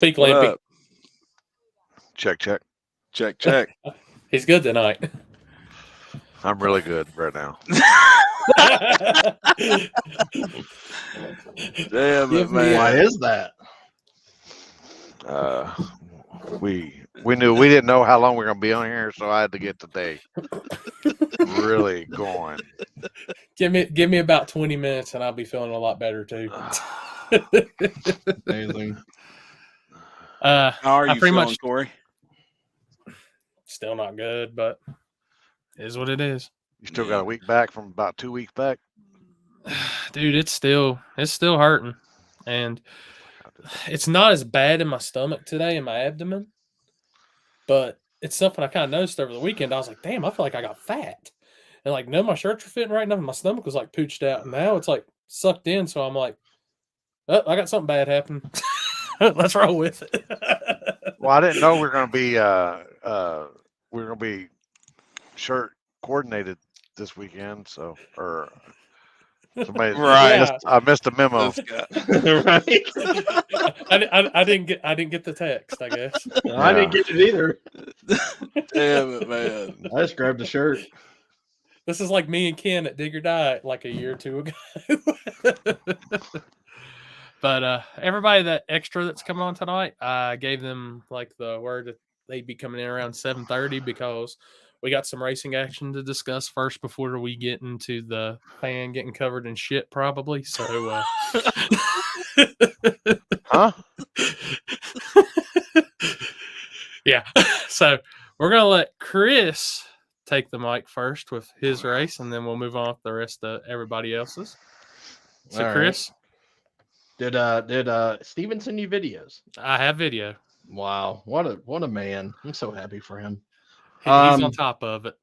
Peak What Lampy. up? Check. Check. He's good tonight. I'm really good right now. Damn it, Give me man. Why is that? We knew we didn't know how long we were gonna be on here, so I had to get the day really going. Give me about 20 minutes, and I'll be feeling a lot better too. Amazing. How are I you pretty feeling, much Corey? still not good, but it is what it is. You still got a week back from about 2 weeks back. Dude, it's still hurting, and it's not as bad in my stomach today, in my abdomen, but it's something I kind of noticed over the weekend. I was like, damn, I feel like I got fat, and like none of my shirts were fitting right enough. And my stomach was like pooched out, and now it's like sucked in. So I'm like, oh, I got something bad happen. Let's roll with it. Well, I didn't know we were gonna be shirt coordinated this weekend. So, or somebody, Right. I missed the memo. This guy. Right? I didn't get the text. I guess. I didn't get it either. Damn it, man. I just grabbed the shirt. This is like me and Ken at Dig or Die like a year or two ago. But everybody that extra that's coming on tonight, I gave them like the word that they'd be coming in around 7:30 because we got some racing action to discuss first before we get into the fan getting covered in shit probably. So Huh? yeah. So we're gonna let Chris take the mic first with his race, and then we'll move on with the rest of everybody else's. So All right. Chris, Did Steven send you videos? I have video. Wow, what a man! I'm so happy for him. He's on top of it.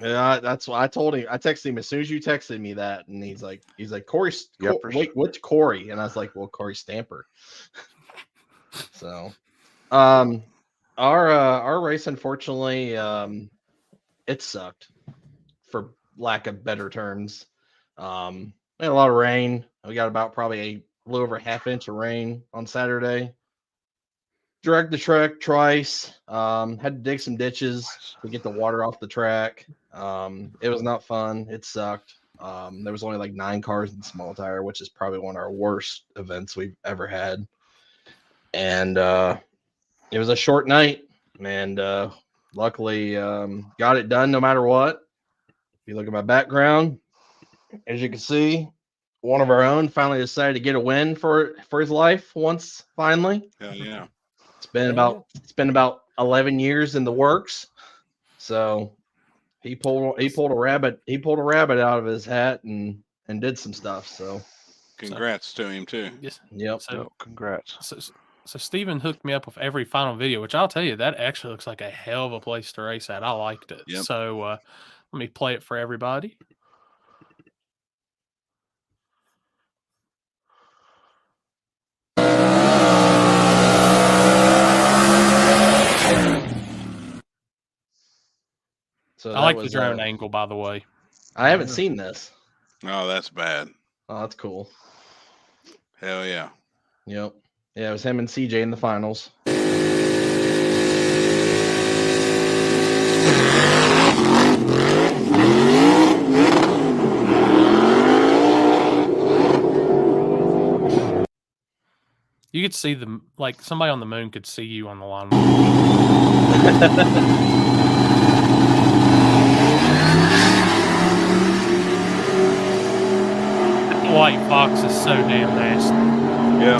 Yeah, that's what I told him. I texted him as soon as you texted me that, and he's like, Corey, Yeah, for wait, sure. what's Corey? And I was like, well, Corey Stamper. So, our race, unfortunately, it sucked, for lack of better terms. We had a lot of rain. We got about probably a little over half inch of rain on Saturday. Dragged the track twice. Had to dig some ditches to get the water off the track. It was not fun. It sucked. There was only like 9 cars in the small tire, which is probably one of our worst events we've ever had. And it was a short night, and luckily got it done no matter what. If you look at my background, as you can see, one of our own finally decided to get a win for his life once finally. Hell yeah. It's been about 11 years in the works. So he pulled a rabbit out of his hat and did some stuff. So Congrats to him too. Yes. yep. So, Congrats. so Steven hooked me up with every final video, which I'll tell you, that actually looks like a hell of a place to race at. I liked it. Yep. So let me play it for everybody. So I like the drone angle, by the way. I haven't seen this. Oh, that's bad. Oh, that's cool. Hell yeah. Yep. Yeah, it was him and CJ in the finals. You could see them, like somebody on the moon could see you on the line. White Fox is so damn nasty. Yeah.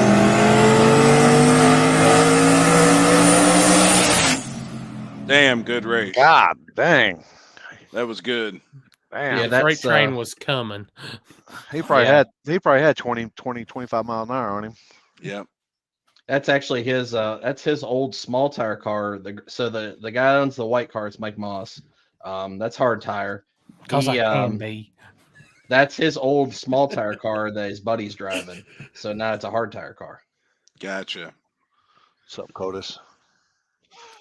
Damn good race. God dang. That was good. Damn. Yeah, The freight that's, train was coming. He probably Yeah. had 20, 25 mile an hour on him. Yep. That's actually his old small tire car. So the guy that owns the white car is Mike Moss. That's hard tire. Because I He, can be. That's his old small tire car that his buddy's driving. So now it's a hard tire car. Gotcha. What's up, Codis?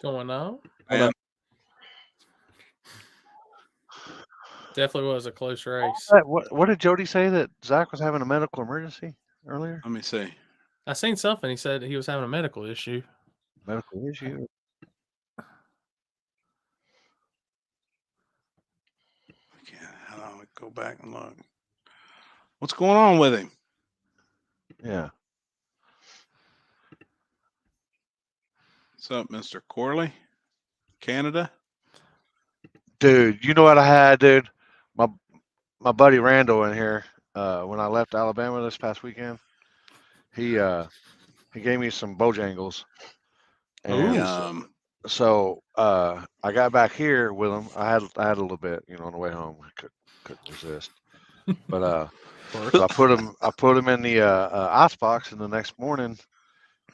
Going on. Man, Definitely was a close race. What did Jody say that Zach was having a medical emergency earlier? let me see. I seen something. He said he was having a medical issue. Medical issue. Hold on, go back and look. What's going on with him? Yeah. What's up, Mr. Corley? Canada? Dude, you know what I had, dude? My buddy Randall in here, when I left Alabama this past weekend, he gave me some Bojangles. And Yum. so I got back here with him. I had a little bit, on the way home. I couldn't resist. But so I put him in the ice box, and the next morning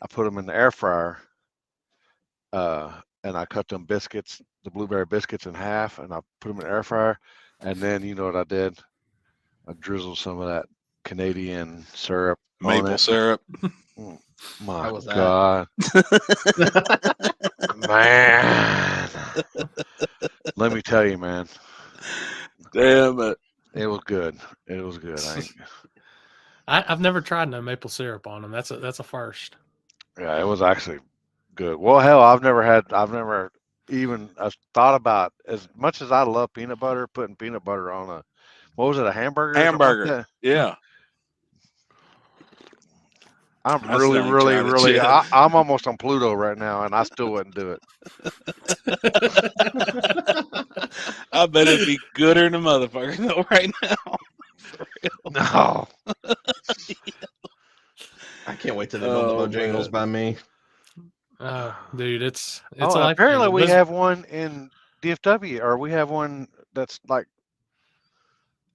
I put them in the air fryer. And I cut them biscuits, the blueberry biscuits, in half, and I put them in the air fryer. And then you know what I did? I drizzled some of that Canadian syrup on Maple it. syrup. My How was that? God, man! Let me tell you, man, Damn it. it was good. It was good. I've never tried no maple syrup on them. That's a first. Yeah, it was actually good. Well, hell, I've never even thought about, as much as I love peanut butter, putting peanut butter on what was it, a hamburger? Or something like Hamburger. that? Yeah. I'm I really, still ain't really, tried it really. yet. I'm almost on Pluto right now, and I still wouldn't do it. I bet it'd be gooder than a motherfucker though right now. For real. No. I can't wait till they build the Oh, Bojangles man. by me. Dude, it's Oh, a and life apparently changer. we have one in DFW, or we have one that's like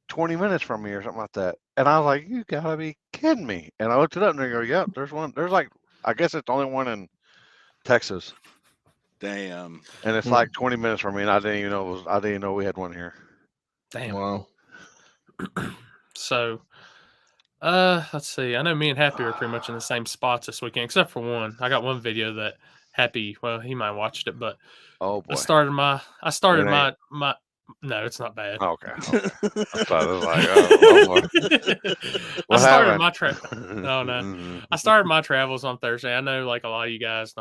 20 minutes from me or something like that. And I was like, you gotta be kidding me. And I looked it up and they go, yep, there's one. There's like, I guess it's the only one in Texas. Damn. And it's like 20 minutes from me, and I didn't even know we had one here. Damn. Wow. So, let's see. I know me and Happy are pretty much in the same spots this weekend, except for one. I got one video that Happy, well, he might have watched it, but Oh boy. I started my It my. No, it's not bad. Okay. I thought it was like, oh boy. What I started happened? my no, no. I started my travels on Thursday. I know, like, a lot of you guys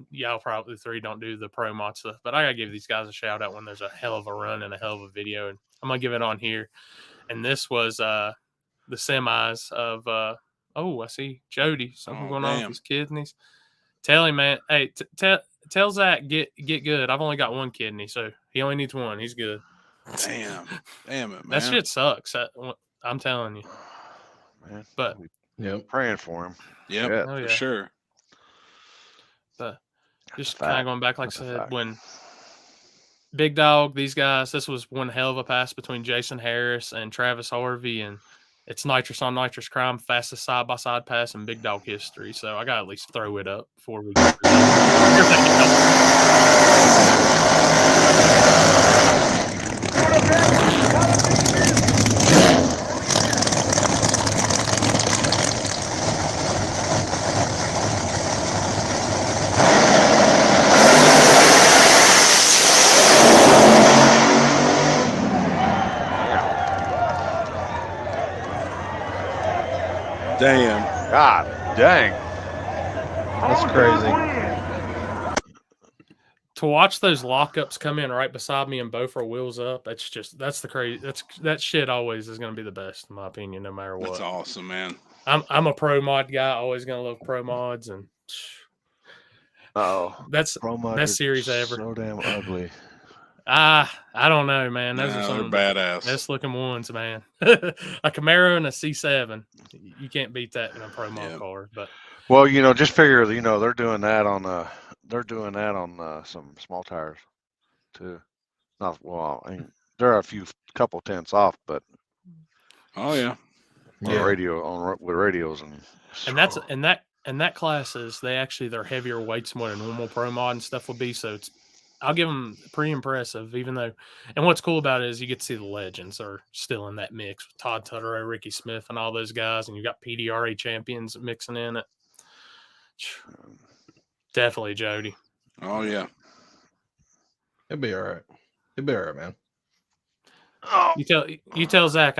y'all probably three don't do the pro mod stuff, but I gotta give these guys a shout out when there's a hell of a run and a hell of a video, and I'm gonna give it on here. And this was the semis of I see Jody. Something going on with his kidneys. Tell him, man. Hey, tell Zach get good. I've only got one kidney, so he only needs one. He's good. Damn it, man. That shit sucks. I'm telling you. Man, But Yep. praying for him. Yep, Shit. oh, for yeah. sure. But just That's a kind of fact. going back, like That's I a said, fact. when Big Dog, these guys, this was one hell of a pass between Jason Harris and Travis Harvey, and it's nitrous on nitrous crime, fastest side by side pass in Big Dog history. So I got to at least throw it up before we get Damn. God dang. That's crazy. to watch those lockups come in right beside me and both are wheels up. That's the crazy. That shit always is going to be the best in my opinion, no matter what. That's awesome, man. I'm a pro mod guy. Always going to love pro mods, and Oh, that's best series ever. So damn ugly. I don't know, man. Those are They're some of the badass. best looking ones, man. A Camaro and a C7. You can't beat that in a pro mod car. But well, just figure, they're doing that on some small tires too. Not well. I mean, there are a couple tenths off, but Oh yeah. with radios and that's and that classes they're heavier weights than what a normal pro mod and stuff will be. So I'll give them pretty impressive, even though. And what's cool about it is you get to see the legends are still in that mix with Todd Tutterow, Ricky Smith, and all those guys, and you got PDRA champions mixing in it. Definitely Jody. Oh yeah. It'll be all right. It'll be all right, man. You tell Zach.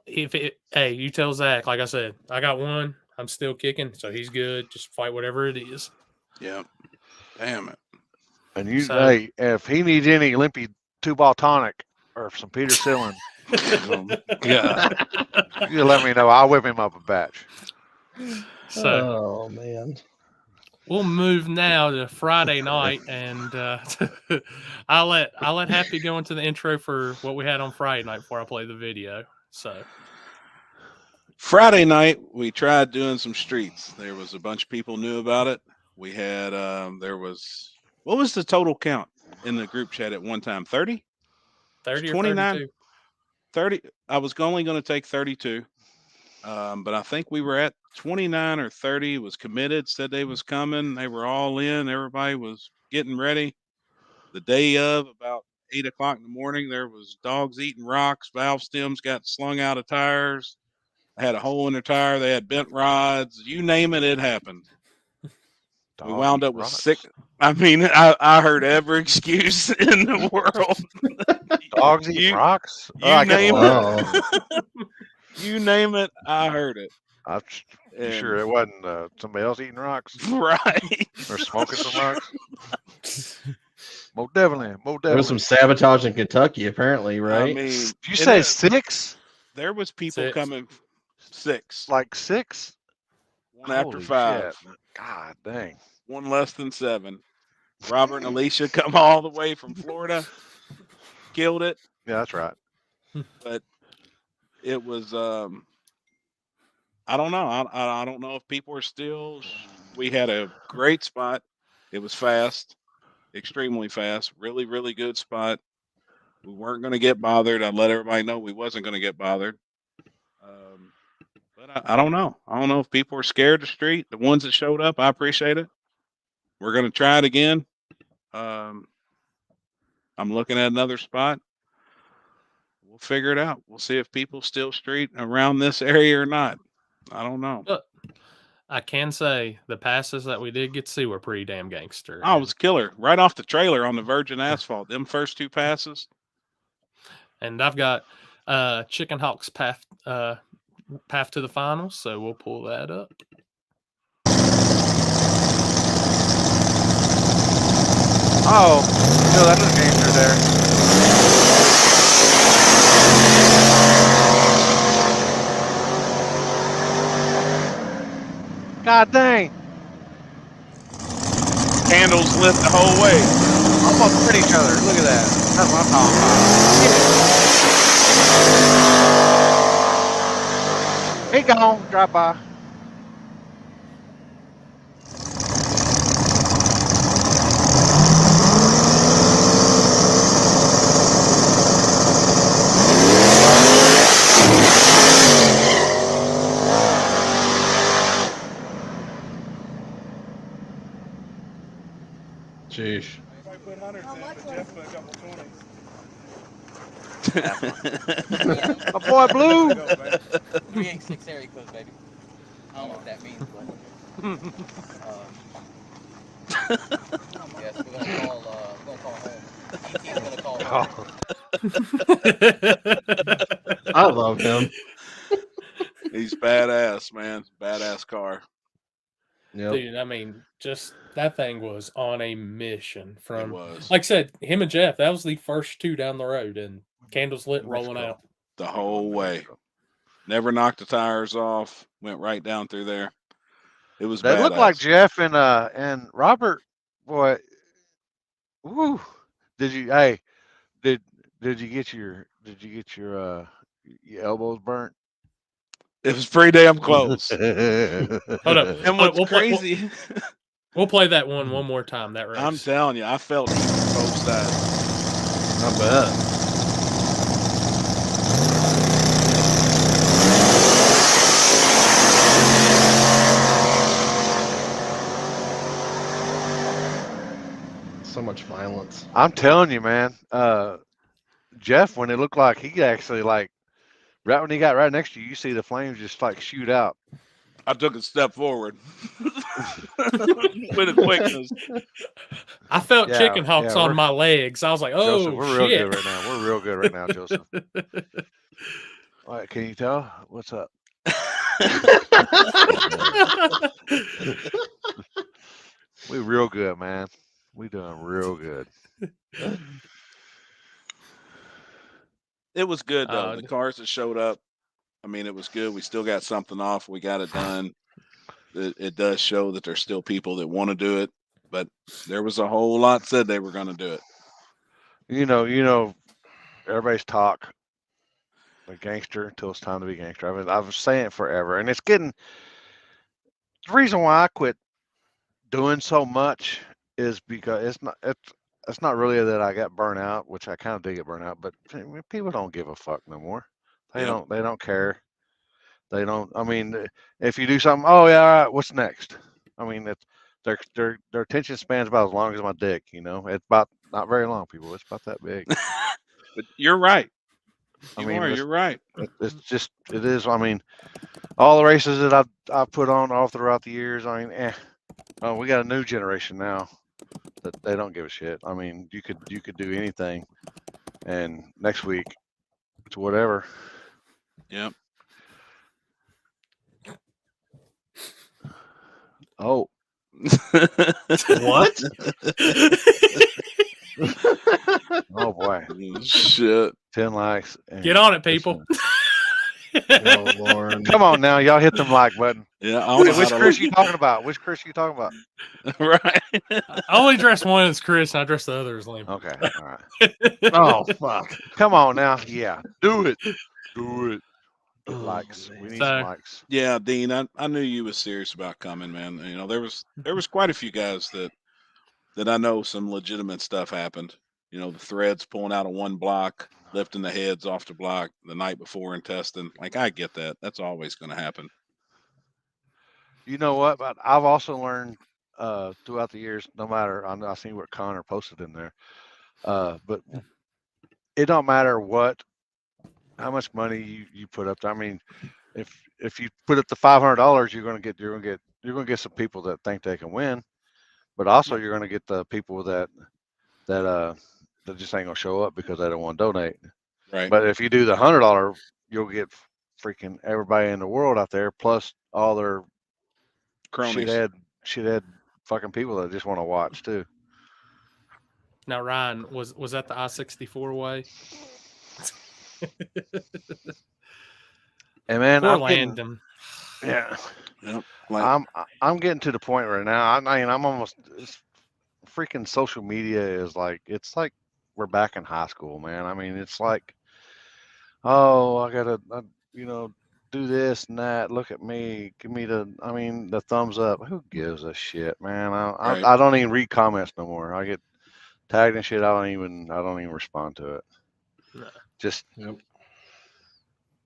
You tell Zach. Like I said, I got one. I'm still kicking, so he's good. Just fight whatever it is. Yep. Damn it. And you, So- hey, if he needs any limpy 2-ball tonic or some penicillin, Yeah. you let me know. I'll whip him up a batch. So Oh man. we'll move now to Friday night, and I'll let Happy go into the intro for what we had on Friday night before I play the video. So Friday night, we tried doing some streets. There was a bunch of people knew about it. We had, what was the total count in the group chat at one time? 30? 30 or 29? 32. 30. I was only going to take 32. But I think we were at 29 or 30 was committed, said they was coming. They were all in. Everybody was getting ready. The day of, about 8 o'clock in the morning, there was dogs eating rocks. Valve stems got slung out of tires. Had a hole in their tire. They had bent rods. You name it, it happened. We wound up with rocks. 6. I mean, I heard every excuse in the world. Dogs eating You- rocks. you name it. Wow. You name it, I heard it. You And- sure it wasn't somebody else eating rocks Right. or smoking some rocks? Most definitely. There was some sabotage in Kentucky, apparently, right? I mean, Did you and say it- 6? there was people 6. coming 6. Like 6? One after Holy 5. shit. God dang. One less than 7. Robert and Alicia come all the way from Florida. Killed it. Yeah, that's right. But it was I don't know. I don't know if people are still. We had a great spot. It was fast, extremely fast, really, really good spot. We weren't going to get bothered. I let everybody know we wasn't going to get bothered. But I don't know. I don't know if people are scared of the street. The ones that showed up, I appreciate it. We're going to try it again. I'm looking at another spot. We'll figure it out. We'll see if people still street around this area or not. I don't know. But I can say the passes that we did get to see were pretty damn gangster. Oh, it was killer. Right off the trailer on the virgin asphalt. Them first 2 passes. And I've got Chicken Hawk's path to the finals, so we'll pull that up. Oh, no, that was gangster there. God dang. Candles lit the whole way. Almost hit each other. Look at that. That's what I'm talking about. He gone. Drive by. Sheesh. My boy Blue. 386 area code, baby. I don't know what that means, but. Yes, we're gonna call home. ET's gonna call home. I love him. He's badass, man. Badass car. Yep. Dude, I mean, just that thing was on a mission It from, was like I said, him and Jeff. That was the first 2 down the road, and candles lit, New rolling Mexico. out. the whole way. Never knocked the tires off. Went right down through there. It was They badass. look like Jeff and Robert. Boy, woo. Did you? Hey, did you get your your elbows burnt? It was pretty damn close. Hold up. And what's We'll play- crazy, We'll play that one more time. That race. I'm telling you, I felt heat from both sides. Not bad. So much violence. I'm telling you, man. Jeff, when it looked like he actually like right when he got right next to you, you see the flames just like shoot out. I took a step forward with a quickness. I felt Yeah, chicken hawks yeah, on we're- my legs. I was like, "Oh Joseph, we're real shit!" good right now. We're real good right now, Joseph. All right, can you tell? What's up? We real good, man. We doing real good. It was good though. Uh, The cars that showed up, I mean, it was good. We still got something off. We got it done. It does show that there's still people that want to do it, but there was a whole lot said they were going to do it. You know, everybody's talk the gangster until it's time to be gangster. I mean, I was saying it forever, and it's getting. The reason why I quit doing so much is because it's not really that I got burnt out, which I kind of did get burnt out, but people don't give a fuck no more. Yep. They don't care. They don't. I mean, if you do something, oh yeah, all right, what's next? I mean, it's their attention span's about as long as my dick. You know, it's about not very long, people. It's about that big. But you're right. I You mean, are. You're right. it's just it is. I mean, all the races that I've put on all throughout the years. I mean, oh, we got a new generation now that they don't give a shit. I mean, you could do anything, and next week it's whatever. Yep. Oh, What? oh boy, Shit. 10 likes. Get on it, people. Oh Lord. Come on now, y'all hit them like button. Yeah. I don't know Which how to Chris you talking about? Which Chris you talking about? right. I only dress one as Chris, and I dress the other as Liam. Okay, all right. Oh fuck. Come on now, yeah, do it, do it. Get Oh, likes. man. We need So- some likes. Yeah, Dean. I knew you was serious about coming, man. You know, there was quite a few guys that I know some legitimate stuff happened. You know, the threads pulling out of one block, lifting the heads off the block the night before and testing. Like, I get that. That's always going to happen. You know what? But I've also learned throughout the years, no matter I seen what Connor posted in there, but it don't matter how much money you put up there. I mean, if you put up the $500, you're gonna get some people that think they can win, but also you're gonna get the people that just ain't gonna show up because they don't want to donate. Right. But if you do the $100, you'll get freaking everybody in the world out there, plus all their Cronies. shithead fucking people that just want to watch too. Now, Ryan, was that the I-64 way? And man, Poor I'm getting, Landon. yeah, Yep. Like, I'm getting to the point right now. I mean, I'm almost freaking social media is like it's like we're back in high school, man. I mean, it's like, oh, I gotta, do this and that. Look at me. Give me the thumbs up. Who gives a shit, man? Right. I don't even read comments no more. I get tagged and shit. I don't even respond to it. No. Just Yep.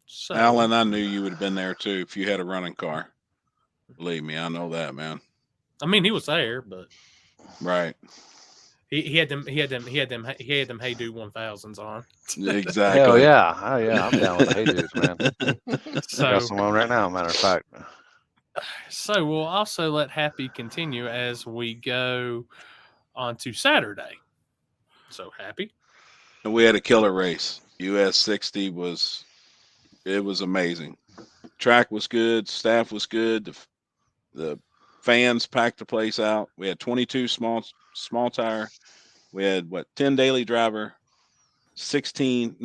So, Alan, I knew you would have been there too if you had a running car. Believe me, I know that, man. I mean, he was there, but Right. he had them Hey Do 1000s on. Exactly. hell yeah, oh yeah, I'm down with the hey dudes, man. I So, got some on right now. Matter of fact. so we'll also let Happy continue as we go on to Saturday. So, Happy. And we had a killer race. US 60 was amazing. Track was good, staff was good. The fans packed the place out. We had 22 small tire. We had 10 daily driver, 10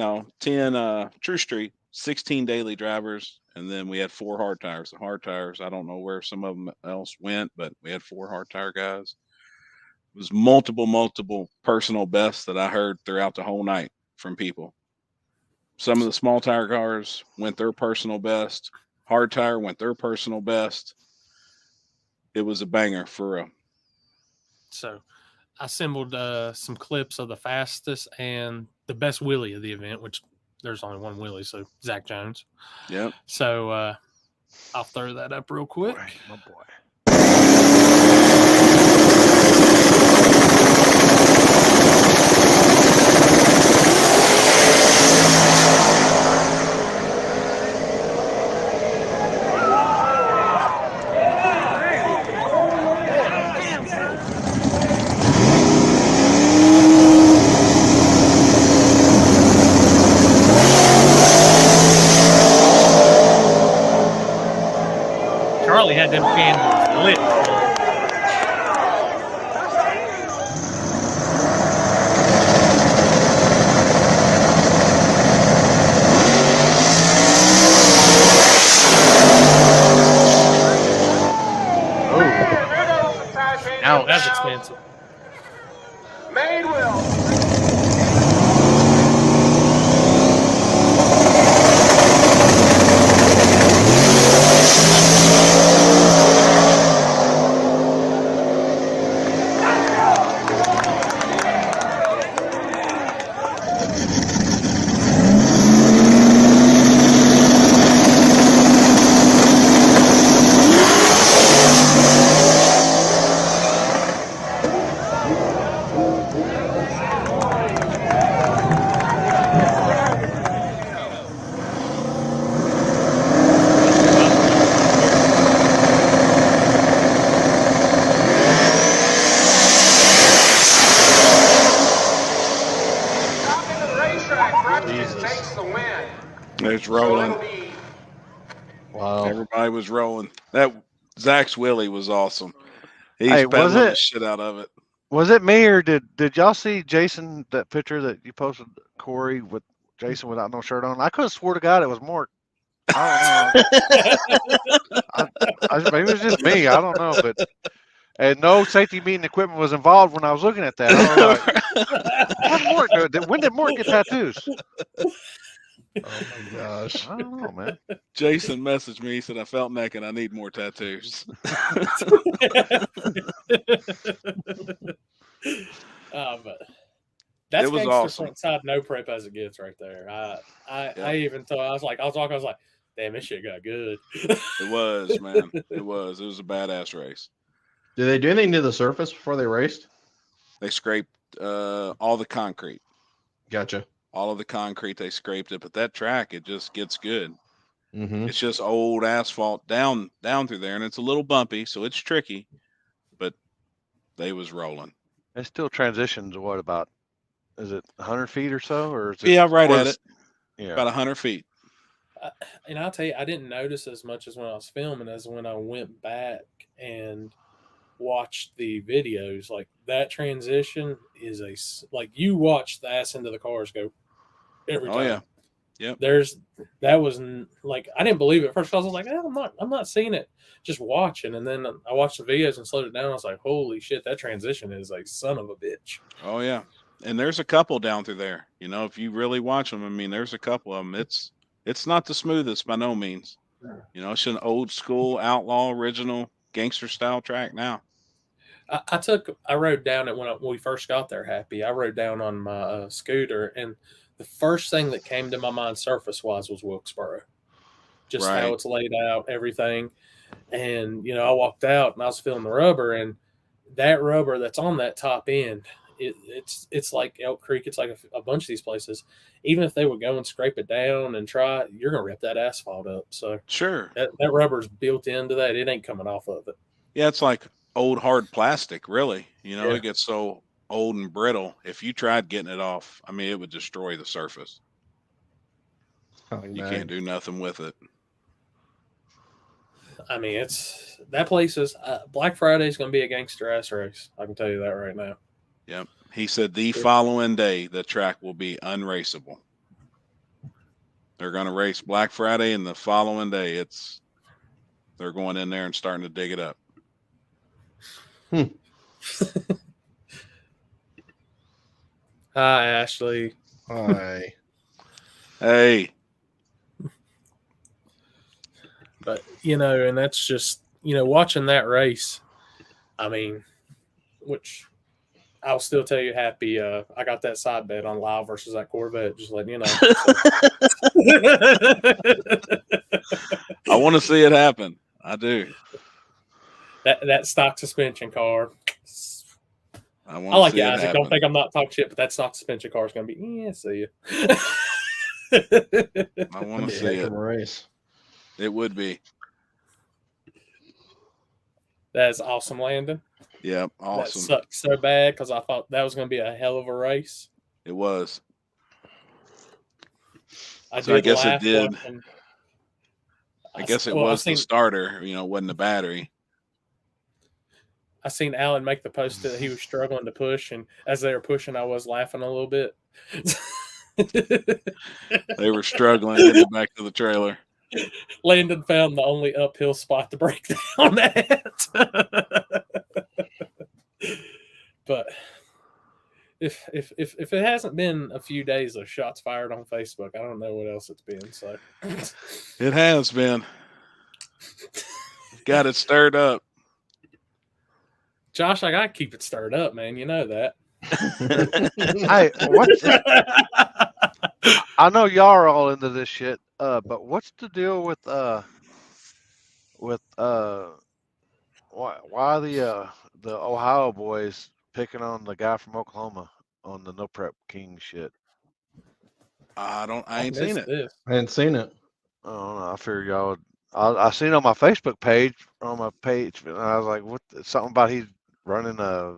True Street, 16 daily drivers, and then we had 4 hard tires. The hard tires, I don't know where some of them else went, but we had 4 hard tire guys. It was multiple personal bests that I heard throughout the whole night from people. Some of the small tire cars went their personal best. Hard tire went their personal best. It was a banger for real. So, I assembled some clips of the fastest and the best wheelie of the event, which there's only one wheelie, so Zach Jones. Yep. So, I'll throw that up real quick. Boy, my boy. Charlie had them candles lit. That's expensive. Made will. Top into the racetrack. Practice Jesus. takes the win. It's So rolling. it'll be Wow. Everybody was rolling. That Zach's Willie was awesome. He's Hey, was peddling the it shit out of it. was it me or did y'all see Jason, that picture that you posted, Corey, with Jason without no shirt on? I could have swore to God it was Mort. I don't know. Maybe it was just me. I don't know, but and no safety meeting equipment was involved when I was looking at that. I was like, "What Mort do? When did Mort get tattoos?" Oh my gosh. I don't know, man. Jason messaged me. He said, I felt naked. I need more tattoos. But that's It was gangster awesome. front side no prep as it gets right there. I even thought I was walking, I was like, damn, this shit got good. It was, man. It was a badass race. Did they do anything to the surface before they raced? They scraped all the concrete. Gotcha. All of the concrete, they scraped it. But that track, it just gets good. Mm-hmm. It's just old asphalt down through there, and it's a little bumpy, so it's tricky. But they was rolling. It still transitions. What about? Is it 100 feet or so, or is it? Yeah, right or at is- it. Yeah. About 100 feet. And I'll tell you, I didn't notice as much as when I was filming as when I went back and watched the videos. Like that transition is like you watch the ass into the cars go every time. Oh yeah. Yep. That was like I didn't believe it at first. I was like, I'm not seeing it. Just watching, and then I watched the videos and slowed it down. I was like, holy shit, that transition is like son of a bitch. Oh yeah. And there's a couple down through there. You know, if you really watch them, I mean, there's a couple of them. It's not the smoothest by no means. You know, it's an old school outlaw original gangster style track now. I rode down it when we first got there. Happy, I rode down on my scooter, and the first thing that came to my mind surface wise was Wilkesboro, just Right. how it's laid out, everything. And I walked out and I was feeling the rubber, and that rubber that's on that top end, it's like Elk Creek. It's like a bunch of these places. Even if they would go and scrape it down and try, you're gonna rip that asphalt up. So Sure. that rubber's built into that. It ain't coming off of it. Yeah, it's like old hard plastic, really. You know, Yeah. it gets so old and brittle. If you tried getting it off, I mean, it would destroy the surface. You can't do nothing with it. I mean, it's that place is Black Friday is going to be a gangster ass race. I can tell you that right now. Yep. He said the following day the track will be unraceable. They're going to race Black Friday, and the following day they're going in there and starting to dig it up. Hi, Ashley. Hi. Hey. But and that's just watching that race. I mean, which I'll still tell you, Happy. I got that side bet on Lyle versus that Corvette. Just letting you know. I want to see it happen. I do. That stock suspension car. I I want to like see it, it Isaac. happen. Don't think I'm not talking shit, but that stock suspension car is going to be. See you. I want to Be a see heck it. of a race. It would be. That's awesome, Landon. Yep. That Awesome. sucked so bad because I thought that was going to be a hell of a race. It was. I So I did guess it laugh did. watching- I guess it well, was the starter, it wasn't the battery. I seen Alan make the post that he was struggling to push, and as they were pushing, I was laughing a little bit. They were struggling getting it back to the trailer. Landon found the only uphill spot to break down at. But if it hasn't been a few days of shots fired on Facebook, I don't know what else it's been. So It has been. Got it stirred up. Josh, I gotta keep it stirred up, man. You know that. Hey, what's I know y'all are all into this shit, but what's the deal with why the Ohio boys picking on the guy from Oklahoma on the No Prep King shit? I I ain't seen missed it. this. I hadn't seen it. I don't know. I figured y'all would. I seen on my Facebook page, and I was like, "What?" Something about he's running a.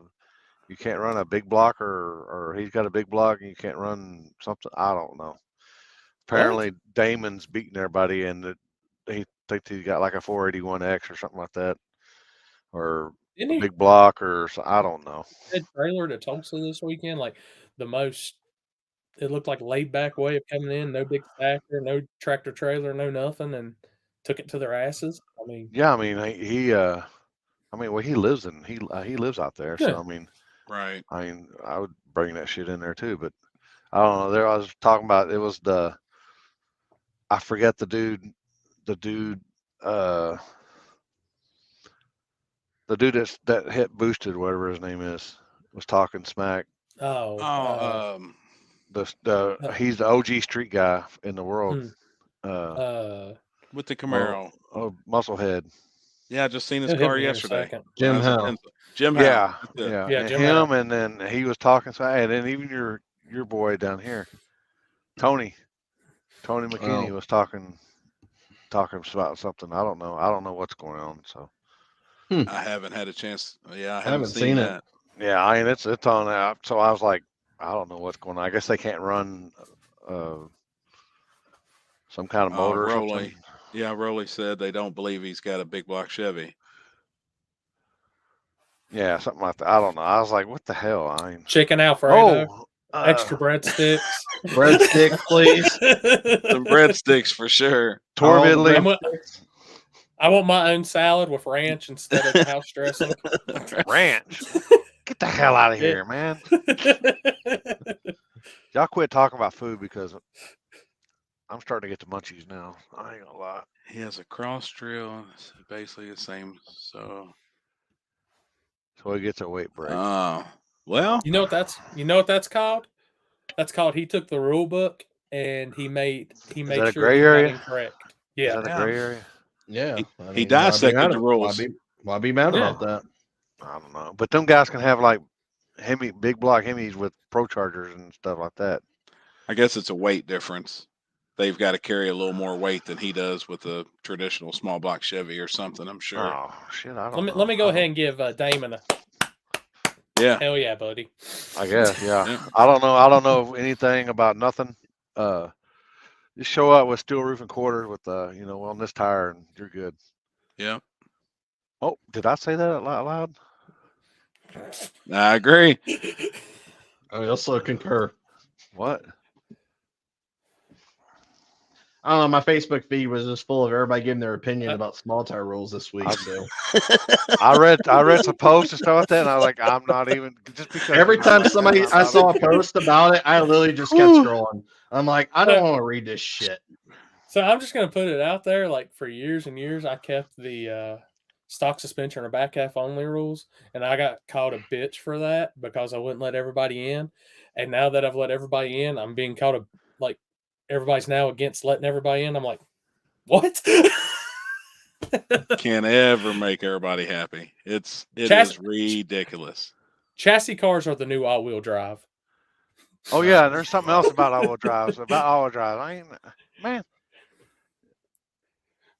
You can't run a big block, or he's got a big block, and you can't run something. I don't know. Apparently, Damon's beating everybody, and he thinks he's got like a 481X or something like that, or Didn't a he big block, or I don't know. head trailer to Tulsa this weekend? Like the most. It looked like laid back way of coming in. No big stacker, no tractor trailer, no nothing, and took it to their asses. I mean, Yeah, I mean well, he lives out there, so yeah. Right. I would bring that shit in there too, but I don't know. There I was talking about it was I forget the dude uh the dude that hit boosted, whatever his name is, was talking smack. Oh, He's the OG street guy in the world. hmm, Uh with the Camaro. Musclehead. Yeah, I just seen his he'll hit car me here in a yesterday. second. Jim When I was at Howe. Denver. Jim Howe. Yeah, That's it. yeah. Yeah, And Jim him, Howe. and then he was talking smack, and then even your boy down here, Tony McKinney Oh. was talking about something. I don't know what's going on. So I haven't had a chance. Yeah, I I haven't haven't seen seen it. that. yeah, it's on out. So I was like, I don't know what's going on. I guess they can't run uh, some kind of motor or something. Rowley. Yeah, Rowley said they don't believe he's got a big block Chevy. Yeah, something like that. I don't know. I was like, what the hell? Chicken Alfredo, Oh, extra breadsticks. Breadstick, please. Some breadsticks for sure. Torb All the Italy. breadsticks. I want my own salad with ranch instead of the house dressing. Ranch. Get the hell out of Yeah. here, man. Y'all quit talking about food because I'm starting to get the munchies now. I ain't gonna lie. He has a cross trail. It's basically the same. So, So he gets a weight break. well, You know what that's called? That's called he took the rule book and he made that a sure gray he got area? incorrect. Is Yeah. that a Yeah. gray area? Yeah. He- I he mean, why be dissected mad the at- rules. Why be mad Yeah. about that? I don't know. But them guys can have like big block Hemis with Pro Chargers and stuff like that. I guess it's a weight difference. They've got to carry a little more weight than he does with a traditional small block Chevy or something. I'm sure. Oh shit! I don't know. Let me go ahead and give Damon a Yeah. hell yeah, buddy. I guess, yeah. Yeah. I don't know anything about nothing. Just show up with steel roof and quarters with on this tire and you're good. Yeah. Oh, did I say that out loud? I agree. I also concur. What? I don't know. My Facebook feed was just full of everybody giving their opinion about small tire rules this week. So I read some posts and stuff like that, and I was like, I'm not even just because every it's time like somebody that, I I'm saw not a even- post about it, I literally just kept scrolling. I'm like, I don't want to read this shit. So I'm just gonna put it out there. Like for years and years, I kept the stock suspension or back half only rules, and I got called a bitch for that because I wouldn't let everybody in. And now that I've let everybody in, I'm being called like everybody's now against letting everybody in. I'm like, what? Can't ever make everybody happy. It Chas- is ridiculous. Chassis cars are the new all-wheel drive. Oh yeah, and there's something else about all-wheel drives. I ain't man.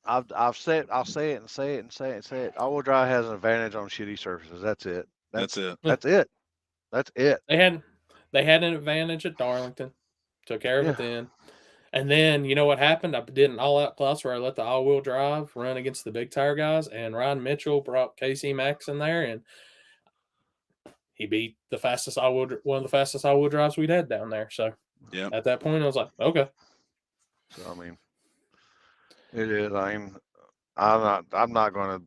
I'll say it and say it and say it and say it. All-wheel drive has an advantage on shitty surfaces. That's it. That's it. That's it. That's it. They had an advantage at Darlington, took care of it then. And then you know what happened? I did an all-out class where I let the all-wheel drive run against the big tire guys, and Ryan Mitchell brought KC Max in there, and he beat one of the fastest all-wheel drives we'd had down there. So at that point, I was like, okay. So I mean, it is. I'm not going to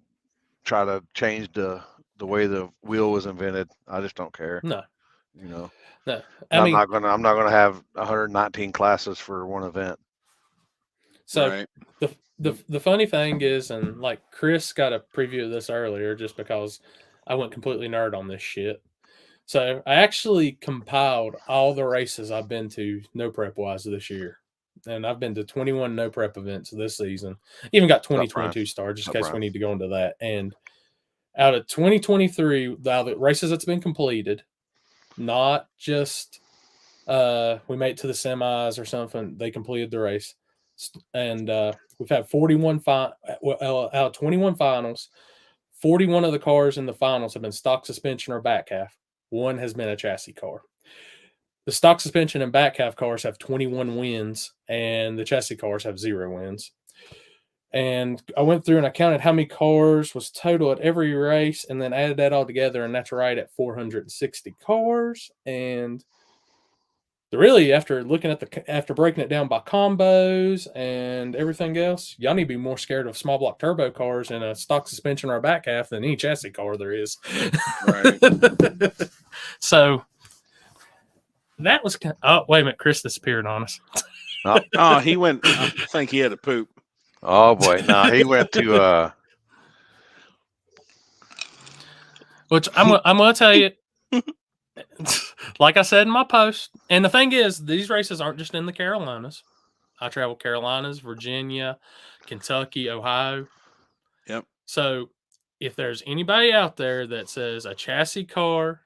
try to change the the way the wheel was invented. I just don't care. No, You know, no. And I mean, I'm not gonna have 119 classes for one event. so Right. the funny thing is, and like Chris got a preview of this earlier, just because I went completely nerd on this shit. So I actually compiled all the races I've been to no prep wise this year. And I've been to 21 no prep events this season. Even got 2022 started, just in case we need to go into that. And out of 2023, the races that's been completed, not just we made it to the semis or something, they completed the race. And we've had 41 out of 21 finals, 41 of the cars in the finals have been stock suspension or back half. One has been a chassis car. The stock suspension and back half cars have 21 wins, and the chassis cars have 0 wins. And I went through and I counted how many cars was total at every race, and then added that all together, and that's right at 460 cars. And really, after looking at after breaking it down by combos and everything else, y'all need to be more scared of small block turbo cars and a stock suspension or a back half than any chassis car there is. Right. So that was oh, wait a minute, Chris disappeared on us. Oh, he went. I think he had to poop. Oh boy, no, he went to Which I'm gonna tell you, like I said in my post, and the thing is, these races aren't just in the Carolinas. I travel Carolinas, Virginia, Kentucky, Ohio. Yep. So if there's anybody out there that says a chassis car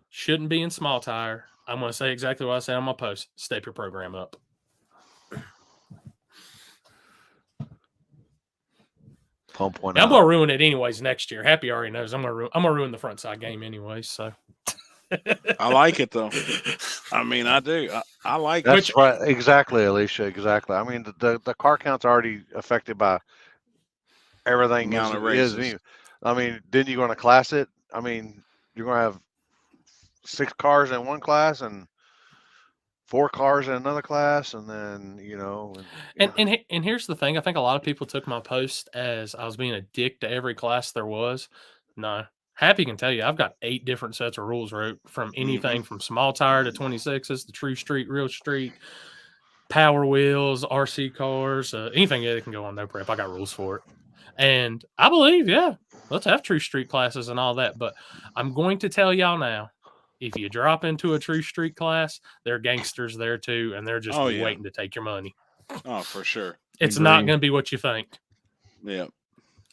shouldn't be in small tire, I'm going to say exactly what I said on my post. Step your program up. pump one I'm out. going to ruin it anyways next year. Happy already knows I'm going to ruin the front side game anyways. So I like it though. I mean, I do. I like it. That's right, exactly, Alicia. Exactly. I mean, the car count's already affected by everything. Amount of Is races. I mean, then you're going to class it. I mean, you're going to have 6 cars in one class and 4 cars in another class, and then And here's the thing. I think a lot of people took my post as I was being a dick to every class there was. No. Happy can tell you, I've got 8 different sets of rules wrote from anything from small tire to 26s to true street, real street, power wheels, RC cars, anything that can go on no prep. I got rules for it. And I believe, yeah, let's have true street classes and all that. But I'm going to tell y'all now, if you drop into a true street class, there are gangsters there too, and they're just waiting to take your money. Oh, for sure. It's not going to be what you think. Yeah.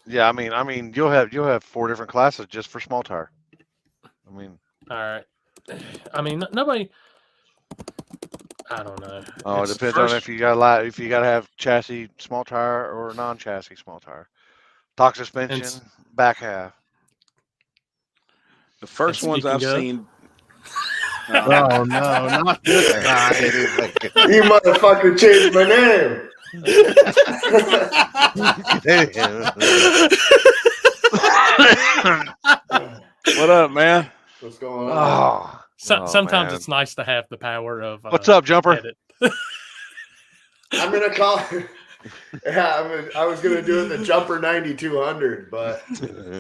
Yeah, I mean, you'll have 4 different classes just for small tire. I mean, all right. I mean, nobody. I don't know. Oh, it depends on if you got to have chassis small tire or non-chassis small tire. Stock suspension, back half. The first ones I've seen. Oh no, not this guy. You motherfucker changed my name. What up, man? What's going on? Sometimes man. it's nice to have the power of. What's up, Jumper? Edit. I'm gonna call. Yeah, I was gonna do it the Jumper 9200, but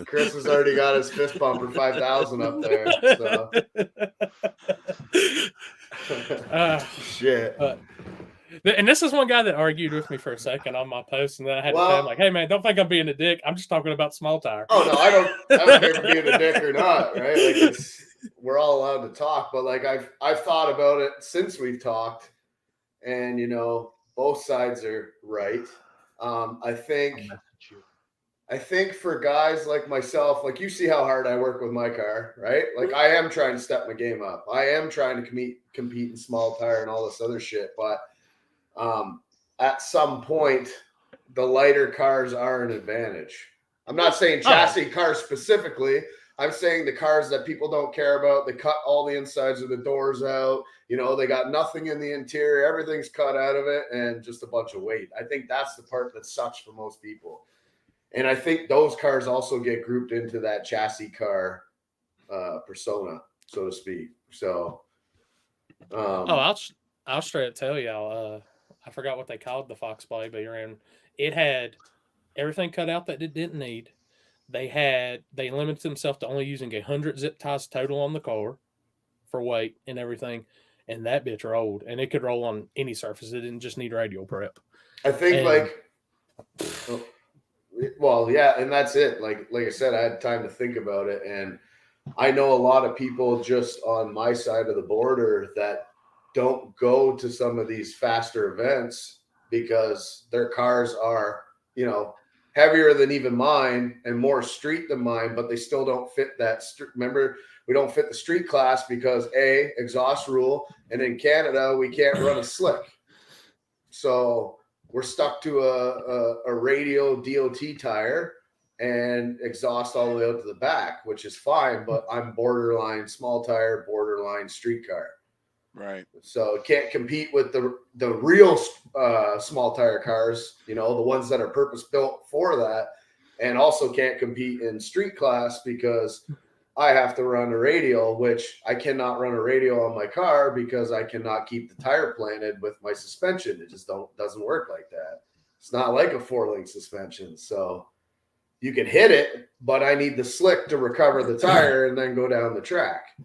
Chris has already got his fist bumper 5000 up there. So. Shit. And this is one guy that argued with me for a second on my post, and then I had to tell him, like, "Hey, man, don't think I'm being a dick. I'm just talking about small tire." Oh no, I don't care if being a dick or not, right? Like, we're all allowed to talk, but like I've thought about it since we've talked, and both sides are right. I think for guys like myself, like you see how hard I work with my car, right? Like I am trying to step my game up. I am trying to compete in small tire and all this other shit, but at some point, the lighter cars are an advantage. I'm not saying chassis cars specifically. I'm saying the cars that people don't care about. They cut all the insides of the doors out. They got nothing in the interior. Everything's cut out of it and just a bunch of weight. I think that's the part that sucks for most people. And I think those cars also get grouped into that chassis car persona, so to speak. So, I'll straight up tell y'all. I forgot what they called the Fox Body, but it had everything cut out that it didn't need. they limited themselves to only using 100 zip ties total on the car for weight and everything, and that bitch rolled, and it could roll on any surface. It didn't just need radial prep. I think And- well, yeah, and that's it. Like I said, I had time to think about it, and I know a lot of people just on my side of the border that don't go to some of these faster events because their cars are, heavier than even mine and more street than mine, but they still don't fit that. Remember, we don't fit the street class because exhaust rule, and in Canada we can't run a slick, so we're stuck to a radial DOT tire and exhaust all the way out to the back, which is fine, but I'm borderline small tire, borderline street car. Right. So it can't compete with the real small tire cars, the ones that are purpose built for that, and also can't compete in street class because I have to run a radial, which I cannot run a radial on my car because I cannot keep the tire planted with my suspension. It just doesn't work like that. It's not like a 4-link suspension. So you can hit it, but I need the slick to recover the tire and then go down the track.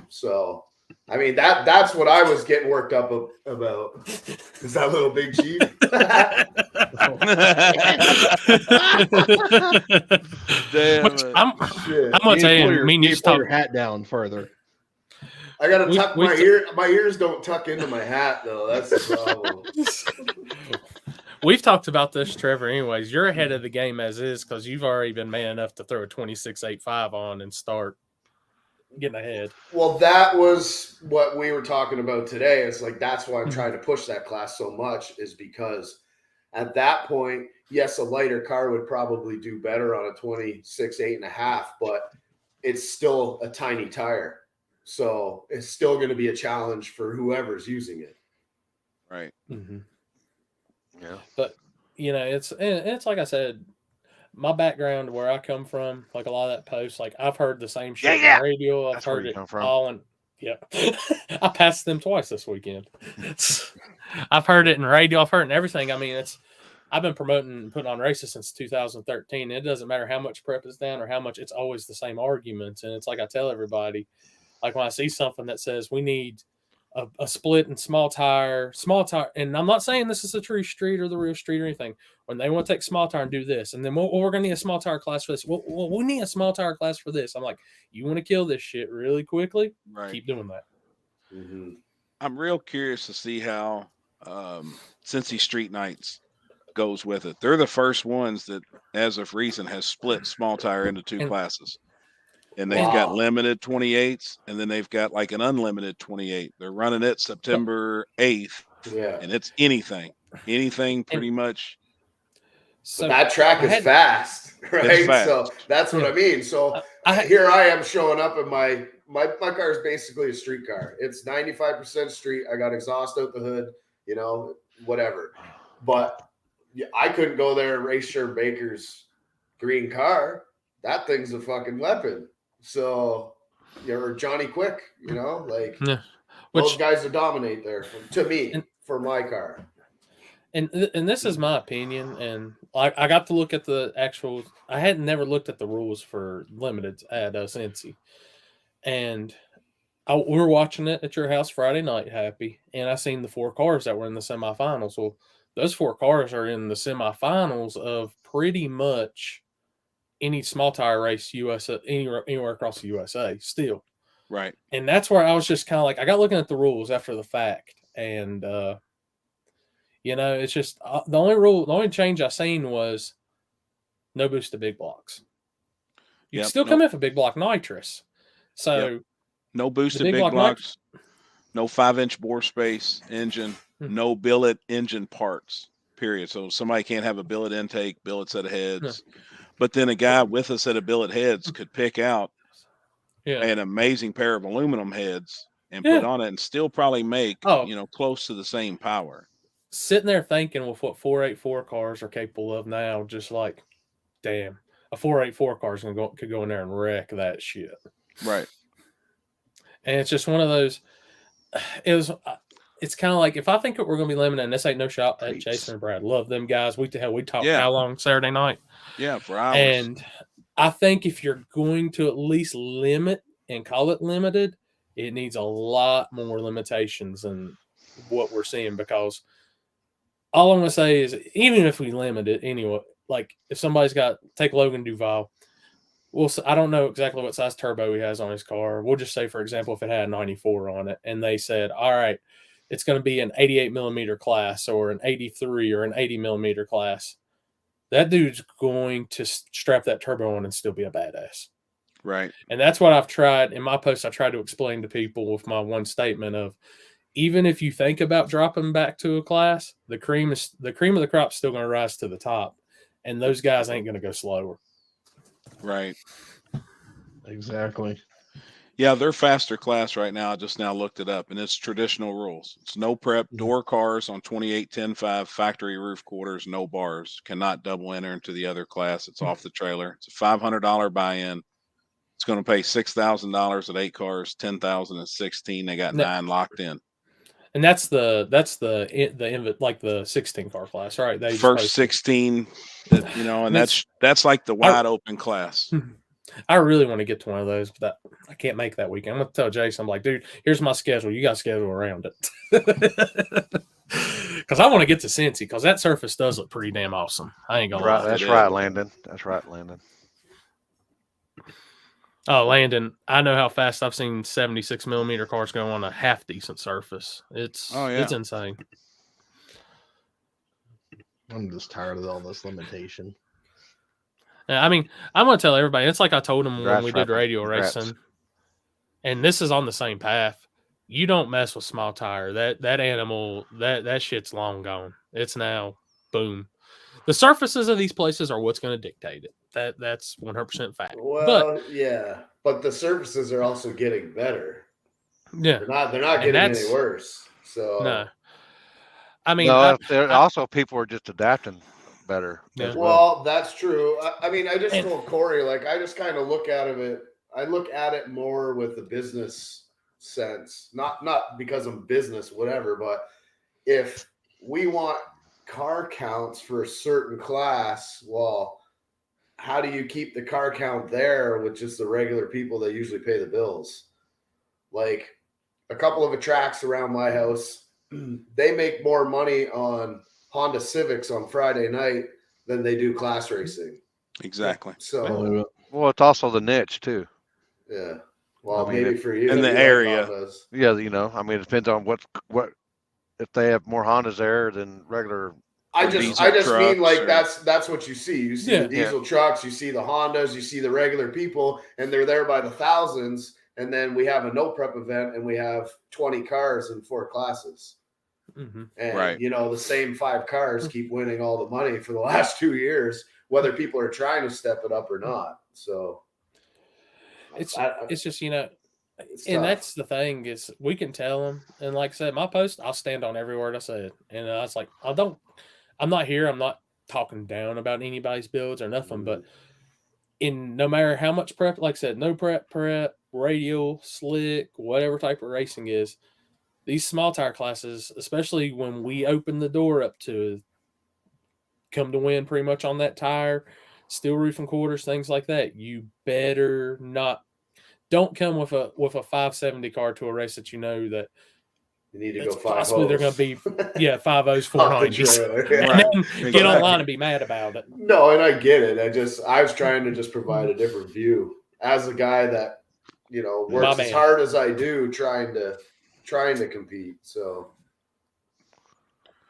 So, I mean, that's what I was getting worked up about. Is that little big Chief? Damn Which it. I'm gonna tell you, me and you pull talk. your hat down further. I gotta We- tuck we my t- ear. My ears don't tuck into my hat though. That's the problem. We've talked about this, Trevor. Anyways, you're ahead of the game as is because you've already been man enough to throw a 26.85 on and start getting ahead. Well, that was what we were talking about today. It's like that's why I'm trying to push that class so much, is because at that point, yes, a lighter car would probably do better on a 26.8.5, but it's still a tiny tire. So it's still going to be a challenge for whoever's using it. Right. Mm-hmm. Yeah. But it's like I said, my background where I come from, like a lot of that post, like I've heard the same shit Yeah. on the radio. I've That's where heard you it come from. all, and yeah, I passed them twice this weekend. I've heard it in radio. I've heard it in everything. I mean, I've been promoting and putting on races since 2013. It doesn't matter how much prep is down or how much, it's always the same arguments. And it's like I tell everybody, like when I see something that says we need a split and small tire, and I'm not saying this is the true street or the real street or anything. When they want to take small tire and do this, and then we're going to need a small tire class for this. Well, we need a small tire class for this. I'm like, you want to kill this shit really quickly? Right. Keep doing that. Mm-hmm. I'm real curious to see how Cincy Street Nights goes with it. They're the first ones that, as of recent, has split small tire into two classes. And they've got limited 28s, and then they've got like an unlimited 28. They're running it September 8th, Yeah. and it's anything pretty much. So that track is fast, right? It's fast. So that's what I mean. So here I am showing up in my car is basically a street car. It's 95% street. I got exhaust out the hood, whatever. But I couldn't go there and race Sher Baker's green car. That thing's a fucking weapon. So you're Johnny Quick, those guys will dominate there for my car. And this is my opinion, and I got to look at the actual. I had never looked at the rules for limited at Cincy, and we were watching it at your house Friday night, Happy, and I seen the 4 cars that were in the semifinals. Well, those 4 cars are in the semifinals of pretty much any small tire race USA anywhere across the USA still. Right. And that's where I was just kind of like, I got looking at the rules after the fact, and it's just the only change I seen was no boost to big blocks. You can still come in for big block nitrous. So no boosted big blocks, no 5-inch bore space engine, no billet engine parts, period. So somebody can't have a billet intake, billet set of heads. But then a guy with a set of billet heads could pick out an amazing pair of aluminum heads and put on it and still probably make, close to the same power. Sitting there thinking with what 484 cars are capable of now, just like, damn, a 484 car could go in there and wreck that shit. Right. And it's just one of those. it's kind of like if I think that we're going to be limited, and this ain't no shot at Preach. Jason and Brad. Love them guys. We talked Yeah. how long Saturday night, Yeah, for hours. and I think if you're going to at least limit and call it limited, it needs a lot more limitations than what we're seeing, because all I'm going to say is even if we limit it anyway, like if somebody's got take Logan Duval, well, I don't know exactly what size turbo he has on his car. We'll just say, for example, if it had a 94 on it, and they said, all right, it's going to be an 88 millimeter class or an 83 or an 80 millimeter class, that dude's going to strap that turbo on and still be a badass. Right. And that's what I've tried in my post. I try to explain to people with my one statement of, even if you think about dropping back to a class, the cream of the crop is still going to rise to the top, and those guys ain't going to go slower. Right. Exactly. Yeah, their faster class right now, I just now looked it up, and it's traditional rules. It's no prep, door cars on 28-10-5, factory roof quarters, no bars, cannot double enter into the other class. It's off the trailer. It's a $500 buy-in. It's going to pay $6,000 at 8 cars, $10,000 at 16. They got 9 locked in. And that's the like the 16 car class, right? They First 16, that, and that's like the wide open class. I really want to get to one of those, but I can't make that weekend. I'm going to tell Jason, I'm like, dude, here's my schedule. You got to schedule around it. Because I want to get to Cincy, because that surface does look pretty damn awesome. I ain't going to lie. That's right, Landon. That's right, Landon. Oh, Landon, I know how fast I've seen 76 millimeter cars go on a half decent surface. It's insane. I'm just tired of all this limitation. I mean, I'm going to tell everybody, it's like I told them when we did Congrats. radio racing, and this is on the same path. You don't mess with small tire. That animal, that shit's long gone. It's now boom. The surfaces of these places are what's going to dictate it. That's 100% fact. Well, but the surfaces are also getting better. Yeah, they're not getting any worse. So no, I mean, also people are just adapting better. Yeah. Well, that's true. I mean, I just told Corey, like, I just kind of look at it. I look at it more with the business sense, not because I'm business, whatever. But if we want car counts for a certain class, well, how do you keep the car count there with just the regular people that usually pay the bills? Like a couple of the tracks around my house, they make more money on Honda Civics on Friday night than they do class racing. Exactly. So, well, it's also the niche too. Yeah. Well, maybe for you in the area. Yeah, I mean, it depends on what if they have more Hondas there than regular. I just mean like that's what you see. You see the diesel trucks, you see the Hondas, you see the regular people, and they're there by the thousands. And then we have a no prep event, and we have 20 cars in 4 classes. Mm-hmm. And the same 5 cars keep winning all the money for the last 2 years, whether people are trying to step it up or not. So it's just and that's the thing is we can tell them. And like I said, my post, I'll stand on every word I said. And I was like, I'm not here. I'm not talking down about anybody's builds or nothing, but no matter how much prep, like I said, no prep, radial, slick, whatever type of racing is, these small tire classes, especially when we open the door up to come to win pretty much on that tire, steel roof and quarters, things like that, you better don't come with a 570 car to a race that you know that you need to go 5 possibly they're going to be 5.0s, 490s, and then get online and be mad about it. No, and I get it. I was trying to just provide a different view as a guy that works as hard as I do, trying to compete. So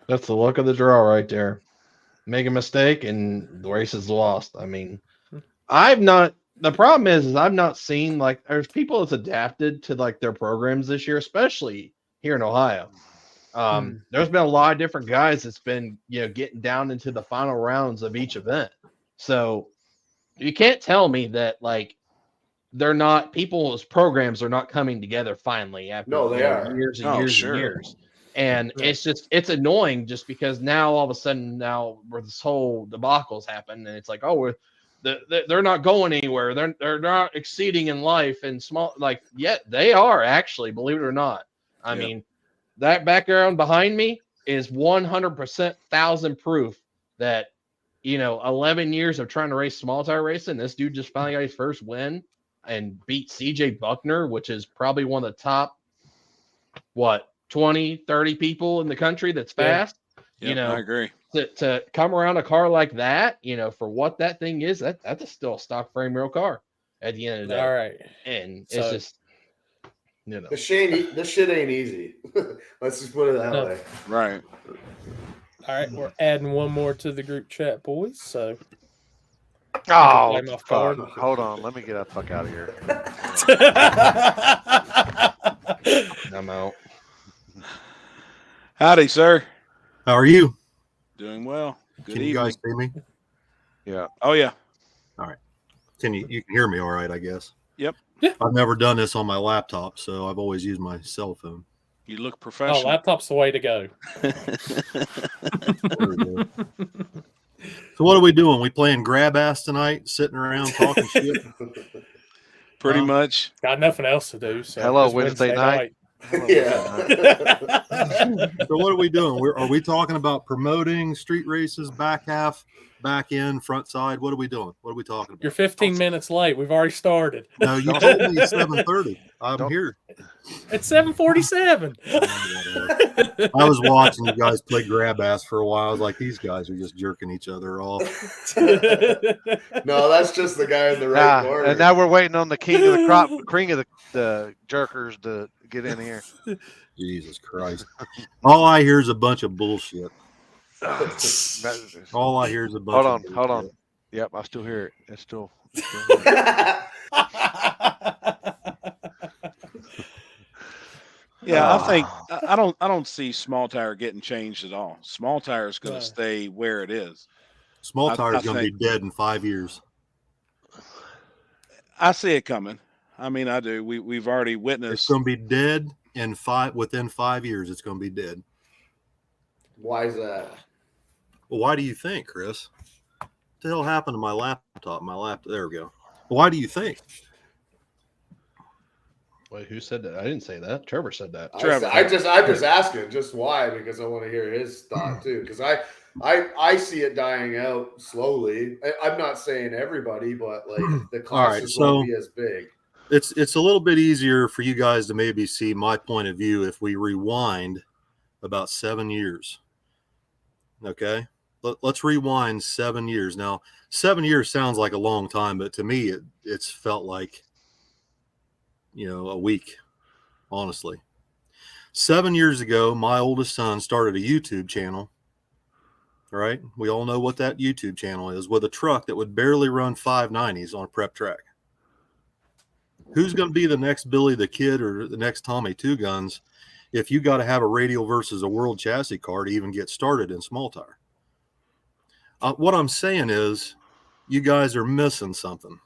that's the luck of the draw right there. Make a mistake and the race is lost. I mean, the problem is I've not seen there's people that's adapted to their programs this year, especially here in Ohio. There's been a lot of different guys that's been, getting down into the final rounds of each event. So you can't tell me that they're not, people's programs are not coming together finally after they are. years and years and years. And it's annoying just because now all of a sudden where this whole debacle's happened and it's like, they're not going anywhere. They're not exceeding in life and small, yet they are actually, believe it or not. I mean, that background behind me is 100% thousand proof that 11 years of trying to race small tire racing, this dude just finally got his first win and beat CJ Buckner, which is probably one of the top 20, 30 people in the country that's fast. Yep, I agree. To come around a car like that, for what that thing is, that's still a stock frame rail car at the end of the day. All right. And So- it's just This shit ain't easy. Let's just put it that way. Right. All right, we're adding one more to the group chat, boys. So Oh, play my fuck. card. Hold on. Let me get the fuck out of here. I'm out. Howdy, sir. How are you? Doing well. Good Can evening. you guys see me? Yeah. Oh yeah. Can you can hear me all right, I guess? Yep. Yeah. I've never done this on my laptop, so I've always used my cell phone. You look Oh, professional. laptop's the way to go. There we go. So what are we doing? We playing grab ass tonight, sitting around talking shit? Pretty Huh? much. Got nothing else to do. So Hello, it's Wednesday night. Yeah. So what are we doing? Are we talking about promoting street races, back half, back end, front side? What are we doing? What are we talking about? You're 15 minutes late. We've already started. No, you told me it's 7:30. I'm here. It's 7:47. I was watching you guys play grab ass for a while. I was like, these guys are just jerking each other off. No, that's just the guy in the right corner. And now we're waiting on the king of the jerkers to get in here. Jesus Christ. All I hear is a bunch of bullshit. All I hear is a bunch Hold of on, bullshit. hold on. Yep, I still hear it. It's still. Yeah, I think I don't see small tire getting changed at all. Small tire is going to No. stay where it is. Small I tire is going to think- be dead in 5 years. I see it coming. I mean, I do. We've already It's witnessed. going to be dead within 5 years. It's going to be dead. Why is that? Well, why do you think, Chris? What the hell happened to my laptop? There we go. Why do you think? Wait, who said that? I didn't say that. Trevor said that. Trevor. I'm just asking just why, because I want to hear his thought too. Because I see it dying out slowly. I'm not saying everybody, but like the classes so- won't be as big. It's a little bit easier for you guys to maybe see my point of view if we rewind about 7 years. Okay, let's rewind 7 years. Now, 7 years sounds like a long time, but to me, it's felt like a week. Honestly, 7 years ago, my oldest son started a YouTube channel. All right, we all know what that YouTube channel is, with a truck that would barely run 590s on a prep track. Who's going to be the next Billy the Kid or the next Tommy Two Guns if you got to have a radial versus a world chassis car to even get started in small tire? What I'm saying is you guys are missing something.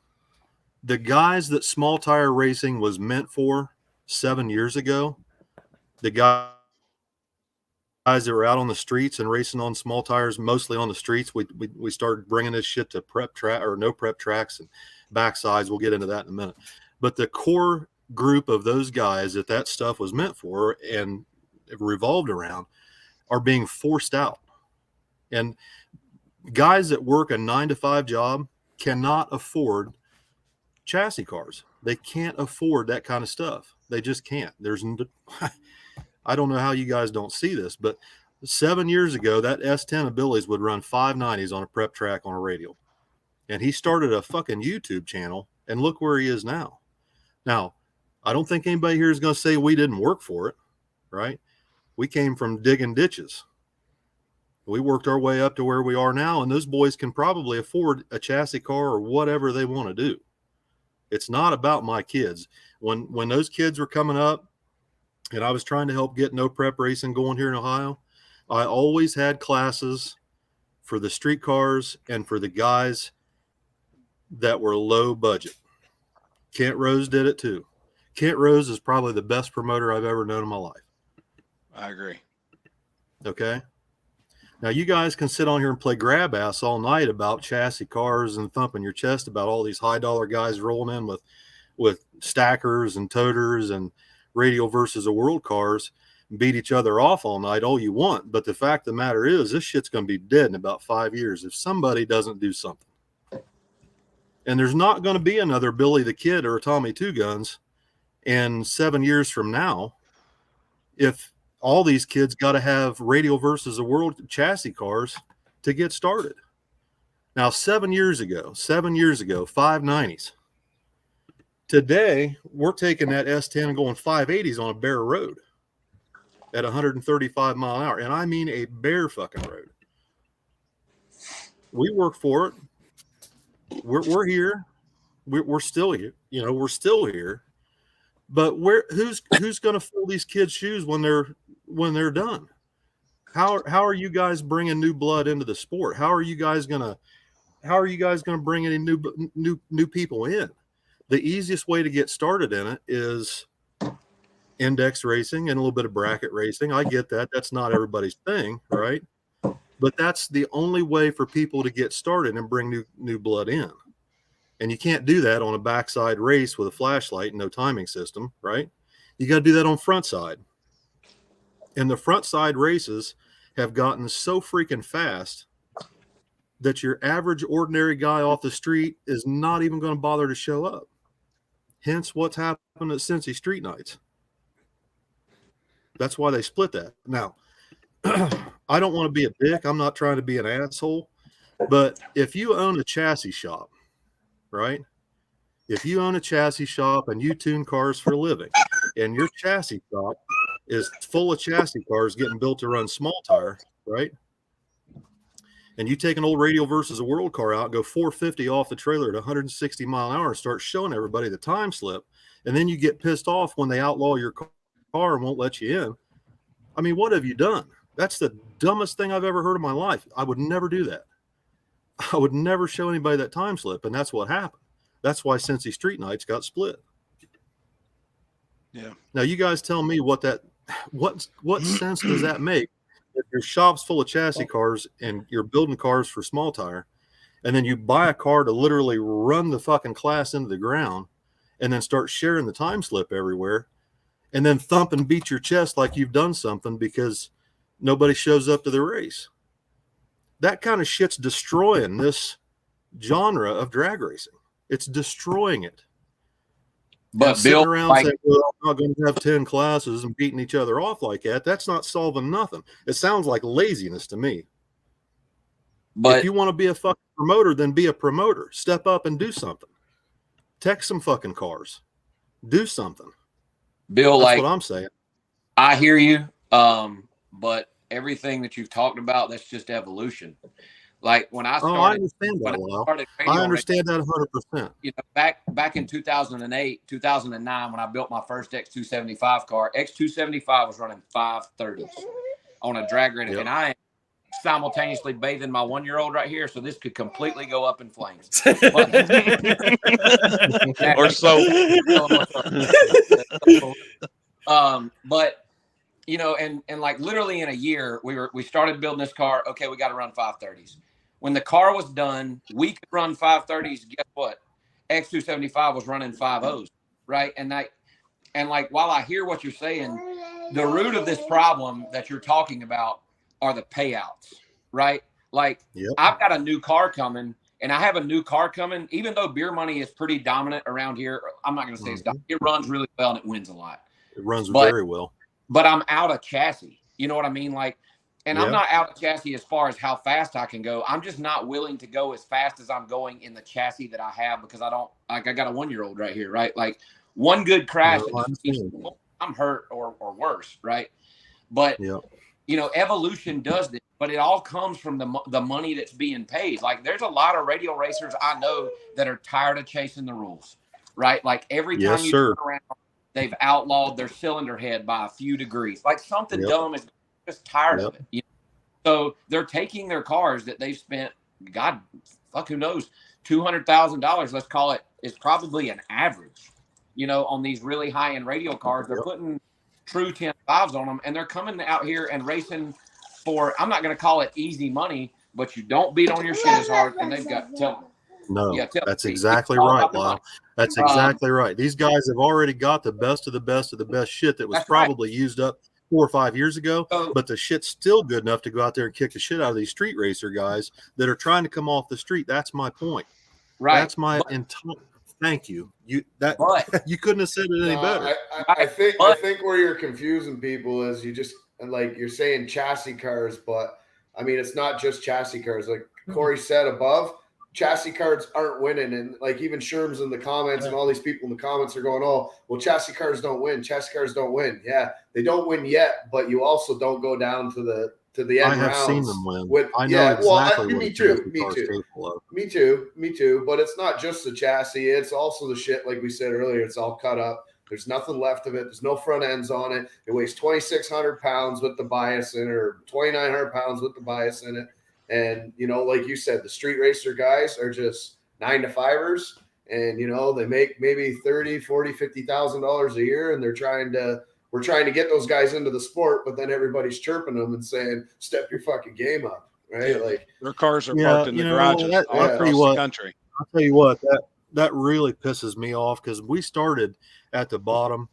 The guys that small tire racing was meant for 7 years ago, the guys that were out on the streets and racing on small tires, mostly on the streets, we started bringing this shit to prep track or no prep tracks and backsides. We'll get into that in a minute. But the core group of those guys that stuff was meant for and revolved around are being forced out. And guys that work a 9-to-5 job cannot afford chassis cars. They can't afford that kind of stuff. They just can't. I don't know how you guys don't see this, but 7 years ago, that S10 of Billy's would run 590s on a prep track on a radial. And he started a fucking YouTube channel, and look where he is now. Now, I don't think anybody here is going to say we didn't work for it, right? We came from digging ditches. We worked our way up to where we are now, and those boys can probably afford a chassis car or whatever they want to do. It's not about my kids. When those kids were coming up and I was trying to help get no prep racing going here in Ohio, I always had classes for the street cars and for the guys that were low budget. Kent Rose did it too. Kent Rose is probably the best promoter I've ever known in my life. I agree. Okay. Now you guys can sit on here and play grab ass all night about chassis cars and thumping your chest about all these high dollar guys rolling in with stackers and toters and radial versus a world cars. beat each other off all night all you want. But the fact of the matter is, this shit's going to be dead in about 5 years if somebody doesn't do something. And there's not going to be another Billy the Kid or a Tommy Two Guns in 7 years from now if all these kids got to have Radio versus the World chassis cars to get started. Now, 7 years ago, 590s. Today, we're taking that S10 and going 580s on a bare road at 135 mile an hour. And I mean a bare fucking road. We work for it. We're here. We're still here. You know, we're still here. But who's going to fill these kids' shoes when they're done? How are you guys bringing new blood into the sport? How are you guys going to bring any new people in? The easiest way to get started in it is index racing and a little bit of bracket racing. I get that. That's not everybody's thing, right? But that's the only way for people to get started and bring new blood in. And you can't do that on a backside race with a flashlight and no timing system, right? You got to do that on front side. And the front side races have gotten so freaking fast that your average ordinary guy off the street is not even going to bother to show up. Hence what's happened at Cincy Street Nights. That's why they split that. Now, I don't want to be a dick. I'm not trying to be an asshole. But if you own a chassis shop, right? If you own a chassis shop and you tune cars for a living, and your chassis shop is full of chassis cars getting built to run small tire, right? And you take an old Radio versus a World car out, go 450 off the trailer at 160 mile an hour and start showing everybody the time slip, and then you get pissed off when they outlaw your car and won't let you in. I mean, what have you done? That's the dumbest thing I've ever heard in my life. I would never do that. I would never show anybody that time slip, and that's what happened. That's why Cincy Street Nights got split. Yeah. Now you guys tell me what sense does that make? If your shop's full of chassis cars and you're building cars for small tire, and then you buy a car to literally run the fucking class into the ground and then start sharing the time slip everywhere and then thump and beat your chest like you've done something because nobody shows up to the race. That kind of shit's destroying this genre of drag racing. It's destroying it. But and Bill, sitting around saying, well, I'm not going to have 10 classes and beating each other off like that, that's not solving nothing. It sounds like laziness to me. But if you want to be a fucking promoter, then be a promoter. Step up and do something. Tech some fucking cars. Do something. Bill, that's what I'm saying. I hear you. But everything that you've talked about, that's just evolution. Like when I started, I understand that. I understand that 100%. You know, back in 2008, 2009, when I built my first X275 car, X275 was running 530s on a drag race, and I am simultaneously bathing my 1-year-old right here, so this could completely go up in flames. Or so. But you know, and like literally in a year, we started building this car. Okay, we got to run 530s. When the car was done, we could run 530s. Guess what? X275 was running 50s, right? And like while I hear what you're saying, the root of this problem that you're talking about are the payouts, right? Like I've got a new car coming, and I have a new car coming. Even though beer money is pretty dominant around here, I'm not going to say it's dominant. It runs really well and it wins a lot. It runs very well. But I'm out of chassis. You know what I mean? Like, and I'm not out of chassis as far as how fast I can go. I'm just not willing to go as fast as I'm going in the chassis that I have because I don't like. I got a 1-year-old right here, right? Like one good crash, I'm hurt or worse, right? But you know, evolution does this, but it all comes from the money that's being paid. Like there's a lot of radio racers I know that are tired of chasing the rules, right? Like every time you turn around, they've outlawed their cylinder head by a few degrees. Like something dumb is just tired of it. You know? So they're taking their cars that they've spent, God, fuck, who knows, $200,000. Let's call it, is probably an average. You know, on these really high end radio cars, they're putting true 10.5s on them, and they're coming out here and racing for. I'm not going to call it easy money, but you don't beat on your shit as hard, and they've got No, that's exactly right, Lyle. That's exactly right. These guys have already got the best of the best of the best shit that was probably used up 4 or 5 years ago, Oh. but the shit's still good enough to go out there and kick the shit out of these street racer guys that are trying to come off the street. That's my point. Right. That's my But- entire. Thank you. You that But you couldn't have said it any No, better. I think where you're confusing people is you just like you're saying chassis cars, but I mean it's not just chassis cars. Like Corey said above, chassis cars aren't winning, and like even Sherm's in the comments and all these people in the comments are going, "Oh, well, chassis cars don't win. Chassis cars don't win." Yeah, they don't win yet, but you also don't go down to the end I have rounds seen them win. with I know exactly what me a too, chassis me car is too. capable of. Me too. But it's not just the chassis; it's also the shit. Like we said earlier, it's all cut up. There's nothing left of it. There's no front ends on it. It weighs 2,600 pounds with the bias in it, or 2,900 pounds with the bias in it. And you know, like you said, the street racer guys are just 9-to-5ers, and you know they make maybe $30,000, $40,000, $50,000 a year, and we're trying to get those guys into the sport, but then everybody's chirping them and saying, "Step your fucking game up." Right? Yeah. Like Their cars are Yeah, parked in you the know, garages that- all I'll tell across you the what. country. I'll tell you what, that really pisses me off because we started at the bottom.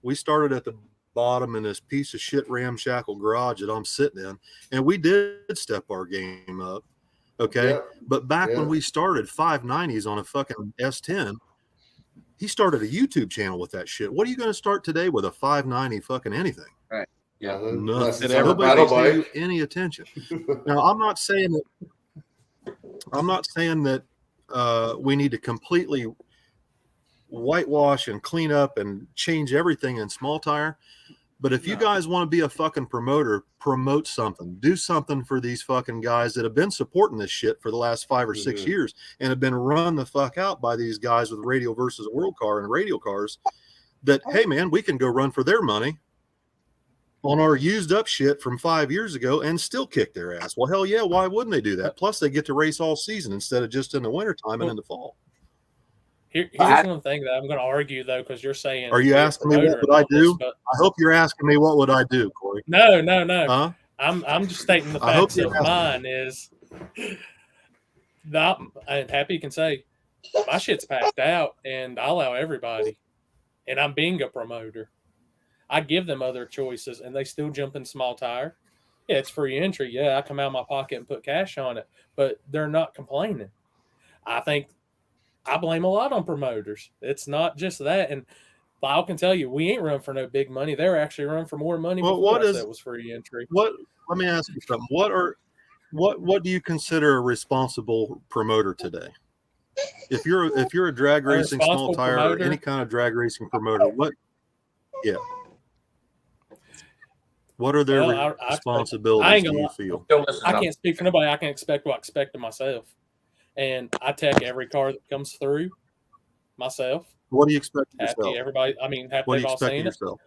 We started at the bottom in this piece of shit ramshackle garage that I'm sitting in, and we did step our game up. Okay. yeah, But back Yeah. when we started 590s on a fucking S10, he started a YouTube channel with that shit. What are you going to start today with a 590 fucking anything? Yeah. Nothing. unless Did it's on a Nobody battle pays you bike. any attention. Now, I'm not saying that we need to completely whitewash and clean up and change everything in small tire. But if you guys want to be a fucking promoter, promote something. Do something for these fucking guys that have been supporting this shit for the last 5 or 6 Mhm. years and have been run the fuck out by these guys with Radio versus World Car and radio cars that, hey, man, we can go run for their money on our used up shit from 5 years ago and still kick their ass. Well, hell yeah, why wouldn't they do that? Plus, they get to race all season instead of just in the wintertime and in the fall. Here's one thing that I'm going to argue though, because you're saying, Are you be a asking me what promoter would and I all this, do? but I hope you're asking me what would I do, Corey. no. Huh? I'm just stating the I hope facts you're of asking mine is. I'm happy you can say my shit's packed out, and I allow everybody, and I'm being a promoter. I give them other choices, and they still jump in small tire. Yeah, it's free entry. Yeah, I come out of my pocket and put cash on it, but they're not complaining. I think I blame a lot on promoters. It's not just that. And I can tell you, we ain't run for no big money. They're actually run for more money Well, before what I is- said it was free entry. Let me ask you something. What do you consider a responsible promoter today? If you're a drag racing, small responsible tire, promoter? or any kind of drag racing promoter, what are their Well, I expect- I responsibilities ain't do gonna you lie. feel? Still listening. I can't speak for nobody. I can expect what I expect of myself. And I tech every car that comes through myself. What do you expect of Happy yourself? everybody. I mean, happy What do they've you all expect of seen it. yourself?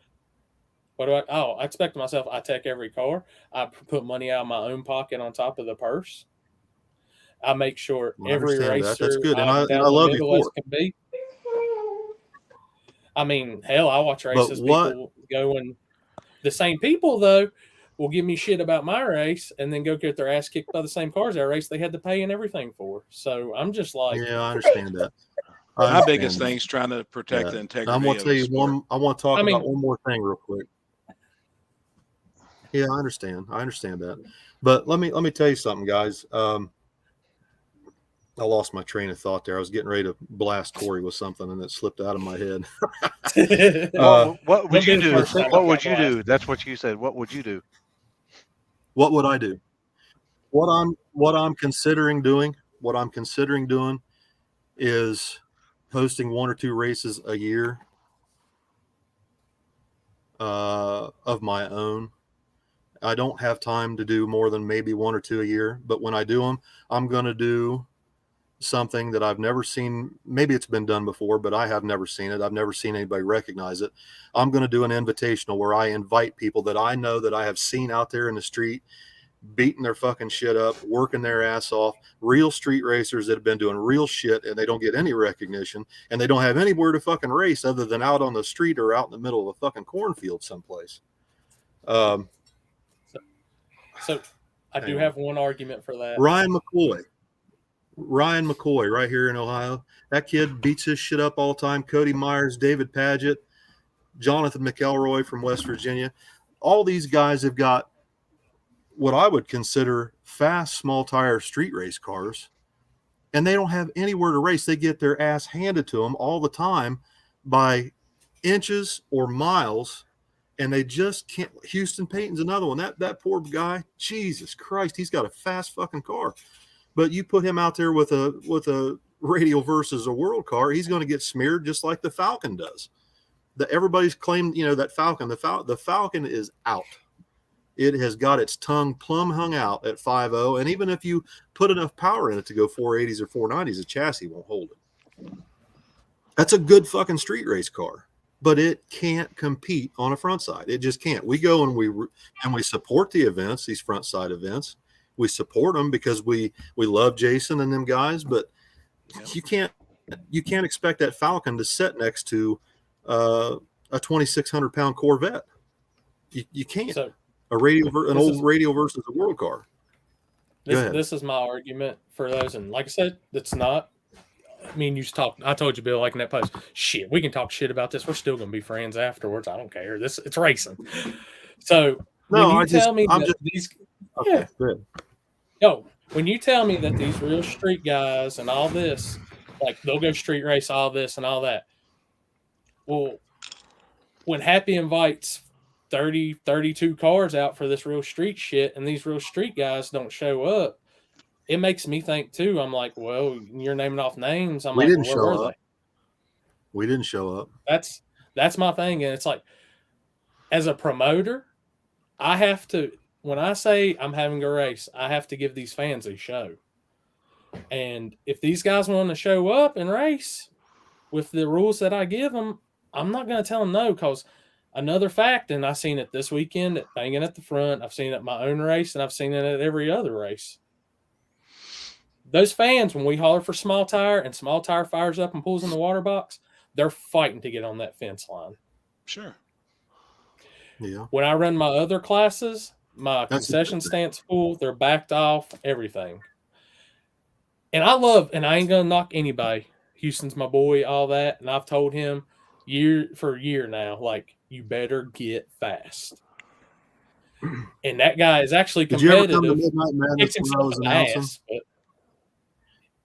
What do I? Oh, I expect of myself. I tech every car. I put money out of my own pocket on top of the purse. I make sure I every understand that. racer That's good, and I'm I down the love you middle for as it. can be. I mean, hell, I watch races. what- People go and the same people though will give me shit about my race and then go get their ass kicked by the same cars I race they had to pay and everything for. So I'm just like, Yeah, I understand that. My biggest thing is trying to protect Yeah. the Now, integrity I'm gonna of tell the you sport. one. I want to talk I mean- about one more thing real quick. Yeah, I understand. I understand that. But let me tell you something, guys. I lost my train of thought there. I was getting ready to blast Corey with something, and it slipped out of my head. What would Wouldn't be you the do? first time What I would got you do? blasted. That's what you said. What would you do? What would I do? What I'm considering doing. What I'm considering doing is hosting 1 or 2 races a year of my own. I don't have time to do more than maybe 1 or 2 a year, but when I do them, I'm going to do something that I've never seen. Maybe it's been done before, but I have never seen it. I've never seen anybody recognize it. I'm going to do an invitational where I invite people that I know that I have seen out there in the street beating their fucking shit up, working their ass off, real street racers that have been doing real shit and they don't get any recognition and they don't have anywhere to fucking race other than out on the street or out in the middle of a fucking cornfield someplace. So I do Hang on. have one argument for that. Ryan McCoy right here in Ohio. That kid beats his shit up all the time. Cody Myers, David Paget, Jonathan McElroy from West Virginia. all these guys have got what I would consider fast small tire street race cars, and they don't have anywhere to race. They get their ass handed to them all the time by inches or miles, and they just can't. Houston Payton's another one. That poor guy, Jesus Christ, he's got a fast fucking car, but you put him out there with a radial versus a world car, he's going to get smeared just like the Falcon does. Everybody's claimed, that Falcon. The Falcon is out. It has got its tongue plumb hung out at 5.0, and even if you put enough power in it to go 480s or 490s, the chassis won't hold it. That's a good fucking street race car, but it can't compete on a front side. It just can't. We go and we support the events, these front side events. We support them because we love Jason and them guys, but you can't expect that Falcon to sit next to a 2,600 pound Corvette. You can't. So, an old radial versus a world car. This is my argument for those, and like I said, it's not. I mean, I told you, Bill, like in that post. Shit, we can talk shit about this. We're still gonna be friends afterwards. I don't care. It's racing. So when you tell me that these, when you tell me that these real street guys and all this, like they'll go street race, all this and all that. Well, when Happy invites 30, 32 cars out for this real street shit, and these real street guys don't show up, it makes me think too. I'm like, well, you're naming off names. I'm like, where were they? We didn't show up. That's my thing. And it's like, as a promoter, I have to, when I say I'm having a race, I have to give these fans a show. And if these guys want to show up and race with the rules that I give them, I'm not going to tell them no, because another fact, and I've seen it this weekend at Banging at the Front, I've seen it at my own race, and I've seen it at every other race. Those fans, when we holler for small tire and small tire fires up and pulls in the water box, they're fighting to get on that fence line. Sure. Yeah. When I run my other classes, my concession stands full, they're backed off, everything. And I ain't going to knock anybody. Houston's my boy, all that. And I've told him year now, like, you better get fast. And that guy is actually competitive. Did you ever come to Midnight Madness when I was announcing?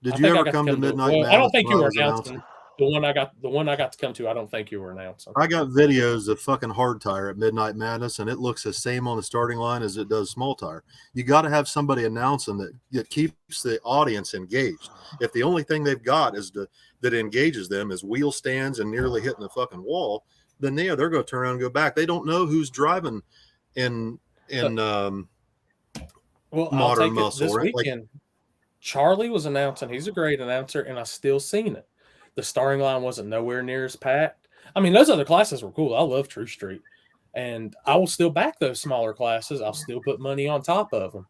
Did you ever come to Midnight Madness? I don't think you were announcing. The one I got to come to, I don't think you were announcing. I got videos of fucking hard tire at Midnight Madness, and it looks the same on the starting line as it does small tire. You got to have somebody announcing that keeps the audience engaged. If the only thing they've got that engages them is wheel stands and nearly hitting the fucking wall, then they're going to turn around and go back. They don't know who's driving in modern muscle. This weekend, Charlie was announcing. He's a great announcer, and I still seen it. The starting line wasn't nowhere near as packed. I mean, those other classes were cool. I love True Street, and I will still back those smaller classes. I'll still put money on top of them.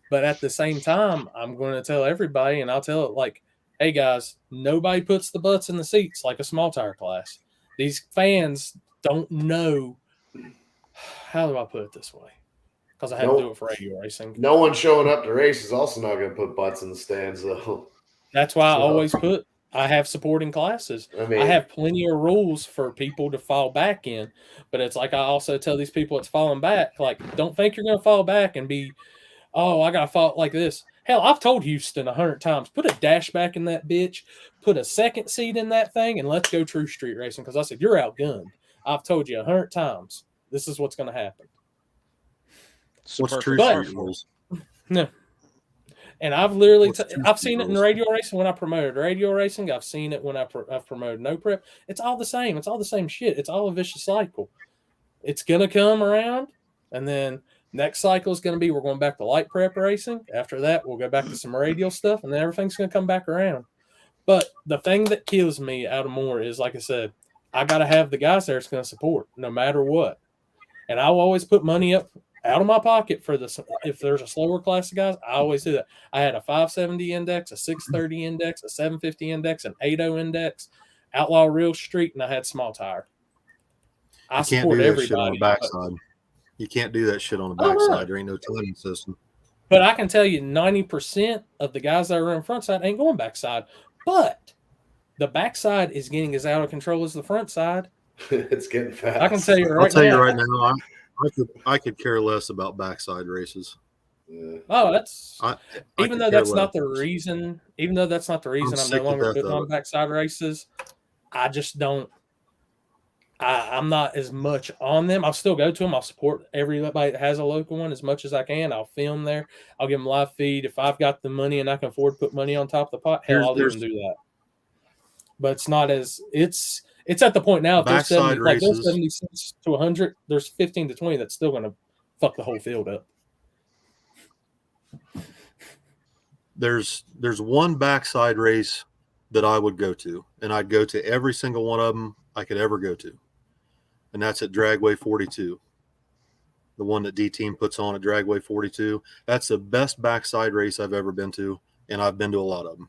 But at the same time, I'm going to tell everybody, and I'll tell it like, hey, guys, nobody puts the butts in the seats like a small tire class. These fans don't know. How do I put it this way? Because I had to do it for radio racing. No one showing up to race is also not going to put butts in the stands, though. That's why I have supporting classes. I have plenty of rules for people to fall back in, but it's like I also tell these people it's falling back. Like, don't think you're going to fall back and be, I got to fall like this. Hell, I've told Houston 100 times, put a dash back in that bitch, put a second seat in that thing, and let's go True Street racing. Because I said, you're outgunned. I've told you 100 times. This is what's going to happen. What's True Street rules? No. And I've literally, I've seen it in radio racing when I promoted radio racing. I've seen it when I've promoted no prep. It's all the same. It's all the same shit. It's all a vicious cycle. It's going to come around. And then next cycle is going to be, we're going back to light prep racing. After that, we'll go back to some radial stuff. And then everything's going to come back around. But the thing that kills me out of more is, like I said, I got to have the guys there that's going to support no matter what. And I will always put money up out of my pocket for this. If there's a slower class of guys, I always do that. I had a 570 index, a 630 index, a 750 index, an 80 index, outlaw real street, and I had small tire. I support everybody. On the backside. You can't do that shit on the backside. There ain't no timing system. But I can tell you 90% of the guys that are in front side ain't going backside. But the backside is getting as out of control as the front side. It's getting fast. I can tell you right now. I could care less about backside races. Yeah. Oh, that's I even could though care that's not less. the reason. Even though that's not the reason I'm no sick to longer death putting of on it. backside races. I just don't. I'm not as much on them. I'll still go to them. I'll support everybody that has a local one as much as I can. I'll film there. I'll give them live feed. If I've got the money and I can afford to put money on top of the pot, hell, I'll even do that. But it's not as it's at the point now. If there's 70, like there's 76 to 100, there's 15 to 20 that's still going to fuck the whole field up. There's one backside race that I would go to, and I'd go to every single one of them I could ever go to, and that's at Dragway 42. The one that D Team puts on at Dragway 42. That's the best backside race I've ever been to, and I've been to a lot of them.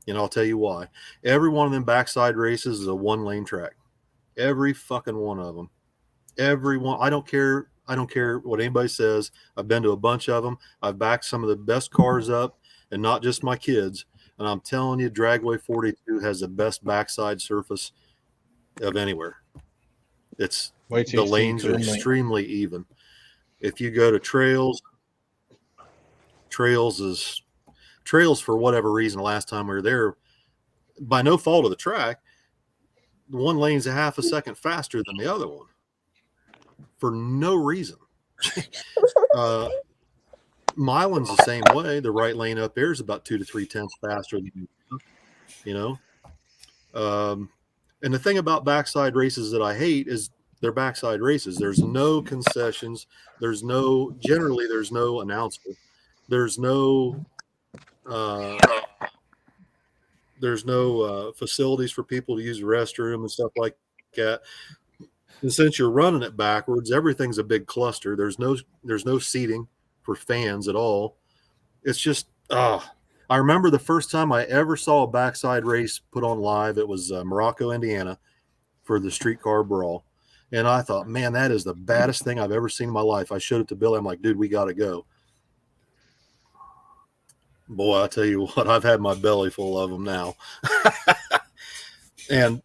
And I'll tell you why. Every one of them backside races is a one-lane track. Every fucking one of them. Every one. I don't care what anybody says. I've been to a bunch of them. I've backed some of the best cars up, and not just my kids. And I'm telling you, Dragway 42 has the best backside surface of anywhere. It's the lanes are extremely even. If you go to trails for whatever reason, last time we were there, by no fault of the track, one lane's a half a second faster than the other one for no reason. Milan's the same way. The right lane up there is about 2 to 3 tenths faster than, and the thing about backside races that I hate is they're backside races. There's no concessions. There's no announcer. There's no facilities for people to use the restroom and stuff like that. And since you're running it backwards, everything's a big cluster. There's no seating for fans at all. It's just I remember the first time I ever saw a backside race put on live. It was Morocco, Indiana, for the streetcar brawl. And I thought, man, that is the baddest thing I've ever seen in my life. I showed it to Billy. I'm like, dude, we got to go. Boy, I tell you what, I've had my belly full of them now. And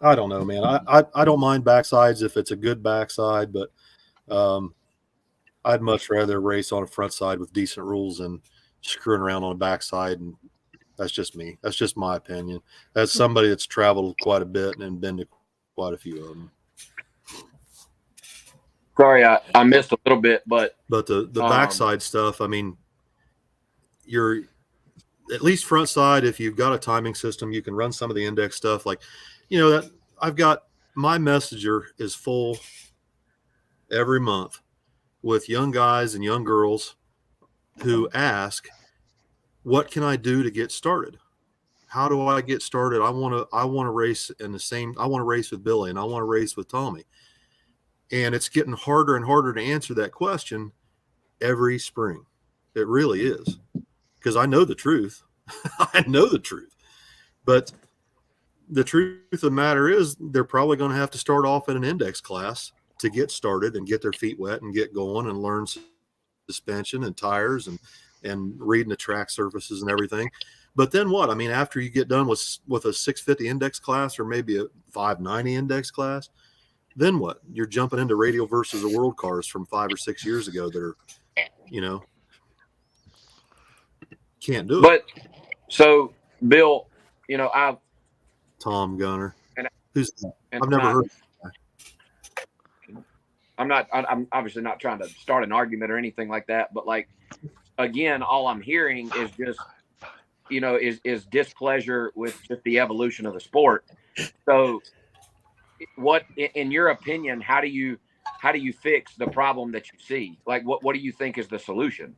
I don't know, man. I don't mind backsides if it's a good backside, but I'd much rather race on a front side with decent rules than screwing around on a backside. And that's just me. That's just my opinion. As somebody that's traveled quite a bit and been to quite a few of them. Sorry, I missed a little bit, but the backside stuff, I mean, you're at least front side. If you've got a timing system, you can run some of the index stuff. Like, that I've got my messenger is full every month with young guys and young girls who ask, what can I do to get started? How do I get started? I want to race I want to race with Billy, and I want to race with Tommy. And it's getting harder and harder to answer that question every spring. It really is. Because I know the truth. I know the truth. But the truth of the matter is they're probably going to have to start off in an index class to get started and get their feet wet and get going and learn suspension and tires and reading the track surfaces and everything. But then what? I mean, after you get done with a 650 index class or maybe a 590 index class, then what? You're jumping into radial versus the world cars from 5 or 6 years ago that are, can't do it. But so, Bill, I've Tom Gunner, I've never heard. I'm obviously not trying to start an argument or anything like that, but again, all I'm hearing is just, is displeasure with just the evolution of the sport. So what, in your opinion, how do you fix the problem that you see? Like, what do you think is the solution?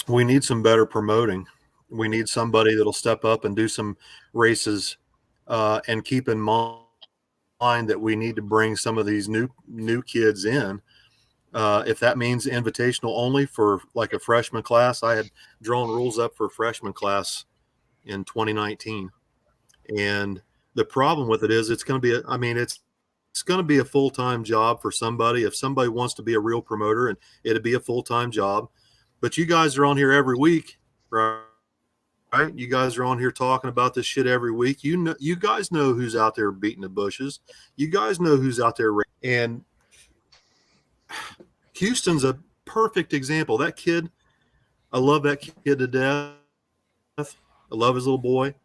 We need some better promoting. We need somebody that'll step up and do some races, and keep in mind that we need to bring some of these new kids in. If that means invitational only for like a freshman class, I had drawn rules up for a freshman class in 2019. And the problem with it is it's going to be a full-time job for somebody. If somebody wants to be a real promoter, and it'd be a full-time job. But you guys are on here every week, right? right? You guys are on here talking about this shit every week. You guys know who's out there beating the bushes. You guys know who's out there. And Houston's a perfect example. That kid, I love that kid to death. I love his little boy.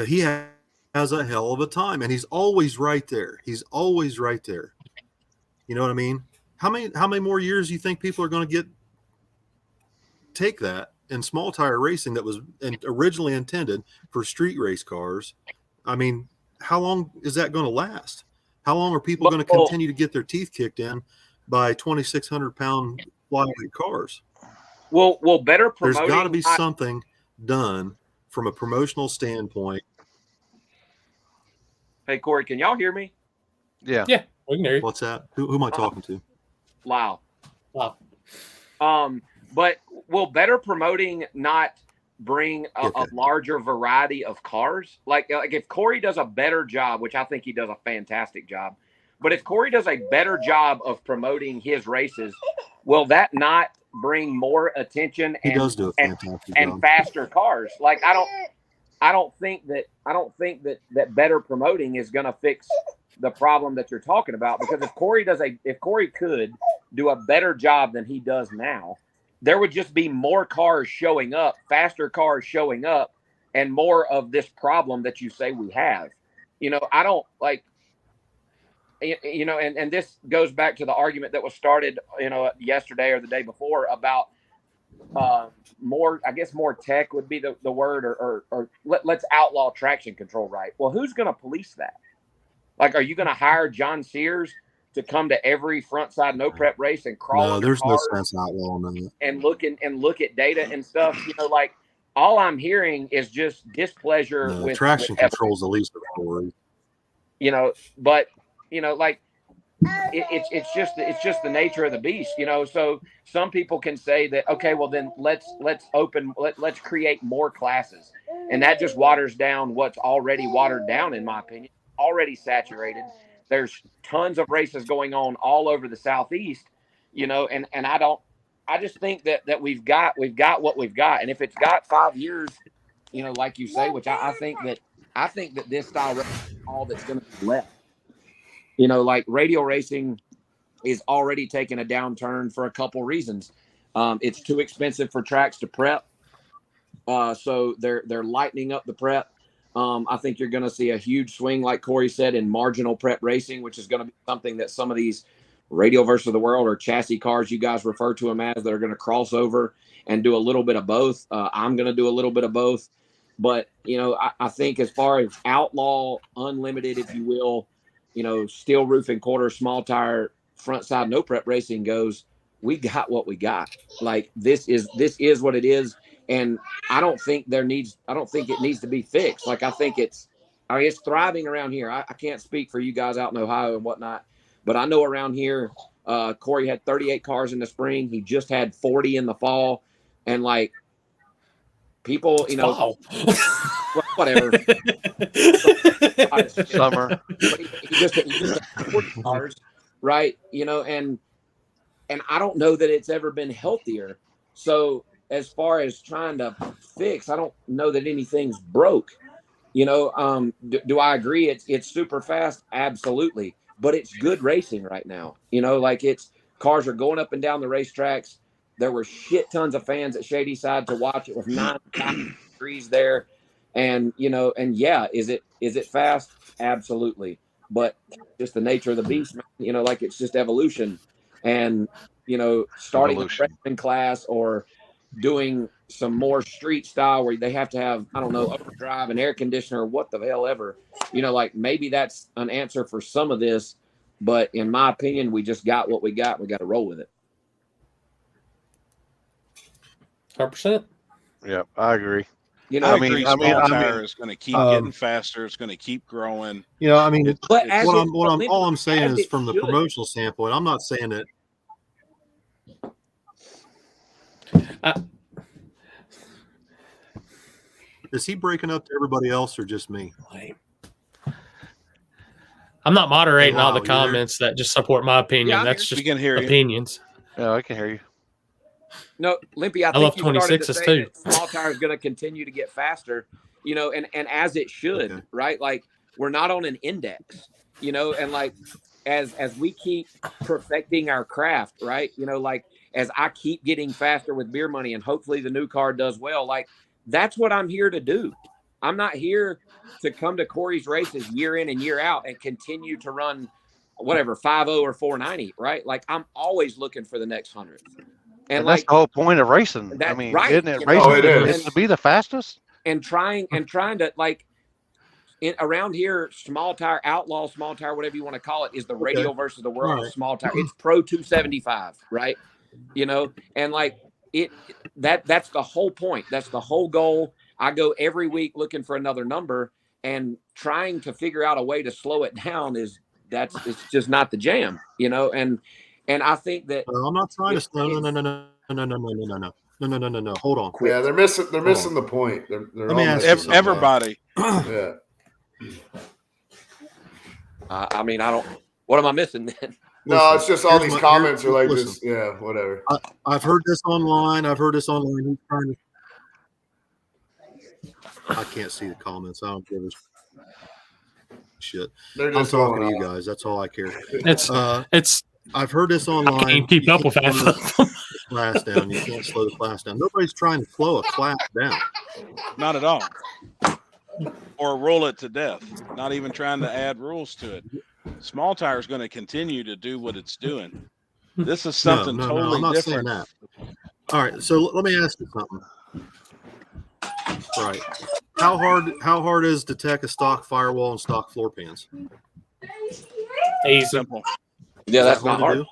He has a hell of a time, and he's always right there. He's always right there. You know what I mean? How many more years do you think people are going to take that in small tire racing that was originally intended for street race cars? I mean, how long is that going to last? How long are people going to continue to get their teeth kicked in by 2,600-pound flyweight cars? Well, better promoting. There's got to be something done from a promotional standpoint. Hey, Corey, can y'all hear me? Yeah. Yeah, we can hear you. What's that? Who am I talking to? Wow. Wow. But will better promoting not bring a larger variety of cars? Like if Corey does a better job, which I think he does a fantastic job, but if Corey does a better job of promoting his races, will that not bring more attention He does do a fantastic and job. faster cars? Like I don't think that better promoting is going to fix the problem that you're talking about, because if Corey could do a better job than he does now, there would just be more cars showing up, faster cars showing up, and more of this problem that you say we have. You know, I don't like, you know, and this goes back to the argument that was started, you know, yesterday or the day before about more, I guess more tech would be the word, or let's outlaw traction control, right? Well, who's going to police that? Like, are you going to hire John Sears to come to every front side no prep race and crawl? No, there's no sense in outlawing that. And look at data and stuff. You know, like all I'm hearing is just displeasure with traction control is the least of our worries. You know, but you know, like it's just the nature of the beast. You know, so some people can say that, okay, well then let's create more classes, and that just waters down what's already watered down, in my opinion, already saturated. There's tons of races going on all over the Southeast, you know, and I just think that we've got what we've got. And if it's got 5 years, you know, like you say, which I think that this style racing is all that's going to be left. You know, like radio racing is already taking a downturn for a couple reasons. It's too expensive for tracks to prep. So they're lightening up the prep. I think you're going to see a huge swing, like Corey said, in marginal prep racing, which is going to be something that some of these radio versus the world or chassis cars, you guys refer to them as, that are going to cross over and do a little bit of both. I'm going to do a little bit of both. But, you know, I think as far as outlaw, unlimited, if you will, you know, steel roof and quarter, small tire, front side, no prep racing goes, we got what we got. Like this is what it is. And I don't think it needs to be fixed. Like, I think it's thriving around here. I can't speak for you guys out in Ohio and whatnot, but I know around here, Corey had 38 cars in the spring. He just had 40 in the fall. And like people, you know, whatever. Summer. He just had 40 cars, right? You know, and I don't know that it's ever been healthier. So as far as trying to fix, I don't know that anything's broke. You know, do I agree? It's super fast, absolutely, but it's good racing right now. You know, like cars are going up and down the racetracks. There were shit tons of fans at Shady Side to watch. It was 9 degrees there, and you know, and yeah, is it fast? Absolutely, but just the nature of the beast, man. You know, like it's just evolution, and you know, starting a freshman class or doing some more street style where they have to have, I don't know, overdrive and air conditioner, what the hell ever, you know, like maybe that's an answer for some of this, but in my opinion, we just got what we got. We got to roll with it. 100%. Yeah, I agree. You know, I mean, tire is going to keep getting faster. It's going to keep growing. You know, I mean, all I'm saying is from the promotional standpoint, I'm not saying that. Is he breaking up to everybody else or just me? I'm not moderating all the comments that just support my opinion. Yeah, that's just we can hear opinions. Yeah, I can hear you. No, Limpy, I love think you started to 26s say too. that small tire is going to continue to get faster, and as it should, Okay. right? Like we're not on an index, and like as we keep perfecting our craft, right? Like as I keep getting faster with beer money, and hopefully the new car does well. Like that's what I'm here to do. I'm not here to come to Corey's races year in and year out and continue to run whatever 5.0 or 4.90, right? Like I'm always looking for the next 100th. And that's the whole point of racing. I mean, isn't it racing is to be the fastest? And trying to like around here, small tire, outlaw small tire, whatever you want to call it, is the radio versus the world of small tire. It's Pro 275, right? And like that's the whole point. That's the whole goal. I go every week looking for another number and trying to figure out a way to slow it down it's just not the jam, and I think that I'm not trying to no. Hold on. Yeah, they're missing the point. They're Let me ask you everybody. Yeah. I mean, what am I missing then? No, it's just all these comments are like just whatever. I've heard this online. He's trying to. I can't see the comments. I don't give a shit. I'm talking to you guys. That's all I care. It's. I've heard this online. I can't keep up with half of them. Class down. You can't slow the class down. Nobody's trying to slow a class down. Not at all. Or roll it to death. Not even trying to add rules to it. Small tire is going to continue to do what it's doing. This is something totally I'm not different. saying that. All right, so let me ask you something. Right, how hard is to tech a stock firewall and stock floor pans? Easy. Simple. Yeah, that's not hard.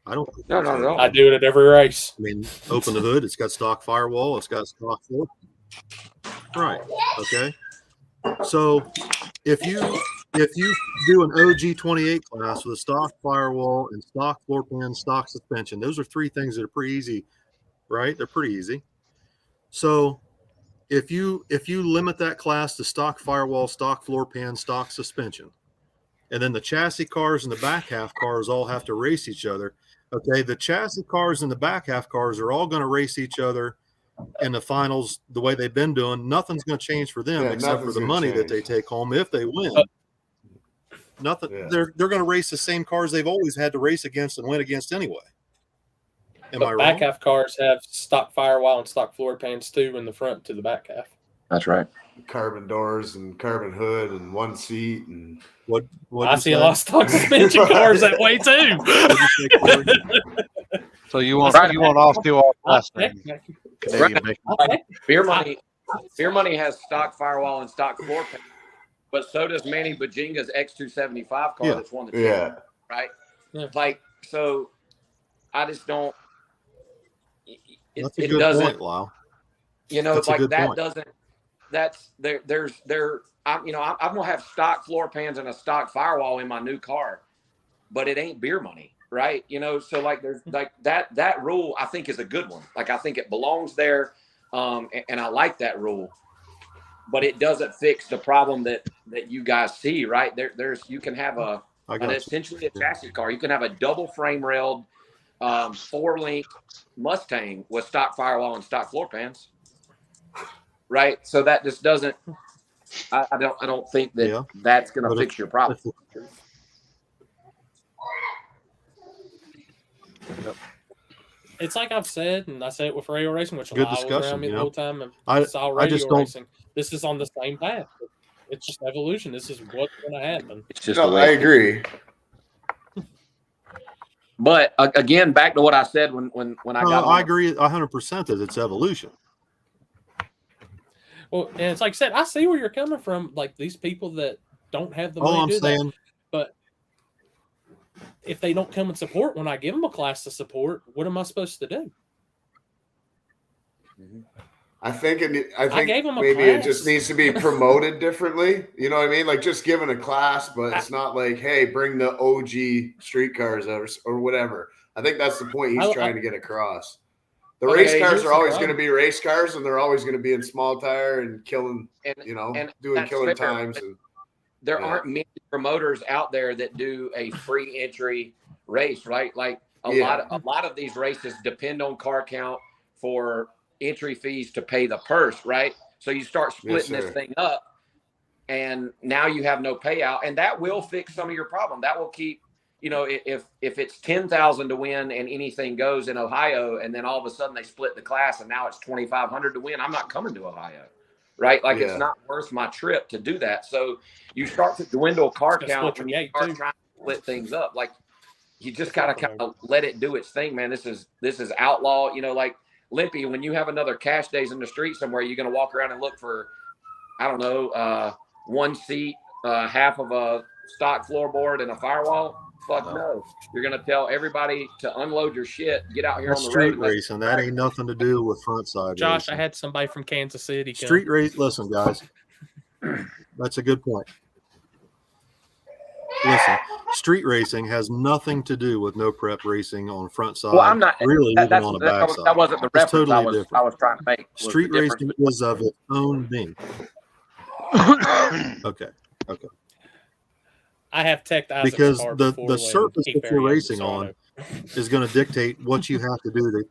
I don't. No, not at all. I do it at every race. I mean, open the hood. It's got stock firewall. It's got stock floor. Right. Okay. So if you do an OG 28 class with a stock firewall and stock floor pan, stock suspension, those are three things that are pretty easy, right? They're pretty easy. So if you limit that class to stock firewall, stock floor pan, stock suspension, and then the chassis cars and the back half cars all have to race each other. Okay, the chassis cars and the back half cars are all going to race each other in the finals the way they've been doing. Nothing's going to change for them except for the money that they take home if they win. Nothing. Yeah. They're going to race the same cars they've always had to race against and win against anyway. Am I wrong? Back half cars have stock firewall and stock floor pans too in the front to the back half. That's right. Carbon doors and carbon hood and one seat and what I see a lot of stock suspension cars that way too. So you want all steel all plastic. Beer money has stock firewall and stock floor pan, but so does Manny Bajinga's X275 car that's won the championship, right? Yeah. Like, so I just don't. That's a good point, Lyle. That's like that point. Doesn't. That's I'm gonna have stock floor pans and a stock firewall in my new car, but it ain't beer money, right? So like there's like that rule I think is a good one. Like I think it belongs there, and I like that rule, but it doesn't fix the problem that you guys see, right? There's you can have essentially a chassis car. You can have a double frame railed 4-link Mustang with stock firewall and stock floor pans. Right, so that just doesn't. I don't think that that's going to fix your problem. It's like I've said, and I say it with radio racing, which Lyle was around me the whole time, and I saw radio just don't. Racing. This is on the same path. It's just evolution. This is what's going to happen. It's just I agree. But again, back to what I said when I got. I agree 100% that it's evolution. Well, and it's like I said, I see where you're coming from. Like these people that don't have the money All I'm to do saying, that. But if they don't come and support when I give them a class to support, what am I supposed to do? I think gave them a maybe class. It just needs to be promoted differently. You know what I mean? Like just giving a class, but it's not like, hey, bring the OG street cars or whatever. I think that's the point he's trying to get across. The race cars are always going to be race cars, and they're always going to be in small tire and killing, doing killing times. And there aren't many promoters out there that do a free entry race, right? Like a lot of these races depend on car count, for entry fees to pay the purse, right? So you start splitting this sir. thing up, and now you have no payout, and that will fix some of your problem. That will keep, if it's 10,000 to win and anything goes in Ohio, and then all of a sudden they split the class and now it's 2,500 to win, I'm not coming to Ohio, right? Like it's not worth my trip to do that. So you start to dwindle car count when you start trying to split things up. Like you just gotta kind of let it do its thing, man. This is outlaw. Like Limpy, when you have another cash days in the street somewhere, you're gonna walk around and look for, I don't know, one seat, half of a stock floorboard and a firewall. Fuck no. You're gonna tell everybody to unload your shit, get out here That's on the street road. racing. That ain't nothing to do with front side Josh, racing. I had somebody from Kansas City. Street race. Listen, guys, that's a good point. Listen, street racing has nothing to do with no prep racing on front side. Well, I'm not really even on the back side. That wasn't the reference totally I was trying to make. Street racing is of its own being. Okay. I have teched Isaac's because car the before surface when that you're Keith racing on is going to dictate what you have to do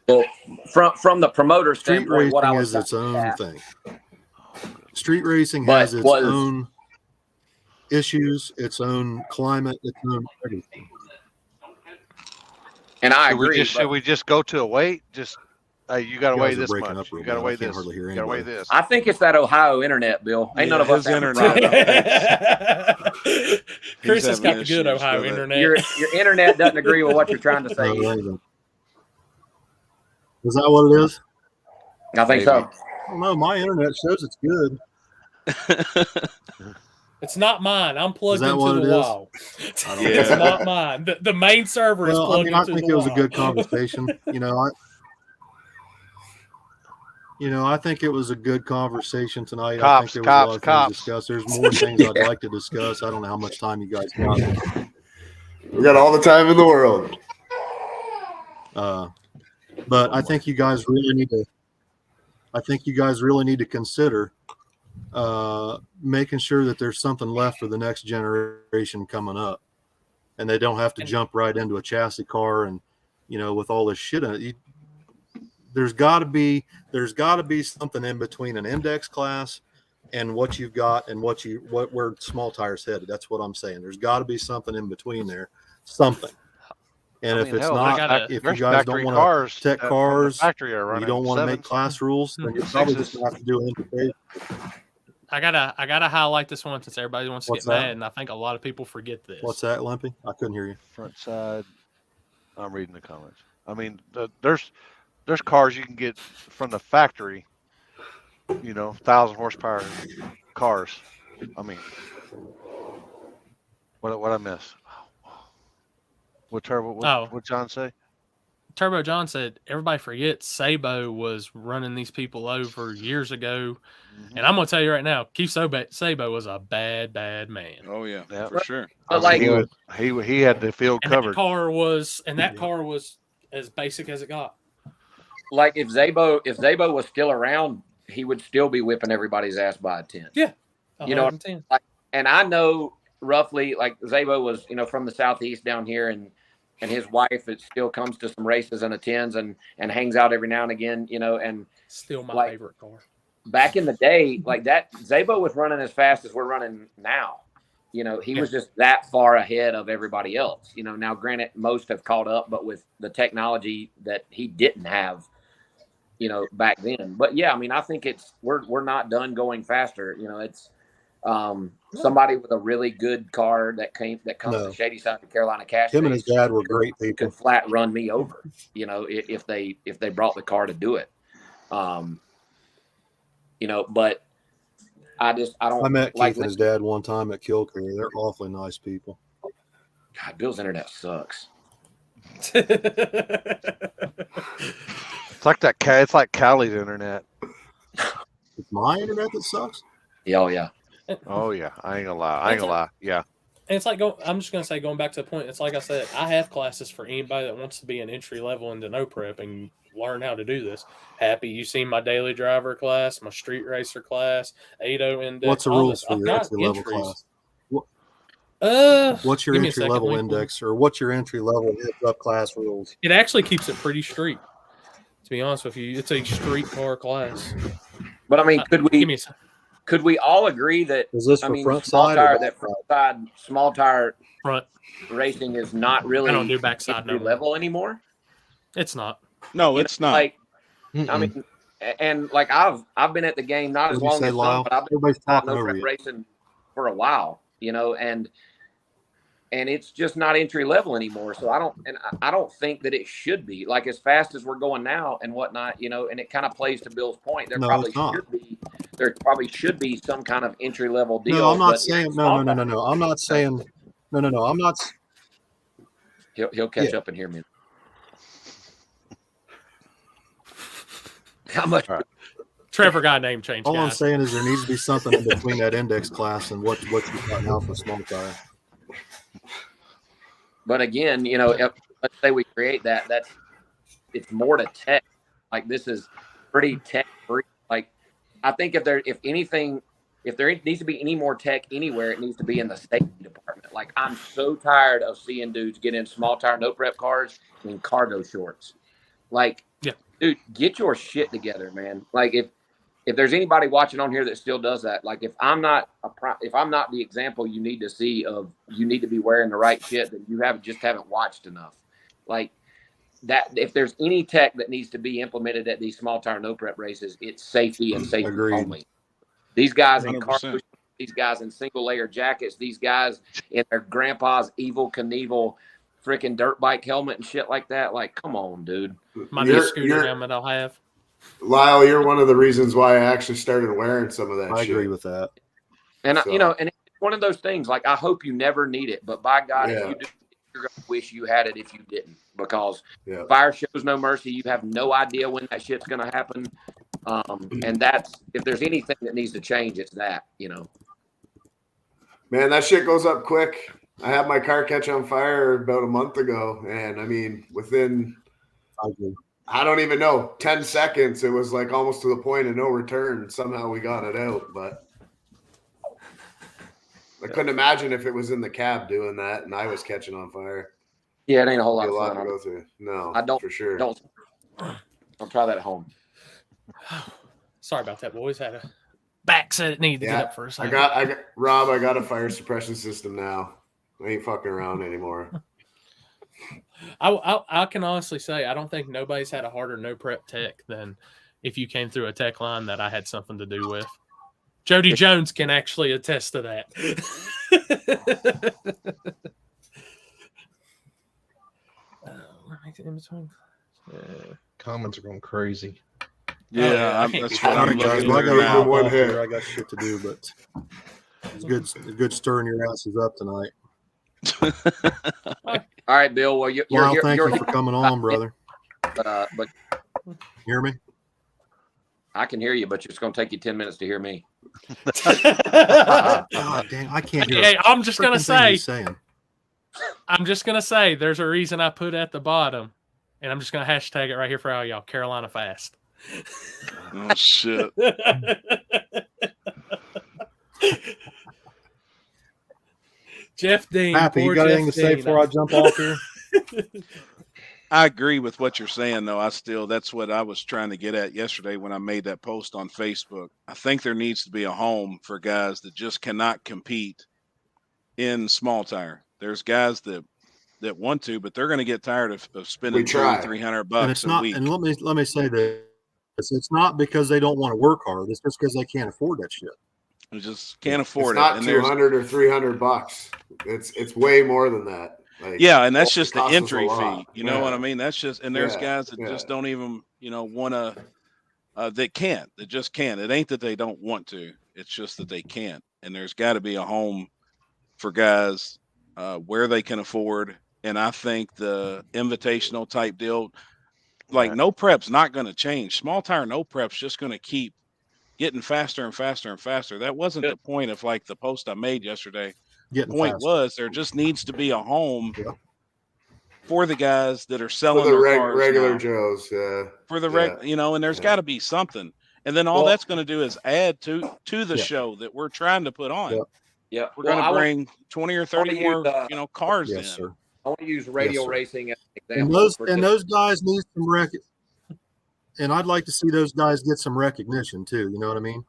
Well, from the promoter street standpoint, racing what I was is its own thing. Street racing has its own issues, its own climate, its own everything. And I agree. Should we just go to a weight? Just hey, you got to weigh this breaking much. up real You got to bad. weigh I can't this. hardly hear You got to weigh anybody. this. I think it's that Ohio internet, Bill. Ain't none of us his have internet. Chris has got the issues good Ohio with it. internet. Your internet doesn't agree with what you're trying to say. Is that what it is? I think so. I don't know. My internet shows it's good. It's not mine. I'm plugged that into what the it is? wall. It's not mine. The main server is plugged I into think the it was wall. a good conversation. I think it was a good conversation tonight. I think there was a lot of things to discuss. There's more things I'd like to discuss. I don't know how much time you guys got. We got all the time in the world. But I think you guys really need to. I think you guys really need to consider making sure that there's something left for the next generation coming up, and they don't have to jump right into a chassis car and with all this shit in it. There's got to be something in between an index class and what you've got and where small tires headed. That's what I'm saying. There's got to be something in between there, something. And if it's not, if you guys don't want to tech cars, you don't want to make class rules, then you're probably just going to have to do interface. I gotta highlight this one since everybody wants to get mad, and I think a lot of people forget this. What's that, Limpy? I couldn't hear you. Front side. I'm reading the comments. I mean, there's cars you can get from the factory. 1,000 horsepower cars. I mean, what I miss? What turbo? What John say? Turbo John said everybody forgets Sabo was running these people over years ago, and I'm gonna tell you right now, Keith Sabo was a bad man. Oh yeah, for sure. But like he had the field covered. That car was as basic as it got. Like if Zabo was still around, he would still be whipping everybody's ass by a 10. Yeah, like, and I know roughly like Zabo was from the southeast down here, and his wife still comes to some races in the 10s and hangs out every now and again, and still my favorite car. Back in the day, like that, Zabo was running as fast as we're running now. He was just that far ahead of everybody else. Now granted, most have caught up, but with the technology that he didn't have, back then. But yeah, I mean, I think we're not done going faster. It's somebody with a really good car that comes to Shady Side of Carolina Cash. Him and his dad were great people. Could flat run me over, if they brought the car to do it. But I don't. I met Keith and his dad one time at Kilkenny. They're awfully nice people. God, Bill's internet sucks. It's like Callie's internet. It's my internet that sucks. Oh yeah. Oh yeah. I ain't gonna lie. Yeah. And it's like I'm just gonna say, going back to the point, it's like I said, I have classes for anybody that wants to be an entry level into no prep and learn how to do this. Happy you seen my daily driver class, my street racer class, 80 index. What's the rules for your entry level class? What's your give me a entry second, level let me pull- index, or what's your entry level heads up class rules? It actually keeps it pretty street. To be honest with you, it's a street car class. But I mean, give me a second. could we all agree that Is this I for mean front small side or tire back that front side small tire Front. racing is not really I don't do backside entry no more. level anymore? It's not. No, You it's know, not. like Mm-mm. I mean, and like I've been at the game not as What'd you long say, as some, Lyle? but I've been Everybody's talking no over prep you. racing for a while, you know, and it's just not entry level anymore. So I don't think that it should be like as fast as we're going now and whatnot, you know. And it kind of plays to Bill's point. No, it's not. There probably should be some kind of entry level deal. No, I'm not but saying it's no. I'm not saying no. I'm not. He'll catch up and hear me. How much? All right. Trevor got a name change. All I'm guys. saying is there needs to be something in between that index class and what you've got now for small tire. But again, you know, if, let's say we create that's it's more to tech. Like this is pretty tech free. Like I think if there needs to be any more tech anywhere, it needs to be in the safety department. Like I'm so tired of seeing dudes get in small tire no prep cars in cargo shorts. Like, yeah, dude, get your shit together, man. Like if there's anybody watching on here that still does that, like if I'm not the example you need to see of you need to be wearing the right shit, then you haven't watched enough. Like that, if there's any tech that needs to be implemented at these small tire no prep races, it's safety and safety Agreed. only. These guys in 100%. cargo, these guys in single layer jackets, these guys in their grandpa's Evil Knievel freaking dirt bike helmet and shit like that. Like, come on, dude. My new scooter helmet I'll have. Lyle, you're one of the reasons why I actually started wearing some of that I shit. agree with that. And So- you know, and it's one of those things. Like, I hope you never need it, but by God, if Yeah. you do, you're gonna wish you had it if you didn't, because Yeah. fire shows no mercy. You have no idea when that shit's gonna happen. And that's, if there's anything that needs to change, it's that, you know. Man, that shit goes up quick. I had my car catch on fire about a month ago, and I mean, within I agree. I don't even know 10 seconds, it was like almost to the point of no return. Somehow we got it out, but I couldn't imagine if it was in the cab doing that and I was catching on fire. Yeah, it ain't a whole lot Be a of lot fun. to go through. No, I don't for sure. Don't try that at home. Sorry about that, boys. Had a back said it needed to get up for a I second. got Rob. I got a fire suppression system now. I ain't fucking around anymore. I can honestly say I don't think nobody's had a harder no prep tech than if you came through a tech line that I had something to do with. Jody Jones can actually attest to that. Comments are going crazy. Yeah, yeah, I can't that's keep what I'm Guys, looking I at gotta now. hop One off hit. here. I got shit to do, but it's good stirring your asses up tonight. All right, Bill. Well, Lyle, thank you for coming on, brother. but Hear me? I can hear you, but it's going to take you 10 minutes to hear me. God dang, I can't hear. Hey, I'm just gonna freaking thing say, he's saying. I'm just gonna say, there's a reason I put at the bottom, and I'm just gonna hashtag it right here for all y'all. Carolina Fast. Oh shit! Jeff Dean. Happy, you poor got Jeff anything to say Dean. before I jump off here? I agree with what you're saying, though. That's what I was trying to get at yesterday when I made that post on Facebook. I think there needs to be a home for guys that just cannot compete in small tire. There's guys that want to, but they're going to get tired of spending $200-300 And it's a not. week. And let me say this: it's not because they don't want to work hard. It's just because they can't afford that shit. They just can't It's afford not it. And $200 or $300. It's way more than that. Like, yeah, and that's just it the costs us a entry lot. fee. You know what I mean? That's just, and there's Yeah, guys that just don't even, want to, that can't, that just can't. It ain't that they don't want to. It's just that they can't. And there's got to be a home for guys where they can afford. And I think the invitational type deal, like no prep's not going to change. Small tire no prep's just going to keep getting faster and faster and faster. That wasn't the point of like the post I made yesterday. Getting Point faster. was there just needs to be a home for the guys that are For selling the their cars regular now. Joes. For the and there's got to be something. And then all Well- that's going to do is add to the show that we're trying to put on. Yeah. Yeah. We're Well, going I to want, bring 20 or I 30 want to more, use cars Yes, in. sir. I want to use radio sir. racing as an And example. those guys need some and I'd like to see those guys get some recognition too. You know what I mean?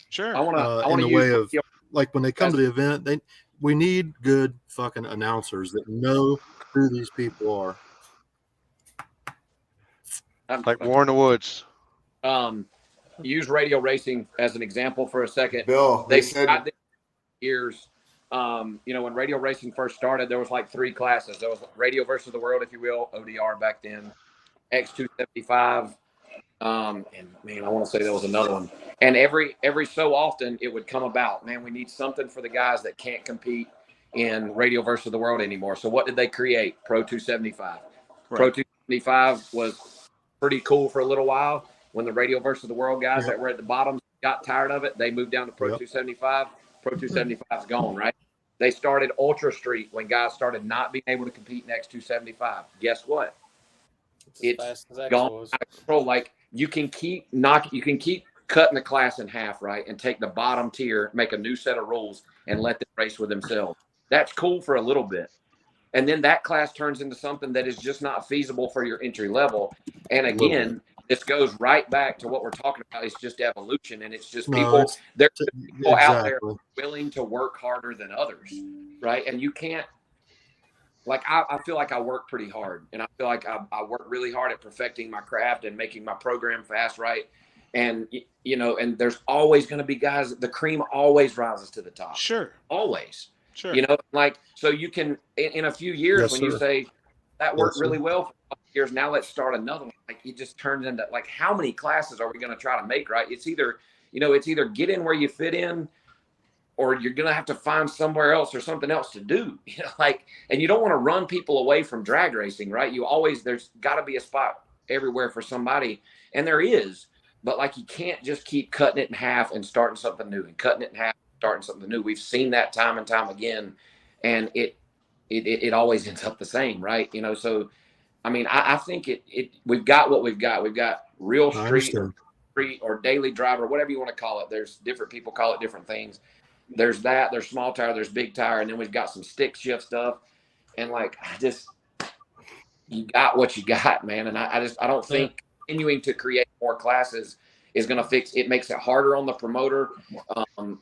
Sure. I want to In the use way of radio like when they come as- to the event, we need good fucking announcers that know who these people are. Like War in the Woods. Use radio racing as an example for a second. Bill, they said got years. When radio racing first started, there was like 3 classes. There was radio versus the world, if you will, ODR back then, X275, and man, I want to say there was another one. And every so often it would come about, man, we need something for the guys that can't compete in radio versus the world anymore. So what did they create? Pro 275. Right. Pro 275 was pretty cool for a little while. When the radio versus the world guys that were at the bottom got tired of it, they moved down to Pro 275. Pro 275 is gone, right? They started Ultra Street when guys started not being able to compete in X275. Guess what? It's gone out of control. Like you can keep cutting the class in half, right? And take the bottom tier, make a new set of rules, and let them race with themselves. That's cool for a little bit. And then that class turns into something that is just not feasible for your entry level. And again, this goes right back to what we're talking about. It's just evolution, and it's just people. There's people out there willing to work harder than others, right? And you can't. Like I feel like I work pretty hard, and I feel like I work really hard at perfecting my craft and making my program fast, right? And and there's always going to be guys. The cream always rises to the top. Sure, always. Sure. So you can in a few years when you say that worked really well for a couple years, now let's start another one. Like it just turns into like how many classes are we going to try to make? Right? It's either get in where you fit in, or you're going to have to find somewhere else or something else to do, and you don't want to run people away from drag racing, right? There's got to be a spot everywhere for somebody, and there is, but like you can't just keep cutting it in half and starting something new and cutting it in half, starting something new. We've seen that time and time again, and it always ends up the same, right? So, I mean, I think we've got what we've got. We've got real street or daily driver, whatever you want to call it. There's different people call it different things. There's small tire, there's big tire, and then we've got some stick shift stuff. And you got what you got, man. And I don't think continuing to create more classes is going to fix it. Makes it harder on the promoter.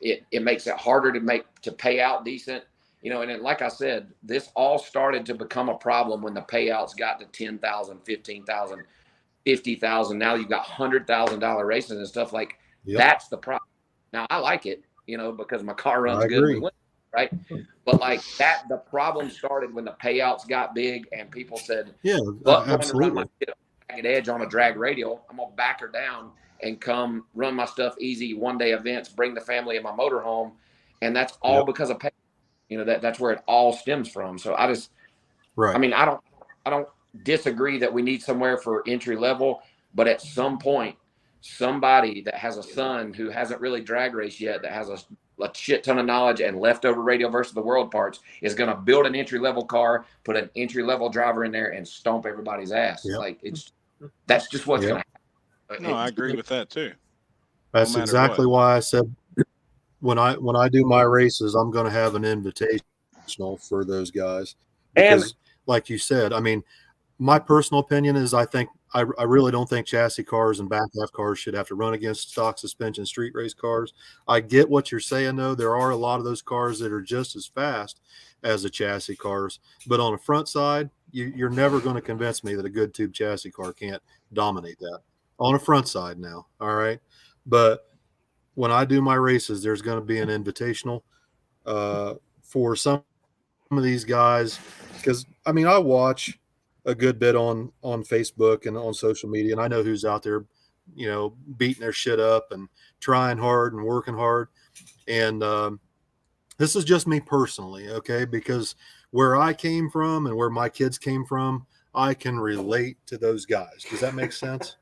It makes it harder to pay out decent, and then, like I said, this all started to become a problem when the payouts got to $10,000, $15,000, $50,000. Now you've got $100,000 races and stuff that's the problem. Now I like it. Because my car runs good, right? But the problem started when the payouts got big and people said, "But I'm going to run my jagged edge on a drag radial. I'm gonna back her down and come run my stuff easy 1-day events, bring the family in my motorhome," and that's all because of pay. That's where it all stems from. So I mean, I don't disagree that we need somewhere for entry level, but at some point, somebody that has a son who hasn't really drag raced yet, that has a shit ton of knowledge and leftover radio versus the world parts, is going to build an entry level car, put an entry level driver in there, and stomp everybody's ass. That's just what's going to happen. No, I agree with that too. That's exactly why I said when I do my races, I'm going to have an invitational for those guys because, like you said, I mean, my personal opinion is I really don't think chassis cars and back half cars should have to run against stock suspension street race cars. I get what you're saying, though. There are a lot of those cars that are just as fast as the chassis cars. But on the front side, you're never going to convince me that a good tube chassis car can't dominate that. On the front side now, all right? But when I do my races, there's going to be an invitational for some of these guys because, I mean, I watch – a good bit on Facebook and on social media. And I know who's out there, beating their shit up and trying hard and working hard. And this is just me personally. Okay. Because where I came from and where my kids came from, I can relate to those guys. Does that make sense?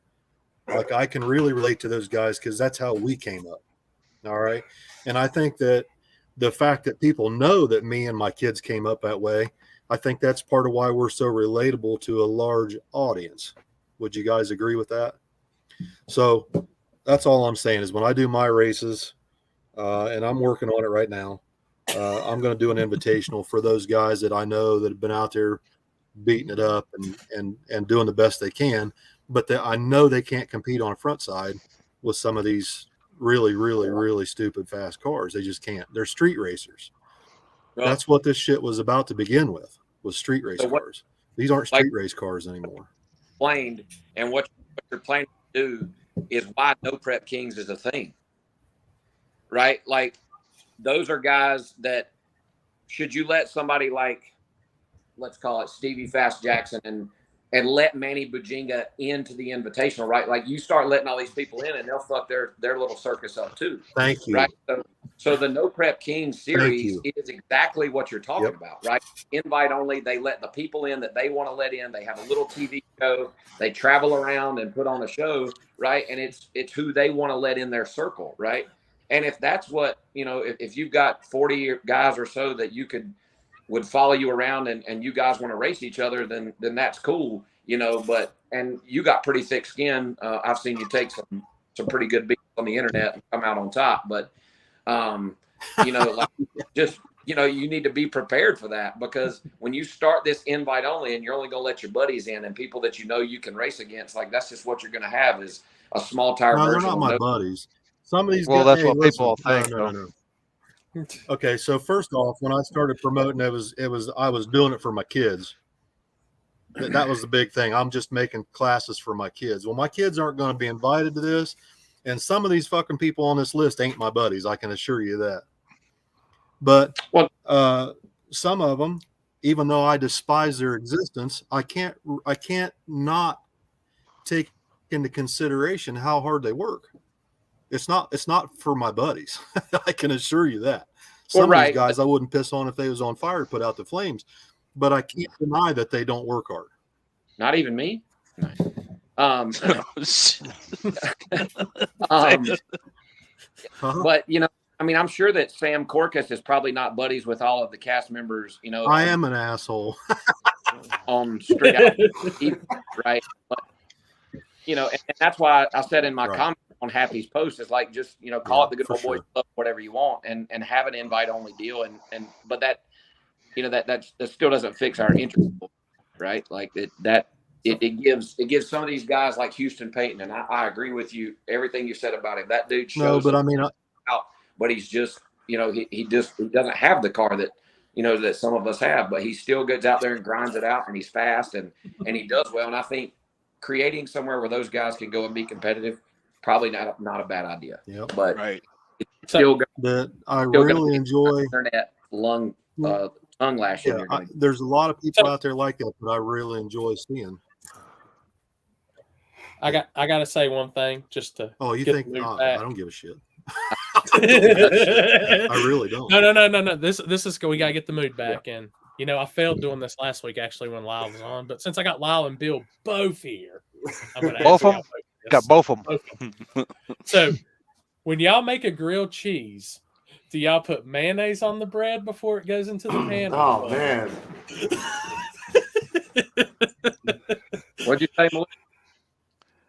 I can really relate to those guys because that's how we came up. All right. And I think that the fact that people know that me and my kids came up that way, I think that's part of why we're so relatable to a large audience. Would you guys agree with that? So that's all I'm saying is when I do my races, and I'm working on it right now, I'm going to do an invitational for those guys that I know that have been out there beating it up and doing the best they can, but I know they can't compete on a front side with some of these really stupid fast cars. They just can't. They're street racers. Well, That's what this shit was about to begin with, was street race So what- cars. These aren't street race cars anymore. Explained, and what you're planning to do is why No Prep Kings is a thing, right? Like, those are guys that, should you let somebody like, let's call it Stevie Fast Jackson, and let Manny Bujinga into the invitational, right? Like, you start letting all these people in, and they'll fuck their little circus up too. Thank you. Right. So the No Prep Kings series you. is exactly what you're talking Yep. about, right? Invite only. They let the people in that they want to let in. They have a little TV show. They travel around and put on a show, right? And it's who they want to let in their circle, right? And if that's what, if you've got 40 guys or so that would follow you around and you guys want to race each other, then that's cool, but, and you got pretty thick skin. I've seen you take some pretty good beats on the internet and come out on top, but like, just, you need to be prepared for that, because when you start this invite only and you're only going to let your buddies in and people that you can race against, like, that's just what you're going to have is a small tire No, version. they're not my buddies. Some of these Well, guys, that's what people all think. No. Okay, so first off, when I started promoting, I was doing it for my kids. That was the big thing. I'm just making classes for my kids. Well, my kids aren't going to be invited to this, and some of these fucking people on this list ain't my buddies. I can assure you that. But some of them, even though I despise their existence, I can't not take into consideration how hard they work. It's not for my buddies. I can assure you that. Some of these guys I wouldn't piss on if they was on fire to put out the flames, but I can't deny that they don't work hard. Not even me. But I'm sure that Sam Corcus is probably not buddies with all of the cast members. I am an asshole. On Street Out, right? But, and that's why I said in my comment on Happy's post is like, just call it the good old boys club, whatever you want, and have an invite only deal, but that that still doesn't fix our interest, right? Like it gives some of these guys like Houston Payton, and I agree with you, everything you said about him. That dude shows but he's just he doesn't have the car that that some of us have, but he still gets out there and grinds it out, and he's fast and he does well. And I think creating somewhere where those guys can go and be competitive, probably not a bad idea. Yep. But it's still I really enjoy internet tongue lashing. Yeah, there's a lot of people out there like that, but I really enjoy seeing. I got to say one thing just to. Oh, you think? I don't give a shit. I really don't. No. This is we gotta get the mood back, and I failed doing this last week actually when Lyle was on, but since I got Lyle and Bill both here, I'm gonna both of them. Got both of them. So, when y'all make a grilled cheese, do y'all put mayonnaise on the bread before it goes into the pan? Oh man! What'd you say, Melissa?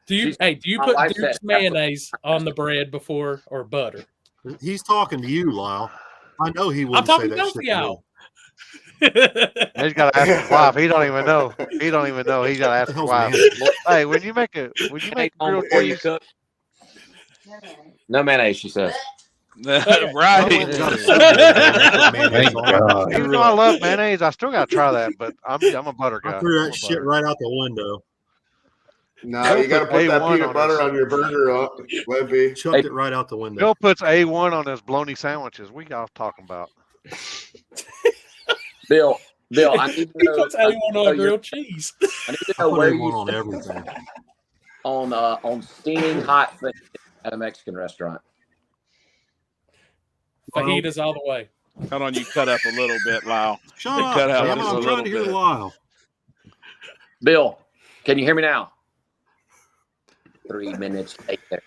Do you put Duke's mayonnaise on the bread before, or butter? He's talking to you, Lyle. I know he wouldn't I'm say talking that shit to y'all. He's got to ask his wife. He don't even know. He got to ask his wife. Hey, when you make grilled before you cheese, cook? No mayonnaise, she says. Right. even though I love mayonnaise, I still got to try that. But I'm a butter guy. I threw that shit right out the window. No, you got to put that peanut butter on your burger, Lippy. Chucked it right out the window. Bill puts A1 on his bologna sandwiches. We got talking about. Bill, I need to know. He puts A1 on grilled cheese. I need to know where you on everything. On steaming hot fish at a Mexican restaurant. Fajitas all the way. Hold on, you cut up a little bit, Lyle. Shut up. Cut out I'm just a trying little to hear bit. Lyle. Bill, can you hear me now? 3 minutes later.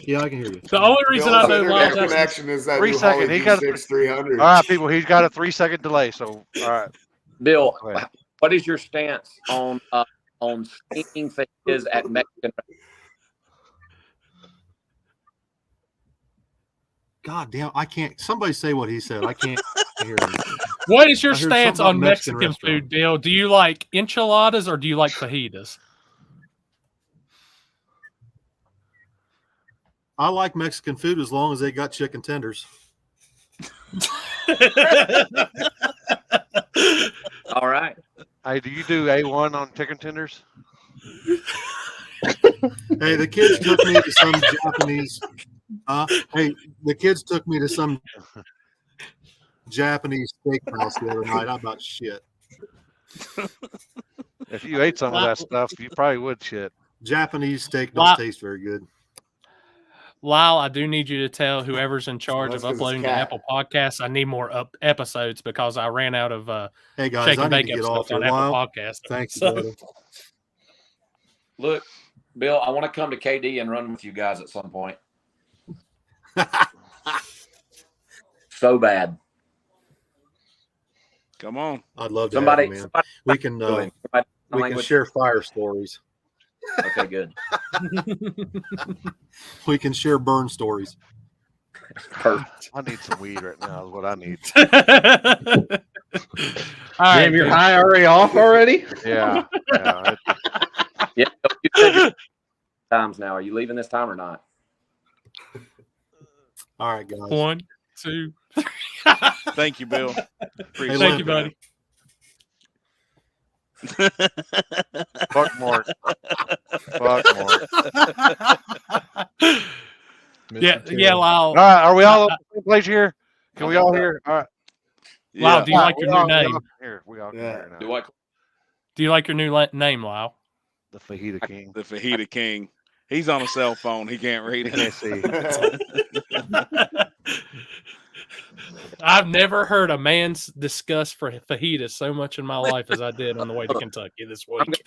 Yeah, I can hear you. The only reason I know internet Lyle's connection is that 3 new second. Holly He got G6 300. All right, people. He's got a 3 second delay. So all right, Bill, Go ahead. what is your stance on steaming fajitas at Mexican? God damn, I can't. Somebody say what he said. I can't hear him. What is your I heard stance something about on Mexican Mexican restaurant. food, Bill? Do you like enchiladas or do you like fajitas? I like Mexican food as long as they got chicken tenders. All right. Hey, do you do A1 on chicken tenders? Hey, the kids took me to some Japanese. Hey, the kids took me to some Japanese steakhouse the other night. How about shit? If you ate some of that stuff, you probably would shit. Japanese steak don't taste very good. Lyle, I do need you to tell whoever's in charge that's of 'cause it's uploading to cat. Apple Podcasts I need more episodes because I ran out of Hey guys, Shake I and need to Bake get off episodes on here. Apple Lyle, Podcasts. thanks, So- brother. Look, Bill, I want to come to KD and run with you guys at some point. So bad. Come on. I'd love to Somebody, have you, man. somebody We can somebody we can share fire stories. Okay, good. We can share burn stories. Perfect. I need some weed right now. Is what I need. All right, Damn, you're dude. high already off already? Yeah. Yeah. Yeah, you said your times now. Are you leaving this time or not? All right, guys. 1, 2, 3. Thank you, Bill. Appreciate Thank you, it. buddy. Fuck Mark. Fuck Mark. Yeah, Lyle. All right, are we all on the same place here? Can we all hear? All right. Lyle, Yeah. do you like your new name? Here, we all can Yeah. hear now. Do what? Do you like your new name, Lyle? The Fajita King. The Fajita King. He's on a cell phone. He can't read I it. can't see. I've never heard a man discuss for fajitas so much in my life as I did on the way to Kentucky this week.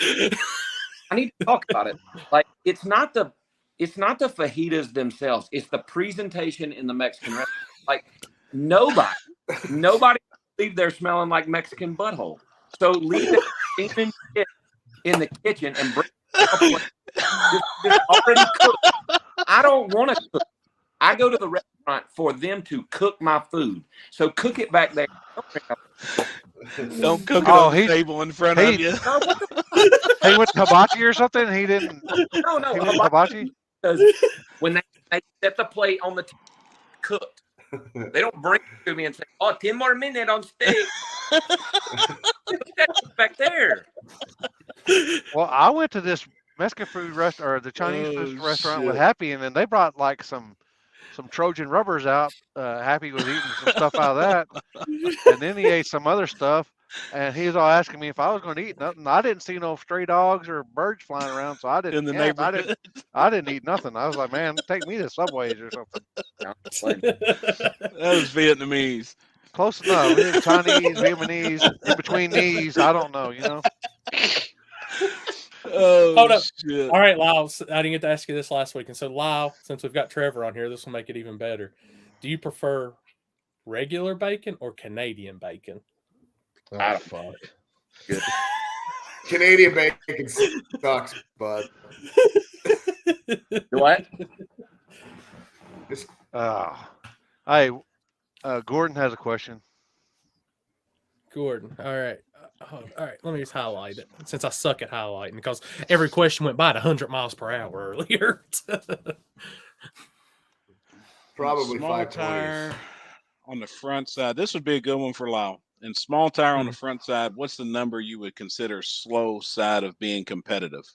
I need to talk about it. Like it's not the fajitas themselves. It's the presentation in the Mexican restaurant. Like nobody leave there smelling like Mexican butthole. So leave it steaming shit in the kitchen and bring it up just already cooked. I don't want to cook. I go to the restaurant for them to cook my food. So cook it back there. Don't cook it Oh, on the he- table in front of you. No, what the He went to hibachi or something? He didn't. no, He went to hibachi? because when they set the plate on the cooked, they don't bring it to me and say, "Oh, 10 more minutes on steak." Back there. Well, I went to this Mexican food restaurant or the Chinese food restaurant with shit. Happy, and then they brought like some Trojan rubbers out. Happy was eating some stuff out of that, and then he ate some other stuff, and he was all asking me if I was going to eat nothing. I didn't see no stray dogs or birds flying around, so I didn't. In the yeah, neighborhood. I didn't eat nothing. I was like, man, take me to Subways or something. That was Vietnamese. Close enough. It was Chinese, Vietnamese, in between these. I don't know, you know. Oh, Hold up. shit. All right, Lyle. I didn't get to ask you this last week. And so, Lyle, since we've got Trevor on here, this will make it even better. Do you prefer regular bacon or Canadian bacon? Oh, fuck. Good. Canadian bacon sucks, bud. What? Hey, Gordon has a question. Gordon. All right. All right. Let me just highlight it since I suck at highlighting because every question went by at 100 miles per hour earlier. Probably Small 520s. tire on the front side. This would be a good one for Lyle. And small tire on the front side, what's the number you would consider slow side of being competitive?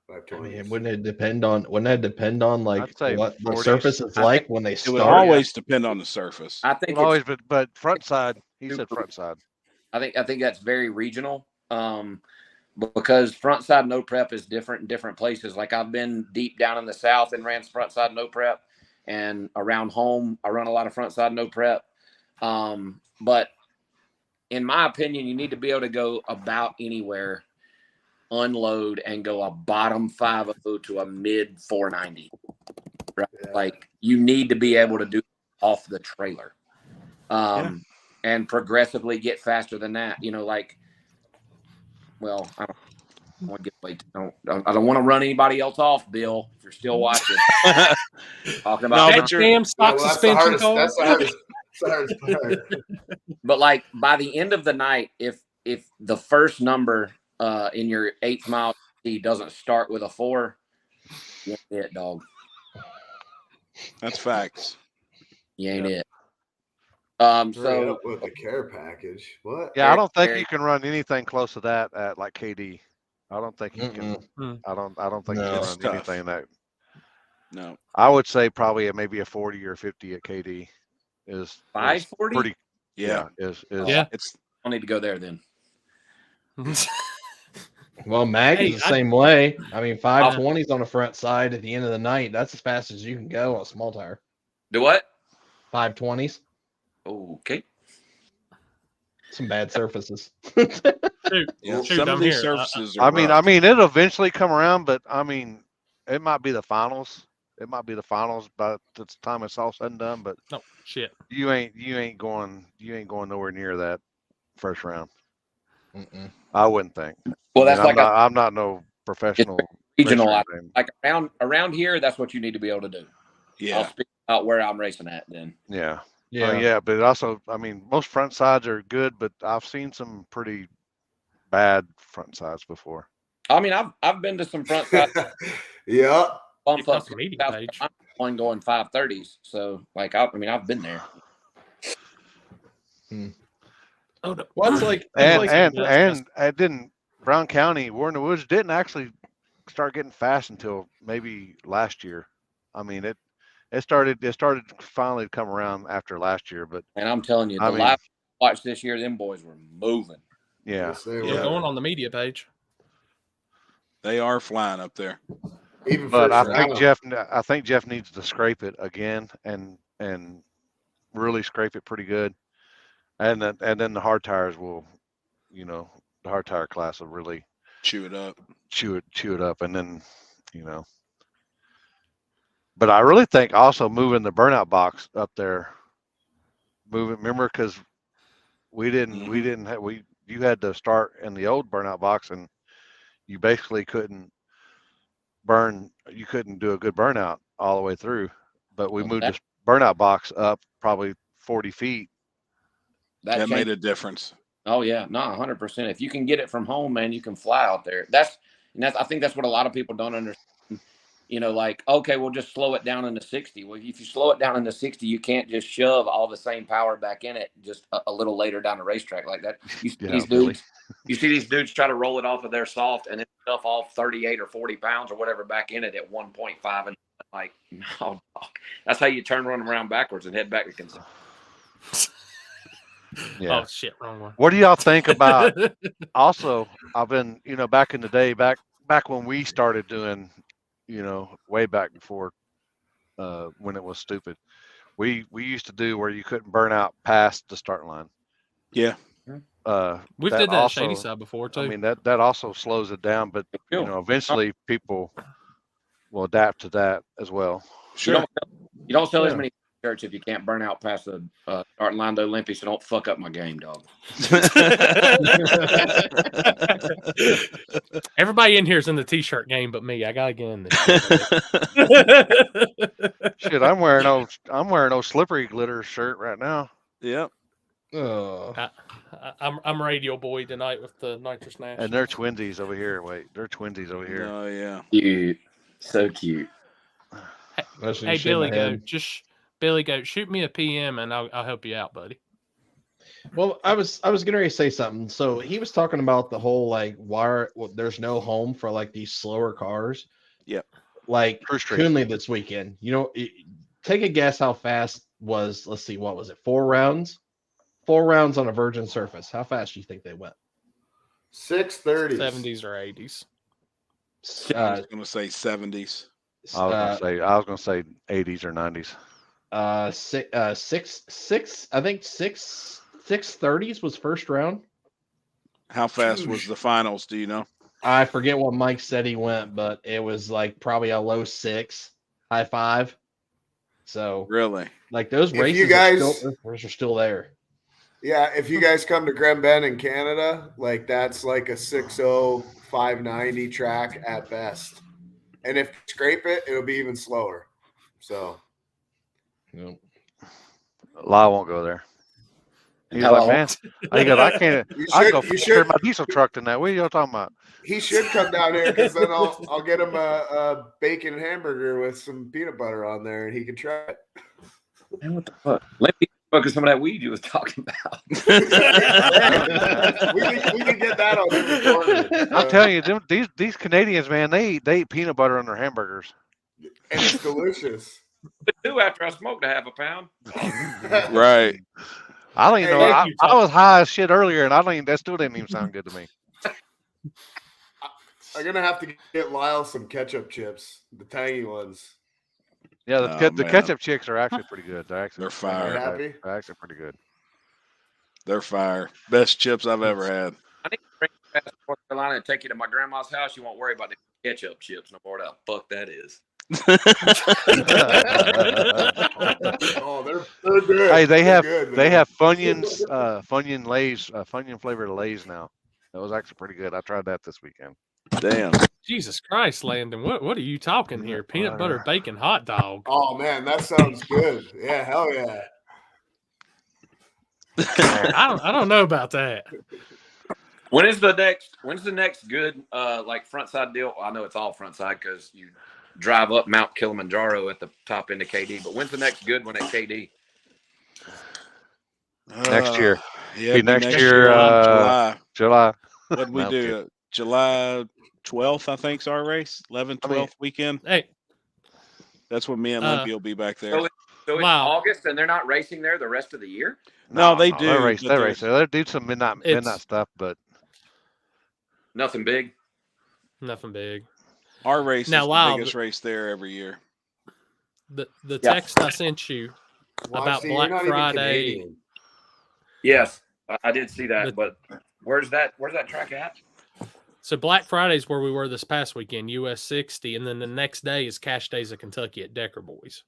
I 520s. mean, wouldn't that depend on like I'd say what the 40s. surface is like when they It would start? always depend on the surface. I think Always, it's, but front side. He said front side. I think that's very regional. Because front side no prep is different in different places. Like I've been deep down in the South and ran front side no prep, and around home I run a lot of front side no prep. But in my opinion, you need to be able to go about anywhere, unload, and go a bottom 50 to a mid 490. Right? Yeah. Like you need to be able to do off the trailer, and progressively get faster than that. You know, like, well, I don't. I don't want to run anybody else off, Bill. If you're still watching, talking about No, That but you're damn stock Well, suspension car. that's the hardest. That's the hardest part. But like by the end of the night, if the first number in your 8th mile doesn't start with a 4, you ain't it, dog. that's facts. You ain't it. Hurry So up with the care package. What? Yeah, I don't think Very- you can run anything close to that at like KD. I don't think you can. Mm-mm. I don't think you No. can It's run tough. anything that. No. I would say probably maybe a 40 or 50 at KD is 540? pretty. Yeah. Is Yeah. It's I'll need to go there then. Well, Mag Hey, is the same way. I mean, Yeah. 520s on the front side at the end of the night. That's as fast as you can go on a small tire. Do what? 520s. Okay. Some bad surfaces. Shoot, yeah. shoot, Some I'm of these here. surfaces are I mean, rough. it'll eventually come around, but I mean, it might be the finals. It might be the finals by the time it's all said and done. But No shit. you ain't going nowhere near that first round. Mm-mm. I wouldn't think. Well, I that's mean, like I'm not no professional regional. racer or I- anything. like around here, that's what you need to be able to do. I'll Yeah. speak about where I'm racing at then. Yeah. Yeah. Yeah, but also, I mean, most front sides are good, but I've seen some pretty bad front sides before. I mean, I've been to some front side Yeah. bump Keep up up the media South page. Carolina, one going 530s. So like I mean, I've been there. Oh, no. Well, it's like And it didn't Brown County, War in the Woods didn't actually start getting fast until maybe last year. I mean, it started finally to come around after last year, but And I'm telling you, I the mean, live watch this year, them boys were moving. yeah. Yes, they We're were. going on the media page. They are flying up there. Even But first round. I think Jeff needs to scrape it again and really scrape it pretty good. And then the hard tires will, the hard tire class will really Chew it up. chew it up, and then, But I really think also moving the burnout box up there, remember, because you had to start in the old burnout box, and you basically couldn't do a good burnout all the way through. But we Well, moved that- this burnout box up probably 40 feet. That That made changed. a difference. Oh yeah, no, 100%. If you can get it from home, man, you can fly out there. That's I think that's what a lot of people don't understand. Like, okay, we'll just slow it down into 60. Well, if you slow it down into 60, you can't just shove all the same power back in it just a little later down the racetrack like that. You see these dudes, you see these dudes try to roll it off of their soft and then stuff off 38 or 40 pounds or whatever back in it at 1.5, and like, no, dog. That's how you run around backwards and head back to Kansas. Yeah. Oh shit, wrong one. What do y'all think about? Also, I've been, back in the day, back when we started doing, way back before, when it was stupid, we used to do where you couldn't burn out past the start line. Yeah. We've did that at Shady Side before too. I mean, that also slows it down, but eventually people will adapt to that as well. Sure. You don't sell as many shirts if you can't burn out past the starting line of the Olympics, so don't fuck up my game, dog. Everybody in here is in the t-shirt game, but me. I gotta get in this. Shit, I'm wearing old slippery glitter shirt right now. Yep. I'm radio boy tonight with the nitrous Nash. And they're twinsies over here. Wait, they're twinsies over here. Oh yeah. Cute. So cute. Hey, Billy Goat, Billy Goat, shoot me a PM and I'll help you out, buddy. Well, I was getting ready to say something. So he was talking about the whole like there's no home for like these slower cars. Yep. Like Coonley this weekend. Take a guess how fast was. Let's see, what was it? 4 rounds. 4 rounds on a virgin surface. How fast do you think they went? 630s. 70s or 80s. I was gonna say 70s. I was gonna say 80s or 90s. I think 630s was first round. How fast was the finals? Do you know? I forget what Mike said he went, but it was like probably a low 6, high 5. So really, like those If races you guys- are still there. Yeah, if you guys come to Grand Bend in Canada, like that's like a 6:05 590 track at best. And if you scrape it, it'll be even slower. So Yep. Lyle won't go there. He's How like, I man, he goes, I can't. I can go you faster in my diesel truck than that. What are you talking about? he should come down here because then I'll get him a bacon hamburger with some peanut butter on there, and he can try it. Man, what the fuck? Let me focus some of that weed you was talking about. we can get that on the recording. I'm telling you, these Canadians, man, they eat peanut butter on their hamburgers. And it's delicious. Do after I smoked a half a pound. Right. I don't even know. Thank I, you, I Tom. was high as shit earlier, and I don't even. That still didn't even sound good to me. I'm gonna have to get Lyle some ketchup chips, the tangy ones. Yeah, the Man. ketchup chicks are actually pretty good. They're fire. Happy? They're actually pretty good. They're fire. Best chips I've ever had. I need to bring you back to North Carolina and take you to my grandma's house. You won't worry about the ketchup chips no more. What the fuck that is. Oh, they're good. Hey, they They're have good, they man. have Funyuns, Funyun Lays, Funyun flavored Lays now. That was actually pretty good. I tried that this weekend. Damn. Jesus Christ, Landon, what are you talking here? Peanut butter bacon hot dog. Oh man, that sounds good. Yeah, hell yeah. I don't know about that. When's the next good like front side deal? Well, I know it's all front side because you drive up Mount Kilimanjaro at the top end of KD. But when's the next good one at KD? Next year. Yeah, Be next year, July. July. What did we Mount do? July 12th, I think, is our race. 11th, 12th weekend. Hey, That's when me and Limpy will be back there. So it's Wow. August and they're not racing there the rest of the year? No, they do. They race. but They there's- race. They do some midnight stuff, but Nothing big. nothing big. Our race Now, is Lyle, the biggest race there every year. The Yeah. text I sent you about See, you're Black not even Friday. Canadian. Yes, I did see that. But- But where's that track at? So Black Friday's where we were this past weekend, US 60, and then the next day is Cash Days of Kentucky at Decker Boys.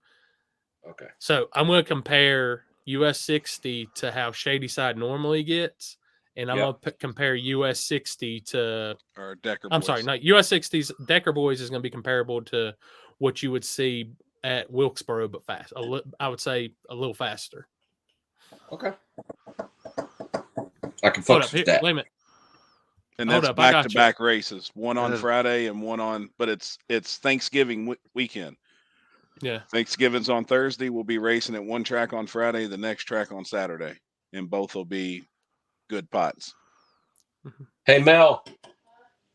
Okay. So I'm going to compare US 60 to how Shady Side normally gets, and I'm going to compare US 60 to Or Decker I'm Boys. sorry, no, US 60's Decker Boys is going to be comparable to what you would see at Wilkesboro, but fast. I would say a little faster. Okay. I can Hold up, focus here, with that. wait a minute. And Hold that's up, I got back to back races. One on That is- Friday and one on, but it's Thanksgiving weekend. Yeah. Thanksgiving's on Thursday. We'll be racing at one track on Friday, the next track on Saturday, and both will be good pots. Hey Mel,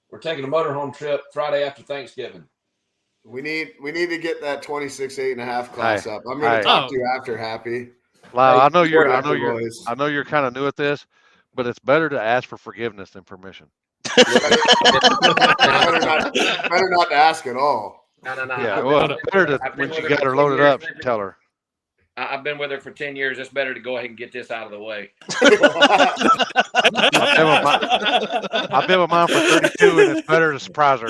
we're taking a motorhome trip Friday after Thanksgiving. We need to get that 26.5 class Hey, up. I'm gonna hey. talk to you after, Happy. Lyle, Hey, I know you're boys. I know you're kind of new at this, but it's better to ask for forgiveness than permission. better not to ask at all. No. Yeah, well, it's better to I've been when you with her got her for 10 loaded years, up, Lincoln. tell her. I've been with her for 10 years. It's better to go ahead and get this out of the way. I've been with mine for 32, and it's better to surprise her.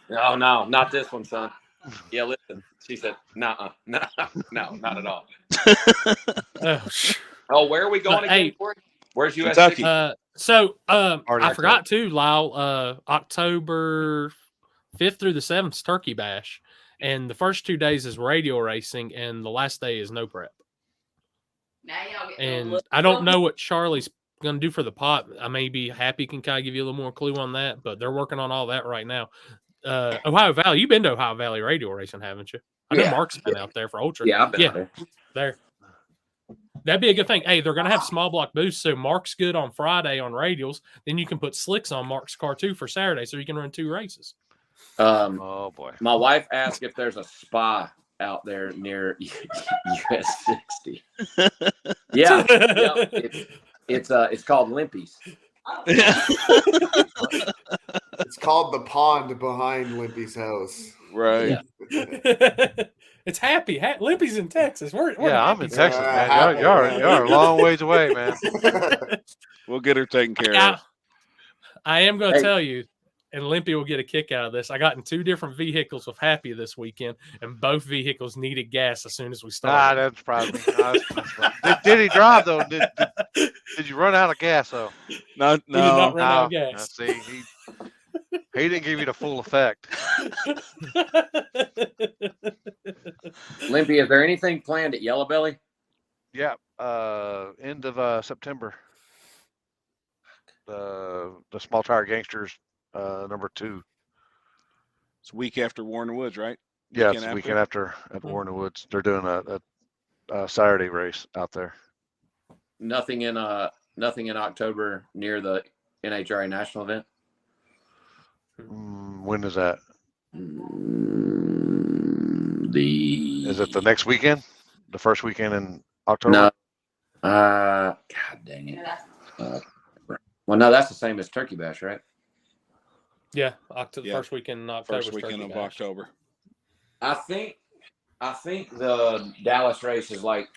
No, not this one, son. Yeah, listen. She said, no, not at all. Oh, where are we going again? Hey, Corey? Where's US Kentucky. 60? I forgot to, Lyle, October 5th through the 7th is Turkey Bash. And the first 2 days is radio racing, and the last day is no prep. Now y'all get And I don't know what Charlie's going to do for the pot. I may be happy can kind of give you a little more clue on that, but they're working on all that right now. Ohio Valley, you've been to Ohio Valley radio racing, haven't you? I know Mark's been out there for Ultra. Yeah, I've been there. That'd be a good thing. Hey, they're going to have small block boosts, so Mark's good on Friday on radials. Then you can put slicks on Mark's car too for Saturday, so you can run 2 races. Oh boy. My wife asked if there's a spa out there near US 60. Yeah. It's called Limpy's. It's called the pond behind Limpy's house. Right. Yeah. It's happy. Limpy's in Texas. We're I'm in happy. Texas, man. Y'all are a long ways away, man. We'll get her taken care Yeah. of. I am going to Hey. tell you, and Limpy will get a kick out of this. I got in 2 different vehicles with Happy this weekend, and both vehicles needed gas as soon as we started. That surprised me. Did he drive though? Did you run out of gas though? No, He did not run out of No, gas. see, He didn't give you the full effect. Limpy, is there anything planned at Yellow Belly? Yeah. End of September. The Small Tire Gangsters number 2. It's a week after War in the Woods, right? Yeah, it's the weekend after at War in the Woods. They're doing a Saturday race out there. Nothing in October near the NHRA national event. When is that? Is it the next weekend? The first weekend in October? No. God dang it. Well, no, that's the same as Turkey Bash, right? Yeah, first weekend in October. First weekend of October. I think the Dallas race is like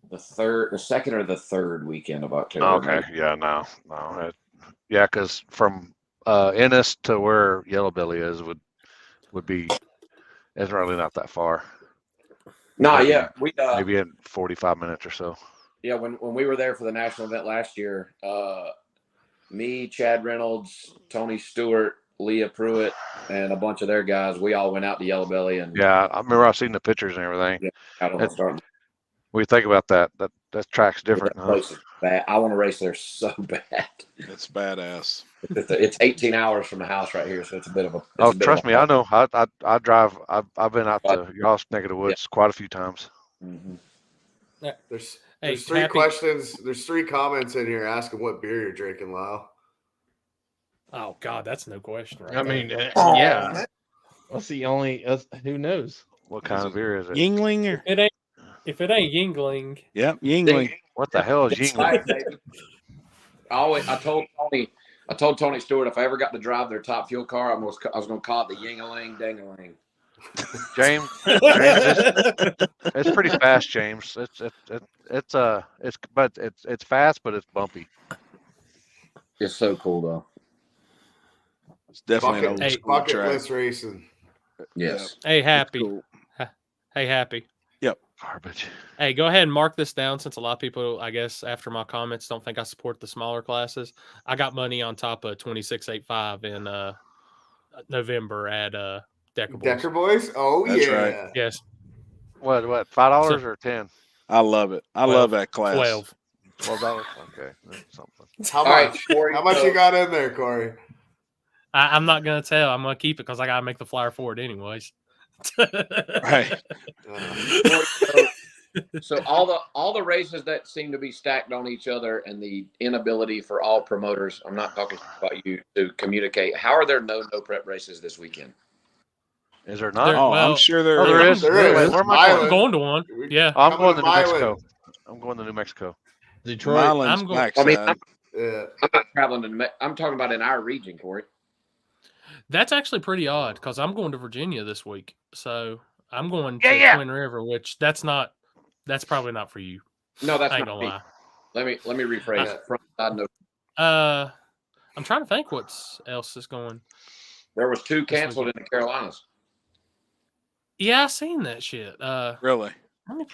the second or the third weekend of October. Okay, maybe. Yeah, no. Yeah, because from Ennis to where Yellow Belly is would be, it's really not that far. No, maybe, yeah, we maybe in 45 minutes or so. Yeah, when we were there for the national event last year, me, Chad Reynolds, Tony Stewart, Leah Pruitt, and a bunch of their guys, we all went out to Yellow Belly. And yeah, I remember I've seen the pictures and everything. Yeah, I don't know. What do you think about that? That track's different, huh? Bad. I want to race there so bad. It's badass. It's 18 hours from the house right here, so it's a bit of a. Oh, trust me, I know. I drive. I've been out to y'all's neck of the woods quite a few times. Mm-hmm. Yeah. There's 3 questions. There's 3 comments in here asking what beer you're drinking, Lyle. Oh God, that's no question, right? I mean, yeah. What's the only? Who knows? What kind of beer is it? Yingling or if it ain't Yingling. Yep, Yingling. What the hell is Yingling? I told Tony Stewart if I ever got to drive their top fuel car, I was going to call it the Yingaling Dangaling. James, it's pretty fast, James. It's fast, but it's bumpy. It's so cool though. It's definitely an old school bucket track. list racing. Yes. Hey, Happy. Cool. Hey, Happy. Yep. Garbage. Hey, go ahead and mark this down since a lot of people, I guess, after my comments, don't think I support the smaller classes. I got money on top of 2685 in November at Decker Boys. Decker Boys? Oh, That's yeah. right. Yes. What? $5 or 10? I love it. I love that class. $12. Okay, that's something. How much? Corey, how much you got in there, Corey? I'm not gonna tell. I'm gonna keep it because I gotta make the flyer for it anyways. Right. So all the races that seem to be stacked on each other and the inability for all promoters, I'm not talking about you, to communicate. How are there no prep races this weekend? Is there not? I'm sure there is. There is. Wait, where am I I'm going? going to one. Yeah. I'm going to New Mexico. I'm going to New Mexico. Detroit. I'm going. I'm not traveling to. I'm talking about in our region, Corey. That's actually pretty odd because I'm going to Virginia this week, so I'm going to Twin River, which that's probably not for you. No, that's I ain't not gonna me. lie. Let me rephrase it. Front side, no. I'm trying to think what else is going. There was 2 canceled in the Carolinas. Yeah, I seen that shit. Really? Let me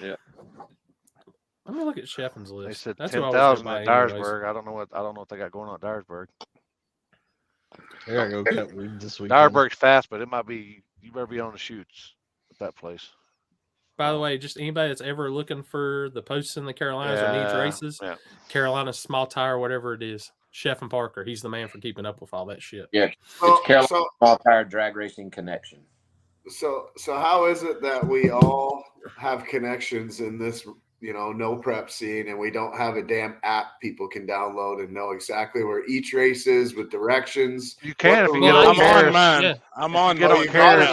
look at Shefflin's list. They said That's 10,000 at Dyersburg. I don't know what they got going on at Dyersburg. I gotta go cut weed this weekend. Dyersburg's fast, but it might be. You better be on the shoots at that place. By the way, just anybody that's ever looking for the posts in the Carolinas or needs races, Carolina Small Tire, whatever it is, Chef and Parker, he's the man for keeping up with all that shit. Yeah, it's Carolina Small Tire Drag Racing Connection. So how is it that we all have connections in this, no prep scene, and we don't have a damn app people can download and know exactly where each race is with directions? You can if you get I'm on Cares. on mine. Yeah. I'm on Get mine. on Cares.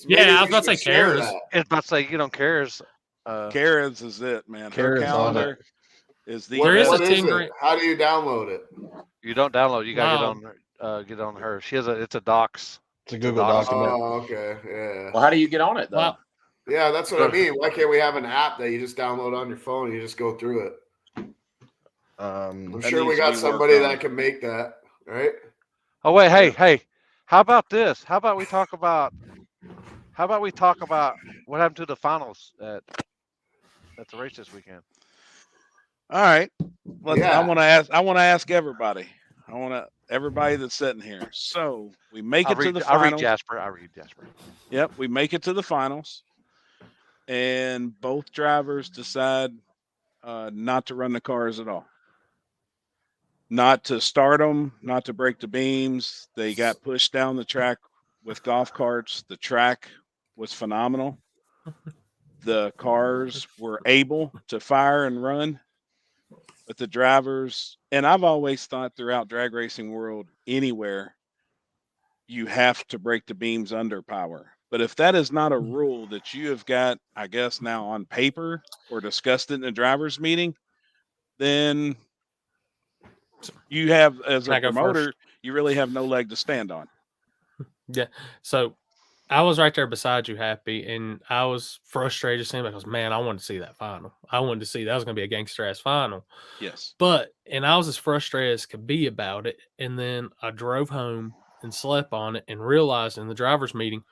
Yeah, I was about to say Cares. It's about to say get on Cares. Cares is it, man. Her Cares calendar is the There is What a is 10 it? grand. How do you download it? You don't download. You gotta get on her. She has it's a docs. It's a Google document. Oh, okay, yeah. Well, how do you get on it though? Wow. Yeah, that's what I mean. Why can't we have an app that you just download on your phone and you just go through it? I'm That sure we needs to got be somebody worked on. that can make that, right? Oh wait, hey, how about this? How about we talk about what happened to the finals at the race this weekend? All right. I want to ask everybody. I want to everybody that's sitting here. So we make I it to read. the I read finals. Jasper. I read Jasper. Yep, we make it to the finals, and both drivers decide not to run the cars at all. Not to start them, not to break the beams. They got pushed down the track with golf carts. The track was phenomenal. The cars were able to fire and run, but the drivers, and I've always thought throughout drag racing world, anywhere, you have to break the beams under power. But if that is not a rule that you have got, I guess, now on paper or discussed it in the drivers meeting, then you have, as Can a I go first? promoter, you really have no leg to stand on. Yeah. So I was right there beside you, Happy, and I was frustrated seeing because, man, I wanted to see that final. I wanted to see that was going to be a gangster ass final. Yes. And I was as frustrated as could be about it. And then I drove home and slept on it and realized in the driver's meeting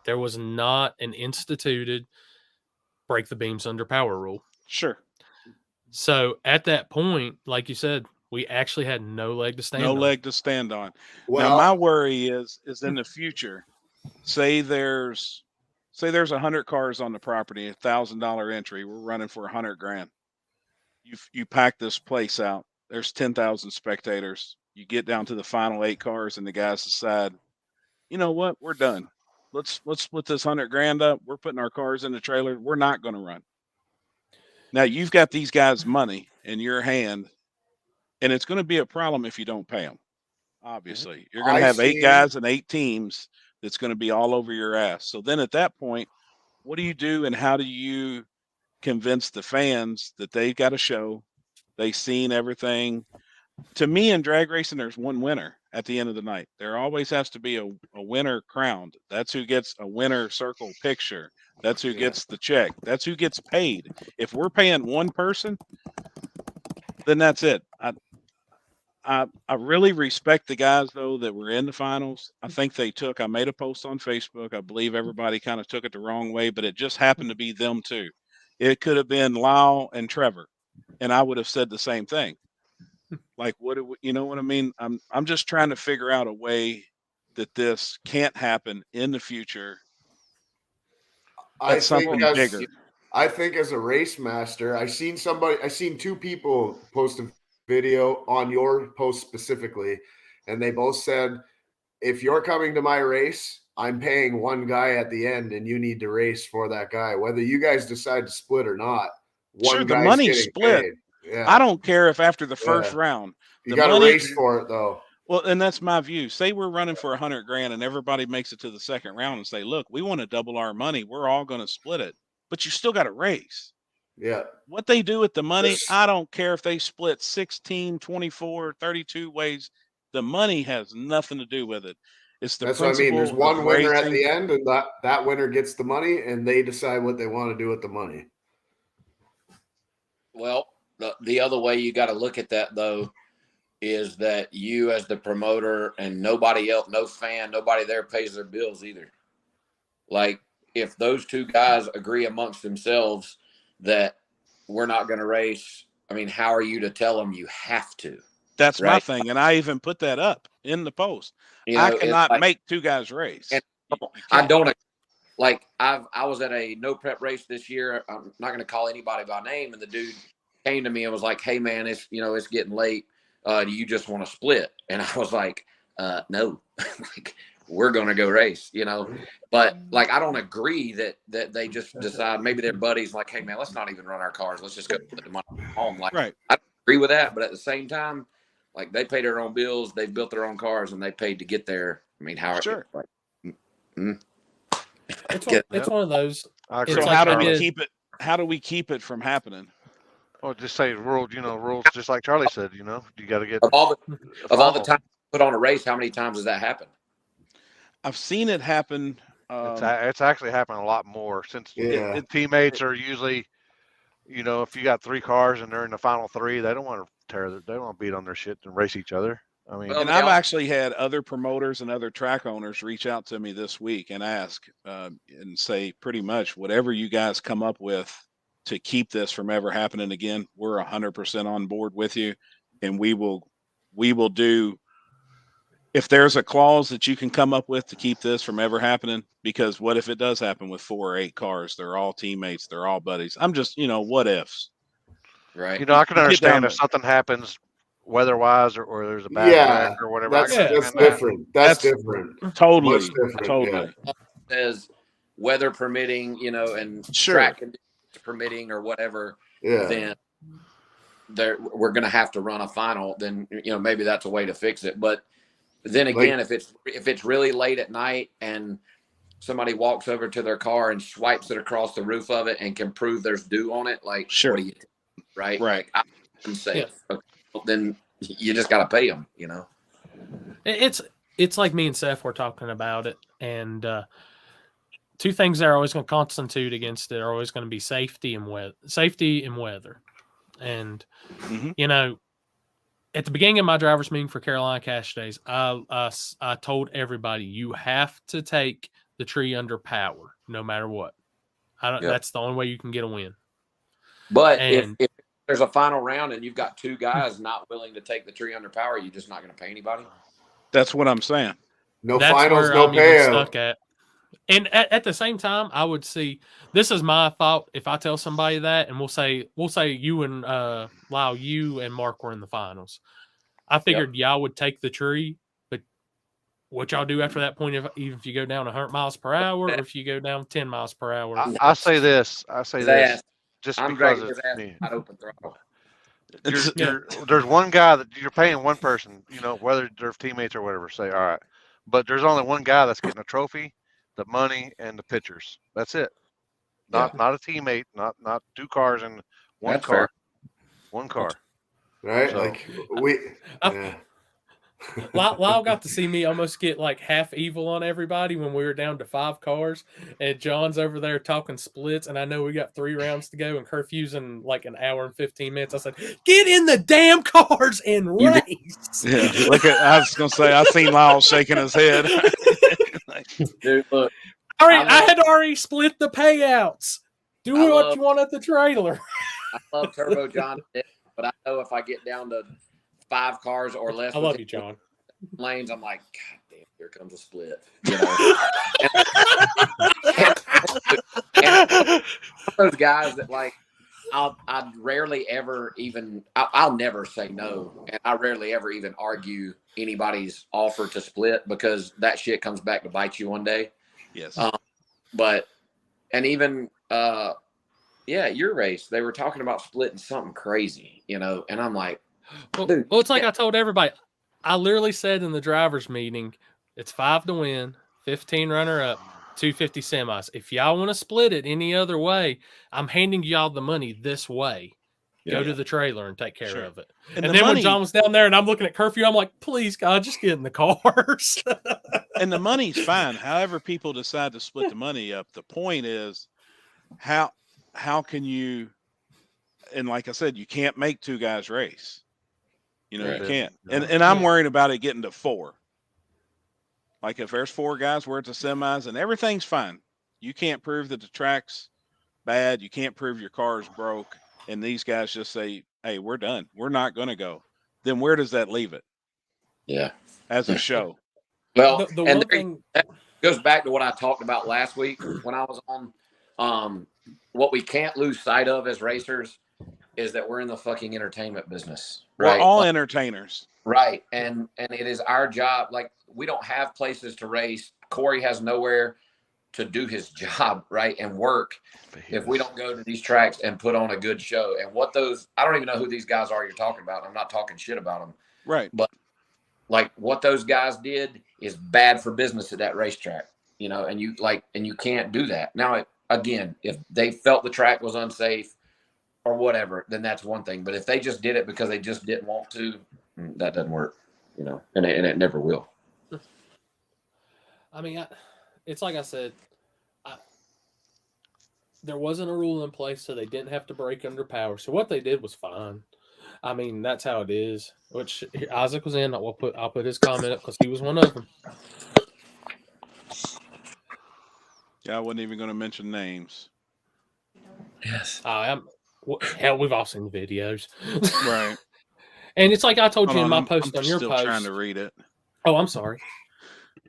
there was not an instituted break the beams under power rule. Sure. So at that point, like you said, we actually had no leg to stand No on. leg to stand on. Well, Now my worry is in the future, say there's 100 cars on the property, $1,000 entry. We're running for 100 grand. You pack this place out. There's 10,000 spectators. You get down to the final 8 cars, and the guys decide, you know what, we're done. Let's split this 100 grand up. We're putting our cars in the trailer. We're not going to run. Now you've got these guys' money in your hand, and it's going to be a problem if you don't pay them. Obviously, you're going to have 8 guys and 8 teams that's going to be all over your ass. So then at that point, what do you do, and how do you convince the fans that they've got a show, they've seen everything? To me, in drag racing, there's one winner at the end of the night. There always has to be a winner crowned. That's who gets a winner circle picture. That's who gets the check. That's who gets paid. If we're paying one person, then that's it. I really respect the guys, though, that were in the finals. I think I made a post on Facebook. I believe everybody kind of took it the wrong way, but it just happened to be them too. It could have been Lyle and Trevor, and I would have said the same thing. Like, you know what I mean? I'm just trying to figure out a way that this can't happen in the future. That's something bigger. I think as a race master, I seen 2 people post a video on your post specifically, and they both said, if you're coming to my race, I'm paying one guy at the end, and you need to race for that guy, whether you guys decide to split or not. Sure, the money's split. Yeah. I don't care if after the first round, you got to race for it, though. Well, and that's my view. Say we're running for 100 grand, and everybody makes it to the second round and say, look, we want to double our money. We're all going to split it, but you still got to race. Yeah. What they do with the money, I don't care if they split 16, 24, 32 ways. The money has nothing to do with it. It's the That's what I mean. There's one winner at the end, and that winner gets the money, and they decide what they want to do with the money. Well, the other way you got to look at that, though, is that you as the promoter and nobody else, no fan, nobody there pays their bills either. Like, if those 2 guys agree amongst themselves that we're not going to race, I mean, how are you to tell them you have to? That's right? My thing, and I even put that up in the post. You know, I cannot make 2 guys race. I don't. Like, I was at a no prep race this year. I'm not going to call anybody by name, and the dude came to me and was like, "Hey, man, it's getting late. Do you just want to split?" And I was like, "No, like, we're going to go race, But like, I don't agree that they just decide. Maybe their buddies like, "Hey, man, let's not even run our cars. Let's just go put the money home." Like, right. I don't agree with that, but at the same time, like, they pay their own bills, they've built their own cars, and they paid to get there. I mean, how? Sure. Like, it's one of those. So how do we keep it? How do we keep it from happening? Well, just say rules. Rules. Just like Charlie said. You got to get of all the time put on a race. How many times has that happened? I've seen it happen. It's actually happened a lot more since teammates are usually, if you got 3 cars and they're in the final 3, they don't want to they don't want to beat on their shit and race each other. I mean, and I've actually had other promoters and other track owners reach out to me this week and ask and say pretty much whatever you guys come up with to keep this from ever happening again, we're 100% on board with you, and we will we will do. If there's a clause that you can come up with to keep this from ever happening, because what if it does happen with 4 or 8 cars? They're all teammates. They're all buddies. I'm just, what ifs? Right. You know, I can Get understand down if to- something happens weather-wise or there's a bad Yeah, wreck or whatever. I that's can that's understand that. different. That's different. Totally, Much different. totally. Says weather permitting, and Sure. track conditions permitting or whatever, Yeah. then we're going to have to run a final. Then maybe that's a way to fix it. But then again, if it's really late at night and somebody walks over to their car and swipes it across the roof of it and can prove there's dew on it, like, Sure. what do you think? Right? Right. Like, I'm safe. Okay. Well, then you just got to pay them, It's like me and Seth were talking about it, and two things that are always going to constitute against it are always going to be safety and weather. And at the beginning of my driver's meeting for Carolina Cash Days, I told everybody, you have to take the tree under power no matter what. That's the only way you can get a win. But if there's a final round and you've got 2 guys not willing to take the tree under power, you're just not going to pay anybody. That's what I'm saying. No That's finals, where no I'm even payout. stuck at. And at the same time, I would see, this is my thought. If I tell somebody that, and we'll say you and Lyle, you and Mark were in the finals, I figured y'all would take the tree, but what y'all do after that point, even if you go down 100 miles per hour or if you go down 10 miles per hour. I say this. Just I'm because dragging his ass not open throttle. There's one guy that you're paying one person, whether they're teammates or whatever, say, all right. But there's only one guy that's getting a trophy, the money, and the pictures. That's it. Not a teammate, not 2 cars in one That's car. fair. One car. Right? So- Like yeah. Lyle got to see me almost get like half evil on everybody when we were down to 5 cars, and John's over there talking splits, and I know we got 3 rounds to go and curfew's in like an hour and 15 minutes. I said, get in the damn cars and race. Yeah. I was gonna say, I seen Lyle shaking his head. Dude, look. I had already split the payouts. Do what you want at the trailer. I love Turbo John, but I know if I get down to 5 cars or less, I love you, John. Lanes, I'm like, God damn, here comes a split. And those guys that like, I'd rarely ever even, I'll never say no, and I rarely ever even argue anybody's offer to split because that shit comes back to bite you one day. Yes. And even your race, they were talking about splitting something crazy, and I'm like, well, it's like I told everybody. I literally said in the driver's meeting, it's 5 to win, 15 runner up, 250 semis. If y'all want to split it any other way, I'm handing y'all the money this way. Go to the trailer and take care of it. And then when John was down there and I'm looking at curfew, I'm like, please, God, just get in the cars. And the money's fine. However people decide to split the money up, the point is how can you, and like I said, you can't make 2 guys race. You can't. And I'm worried about it getting to 4. Like if there's 4 guys where it's a semis and everything's fine, you can't prove that the track's bad. You can't prove your car's broke. And these guys just say, hey, we're done. We're not going to go. Then where does that leave it? Yeah. As a show. Well, the and one thing that goes back to what I talked about last week when I was on. What we can't lose sight of as racers is that we're in the fucking entertainment business. Right? We're all entertainers. Right. And it is our job. Like, we don't have places to race. Corey has nowhere to do his job, right, and work if we don't go to these tracks and put on a good show. And I don't even know who these guys are you're talking about. I'm not talking shit about them. Right. But like what those guys did is bad for business at that racetrack, and you can't do that. Now, again, if they felt the track was unsafe or whatever, then that's one thing. But if they just did it because they just didn't want to, that doesn't work, and it never will. I mean, it's like I said, there wasn't a rule in place, so they didn't have to break under power. So what they did was fine. I mean, that's how it is. Which Isaac was in. I'll put his comment up because he was one of them. Yeah, I wasn't even going to mention names. Yes. Hell, we've all seen the videos. Right. And it's like I told Hold you in on, my I'm post on just your still post. trying to read it. Oh, I'm sorry.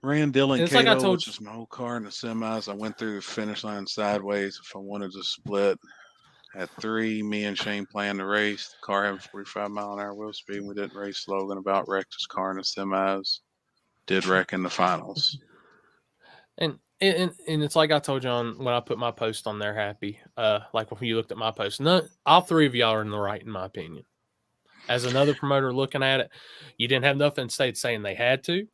Ran Dylan And it's like I Cato, told which is my old car in the semis. I went through the finish line sideways if I wanted to split. Had 3, me and Shane planned the race. The car having 45-mile-an-hour wheel speed. We didn't race. Logan about wrecked his car in the semis. Did wreck in the finals. And it's like I told you on when I put my post on there, Happy. Like when you looked at my post, all 3 of y'all are in the right, in my opinion. As another promoter looking at it, you didn't have nothing to say saying they had to.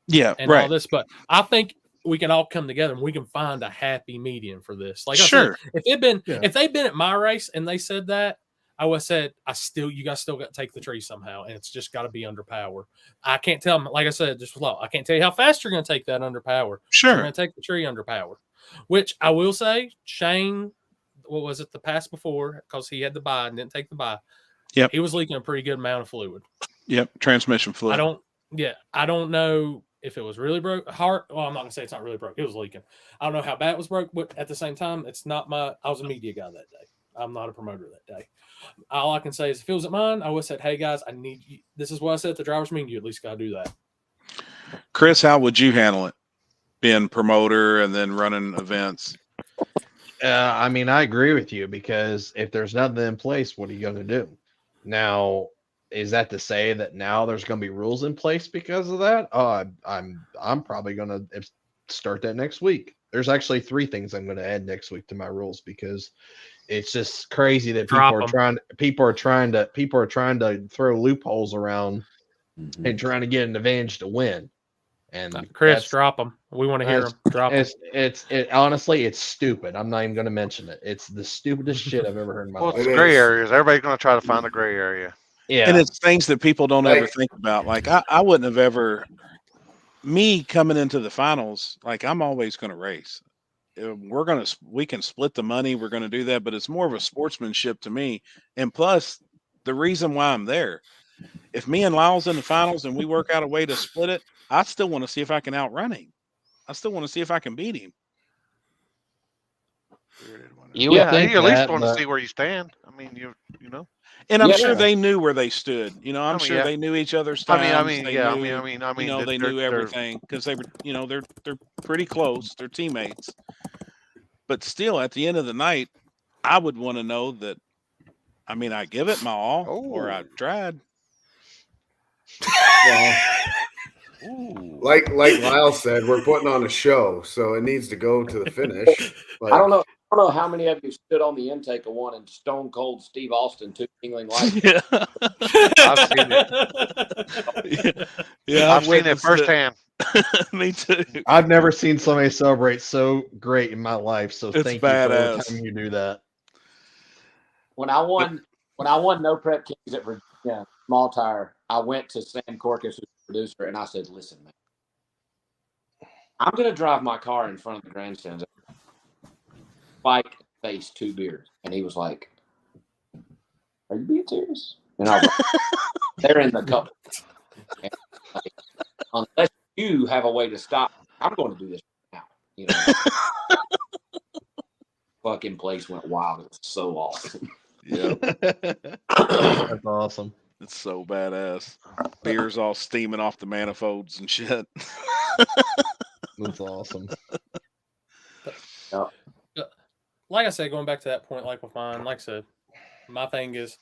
Yeah, and right. all this, but I think we can all come together and we can find a happy medium for this. Like Sure. I said, if they'd been at my race and they said that, I would have said, you guys still got to take the tree somehow, and it's just got to be under power. I can't tell them, like I said, just low. I can't tell you how fast you're going to take that under power. Sure. You're going to take the tree under power, which I will say, Shane, what was it, the pass before, because he had the buy and didn't take the buy. Yep. He was leaking a pretty good amount of fluid. Yep. Transmission fluid. I don't know if it was really broke. Well, I'm not gonna say it's not really broke. It was leaking. I don't know how bad it was broke, but at the same time, it's not I was a media guy that day. I'm not a promoter that day. All I can say is if it was at mine, I would have said, hey guys, I need you. This is what I said at the driver's meeting. You at least gotta do that. Chris, how would you handle it? Being promoter and then running events. I mean, I agree with you, because if there's nothing in place, what are you going to do? Now, is that to say that now there's going to be rules in place because of that? I'm probably going to start that next week. There's actually 3 things I'm going to add next week to my rules, because it's just crazy that people are trying to throw loopholes around and trying to get an advantage to win. And Chris, drop them. We want to hear them. Drop them. Honestly, it's stupid. I'm not even going to mention it. It's the stupidest shit I've ever heard in my life. It's gray areas. Everybody's going to try to find the gray area. Yeah. And it's things that people don't ever think about. Like I wouldn't have ever, me coming into the finals, like I'm always going to race. We can split the money. We're going to do that, but it's more of a sportsmanship to me. And plus the reason why I'm there, if me and Lyle's in the finals and we work out a way to split it, I still want to see if I can outrun him. I still want to see if I can beat him. You at least want to see where you stand. I mean, you know. And I'm sure they knew where they stood. You know, I'm sure they knew each other's times. They knew everything because they were, they're pretty close. They're teammates. But still, at the end of the night, I would want to know that. I mean, I give it my all, or I tried. Well, like Lyle said, we're putting on a show, so it needs to go to the finish. I don't know how many of you stood on the intake of one and Stone Cold Steve Austin two Yingling Lights. Yeah. I've seen it. Yeah, I've seen it firsthand. Me too. I've never seen somebody celebrate so great in my life. So it's thank badass. you for letting you do that. When I won No Prep Kings at Virginia Small Tire, I went to Sam Corcus, who's the producer, and I said, "Listen, man, I'm going to drive my car in front of the grandstands. Spike faced 2 beers," and he was like, "Are you being serious?" And I was like, "They're in the cup. And like, unless you have a way to stop, I'm going to do this now." You know, fucking place went wild. It was so awesome. Yeah, that's awesome. It's so badass. Beers all steaming off the manifolds and shit. That's awesome. Like I said, going back to that point, like with mine, like I said, my thing is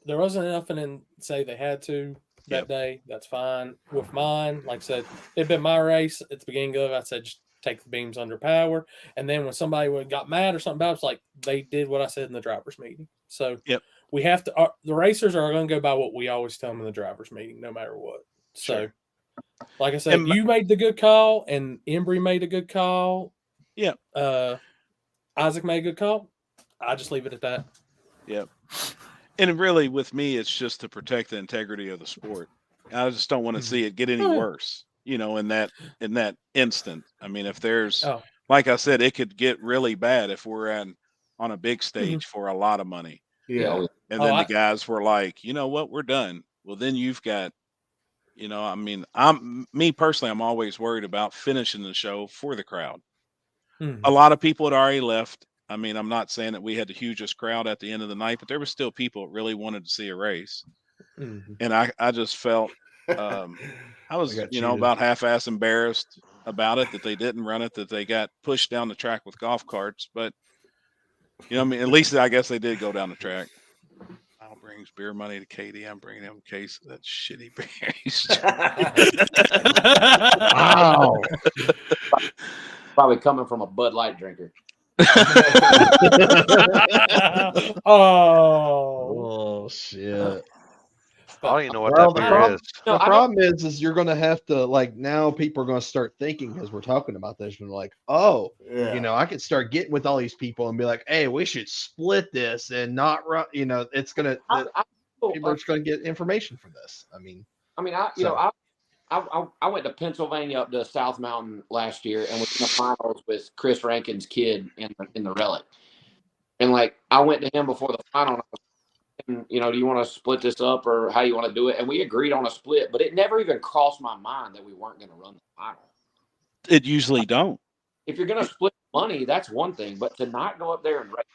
there wasn't nothing in say they had to that day. That's fine. With mine, like I said, it'd been my race at the beginning of it. I said just take the beams under power. And then when somebody got mad or something about it, it's like they did what I said in the driver's meeting. So we have to the racers are going to go by what we always tell them in the driver's meeting, no matter what. So like I said, you made the good call and Embry made a good call. Yeah. Isaac made a good call. I just leave it at that. Yep. And really, with me, it's just to protect the integrity of the sport. I just don't want to see it get any worse. You know, in that instant. I mean, if there's, like I said, it could get really bad if we're on a big stage for a lot of money. Yeah. And then the guys were like, you know what, we're done. Well, then you've got, you know, I mean, me personally, I'm always worried about finishing the show for the crowd. A lot of people had already left. I mean, I'm not saying that we had the hugest crowd at the end of the night, but there were still people that really wanted to see a race. Mhm. and I just felt I was got you know cheated. about half-ass embarrassed about it that they didn't run it, that they got pushed down the track with golf carts. But you know, I mean, at least I guess they did go down the track. Al brings beer money to Katie. I'm bringing him a case of that shitty beer. Wow. Probably coming from a Bud Light drinker. Oh, Oh shit. I don't even know what Well, that the beer problem, is. No, the I problem is you're going to have to like now people are going to start thinking because we're talking about this and like, oh, Yeah. you know, I could start getting with all these people and be like, hey, we should split this and not run. You know, it's gonna people are just going to get information from this. I mean, I went to Pennsylvania up to South Mountain last year and was in the finals with Chris Rankin's kid in the relic. And like I went to him before the final. And, you know, do you want to split this up or how you want to do it? And we agreed on a split, but it never even crossed my mind that we weren't going to run the final. It usually don't. If you're going to split money, that's one thing, but to not go up there and race,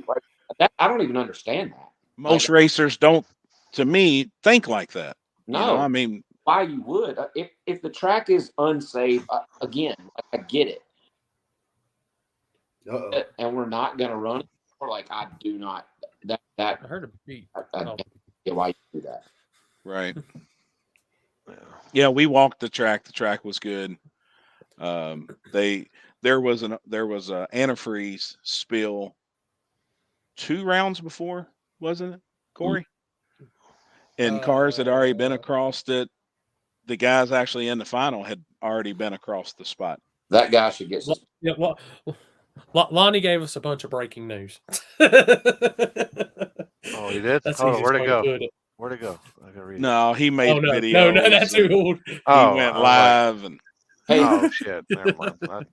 like that, I don't even understand that. Most racers don't, to me, think like that. No, you know, I mean, why you would? If the track is unsafe, again, I get it. Uh-oh. And we're not going to run it. Or like I do not. That I heard a beat. I don't get why you do that. right. Yeah, we walked the track. The track was good. There was a antifreeze spill 2 rounds before, wasn't it, Corey? And cars had already been across it. The guys actually in the final had already been across the spot. That guy should get suspended. Yeah, well, Lonnie gave us a bunch of breaking news. Oh, he did? That's Oh, the where'd easiest it way go? to put it. Where'd it go? I gotta read it. No, he made Oh, no, videos. no, that's too old. He Oh, went I was like, live and Hey, oh shit, never mind.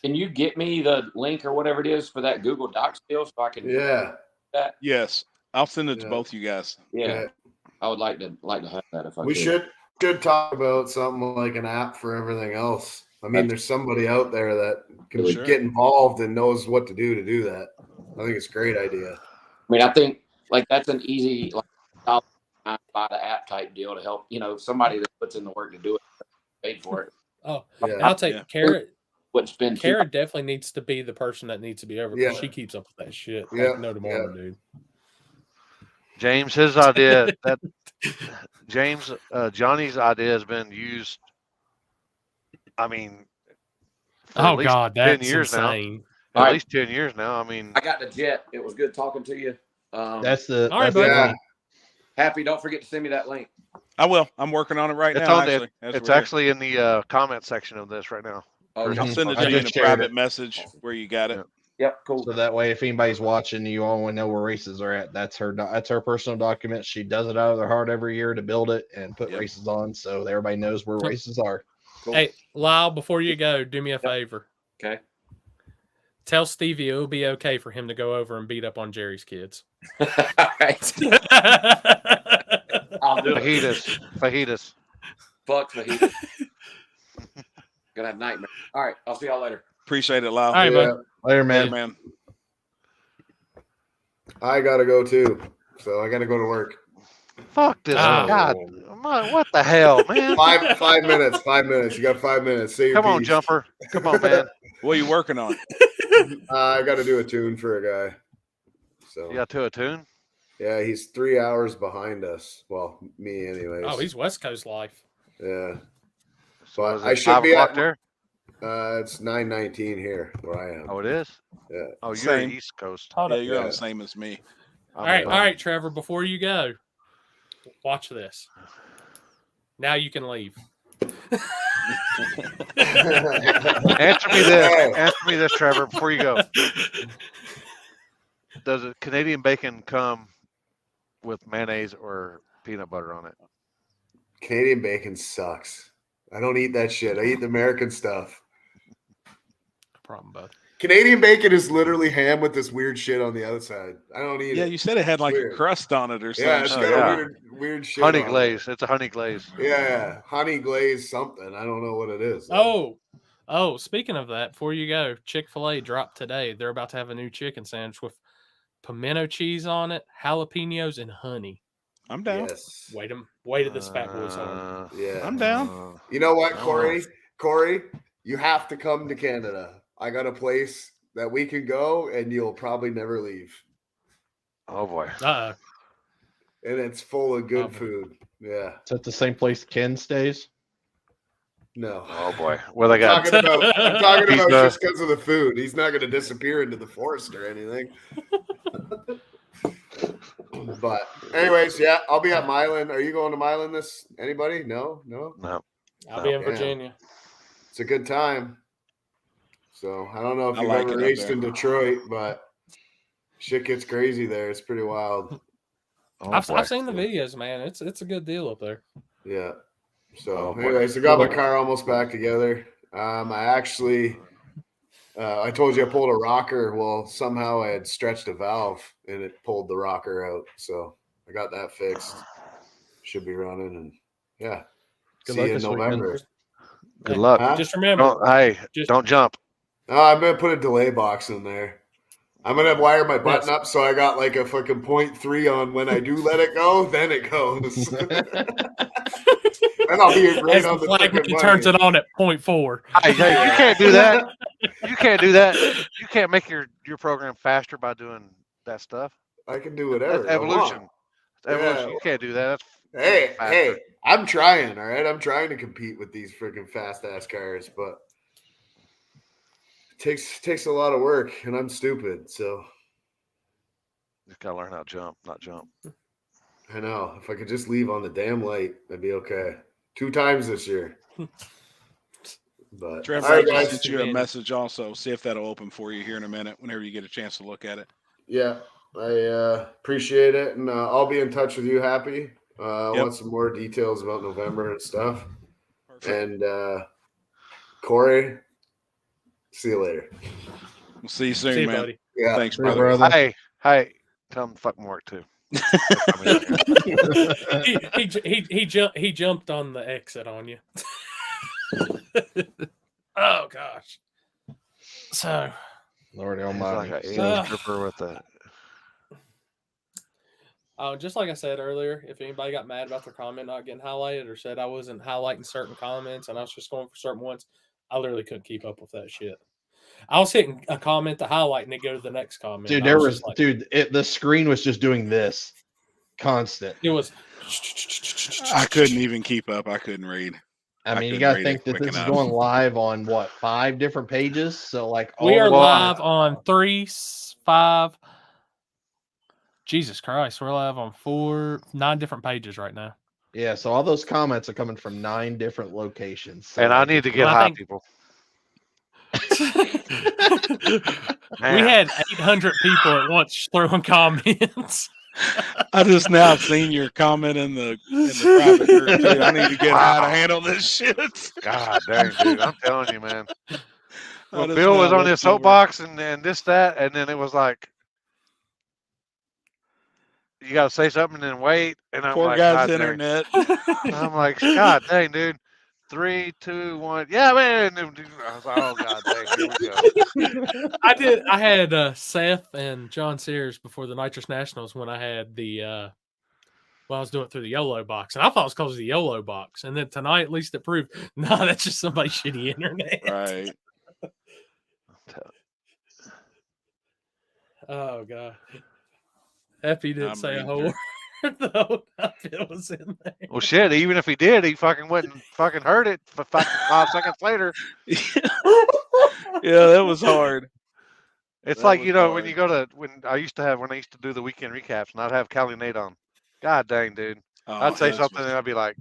can you get me the link or whatever it is for that Google Doc still so I can Yeah. that? yes, I'll send it to Yeah. both you guys. Yeah, Yeah. I would like to have that if I We could. should talk about something like an app for everything else. I mean, there's somebody out there that can Sure. get involved and knows what to do that. I think it's a great idea. I mean, I think like that's an easy like buy the app type deal to help. You know, somebody that puts in the work to do it, paid for it. Oh, Yeah. I'll take Carrot. Wouldn't spend too Carrot definitely needs to be the person that needs to be over. Yeah. She keeps up with that shit. Yeah. Like, no tomorrow, dude. James, his idea that James Johnny's idea has been used. I mean, for at Oh least God, 10 that's years insane. now. At All right. least 10 years now. I mean, I got the jet. It was good talking to you. that's the All right, that's the buddy. Yeah. link. Happy. Don't forget to send me that link. I will. I'm working on it right it's now. on Actually, the, it's actually in the comment section of this right now. Oh, I'll send it I to you in a just shared private it. message where you got it. Yeah. Yep. Cool. So that way, if anybody's watching, you all know where races are at. That's her. That's her personal document. She does it out of her heart every year to build it and put Yep. races on, so everybody knows where races are. Cool. Hey, Lyle, before you go, do me a favor. Okay. Tell Stevie it'll be okay for him to go over and beat up on Jerry's kids. All right. I'll do it. Fajitas. Fuck fajitas. Gonna have nightmares. All right. I'll see y'all later. Appreciate it, Lyle. All right, Yeah. bud. Later, man. Later, man. I gotta go too. So I gotta go to work. Fuck this. Oh. God. What the hell, man? 5 minutes. 5 minutes. You got 5 minutes. Say your Come on, piece. Jumper. Come on, man. What are you working on? I got to do a tune for a guy. So You got to a tune? yeah, he's 3 hours behind us. Well, me anyways. Oh, he's West Coast life. yeah. So But is it I should 5 be o'clock at there? It's 9:19 here where I am. Oh, it is? Yeah. Oh, you're Same. East Coast. Hold Yeah, up. you're on Yeah. the same as me. All right, Trevor. Before you go, watch this. Now you can leave. Answer me this. Answer me this, Trevor, before you go. Does a Canadian bacon come with mayonnaise or peanut butter on it? Canadian bacon sucks. I don't eat that shit. I eat the American stuff. No problem, bud. Canadian bacon is literally ham with this weird shit on the outside. I don't eat Yeah, it. you said it had like Weird. a crust on it or Yeah, something. it's Oh, got yeah. a weird shit. Honey on it. glaze. It's a honey glaze. Yeah, honey glaze something. I don't know what it is. though. Oh, speaking of that, before you go, Chick-fil-A dropped today. They're about to have a new chicken sandwich with pimento cheese on it, jalapenos, and honey. I'm down. Yes. Wait this fat boy's home. Yeah. I'm down. You know what, Corey? Corey, you have to come to Canada. I got a place that we can go, and you'll probably never leave. Oh boy. Uh-oh. And it's full of good Oh. food. Yeah. Is that the same place Ken stays? No. Oh boy. What I got? I'm talking about Pizza. just because of the food. He's not going to disappear into the forest or anything. But anyways, yeah, I'll be at Milan. Are you going to Milan this? Anybody? No. I'll be in Yeah. Virginia. It's a good time. So I don't know if I you've like ever it up raced there. in Detroit, but shit gets crazy there. It's pretty wild. Oh, I've boy. seen the videos, man. It's a good deal up there. Yeah. So Oh, boy. anyways, I got my car almost back together. I actually I told you I pulled a rocker. Well, somehow I had stretched a valve and it pulled the rocker out. So I got that fixed. Should be running, and yeah. Good See luck you in this weekend. November. Good luck. Huh? Just remember, Don't jump. Oh, I'm gonna put a delay box in there. I'm gonna wire my button up so I got like a fucking 0.3 on when I do let it go, then it goes. And I'll be right as on the the flag freaking man turns money. it on at 0.4. Hey, you can't do that. You can't do that. You can't make your program faster by doing that stuff. I can do whatever. That's evolution. I want. It's evolution. Yeah. You can't do that. That's Hey, faster. hey, I'm trying, all right? I'm trying to compete with these freaking fast ass cars, but it takes a lot of work, and I'm stupid, so Just gotta learn how to jump, not jump. I know. If I could just leave on the damn light, I'd be okay. 2 times this year. But Trevor, all right, I guys. just sent you a message also. See if that'll open for you here in a minute whenever you get a chance to look at it. Yeah, I appreciate it, and I'll be in touch with you, Happy. I want some more details about November and stuff. Perfect. And Corey, see you later. We'll see you soon, See you, man. buddy. Yeah. Thanks, See you, brother. brother. Hey, tell them to fucking work too. he jumped on the exit on you. Oh gosh. So Lord He's Almighty. like an alien stripper with a. just like I said earlier, if anybody got mad about their comment not getting highlighted or said I wasn't highlighting certain comments and I was just going for certain ones, I literally couldn't keep up with that shit. I was hitting a comment to highlight and it go to the next comment. Dude, the screen was just doing this constant. It was. I couldn't even keep up. I couldn't read. I mean, you couldn't got to read think it that quick this is enough. going live on what, 5 different pages? So like We are the- live on 3, 5. Jesus Christ, we're live on 9 different pages right now. Yeah, so all those comments are coming from 9 different locations. So And I like, need to get I high, think- people. We had 800 people at once throwing comments. I just now seen your comment in the private group too. I need to get high to handle this shit. God dang, dude. I'm telling you, man. Well, just Bill was now on his looked over. soapbox and this, that, and then it was like, you got to say something and then wait. And I'm Poor like, guy's God dang. internet. I'm like, God dang, dude. 3, 2, 1. Yeah, man. And I was like, oh, God dang, here we go. I had Seth and John Sears before the Nitrous Nationals when I had the I was doing it through the YOLO box, and I thought it was because of the YOLO box. And then tonight, at least it proved, no, that's just somebody's shitty internet. Right. Oh god, Happy didn't I'm say a reading whole word though. It was in there. Well, shit, even if he did, he fucking wouldn't fucking heard it for fucking 5 seconds later. Yeah, that was hard. It's That like, was you know, hard. when I used to do the weekend recaps and I'd have Callie Nate on. God dang, dude. Oh, I'd say his something was- and I'd be like,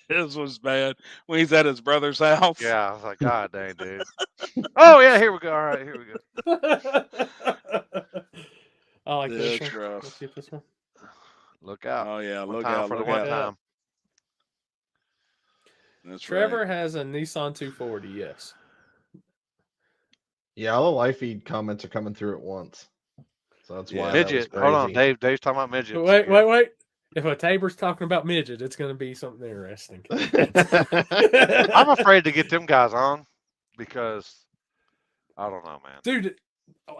His was bad when he's at his brother's house. yeah, I was like, God dang, dude. Oh, yeah, here we go. All right, here we go. I like this That's one. rough. Let's see this one. Look out. Oh yeah, One look time out, for the look one out. time. That's Trevor right. has a Nissan 240. Yes. yeah, all the live feed comments are coming through at once. So that's Yeah. why that was Midget. Hold on, crazy. Dave's talking about midgets. Wait. If a Tabor's talking about midget, it's going to be something interesting. I'm afraid to get them guys on because I don't know, man. Dude,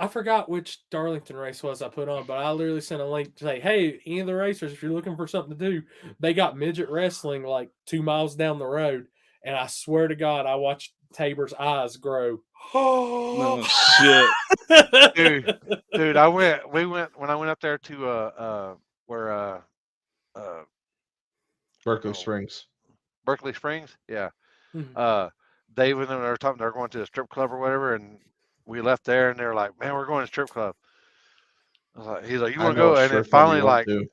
I forgot which Darlington race was I put on, but I literally sent a link to say, "Hey, any of the racers, if you're looking for something to do, they got midget wrestling like 2 miles down the road." And I swear to God, I watched Tabor's eyes grow. Oh shit, dude! We went when I went up there to where Berkeley oh, Springs. Berkeley Springs, yeah. Mhm. Dave and them they were talking. They're going to a strip club or whatever, and we left there, and they were like, "Man, we're going to a strip club." I was like, he's like, "You I want to know go?" a And then strip club you want to.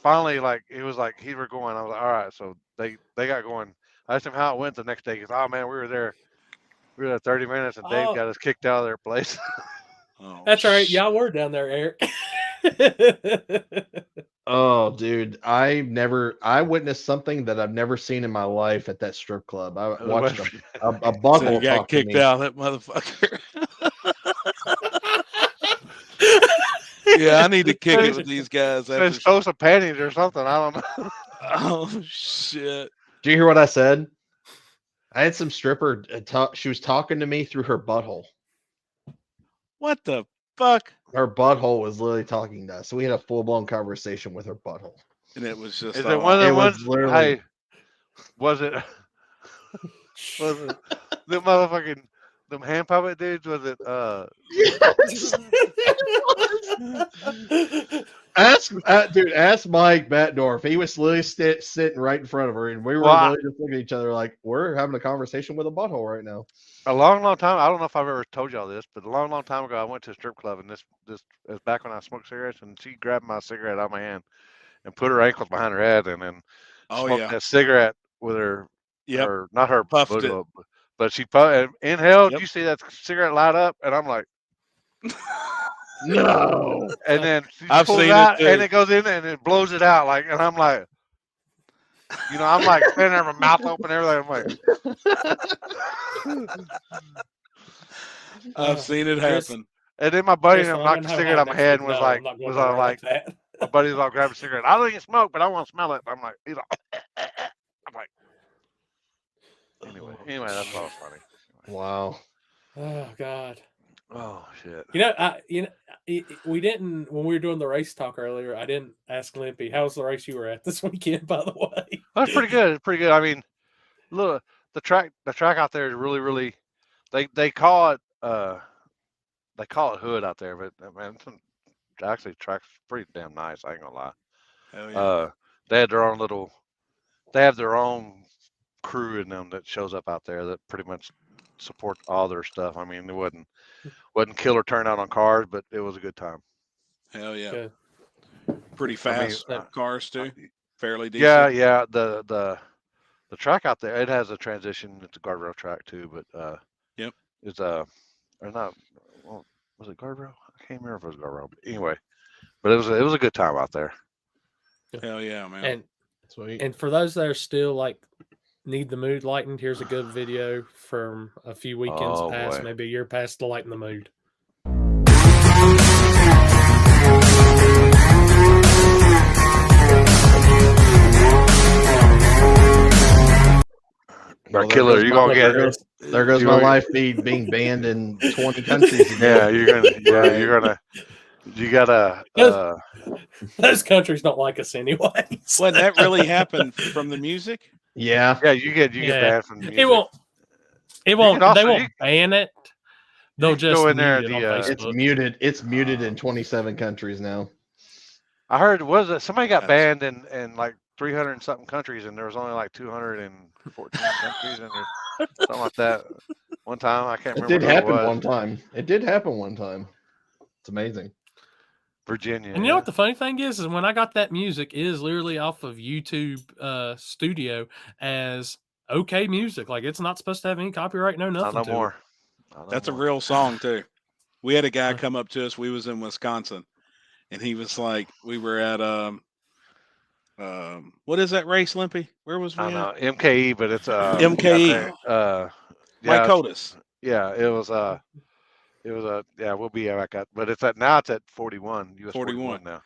finally, like it was like he were going. I was like, "All right." So they got going. I asked him how it went the next day. He goes, "Oh man, we were there 30 minutes, and Dave Oh, got us kicked out of their place." oh, that's right. Y'all were down there, Eric. Oh, dude, I witnessed something that I've never seen in my life at that strip club. I watched a So you butthole got talk to kicked me. out, that motherfucker. Yeah, I need to kick it with these guys Said after. stole some panties or something. I don't know. Oh shit! Do you hear what I said? I had some stripper she was talking to me through her butthole. What the fuck? Her butthole was literally talking to us. So we had a full-blown conversation with her butthole. And it was just Is it one of all. the It was ones? literally Hey, was it? Was it the motherfucking them hand puppet dudes? Was it? Yes. Ask Mike Bettendorf. He was literally sitting right in front of her, and we were Well, literally just looking at each other like we're having a conversation with a butthole right now. a long time. I don't know if I've ever told y'all this, but a long time ago, I went to a strip club, and this is back when I smoked cigarettes, and she grabbed my cigarette out of my hand and put her ankles behind her head, and then Oh smoked yeah. that cigarette with her, Yep. not her Puffed butt it. up, but she inhaled. Yep. You see that cigarette light up, and I'm like, No. and then she I've pulls it seen it out, and too. it goes in, and it blows it out, like, and I'm like, I'm like standing there, my mouth open, and everything. I'm like, I've seen it Chris, happen. and then my buddy Chris, when I'm knocked in the cigarette Ohio out my next head week, and was no, like, I'm not going was nowhere all like like, that. my buddy's all grabbing a cigarette. I don't even smoke, but I want to smell it. I'm like, he's like, I'm like, anyway, that's all funny. Wow. Oh God. Oh shit. We didn't when we were doing the race talk earlier. I didn't ask Limpy how was the race you were at this weekend. By the way, That's pretty good. It's pretty good. I mean, look, the track out there is really. They call it hood out there, but man, actually track's pretty damn nice. I ain't gonna lie. Hell yeah. They had their own little. They have their own crew in them that shows up out there that pretty much support all their stuff. I mean, it wasn't killer turnout on cars, but it was a good time. Hell yeah. good. Pretty fast cars too. Fairly decent. Yeah. The track out there, it has a transition. It's a guardrail track too, but Yep. it's or not. Well, was it guardrail? I can't remember if it was guardrail. But anyway, but it was a good time out there. Hell yeah, man. And for those that are still like need the mood lightened, here's a good video from a few weekends past, boy. maybe a year past, to lighten the mood. Well, killer, you gonna get it. There goes my live feed being banned in 20 countries. Yeah, you're gonna. You gotta. Those countries don't like us anyway. What, that really happened from the music? Yeah. Yeah, you get banned from the music. It won't. They won't ban it. They'll just go in there. mute it on Facebook. It's muted in 27 countries now. I heard somebody got banned in like 300 and something countries, and there was only like 214 countries, and something like that. One time, I can't remember. It did happen one time. It did happen one time. It's amazing. Virginia. And you know what the funny thing is when I got that music, it is literally off of YouTube Studio as okay music. Like it's not supposed to have any copyright, no nothing. Not no more. That's a real song too. We had a guy come up to us. We was in Wisconsin, and he was like, we were at what is that race, Limpy? Where was we? I know MKE, but it's MKE. Mike Otis. Yeah, it was we'll be back at, but it's at 41 US 41 now.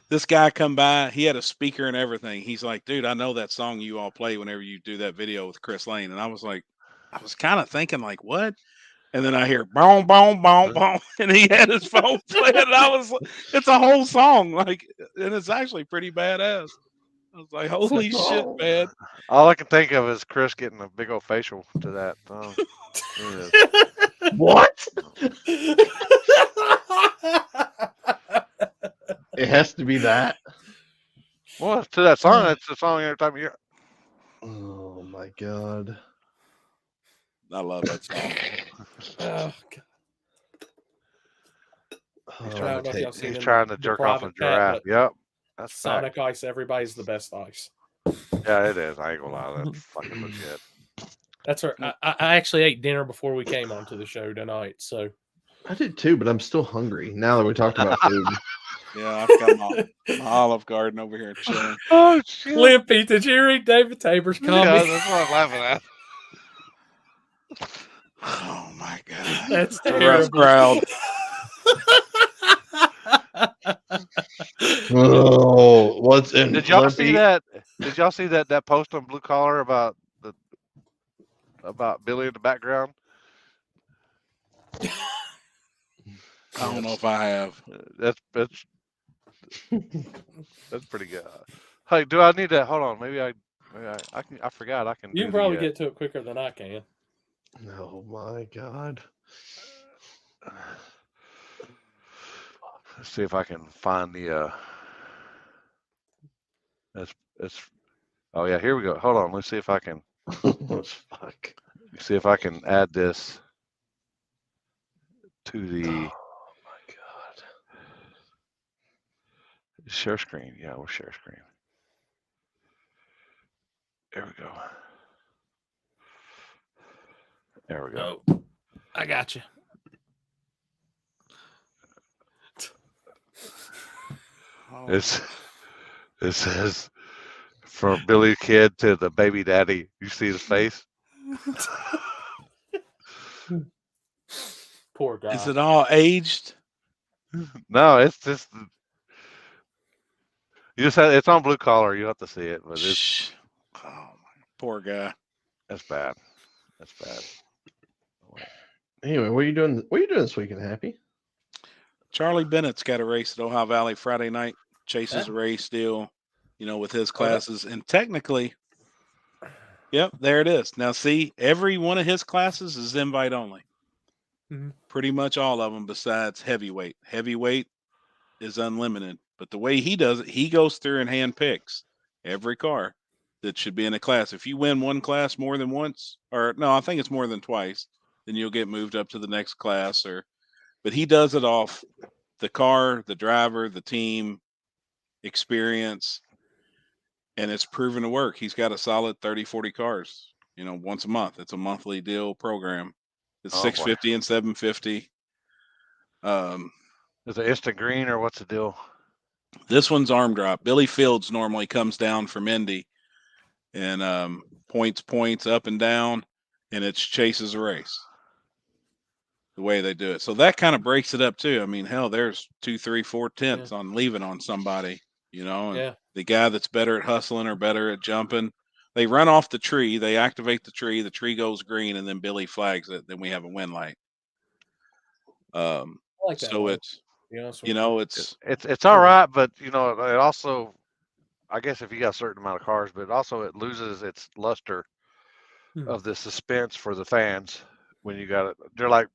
This guy come by, he had a speaker and everything. He's like, dude, I know that song you all play whenever you do that video with Chris Lane. And I was like, I was kind of thinking like, what? And then I hear boom, boom, boom, boom, and he had his phone playing. And I was, it's a whole song, like, and it's actually pretty badass. I was like, holy shit, man! All I can think of is Chris getting a big old facial to that song. What? It has to be that. Well, to that song, that's the song every time you hear. Oh my god! I love that song. Oh, God. He's I trying don't know if y'all to, seen he's in trying to the jerk off a private chat, giraffe. but Yep, that's Sonic fact. Ice, everybody's the best ice. Yeah, it is. I ain't gonna lie, that's fucking legit. That's right. I actually ate dinner before we came onto the show tonight, so I did too, but I'm still hungry now that we talked about food. Yeah, I've got my Olive Garden over here chilling. Oh shit! Limpy, did you read David Tabor's comment? Yeah, that's what I'm laughing at. Oh my god, That's the rough terrible. crowd. Oh, what's in? Did y'all Limpy? see that? Did y'all see that post on Blue Collar about Billy in the background? I don't know if I have. That's pretty good. Hey, do I need to hold on? Maybe I can. I forgot I can. You do can probably the, get to it quicker than I can. Oh my god! Let's see if I can find the. It's. Oh yeah, here we go. Hold on. Let's see if I can. Fuck. See if I can add this to the Oh my god! share screen. Yeah, we'll share screen. There we go. There we go. Oh, I got you. It says from Billy Kid to the baby daddy. You see his face? Poor guy. Is it all aged? No, it's just you just have, it's on Blue Collar. You have to see it, but it's Shh. Oh my poor guy. that's bad. That's bad. Anyway, what are you doing? What are you doing this weekend, Happy? Charlie Bennett's got a race at Ohio Valley Friday night. Chases a race deal, with his classes. And technically, yep, there it is. Now, see, every one of his classes is invite only. Mm-hmm. Pretty much all of them besides heavyweight. Heavyweight is unlimited. But the way he does it, he goes through and hand picks every car that should be in a class. If you win one class more than once, or no, I think it's more than twice, then you'll get moved up to the next class. But he does it off the car, the driver, the team experience, and it's proven to work. He's got a solid 30, 40 cars, once a month. It's a monthly deal program. It's 650 and 750. Is it instant green or what's the deal? This one's arm drop. Billy Fields normally comes down from Indy and points up and down, and it's chases a race. The way they do it. So that kind of breaks it up too. I mean, hell, there's 2, 3, 4 tenths on leaving on somebody, and the guy that's better at hustling or better at jumping, they run off the tree, they activate the tree goes green, and then Billy flags it. Then we have a win light. I like that So one. it's all right, but it also, I guess if you got a certain amount of cars, but also it loses its luster of the suspense for the fans when you got it. They're like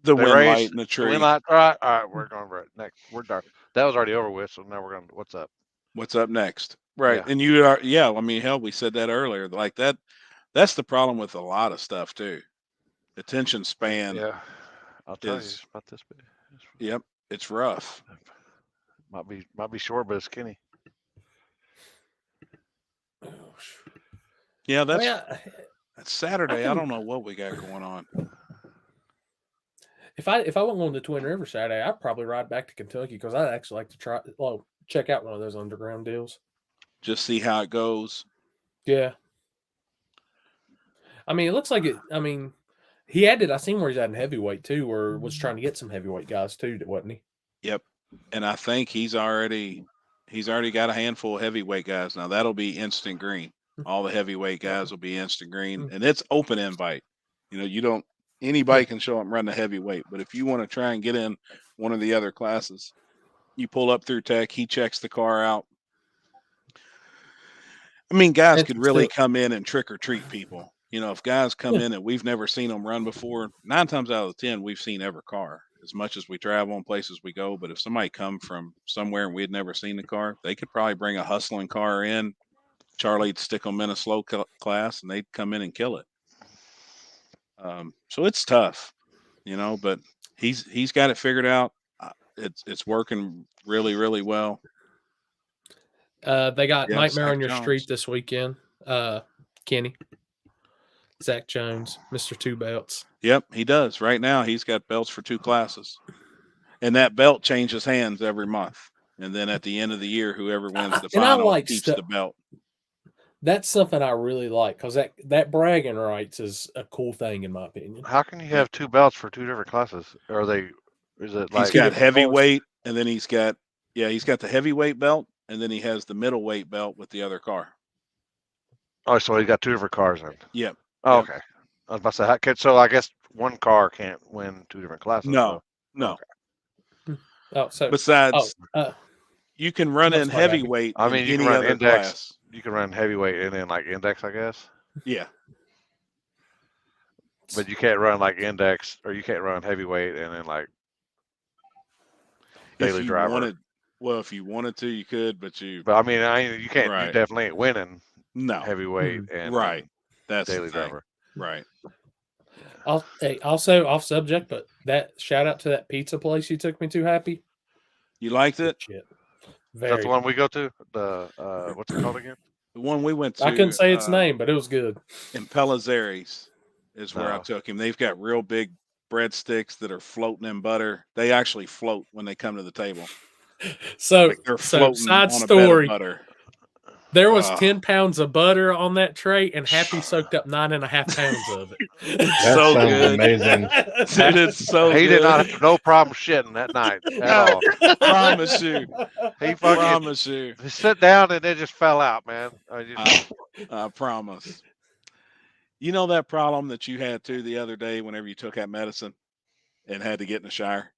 the they win race, light and the tree. Win light. All right, we're going right next. We're done. That was already over with, so now we're going. What's up? What's up next? Right, Yeah. and you are. Yeah, I mean, hell, we said that earlier. Like that. That's the problem with a lot of stuff too. Attention span. Yeah, I'll tell you about this. Yep, it's rough. Might be short, but it's skinny. Yeah, that's Saturday. I don't know what we got going on. If I wasn't going to Twin River Saturday, I'd probably ride back to Kentucky because I'd actually like to check out one of those underground deals. Just see how it goes. Yeah. I mean, it looks like it. I mean, he added. I seen where he's adding heavyweight too, or was trying to get some heavyweight guys too, wasn't he? Yep. And I think he's already got a handful of heavyweight guys. Now that'll be instant green. All the heavyweight guys will be instant green, and it's open invite. You don't Anybody can show up and run the heavyweight, but if you want to try and get in one of the other classes, you pull up through tech. He checks the car out. I mean, guys could really come in and trick or treat people. You know, if guys come in and we've never seen them run before, 9 times out of 10, we've seen every car as much as we travel and places we go. But if somebody come from somewhere and we had never seen the car, they could probably bring a hustling car in. Charlie'd stick them in a slow class and they'd come in and kill it. So it's tough, you know, but he's got it figured out. It's working really, really well. They got Nightmare Zach on Your Jones. Street this weekend. Kenny, Zach Jones, Mr. Two Belts. Yep, he does. Right now, he's got belts for 2 classes, and that belt changes hands every month. And then at the end of the year, whoever wins the final keeps the belt. That's something I really like because that bragging rights is a cool thing in my opinion. How can you have 2 belts for 2 different classes? Are they? Is it like he's got heavyweight, and then he's got the heavyweight belt, and then he has the middleweight belt with the other car. Oh, so he got 2 different cars then. Yep. Oh, okay. I was about to say, so I guess one car can't win 2 different classes. No, no. Okay. Oh, so besides, you can run in heavyweight. I mean, you can run index. Class. You can run heavyweight and then like index, I guess. Yeah. But you can't run like index, or you can't run heavyweight and then like daily driver. If you wanted to, you could, but I mean, you can't. Right. You definitely ain't winning. No. Heavyweight and right. That's daily driver. Right. Also off subject, but that shout out to that pizza place you took me to, Happy. You liked it? Shit. That's the one we go to. The what's it called again? The one we went to. I couldn't say its name, but it was good. In Pelizari's is where I took him. They've got real big breadsticks that are floating in butter. They actually float when they come to the table. So, they're floating side on story. A bed of butter. There was 10 pounds of butter on that tray, and Happy soaked up 9.5 pounds of it. That so sounds good. amazing. Dude, it's so He good. did not have no problem shitting that night at all. Promise you. He fucking Promise you. He sat down and it just fell out, man. I promise. You know that problem that you had too the other day whenever you took that medicine and had to get in the shower?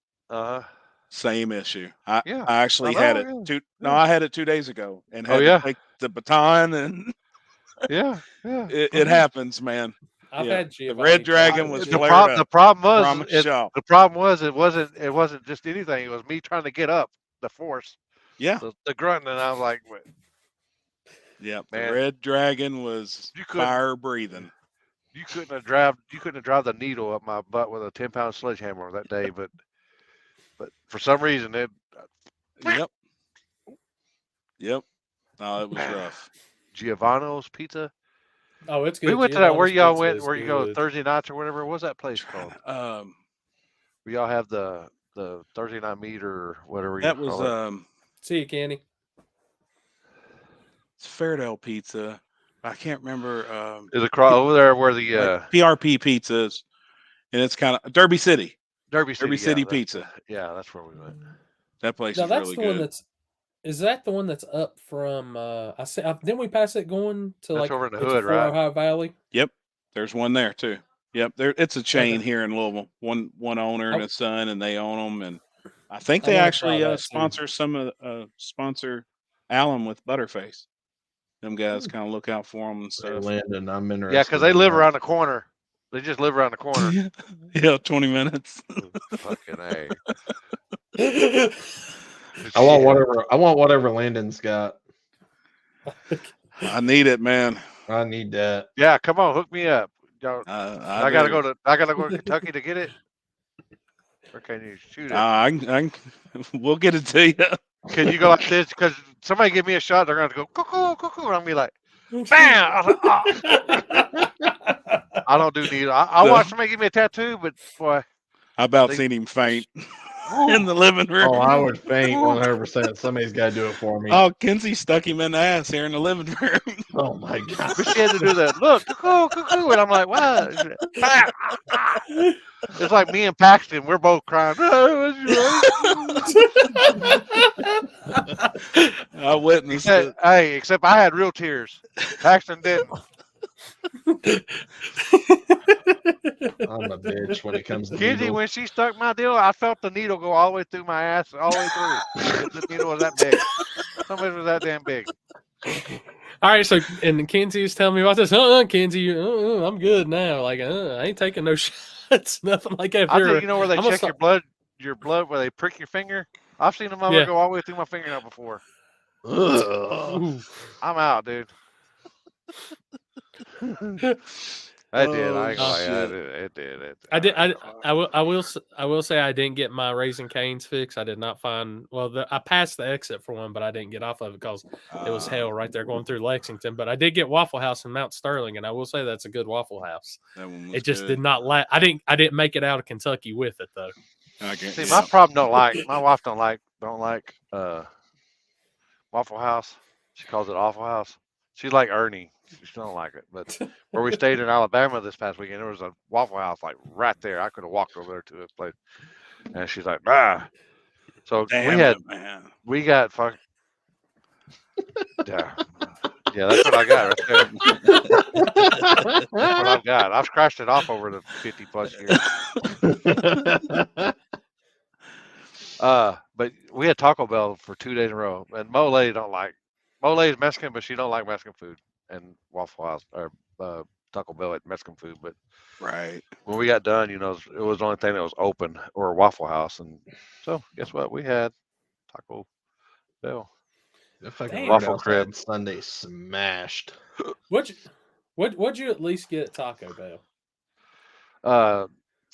Same issue. I actually had it I had it 2 days ago and had to take the baton and it happens, man. I've had the Red Dragon was the problem was it wasn't just anything. It was me trying to get up the force. Yeah. The grunt, and I was like, yeah, the Red Dragon was fire breathing. You couldn't have driven the needle up my butt with a 10-pound sledgehammer that day, but for some reason it. Yep. No, it was rough. Giovanni's Pizza. Oh, it's good. We went to that. Where y'all went? Where you go Thursday nights or whatever? What was that place called? Where y'all have the Thursday night meet or whatever. That was See you, Kenny. It's Fairdale Pizza. I can't remember. Is it over there where the PRP pizzas, and it's kind of Derby City. Derby City Pizza. That's where we went. That place is really the good. Is that the one that's up from? Didn't we pass it going to that's like over in the hood, right? Ohio Valley. Yep, there's one there too. Yep, it's a chain here in Louisville. One owner and his son, and they own them. And I think they actually sponsor sponsor Alan with Butterface. Them guys kind of look out for them and stuff. Landon, I'm interested. Yeah, because they live around the corner. They just live around the corner. Yeah, 20 minutes. Fucking A. I want whatever Landon's got. I need it, man. I need that. Yeah, come on, hook me up. I gotta go to Kentucky to get it. Or can you shoot it? We'll get it to you. Can you go like this? Because somebody give me a shot, they're gonna go cuckoo, cuckoo, and I'll be like, bam! I don't do needle. I watch somebody give me a tattoo, but boy, I about seen him faint in the living room. Oh, I would faint 100%. Somebody's got to do it for me. Oh, Kenzie stuck him in the ass here in the living room. Oh my god! But she had to do that. Look, cuckoo, cuckoo, and I'm like, wow. It's like me and Paxton. We're both crying. I witnessed it. Hey, except I had real tears. Paxton didn't. I'm a bitch when it comes to Kenzie, needles. when she stuck my deal, I felt the needle go all the way through my ass, all the way through. The needle was that big. Somebody was that damn big. All right, so and Kenzie is telling me about this. Kenzie, I'm good now. Like, I ain't taking no shots, nothing like that. I think you know where they I'm gonna check your blood where they prick your finger. I've seen them Yeah. go all the way through my fingernail before. Ugh. Ooh. I'm out, dude. I did. I ain't gonna lie. shit. It did. I did. ain't gonna lie. I will say I didn't get my Raising Cane's fix. I did not find. Well, I passed the exit for one, but I didn't get off of it because it was hell right there going through Lexington. But I did get Waffle House in Mount Sterling, and I will say that's a good Waffle House. That one was It just good. did not I didn't make it out of Kentucky with it though. See, my problem my wife don't like Waffle House. She calls it Awful House. She's like Ernie. She don't like it. But where we stayed in Alabama this past weekend, there was a Waffle House like right there. I could have walked over there to it place. And she's like, ah. So we got fuck. Yeah. Yeah, that's what I got right there. That's what I've got. I've scratched it off over the 50 plus years. But we had Taco Bell for 2 days in a row, and Mo Lady is Mexican, but she don't like Mexican food and Waffle House or Taco Bell at Mexican food. But right when we got done, it was the only thing that was open, or Waffle House, and so guess what? We had Taco Bell. The fucking Waffle Waffle crib. Sunday smashed. What'd you at least get at Taco Bell?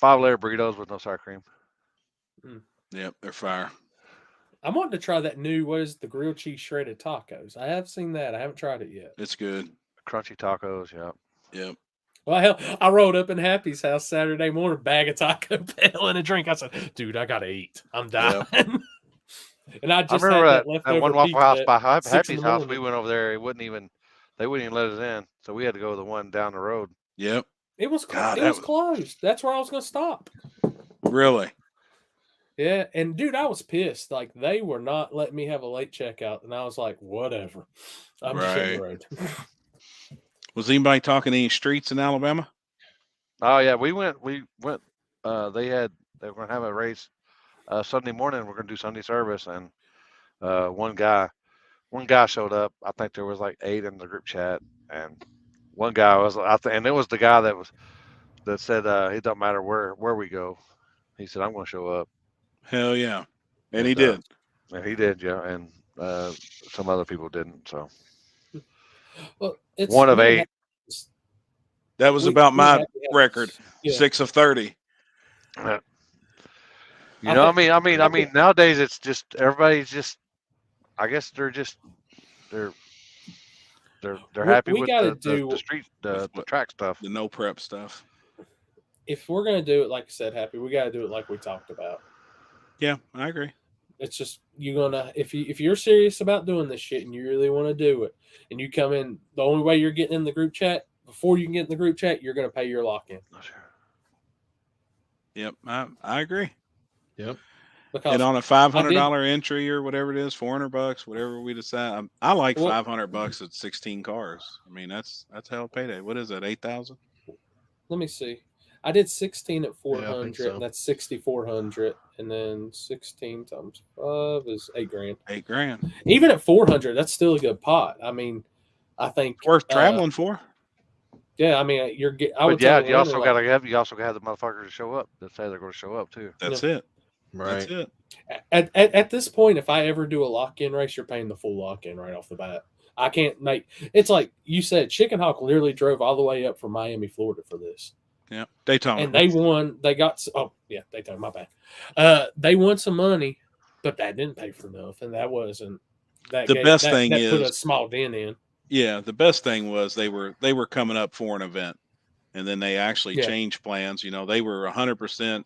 5-layer burritos with no sour cream. Yep, they're fire. I'm wanting to try that new, what is the grilled cheese shredded tacos? I have seen that. I haven't tried it yet. It's good. Crunchy tacos, Yep. Well, hell, I rolled up in Happy's house Saturday morning, bag of Taco Bell and a drink. I said, dude, I gotta eat. I'm dying. Yep. And I just remember had that that leftover one Waffle House by at 6 in Happy's the house. morning. We went over there. They wouldn't even let us in, so we had to go to the one down the road. Yep. It was God, it was closed. That's where I was gonna stop. Really? Yeah, and dude, I was pissed. Like they were not letting me have a late checkout, and I was like, whatever. I'm just hitting the road. Was anybody talking any streets in Alabama? Oh yeah, we went. They were gonna have a race Sunday morning. We're gonna do Sunday service, and one guy showed up. I think there was like 8 in the group chat, and one guy and it was the guy that said it don't matter where we go. He said I'm gonna show up. Hell yeah, and he did. And he did, yeah, and some other people didn't. So well, it's one of 8. That was about my record, 6 of 30. I mean, nowadays it's just everybody's just. I guess they're happy with the street, the track stuff, the no prep stuff. If we're gonna do it, like I said, Happy, we gotta do it like we talked about. Yeah, I agree. It's just if you're serious about doing this shit and you really want to do it, and you come in, the only way you're getting in the group chat, before you can get in the group chat, you're gonna pay your lock-in. Yep, I agree. Yep. Because and on a $500 entry or whatever it is, $400, whatever we decide. I like $500 at 16 cars. I mean, that's hell payday. What is that? 8,000? Let me see. I did 16 at 400, so. and that's 6,400, and then 16 times 5 is $8,000. $8,000. Even at 400, that's still a good pot. I mean, I think worth traveling for. Yeah, I mean, you also got to have the motherfuckers to show up that say they're going to show up too. That's it. Right. That's it. At this point, if I ever do a lock-in race, you're paying the full lock-in right off the bat. I can't make. It's like you said, Chicken Hawk literally drove all the way up from Miami, Florida for this. Yeah, Daytona. And they won. They got. Oh yeah, Daytona. My bad. They won some money, but that didn't pay for nothing. That wasn't. That the best thing that is put a small dent in. Yeah, the best thing was they were coming up for an event, and then they actually changed plans. You know, they were 100%.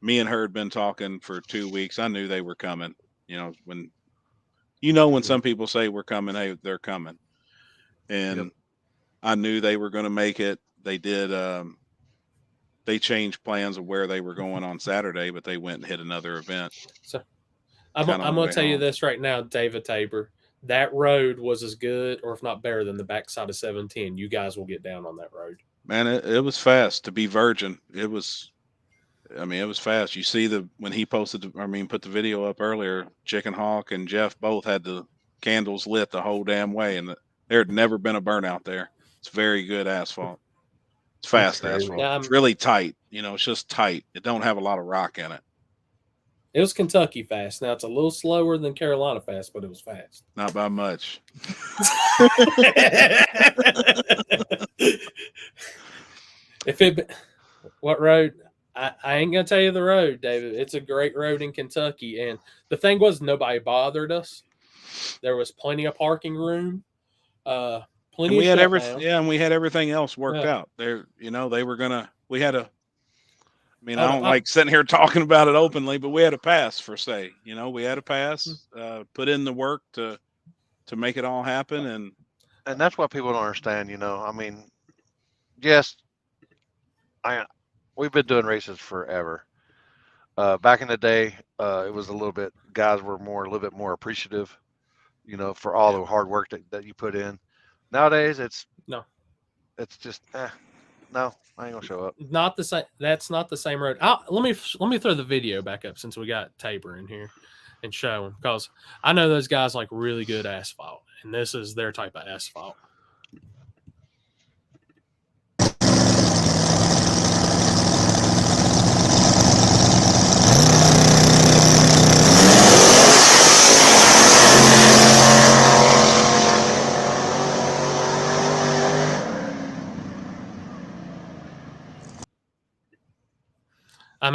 Me and her had been talking for 2 weeks. I knew they were coming. You know, when some people say we're coming, hey, they're coming, and I knew they were going to make it. They did. They changed plans of where they were going on Saturday, but they went and hit another event. So I'm going to tell you this right now, David Tabor. That road was as good, or if not better, than the backside of 710. You guys will get down on that road. Man, it was fast to be virgin. It was fast. You see when he put the video up earlier, Chicken Hawk and Jeff both had the candles lit the whole damn way, and there had never been a burnout there. It's very good asphalt. It's fast asphalt. Yeah, it's really tight. It's just tight. It don't have a lot of rock in it. It was Kentucky fast. Now it's a little slower than Carolina fast, but it was fast. Not by much. What road? I ain't gonna tell you the road, David. It's a great road in Kentucky, and the thing was, nobody bothered us. There was plenty of parking room. Plenty. And we had everything. Yeah, and we had everything else worked out. There, they were gonna. We had a. I don't like sitting here talking about it openly, but we had a pass for say. We had a pass. Put in the work to make it all happen, and that's what people don't understand. Yes, we've been doing races forever. Back in the day, it was guys were a little bit more appreciative, for all the hard work that you put in. Nowadays, it's just, no, I ain't gonna show up. Not the same. That's not the same road. Let me throw the video back up since we got Tabor in here and show them, because I know those guys like really good asphalt, and this is their type of asphalt.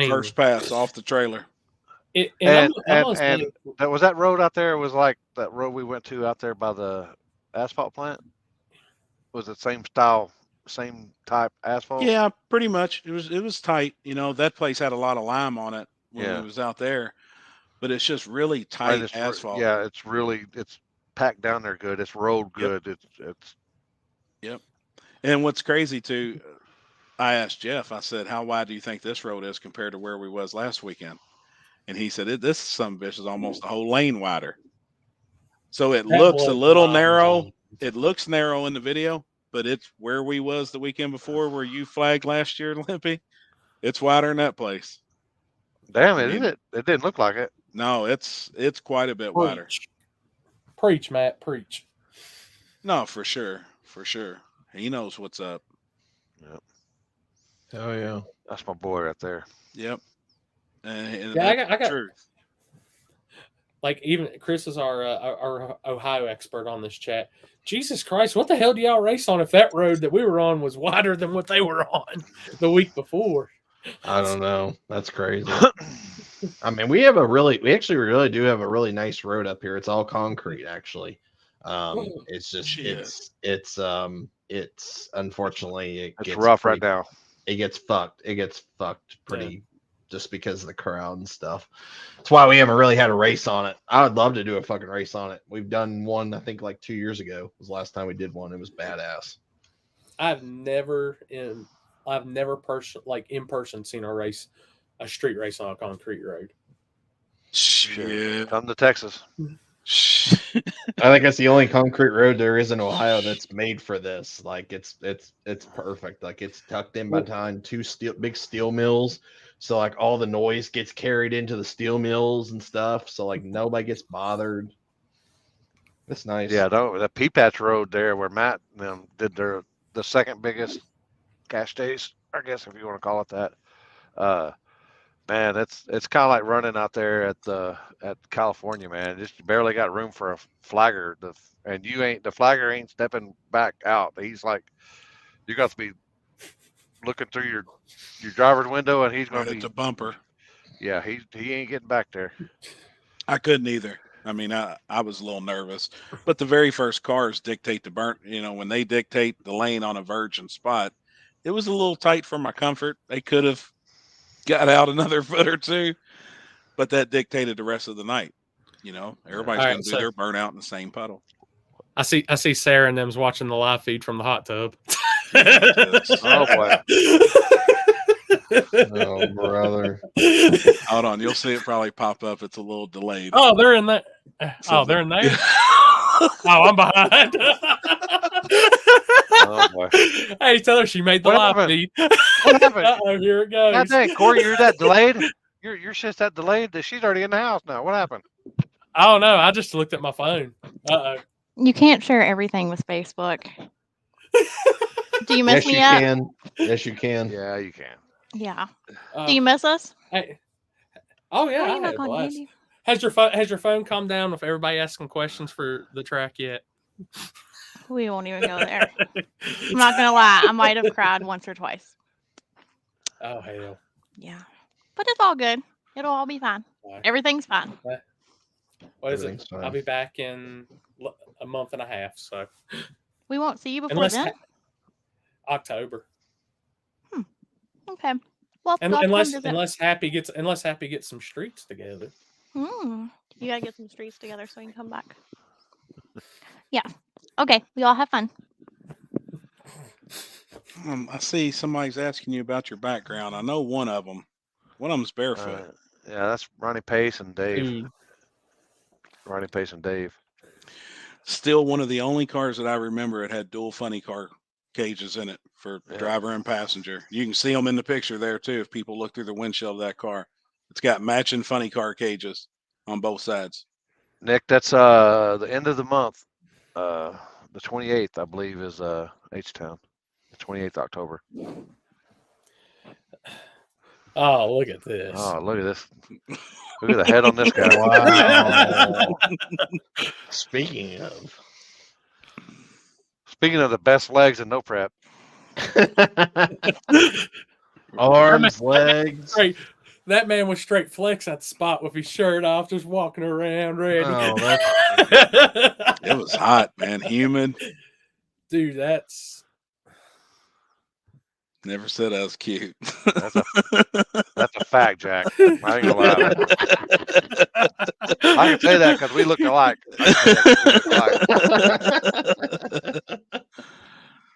First pass off the trailer. And was that road out there? Was like that road we went to out there by the asphalt plant? Was it same style, same type asphalt? Yeah, pretty much. It was tight. That place had a lot of lime on it when it was out there, but it's just really tight asphalt. Yeah, it's packed down there good. It's rolled good. Yep. Yep. And what's crazy too, I asked Jeff, I said, how wide do you think this road is compared to where we was last weekend? And he said, this sumbitch is almost a whole lane wider. So it looks a little narrow. It looks narrow in the video, but it's where we was the weekend before, where you flagged last year, Limpy. It's wider than that place. Damn, isn't it? It didn't look like it. No, it's quite a bit wider. Preach, Matt, preach. No, for sure. For sure. He knows what's up. Yep. Oh yeah, that's my boy right there. Yep. And yeah, I got truth. Like, even Chris is our Ohio expert on this chat. Jesus Christ, what the hell do y'all race on if that road that we were on was wider than what they were on the week before? I don't know. That's crazy. I mean, we actually really do have a really nice road up here. It's all concrete, actually. It's just it's unfortunately it's rough right now. It gets fucked. It gets fucked pretty just because of the crowd and stuff. That's why we haven't really had a race on it. I would love to do a fucking race on it. We've done one, I think, like 2 years ago was the last time we did one. It was badass. I've never in person seen a street race on a concrete road. Shit. Come to Texas. I think that's the only concrete road there is in Ohio that's made for this. Like it's perfect. Like it's tucked in behind two big steel mills. So like all the noise gets carried into the steel mills and stuff. So like nobody gets bothered. That's nice. Yeah, the Pea Patch Road there where Matt did the second biggest cash days, I guess if you want to call it that. Man, it's kind of like running out there at California, man. Just barely got room for a flagger, and the flagger ain't stepping back out. He's like, you got to be looking through your driver's window, and he's going to be the bumper. Yeah, he ain't getting back there. I couldn't either. I mean, I was a little nervous, but the very first cars dictate the burn. When they dictate the lane on a virgin spot, it was a little tight for my comfort. They could have got out another foot or two, but that dictated the rest of the night. Everybody's going to do their burnout in the same puddle. I see Sarah and them's watching the live feed from the hot tub. Oh boy. Oh brother. Hold on, you'll see it probably pop up. It's a little delayed. Oh, they're in that. Oh, they're in there. Oh, I'm behind. Oh boy. Hey, tell her she made the What live happened? feed. What happened? Uh-oh, here it goes. God dang, Corey, you're that delayed. Your shit's that delayed that she's already in the house now. What happened? I don't know. I just looked at my phone. Uh-oh. You can't share everything with Facebook. Do you miss Yes, me you yet? can. Yes, you can. Yeah, you can. Yeah. Uh, Do you miss us? Hey. Oh yeah, Why are I you had not a calling blast. Andy? Has your phone calmed down with everybody asking questions for the track yet? We won't even go there. I'm not gonna lie. I might have cried once or twice. Oh hell. Yeah. But it's all good. It'll all be fine. Right. Everything's fine. What is it? Everything's fine. I'll be back in a month and a half. So We won't see you before unless then. October. Okay. Well, I'll come Unless visit. Happy gets some streets together. You gotta get some streets together so you can come back. Yeah. Okay. We all have fun. I see somebody's asking you about your background. I know one of them. One of them's barefoot. Yeah, that's Ronnie Pace and Dave. Dude. Ronnie Pace and Dave. Still one of the only cars that I remember it had dual funny car cages in it for driver and passenger. You can see them in the picture there too if people look through the windshield of that car. It's got matching funny car cages on both sides. Nick, that's the end of the month. The 28th, I believe, is H-Town. The 28th October. Oh, look at this. Oh, look at this. Look at the head on this guy. Wow. Speaking of the best legs and no prep. arms, legs. That man was straight flex at the spot with his shirt off, just walking around ready. Oh, it was hot, man. Humid. Dude, that's never said I was cute. That's a fact, Jack. I ain't gonna lie. I can say that because we look alike.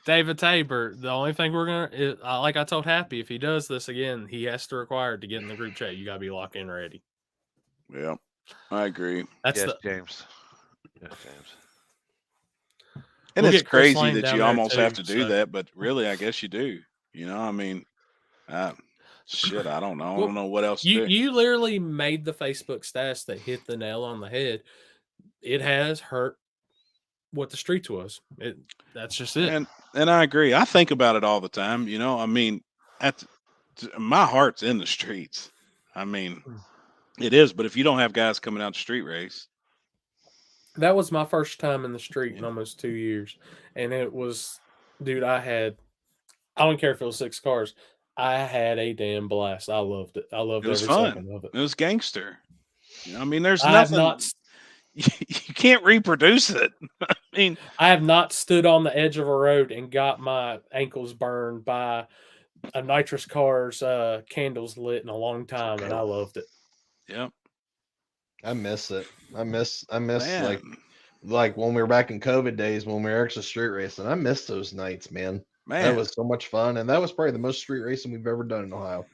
David Tabor. The only thing we're gonna, like I told Happy, if he does this again, he has to require to get in the group chat. You gotta be locked in ready. Yeah, I agree. That's James. Yes, James. And We'll it's get Chris crazy Lane that down you there almost too, have to do so. that, but really, I guess you do. You know, I mean, shit, I don't know. I don't know what else to do. You literally made the Facebook stats that hit the nail on the head. It has hurt what the streets was. That's just it. And I agree. I think about it all the time. You know, I mean, my heart's in the streets. I mean, it is. But if you don't have guys coming out to street race, that was my first time in the street in almost 2 years, and it was, dude. I don't care if it was 6 cars. I had a damn blast. I loved it. I loved every second of it. It was gangster. You know, I mean, there's I nothing. have not. You can't reproduce it. I mean, I have not stood on the edge of a road and got my ankles burned by a nitrous car's candles lit in a long time, and I loved it. Yep. I miss it. I miss like when we were back in COVID days when we were actually street racing. I miss those nights, man. That was so much fun, and that was probably the most street racing we've ever done in Ohio,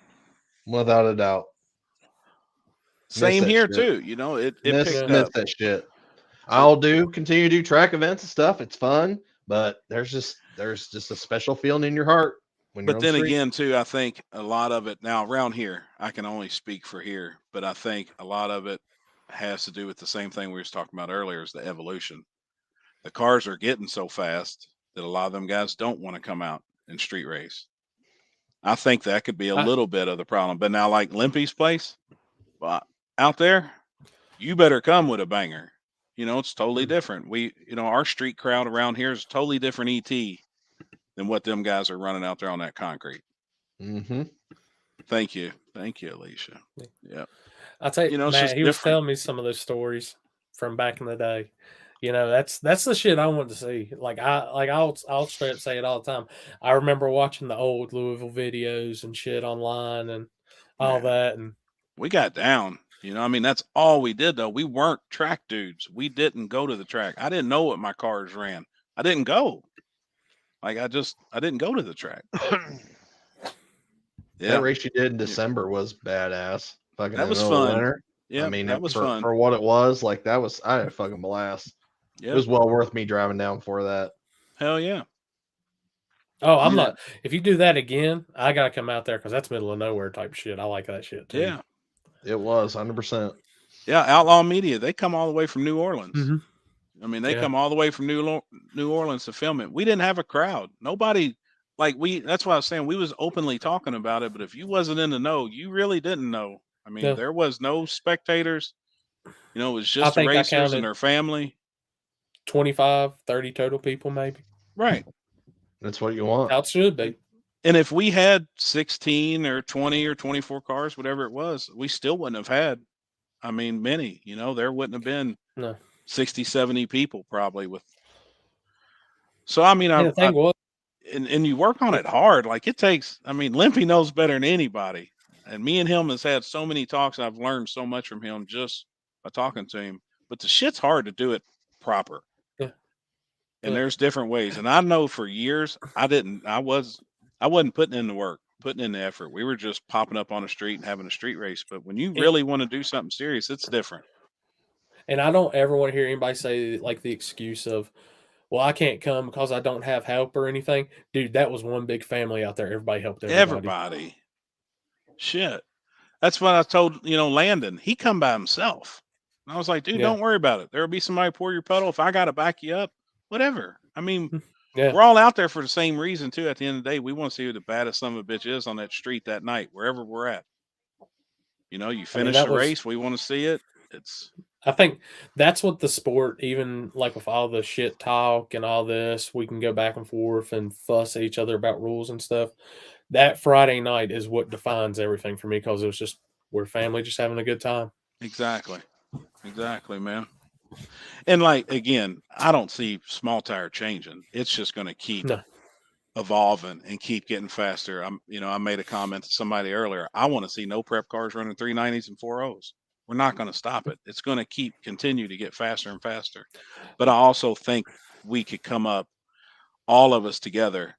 without a doubt. Same here too. You know, it picked up. That shit. I'll continue to do track events and stuff. It's fun, but there's just a special feeling in your heart when you're But on then the street. again, too, I think a lot of it now around here, I can only speak for here, but I think a lot of it has to do with the same thing we were talking about earlier, is the evolution. The cars are getting so fast that a lot of them guys don't want to come out and street race. I think that could be a little bit of the problem. But now, like Limpy's place, out there, you better come with a banger. You know, it's totally different. Our street crowd around here is totally different ET than what them guys are running out there on that concrete. Mm-hmm. Thank you, Alicia. Yeah, I'll tell you, Matt, he was telling me some of those stories from back in the day. You know, that's the shit I want to see. I'll straight up say it all the time. I remember watching the old Louisville videos and shit online and all that, and we got down. You know, I mean, that's all we did though. We weren't track dudes. We didn't go to the track. I didn't know what my cars ran. I didn't go. Like I didn't go to the track. That race you did in December was badass. Fucking that was fun. Winter. Yeah, I mean, that was for, fun for what it was. Like I had a fucking blast. Yep. It was well worth me driving down for that. Hell yeah. Oh, I'm Yeah. not. If you do that again, I gotta come out there because that's middle of nowhere type shit. I like that shit too. Yeah. It was 100%. Yeah. Outlaw Media, they come all the way from New Orleans. Mm-hmm. I mean, they Yeah. come all the way from New Orleans to film it. We didn't have a crowd. Nobody that's why I was saying we was openly talking about it, but if you wasn't in the know, you really didn't know. I mean, Yeah. there was no spectators. You know, it was I just the think I racers and counted their family. 25, 30 total people, maybe. Right. That's what you want. How it should be. And if we had 16 or 20 or 24 cars, whatever it was, we still wouldn't have had, I mean, many, you know, there wouldn't have been No. 60, 70 people probably with. So, I mean, And the thing was, and you work on it hard. Like it takes, I mean, Limpy knows better than anybody. And me and him has had so many talks. I've learned so much from him just by talking to him. But the shit's hard to do it proper. Yeah. And Yeah. there's different ways. And I know for years I wasn't putting in the work, putting in the effort. We were just popping up on the street and having a street race. But when you really want to do something serious, it's different. And I don't ever want to hear anybody say like the excuse of, well, I can't come because I don't have help or anything. Dude, that was one big family out there. Everybody helped Everybody. Shit. That's what I told, Landon. He come by himself. And I was like, dude, don't worry about it. There'll be somebody pour your puddle. If I got to back you up, whatever. I mean, we're all out there for the same reason, too. At the end of the day, we want to see who the baddest son of a bitch is on that street that night, wherever we're at. You know, you finish the race. We want to see it. I think that's what the sport, even like with all the shit talk and all this, we can go back and forth and fuss at each other about rules and stuff. That Friday night is what defines everything for me because it was just we're family just having a good time. Exactly, man. And like again, I don't see small tire changing. It's just going to keep evolving and keep getting faster. I made a comment to somebody earlier. I want to see no prep cars running 390s and 4.0s. We're not going to stop it. It's going to continue to get faster and faster. But I also think we could come up, all of us together.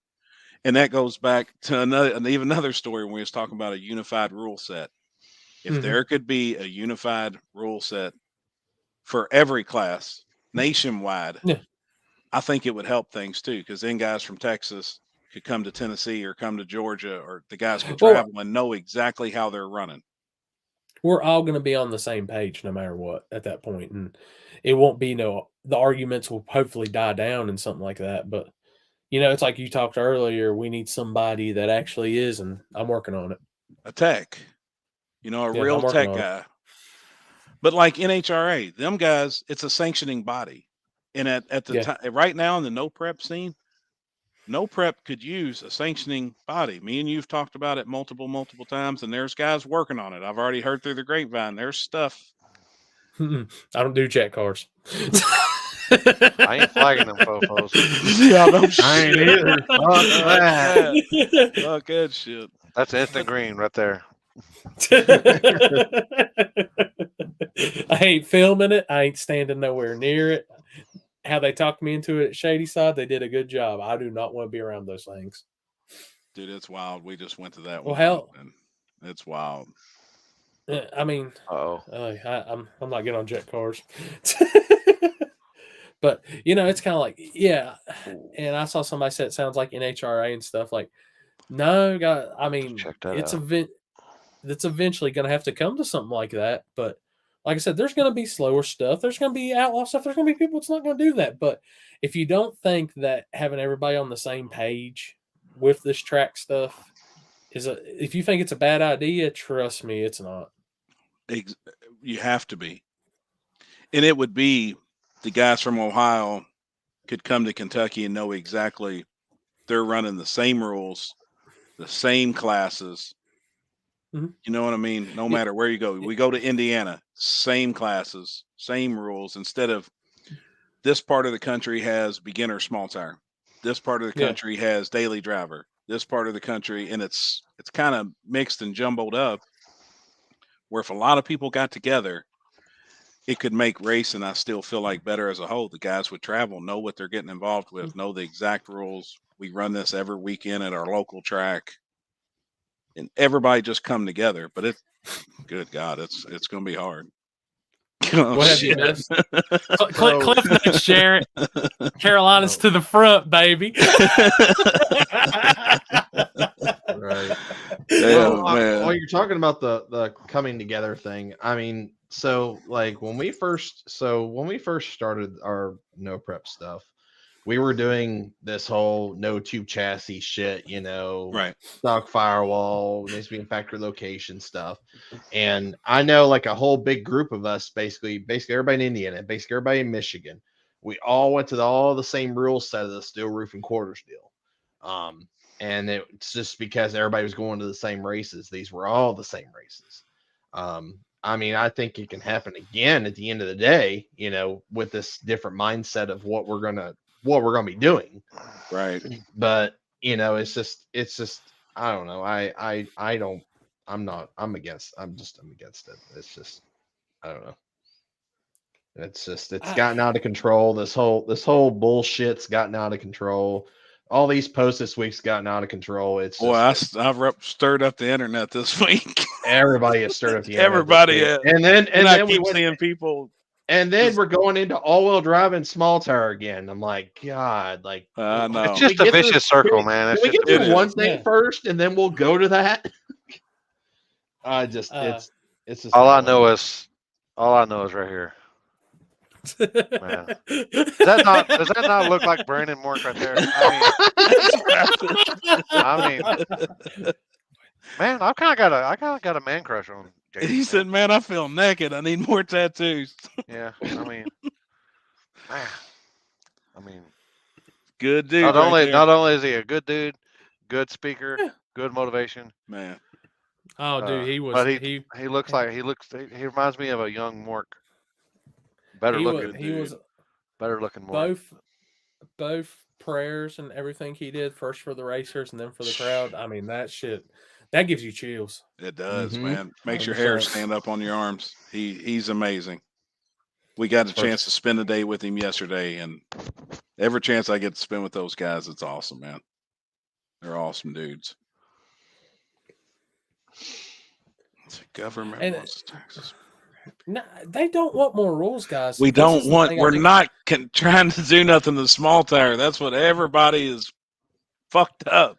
And that goes back to another story when we was talking about a unified rule set. If there could be a unified rule set for every class nationwide, I think it would help things too. Because then guys from Texas could come to Tennessee or come to Georgia, or the guys could travel and know exactly how they're running. We're all going to be on the same page no matter what at that point. And it won't be the arguments will hopefully die down and something like that. But, it's like you talked earlier, we need somebody that actually is, and I'm working on it. A tech, a real tech guy. But like NHRA, them guys, it's a sanctioning body. And at the time, right now in the no prep scene, no prep could use a sanctioning body. Me and you've talked about it multiple times, and there's guys working on it. I've already heard through the grapevine. There's stuff. I don't do jet cars. I ain't flagging them fofos. Yeah, no I ain't either. Fuck that shit. That's instant green right there. I ain't filming it. I ain't standing nowhere near it. How they talked me into it at Shady Side, they did a good job. I do not want to be around those things. Dude, it's wild. We just went to that one. Well, hell, and it's wild. I mean, I'm not getting on jet cars. But, it's kind of like, and I saw somebody say it sounds like NHRA and stuff. Like, no, God, I mean, it's eventually going to have to come to something like that. But like I said, there's going to be slower stuff. There's going to be outlaw stuff. There's going to be people that's not going to do that. But if you don't think that having everybody on the same page with this track stuff if you think it's a bad idea, trust me, it's not. You have to be. And it would be the guys from Ohio could come to Kentucky and know exactly they're running the same rules, the same classes. Mm-hmm. You know what I mean? No matter where you go. We go to Indiana, same classes, same rules. Instead of this part of the country has beginner small tire. This part of the country has daily driver. This part of the country, and it's kind of mixed and jumbled up, where if a lot of people got together, it could make racing, I still feel like, better as a whole. The guys would travel, know what they're getting involved with, know the exact rules. We run this every weekend at our local track, and everybody just come together. But good God, it's going to be hard. Oh, What have you shit. missed? Cliff Notes, Jarrett. Carolina's to the front, baby. Right. Damn, Well, man. while you're talking about the coming together thing, I mean, so like when we first started our no prep stuff, we were doing this whole no tube chassis shit, you know, Right. stock firewall, needs to be in factory location stuff. And I know like a whole big group of us, basically everybody in Indiana, basically everybody in Michigan, we all went to all the same rule set of the steel roof and quarters deal. And it's just because everybody was going to the same races. These were all the same races. I mean, I think it can happen again at the end of the day, you know, with this different mindset of what we're gonna be doing. Right. But you know, it's just I don't know. I'm against it. It's just I don't know. It's gotten out of control. This whole bullshit's gotten out of control. All these posts this week's gotten out of control. It's Boy, just I've stirred up the internet this week. everybody has stirred up the internet. Everybody this has. week. And then I we keep went, seeing people. and then we're going into all-wheel drive and small tire again. I'm like, God, like I know. It's just a vicious circle, man. Can we get It through one is. thing first, and then we'll go to that? It's just all I know is right here. Man. Does that not look like Brandon Mork right there? I mean, man, I kind of got a man crush on Jason. He said, "Man, I feel naked. I need more tattoos." Yeah, I mean, man, good dude. Not only is he a good dude, good speaker, good motivation, man. Oh, dude, he was. But he reminds me of a young Mork. Better looking Mork. Both prayers and everything he did, first for the racers and then for the crowd. I mean, that shit, that gives you chills. It does, man. Makes your hair stand up on your arms. He's amazing. We got a chance to spend a day with him yesterday, and every chance I get to spend with those guys, it's awesome, man. They're awesome dudes. It's a government wants taxes. No, they don't want more rules, guys. We don't want. We're not trying to do nothing to small tire. That's what everybody is fucked up.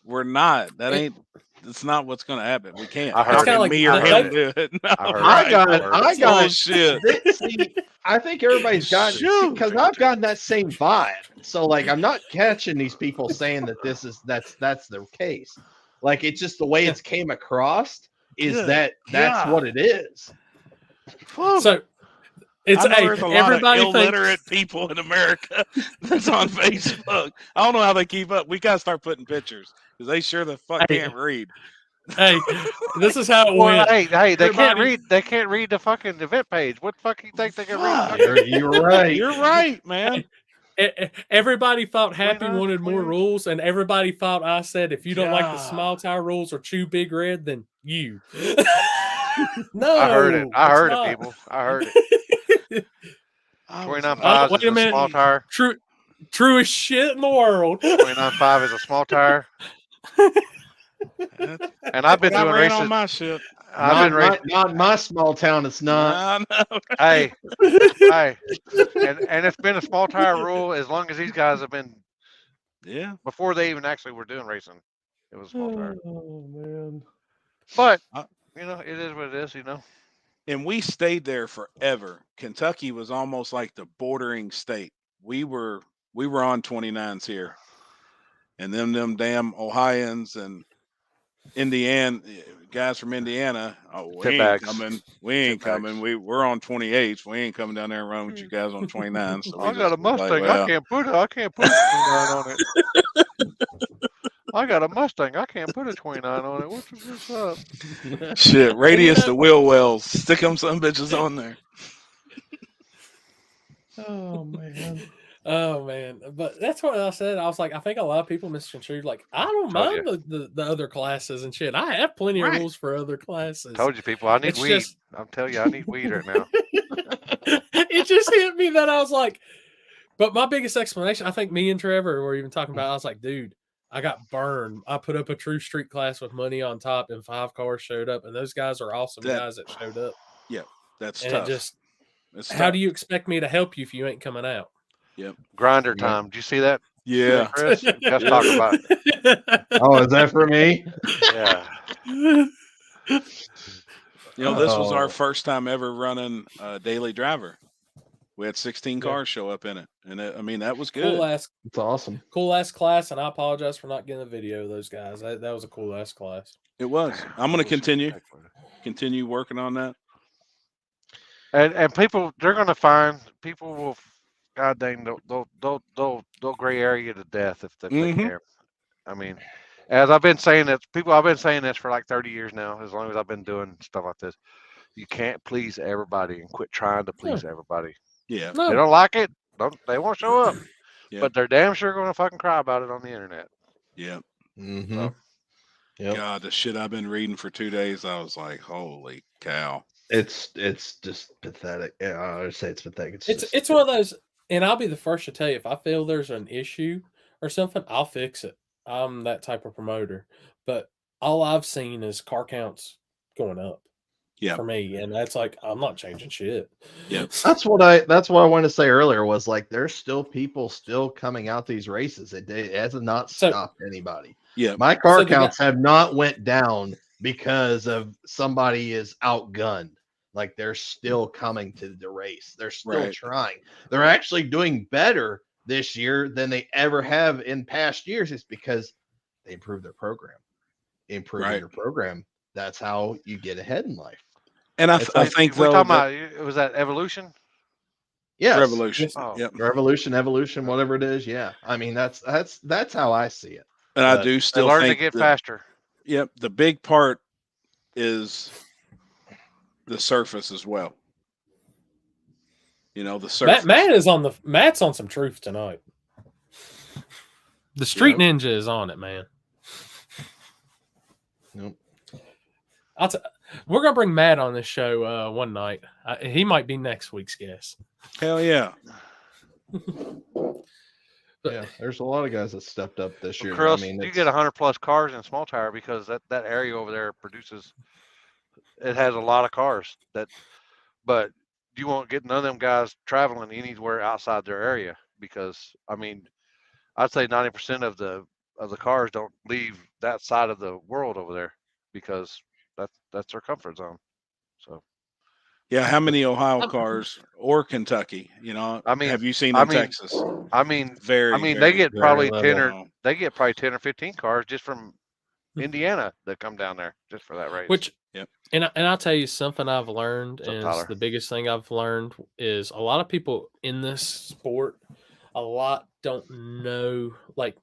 We're not. That ain't. It's not what's going to happen. We can't. I heard me or him do it. No, I got shit. I think everybody's gotten because I've gotten that same vibe. So like, I'm not catching these people saying that that's the case. Like it's just the way it's came across is that's what it is. So it's there's a lot everybody of illiterate people in America that's on Facebook. I don't know how they keep up. We gotta start putting pictures because they sure the fuck can't read. Hey, this is how it went. Hey, they can't read. They can't read the fucking event page. What the fuck you think they can read? You're right. You're right, man. Everybody thought Happy wanted more rules, and everybody thought I said if you don't like the small tire rules or chew big red, then you. No, I heard it. I heard it, people. I heard it. 29.5 is a small tire. Truest shit in the world. 29.5 is a small tire. And I've been doing races. On my shit. Not my small town. It's not. Hey, and it's been a small tire rule as long as these guys have been. Yeah. Before they even actually were doing racing, it was a small tire. Oh man. But you know, it is what it is. You know. And we stayed there forever. Kentucky was almost like the bordering state. We were on 29s here, and them damn Ohioans and Indiana guys from Indiana. Oh, we ain't coming. We ain't coming. We're on 28s. We ain't coming down there and running with you guys on 29s. So I got a Mustang. I can't put a 29 on it. I got a Mustang. I can't put a 29 on it. What's this up? Shit, radius to wheel wells. Stick them some bitches on there. Oh man. Oh man, but that's what I said. I was like, I think a lot of people misconstrued. Like, I don't mind the other classes and shit. I have plenty of rules for other classes. Told you, people. I need weed. I'm telling you, I need weed right now. It just hit me that I was like, but my biggest explanation, I think me and Trevor were even talking about. I was like, dude, I got burned. I put up a true street class with money on top, and 5 cars showed up, and those guys are awesome guys that showed up. Yeah, that's and tough. It's How tough. do you expect me to help you if you ain't coming out? Yep. Grinder Yeah. time. Did you see that? Yeah. Chris, just talk about it. Oh, is that for me? Yeah. You know, this was our Oh. first time ever running a daily driver. We had 16 Yeah. cars show up in it, and I mean that was Cool good. ass, It's awesome. cool ass class, and I apologize for not getting a video of those guys. That was a cool ass class. It was. I'm going to Awesome. continue working on that. And people, they're going to find people will. God dang, they'll gray area to death if they Mhm. can. I mean, as I've been saying this, I've been saying this for like 30 years now. As long as I've been doing stuff like this, you can't please everybody and quit trying to please everybody. Yeah. They No, don't like it. They won't show up, Yep. but they're damn sure going to fucking cry about it on the internet. Yep. Mm-hmm. So, Yep. God, the shit I've been reading for 2 days, I was like, holy cow. It's just pathetic. Yeah, I would say it's pathetic. it's one of those, and I'll be the first to tell you if I feel there's an issue or something, I'll fix it. I'm that type of promoter, but all I've seen is car counts going up. Yeah. For me, and that's like I'm not changing shit. Yep. That's what I wanted to say earlier was like there's still people still coming out these races. It has not stopped anybody. Yeah. My car counts have not went down because of somebody is outgunned. Like they're still coming to the race. They're still trying. They're actually doing better this year than they ever have in past years. It's because they improved their program. Improving your program. That's how you get ahead in life. And I think we're though talking about was that evolution? Yes. Revolution. Oh. Yep. Revolution, evolution, whatever it is. Yeah. I mean, that's how I see it. And I do still learn think to get faster. Yep. The big part is the surface as well. You know, the surface. Matt's on some truth tonight. The Street Ninja is on it, man. Nope. We're gonna bring Matt on this show one night. He might be next week's guest. Hell yeah. Yeah, there's a lot of guys that stepped up this year. Chris, I mean, you get 100 plus cars in small tire because that area over there it has a lot of cars but you won't get none of them guys traveling anywhere outside their area because I mean, I'd say 90% of the cars don't leave that side of the world over there because that's their comfort zone. So yeah, how many Ohio cars or Kentucky? You know, I mean, have you seen in Texas? I mean, very. they get probably little. 10 or 15 cars just from Indiana that come down there just for that race. Which, and I'll tell you something I've learned, and Tyler? the biggest thing I've learned is a lot of people in this sport, don't know. Like,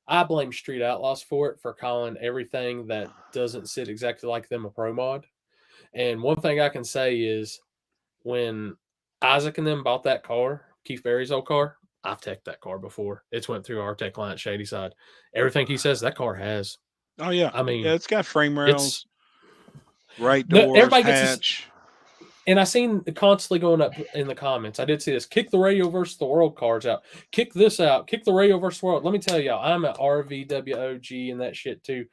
I blame Street Outlaws for calling everything that doesn't sit exactly like them a pro mod. And one thing I can say is when Isaac and them bought that car, Keith Berry's old car, I've teched that car before. It's went through our tech client Shady Side. Everything he says that car has. Oh yeah. I mean, yeah, it's got frame rails, right no, doors, everybody hatch. gets this, and I seen it constantly going up in the comments. I did see this. Kick the radio versus the world cards out. Kick this out. Kick the radio versus world. Let me tell y'all, I'm at RVWOG and that shit too.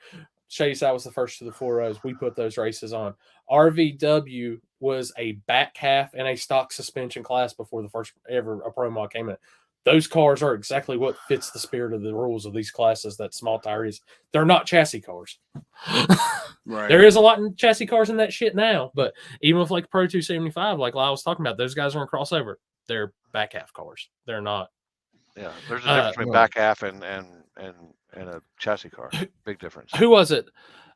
Shady Side was the first to the 4 rows. We put those races on. RVW was a back half and a stock suspension class before the first ever a pro mod came in. Those cars are exactly what fits the spirit of the rules of these classes that small tire is. They're not chassis cars. Right. There is a lot in chassis cars in that shit now, but even with like Pro 275, like I was talking about, those guys are in crossover. They're back half cars. They're not. Yeah, there's a difference between back half and a chassis car. Big difference. Who was it?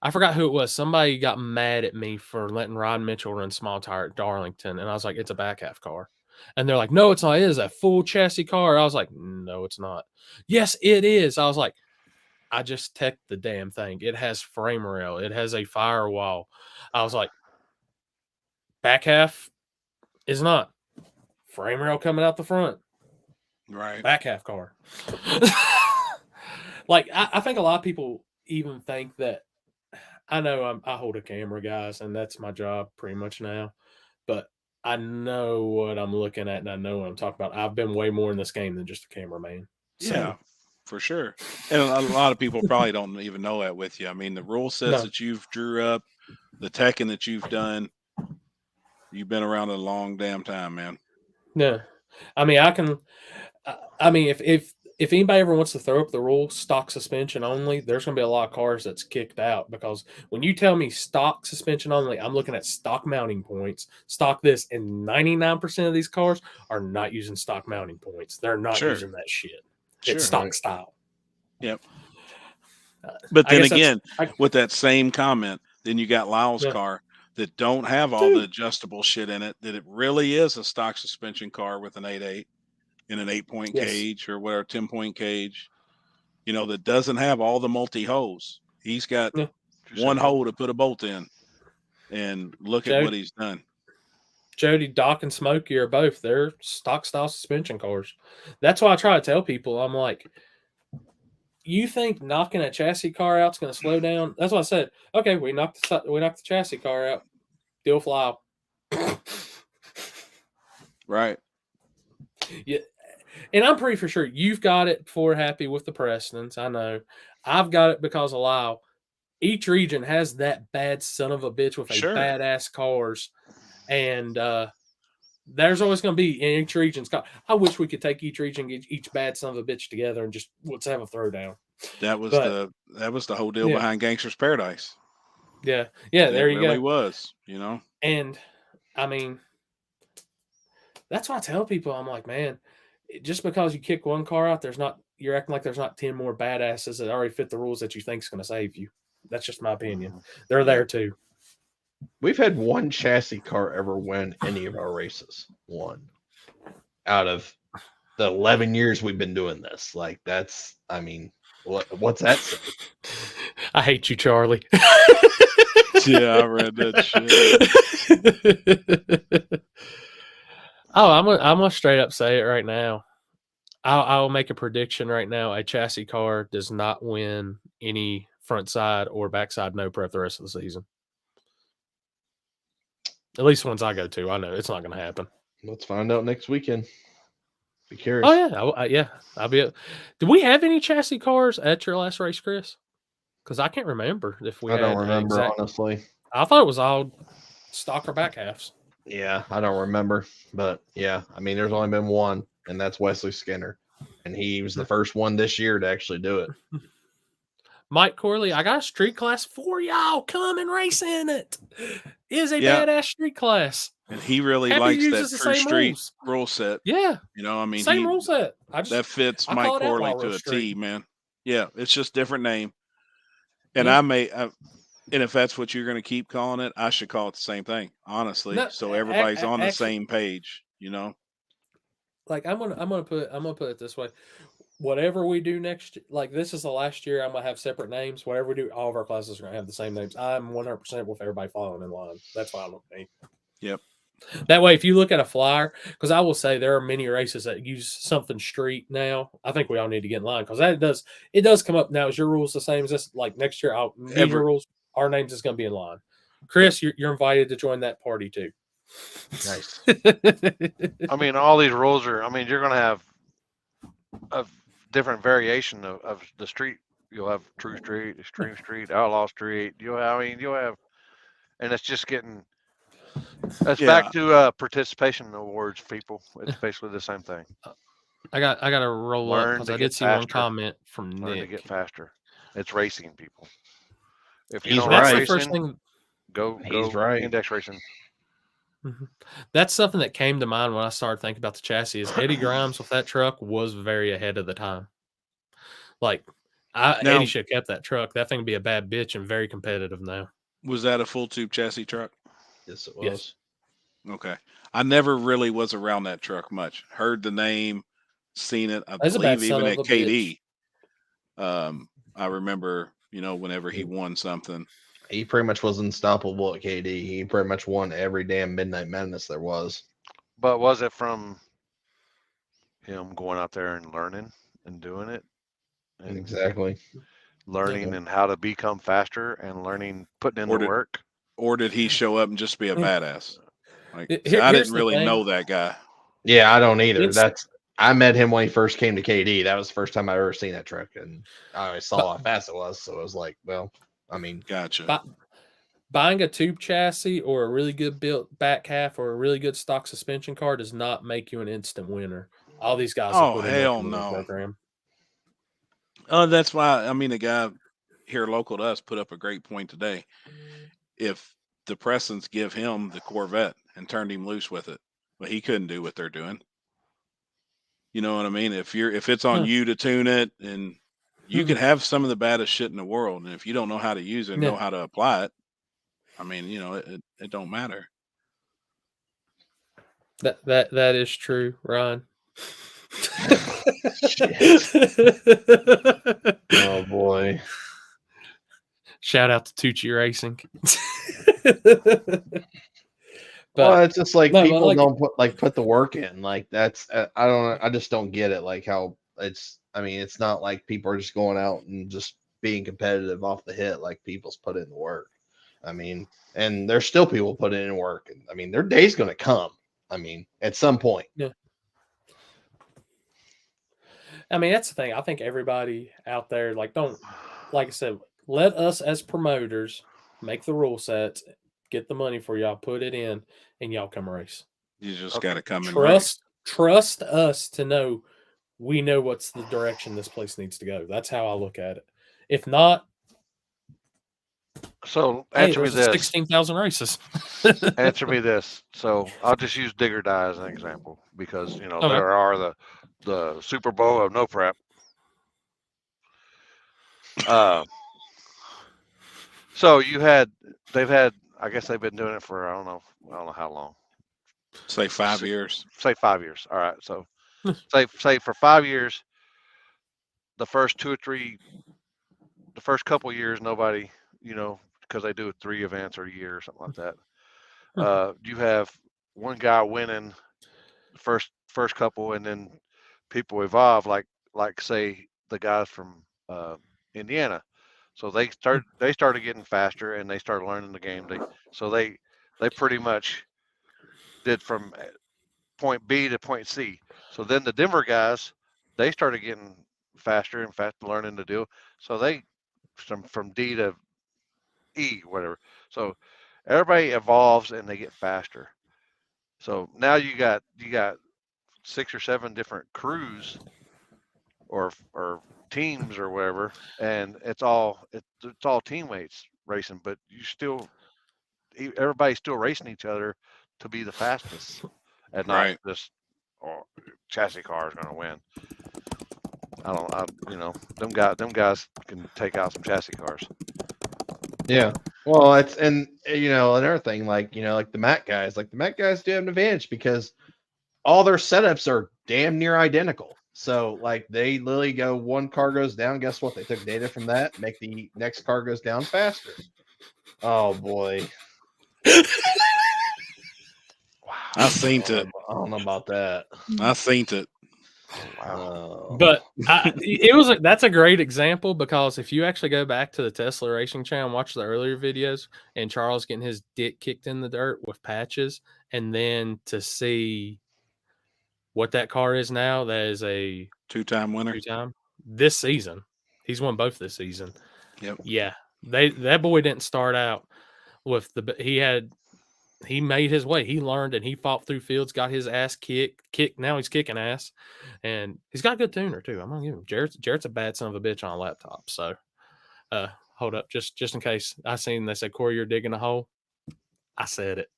I forgot who it was. Somebody got mad at me for letting Rod Mitchell run small tire at Darlington, and I was like, "It's a back half car." And they're like, "No, it's not. It is a full chassis car." I was like, "No, it's not." Yes, it is. I was like, I just teched the damn thing. It has frame rail. It has a firewall. I was like, back half is not. Frame rail coming out the front. Right. Back half car. Like, I think a lot of people even think that, I know I hold a camera, guys, and that's my job pretty much now. But I know what I'm looking at, and I know what I'm talking about. I've been way more in this game than just a cameraman. So, Yeah, for sure. And a lot of people probably don't even know that with you. I mean, the rule sets that you've drew up, the teching that you've done, you've been around a long damn time, man. No, I mean I can. I mean if anybody ever wants to throw up the rule stock suspension only, there's going to be a lot of cars that's kicked out because when you tell me stock suspension only, I'm looking at stock mounting points, stock this, and 99% of these cars are not using stock mounting points. They're not Sure. using that shit. Sure. It's stock style. Yep. But I then guess that's- again, with that same comment, then you got Lyle's Yeah. car that don't have all the adjustable shit in it, that it really is a stock suspension car with an 8.8 in an 8-point Yes. cage or whatever, 10-point cage, you know, that doesn't have all the multi holes. He's got Yeah. one hole to put a bolt in, and look at what he's done. Jody, Doc, and Smokey are both. They're stock style suspension cars. That's why I try to tell people, I'm like, you think knocking a chassis car out is going to slow down? That's what I said. Okay, we knocked the chassis car out. Deal fly. Right. Yeah, and I'm pretty for sure you've got it for happy with the Prestons. I know. I've got it because of Lyle. Each region has that bad son of a bitch with a badass cars, and there's always going to be in each region's car. I wish we could take each region, get each bad son of a bitch together, and just let's have a throwdown. That was the whole deal behind Gangster's Paradise. Yeah, there you go. It really was, you know. And I mean, that's why I tell people, I'm like, man, just because you kick one car out, you're acting like there's not 10 more badasses that already fit the rules that you think is going to save you. That's just my opinion. They're there too. We've had one chassis car ever win any of our races. One out of the 11 years we've been doing this. Like that's, I mean, what's that say? I hate you, Charlie. Yeah, I read that shit. Oh, I'm gonna straight up say it right now. I'll make a prediction right now. A chassis car does not win any front side or backside no prep the rest of the season. At least ones I go to. I know it's not going to happen. Let's find out next weekend. Be curious. Oh yeah, I'll be. Did we have any chassis cars at your last race, Chris? Because I can't remember if we. I don't remember honestly. I thought it was all stock or back halves. Yeah, I don't remember, but yeah, I mean, there's only been one, and that's Wesley Skinner, and he was the first one this year to actually do it. Mike Corley, I got a street class for y'all. Come and race in it. It is a badass street class. And he really likes that true street rule set. Yeah. You know, I mean, same rule set. That fits Mike Corley to a T, man. Yeah, it's just different name. And and if that's what you're going to keep calling it, I should call it the same thing, honestly. No, so everybody's on the same page, you know. Like I'm gonna put it this way. Whatever we do next, like this is the last year, I'm gonna have separate names. Whatever we do, all of our classes are gonna have the same names. I'm 100% with everybody following in line. That's fine with me. Yep. That way, if you look at a flyer, because I will say there are many races that use something street now. I think we all need to get in line because it does come up now. Is your rules the same as this? Like next year, your rules, our names is going to be in line. Chris, you're invited to join that party too. Nice. I mean, all these rules are. I mean, you're going to have a different variation of the street. You'll have true street, extreme street, outlaw street. You'll have, and it's just getting. That's back to participation awards, people. It's basically the same thing. I got to roll up because I did see one comment from Nick. Learn to get faster. It's racing, people. If you don't racing, first thing. Go index racing. Mm-hmm. That's something that came to mind when I started thinking about the chassis. Is Eddie Grimes with that truck was very ahead of the time. Like Eddie should have kept that truck. That thing would be a bad bitch and very competitive now. Was that a full tube chassis truck? Yes, it was. Yes. Okay. I never really was around that truck much. Heard the name, seen it. I believe even at KD. I remember, whenever he won something. He pretty much was unstoppable at KD. He pretty much won every damn Midnight Madness there was. But was it from him going out there and learning and doing it? And exactly. Learning and how to become faster and learning, putting in the work. Or did he show up and just be a badass? Like I didn't really know that guy. Yeah, I don't either. I met him when he first came to KD. That was the first time I ever seen that truck, and I saw how fast it was. So I was like, well, I mean, gotcha. buying a tube chassis or a really good built back half or a really good stock suspension car does not make you an instant winner. All these guys have Oh, put in work hell in the no. program. Oh, that's why. I mean, the guy here local to us put up a great point today. If the Prestons give him the Corvette and turned him loose with it, but he couldn't do what they're doing. You know what I mean? If it's on you to tune it, and you could have some of the baddest shit in the world, and if you don't know how to use it and know how to apply it, I mean, it don't matter. That is true, Ron. Oh boy. Shout out to Tucci Racing. Well, it's just like no, but people like- don't put the work in. Like that's I just don't get it. Like how it's. I mean, it's not like people are just going out and just being competitive off the hit. Like people's put in the work. I mean, and there's still people put in work. And I mean, their day's going to come. I mean, at some point. Yeah. I mean, that's the thing. I think everybody out there, like I said, let us as promoters make the rule sets, get the money for y'all, put it in, and y'all come race. You just got to come and race. Trust us to know we know what's the direction this place needs to go. That's how I look at it. If not, so answer me this: 16,000 races. Answer me this. So I'll just use Digger Die as an example because there are the Super Bowl of no prep. So they've had. I guess they've been doing it for I don't know how long. Say 5 years. Say 5 years. All right. So say for 5 years, the first 2 or 3, the first couple years, nobody, because they do 3 events a year or something like that. You have one guy winning the first couple, and then people evolve, like say the guys from Indiana. So they started getting faster, and they started learning the game. They pretty much did from point B to point C. So then the Denver guys, they started getting faster and learning to do. So they from D to E, whatever. So everybody evolves and they get faster. So now you got 6 or 7 different crews or teams or whatever, and it's all teammates racing, but everybody's still racing each other to be the fastest, and not just chassis car is going to win. Them guys can take out some chassis cars. Yeah. Well, it's another thing, like the Mac guys do have an advantage because all their setups are damn near identical. So like they literally go, one car goes down. Guess what? They took data from that, make the next car goes down faster. Oh boy. I seen it. I don't know about that. I seen it. Wow. But that's a great example, because if you actually go back to the Tesla Racing channel and watch the earlier videos, and Charles getting his dick kicked in the dirt with patches, and then to see what that car is now, that is a 2-time winner. This season. He's won both this season. Yep. Yeah. That boy didn't start out with he made his way. He learned and he fought through fields, got his ass kicked. Now he's kicking ass, and he's got a good tuner too. I'm gonna give him Jarrett's a bad son of a bitch on a laptop. So, hold up, just in case I seen they said, Corey, you're digging a hole. I said it.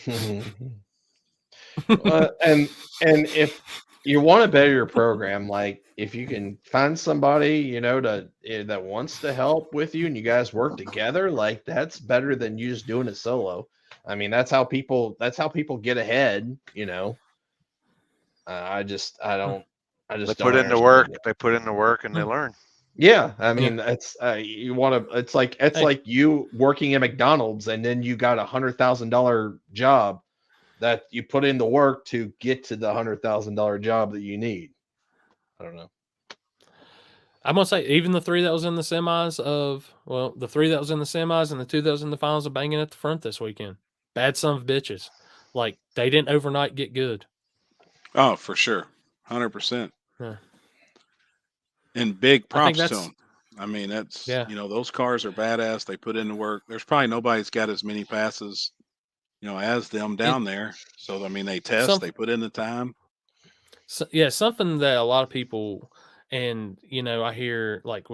And if you want to better your program, like if you can find somebody that wants to help with you and you guys work together, like that's better than you just doing it solo. I mean, that's how people get ahead. I just They put in the work. They put in the work and they learn. Yeah, I mean, it's you want to. It's like you working at McDonald's and then you got $100,000 job that you put in the work to get to the $100,000 job that you need. I don't know. I'm gonna say even the 3 that was in the semis the 3 that was in the semis and the 2 that was in the finals are banging at the front this weekend. Bad son of bitches. Like they didn't overnight get good. Oh, for sure. 100%. Yeah. And big props to them. I mean, that's Yeah. those cars are badass. They put in the work. There's probably nobody's got as many passes, as them down there. So I mean, they test, they put in the time. So, yeah, something that a lot of people, and I hear like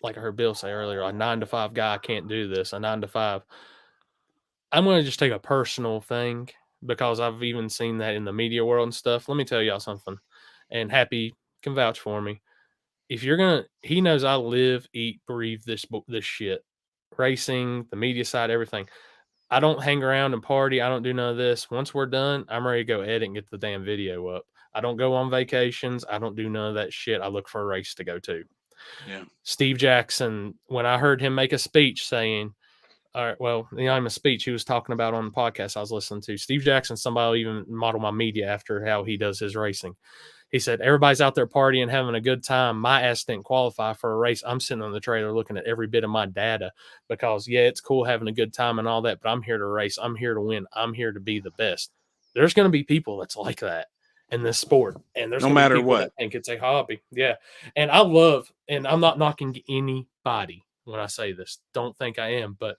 like I heard Bill say earlier, a 9 to 5 guy can't do this. A 9 to 5. I'm going to just take a personal thing because I've even seen that in the media world and stuff. Let me tell y'all something, and Happy can vouch for me. If you're he knows I live, eat, breathe this shit, racing, the media side, everything. I don't hang around and party. I don't do none of this. Once we're done, I'm ready to go edit and get the damn video up. I don't go on vacations. I don't do none of that shit. I look for a race to go to. Yeah. Steve Jackson, when I heard him make a speech saying, all right, well, not even a speech, he was talking about on the podcast I was listening to. Steve Jackson, somebody even model my media after how he does his racing. He said, everybody's out there partying, having a good time. My ass didn't qualify for a race. I'm sitting on the trailer looking at every bit of my data because, yeah, it's cool having a good time and all that, but I'm here to race. I'm here to win. I'm here to be the best. There's going to be people that's like that in this sport, and there's No going to matter be people what. that think it's a hobby. Yeah, and I love, and I'm not knocking anybody when I say this. Don't think I am, but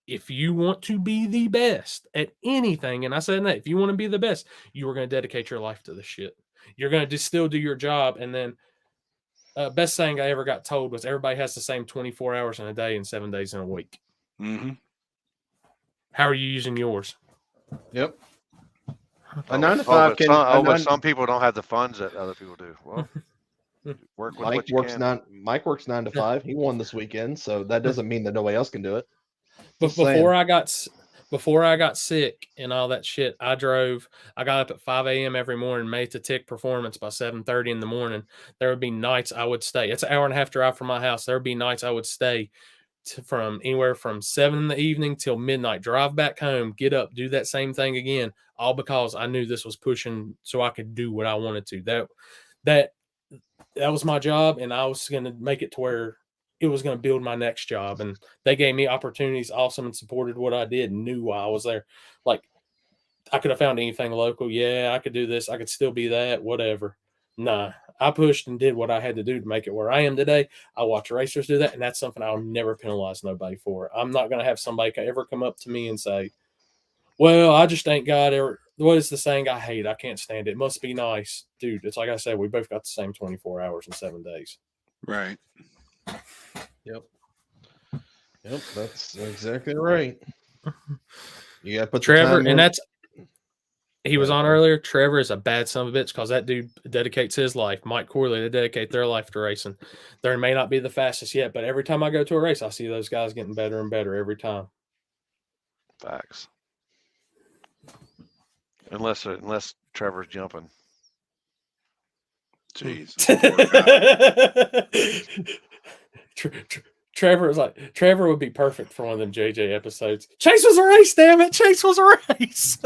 if you want to be the best at anything, and I said that, if you want to be the best, you are going to dedicate your life to this shit. You're going to still do your job. And then best thing I ever got told was everybody has the same 24 hours in a day and 7 days in a week. Mm-hmm. How are you using yours? Yep. A 9 to 5 can. But some people don't have the funds that other people do. Well, work with what you can. Mike works 9 to 5. He won this weekend, so that doesn't mean that nobody else can do it. But before I got sick and all that shit, I got up at 5 a.m. every morning, made to tick performance by 7:30 in the morning. There would be nights I would stay. It's an hour and a half drive from my house. There would be nights I would stay from anywhere from 7 in the evening till midnight, drive back home, get up, do that same thing again, all because I knew this was pushing so I could do what I wanted to. That was my job, and I was going to make it to where it was going to build my next job. And they gave me opportunities, awesome, and supported what I did and knew why I was there. Like, I could have found anything local. Yeah, I could do this. I could still be that, whatever. Nah, I pushed and did what I had to do to make it where I am today. I watch racers do that, and that's something I'll never penalize nobody for. I'm not going to have somebody ever come up to me and say, well, I just ain't got ever. What is the saying I hate? I can't stand it. It must be nice. Dude, it's like I said, we both got the same 24 hours and 7 days. Right. Yep, that's exactly right. You got to put Trevor, the time and in. He was on earlier. Trevor is a bad son of a bitch because that dude dedicates his life. Mike Corley, they dedicate their life to racing. They may not be the fastest yet, but every time I go to a race, I see those guys getting better and better every time. Facts. Unless Trevor's jumping. Jeez. Trevor would be perfect for one of them JJ episodes. Chase was a race, damn it! Chase was a race.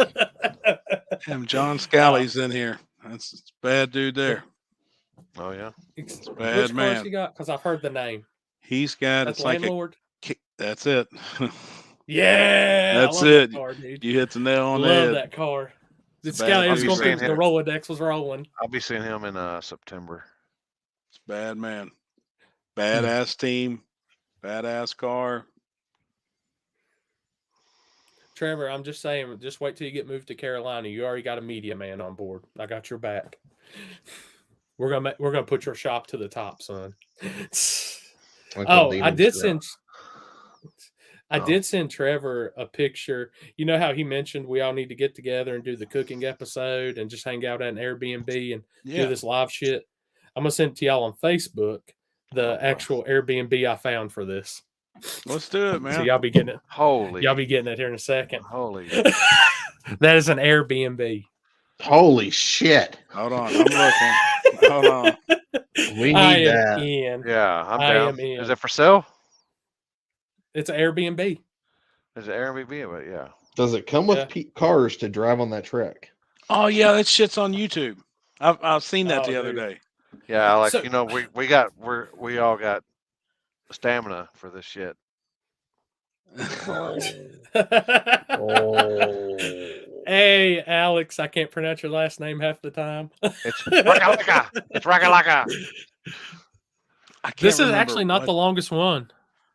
Damn, John Scally's in here. That's a bad dude there. Oh yeah, it's bad Which man. cars he got? Because I've heard the name. He's got That's it's like landlord. That's it. Yeah, that's I love it. That car, dude. You hit the nail on the head. Love that car. It's Scally was going through the Rolodex was rolling. I'll be seeing him in September. It's bad man. Badass team. Badass car. Trevor, I'm just saying, just wait till you get moved to Carolina. You already got a media man on board. I got your back. We're gonna put your shop to the top, son. I did send Trevor a picture. You know how he mentioned we all need to get together and do the cooking episode and just hang out at an Airbnb and do this live shit. I'm gonna send it to y'all on Facebook. The actual Airbnb I found for this. Let's do it, man. So y'all be getting it. Holy. Y'all be getting it here in a second. Holy. That is an Airbnb. Holy shit. Hold on. I'm looking. Hold on. We need that. Yeah, I'm down. Is it for sale? It's an Airbnb. Is it Airbnb? But yeah. Does it come with cars to drive on that track? Oh yeah, that shit's on YouTube. I've seen that the other day. Yeah, like we all got stamina for this shit. Hey, Alex, I can't pronounce your last name half the time. It's Rakalaka. It's Rakalaka. I can't This is remember actually not what- the longest one.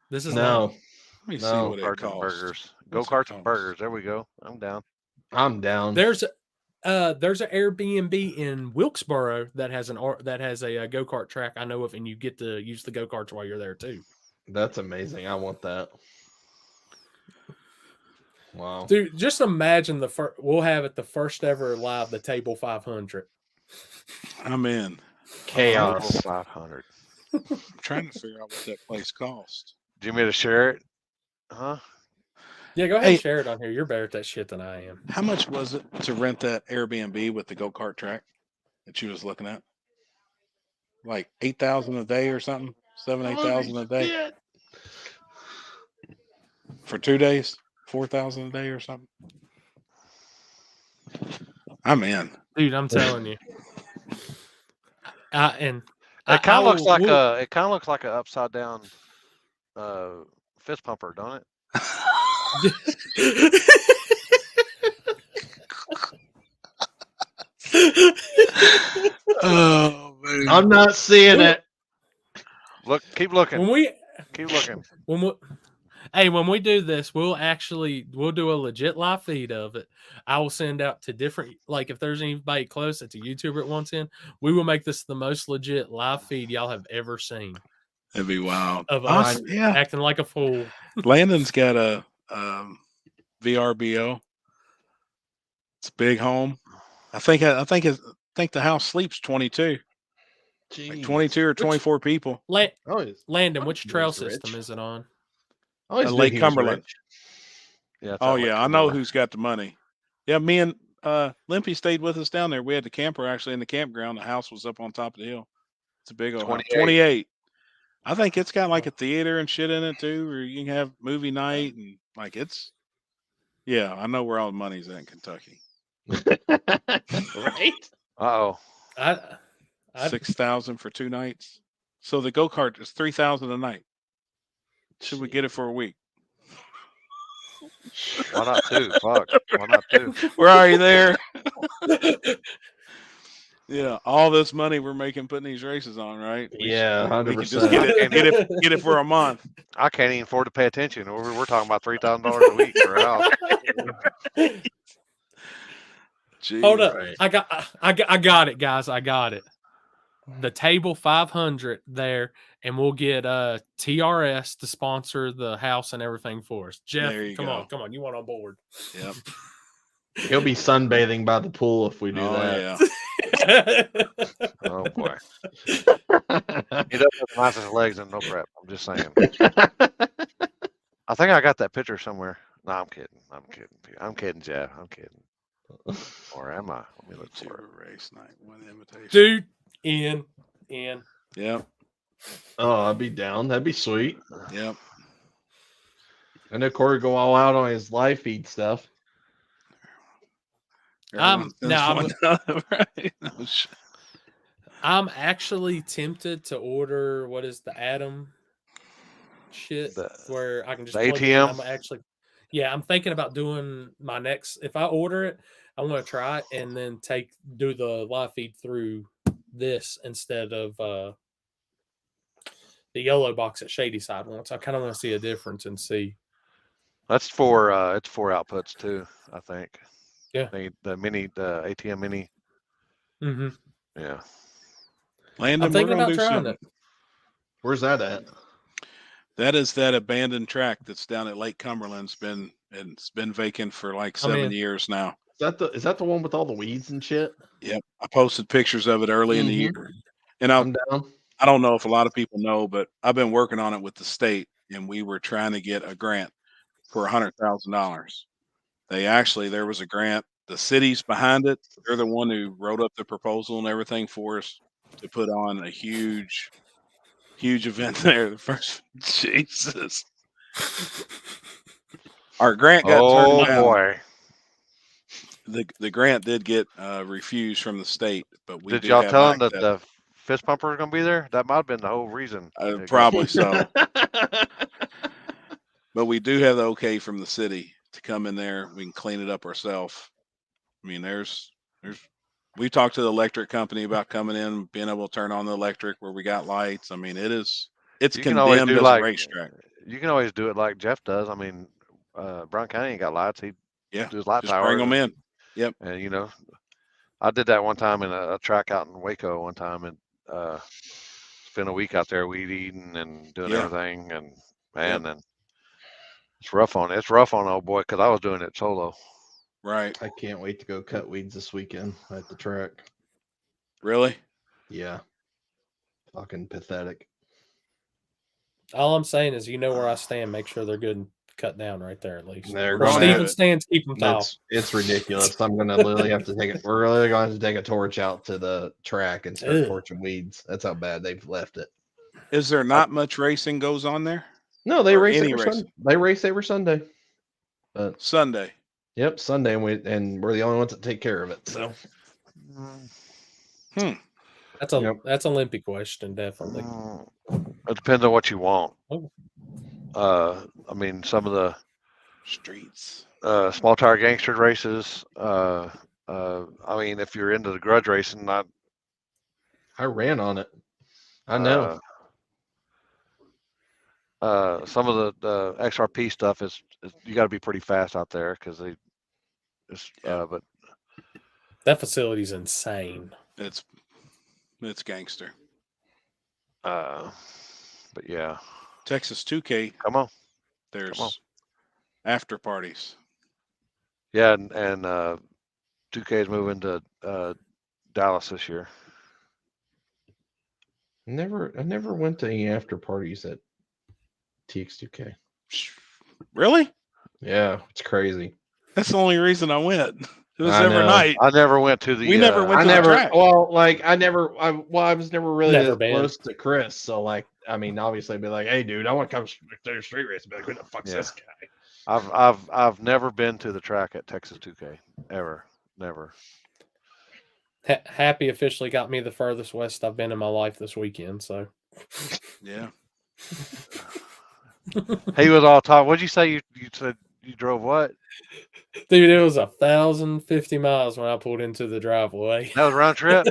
This is No, Let me see No. what it Go-karts and costs. burgers. What's it Go-karts and cost? burgers. There we go. I'm down. I'm down. There's an Airbnb in Wilkesboro that has a go-kart track I know of, and you get to use the go-karts while you're there too. That's amazing. I want that. Wow. Dude, just imagine we'll have it the first ever live, the Table 500. I'm in. Chaos. 500. I'm trying to figure out what that place cost. Do you want me to share it? Huh? Yeah, go ahead Hey. and share it on here. You're better at that shit than I am. How much was it to rent that Airbnb with the go-kart track that you was looking at? Like 8,000 a day or something? 8,000 a day Shit. for 2 days? 4,000 a day or something? I'm in. Dude, I'm telling you. And It kind of looks like we'll- it kind of looks like an upside down fist pumper, don't it? Oh man. I'm not seeing it. Look, keep looking. Keep looking. When we do this, we'll do a legit live feed of it. I will send out to different, like if there's anybody close that's a YouTuber at once in, we will make this the most legit live feed y'all have ever seen. That'd be wild. Of us Yeah. acting like a fool. Landon's got a VRBO. It's a big home. I think the house sleeps 22. Like 22 or 24 people. Landon, which trail was rich. system is it on? Lake Cumberland. Yeah. Oh yeah, I know who's got the money. Yeah, me and Limpy stayed with us down there. We had the camper actually in the campground. The house was up on top of the hill. It's a big old house. 28. I think it's got like a theater and shit in it too, where you can have movie night and like it's. Yeah, I know where all the money's at in Kentucky. Right? Uh-oh. 6,000 for 2 nights. So the go-kart is 3,000 a night. Should we get it for a week? Why not 2? Fuck. Why not 2? We're already there. Yeah, all this money we're making putting these races on, right? Yeah, we can 100%. just get it for a month. I can't even afford to pay attention. We're talking about $3,000 a week for a house. Gee, Hold up. Right. I got it, guys. I got it. The Table 500 there, and we'll get TRS to sponsor the house and everything for us. Jeff, There you come go. on, you want on board? Yep. He'll be sunbathing by the pool if we do Oh that. yeah. Oh boy. He does have the nicest legs and no prep. I'm just saying. I think I got that picture somewhere. No, I'm kidding. I'm kidding, Jeff. I'm kidding. Or am I? Let me look for it. Race night, 1 invitation. Dude, in. Yep. Oh, I'd be down. That'd be sweet. Yep. I know Corey go all out on his live feed stuff. Everyone sends now one out, right? No shit. I'm actually tempted to order what is the Atom shit where I can just the plug it in. ATM? I'm thinking about doing my next. If I order it, I'm going to try it and then do the live feed through this instead of the YOLO box at Shady Side once. I kind of want to see a difference and see. That's for it's 4 outputs too, I think. Yeah. The ATM mini. Mm-hmm. Yeah. Landon, I'm thinking we're gonna about do trying something. it. Where's that at? That is that abandoned track that's down at Lake Cumberland. It's been vacant for like 7 years now. Is that the one with all the weeds and shit? Yep. I posted pictures of it early in the year. And I'm down. I don't know if a lot of people know, but I've been working on it with the state, and we were trying to get a grant for $100,000. There was a grant. The city's behind it. They're the one who wrote up the proposal and everything for us to put on a huge event there. The first, Jesus. Our grant got turned down. Boy. The grant did get refused from the state, but we Did do y'all have tell him that access. the fist pumper was gonna be there? That might have been the whole reason. Probably so. But we do have the okay from the city to come in there. We can clean it up ourselves. I mean, there's We talked to the electric company about coming in, being able to turn on the electric where we got lights. I mean, it's You can always condemned do as like a racetrack. you can always do it like Jeff does. I mean, Brown County ain't got lights. He Yeah, does light just bring towers. them in. Yep. And you know, I did that one time in a track out in Waco one time, and spent a week out there weed eating and doing Yeah. everything. And man, and it's rough on old boy because I was doing it solo. Right. I can't wait to go cut weeds this weekend at the track. Really? Yeah. Fucking pathetic. All I'm saying is, you know where I stand. Make sure they're good and cut down right there at least. They're Or going Steven to- stands, keep them tall. It's ridiculous. I'm gonna literally have to take it. We're really going to take a torch out to the track and start Ugh. torching weeds. That's how bad they've left it. Is there not much racing goes on there? No, they Or race any every race? Sunday. They race every Sunday. But Sunday. yep, Sunday, and we're the only ones that take care of it. So That's a Yep. that's Olympic question, definitely. It depends on what you want. Oh. I mean, some of the Streets. small tire gangster races. I mean, if you're into the grudge racing, I ran on it. I know. Some of the XRP stuff is you got to be pretty fast out there because but That facility's insane. It's gangster. but yeah, Texas 2K. come on. There's after parties. Yeah, and 2K is moving to Dallas this year. I never went to any after parties at TX2K. Really? Yeah, it's crazy. That's the only reason I went. It was I every know. night. I never went to the. We never went I to the never. track. Well, like I was never really Never that been. close to Chris. So like, I mean, obviously, I'd be like, hey, dude, I want to come to your street race. Be like, who the fuck's Yeah. this guy? I've never been to the track at Texas 2K ever. Never. Happy officially got me the furthest west I've been in my life this weekend. So Yeah. He was all talk. What'd you say? You said you drove what? dude, it was 1,050 miles when I pulled into the driveway. That was round trip.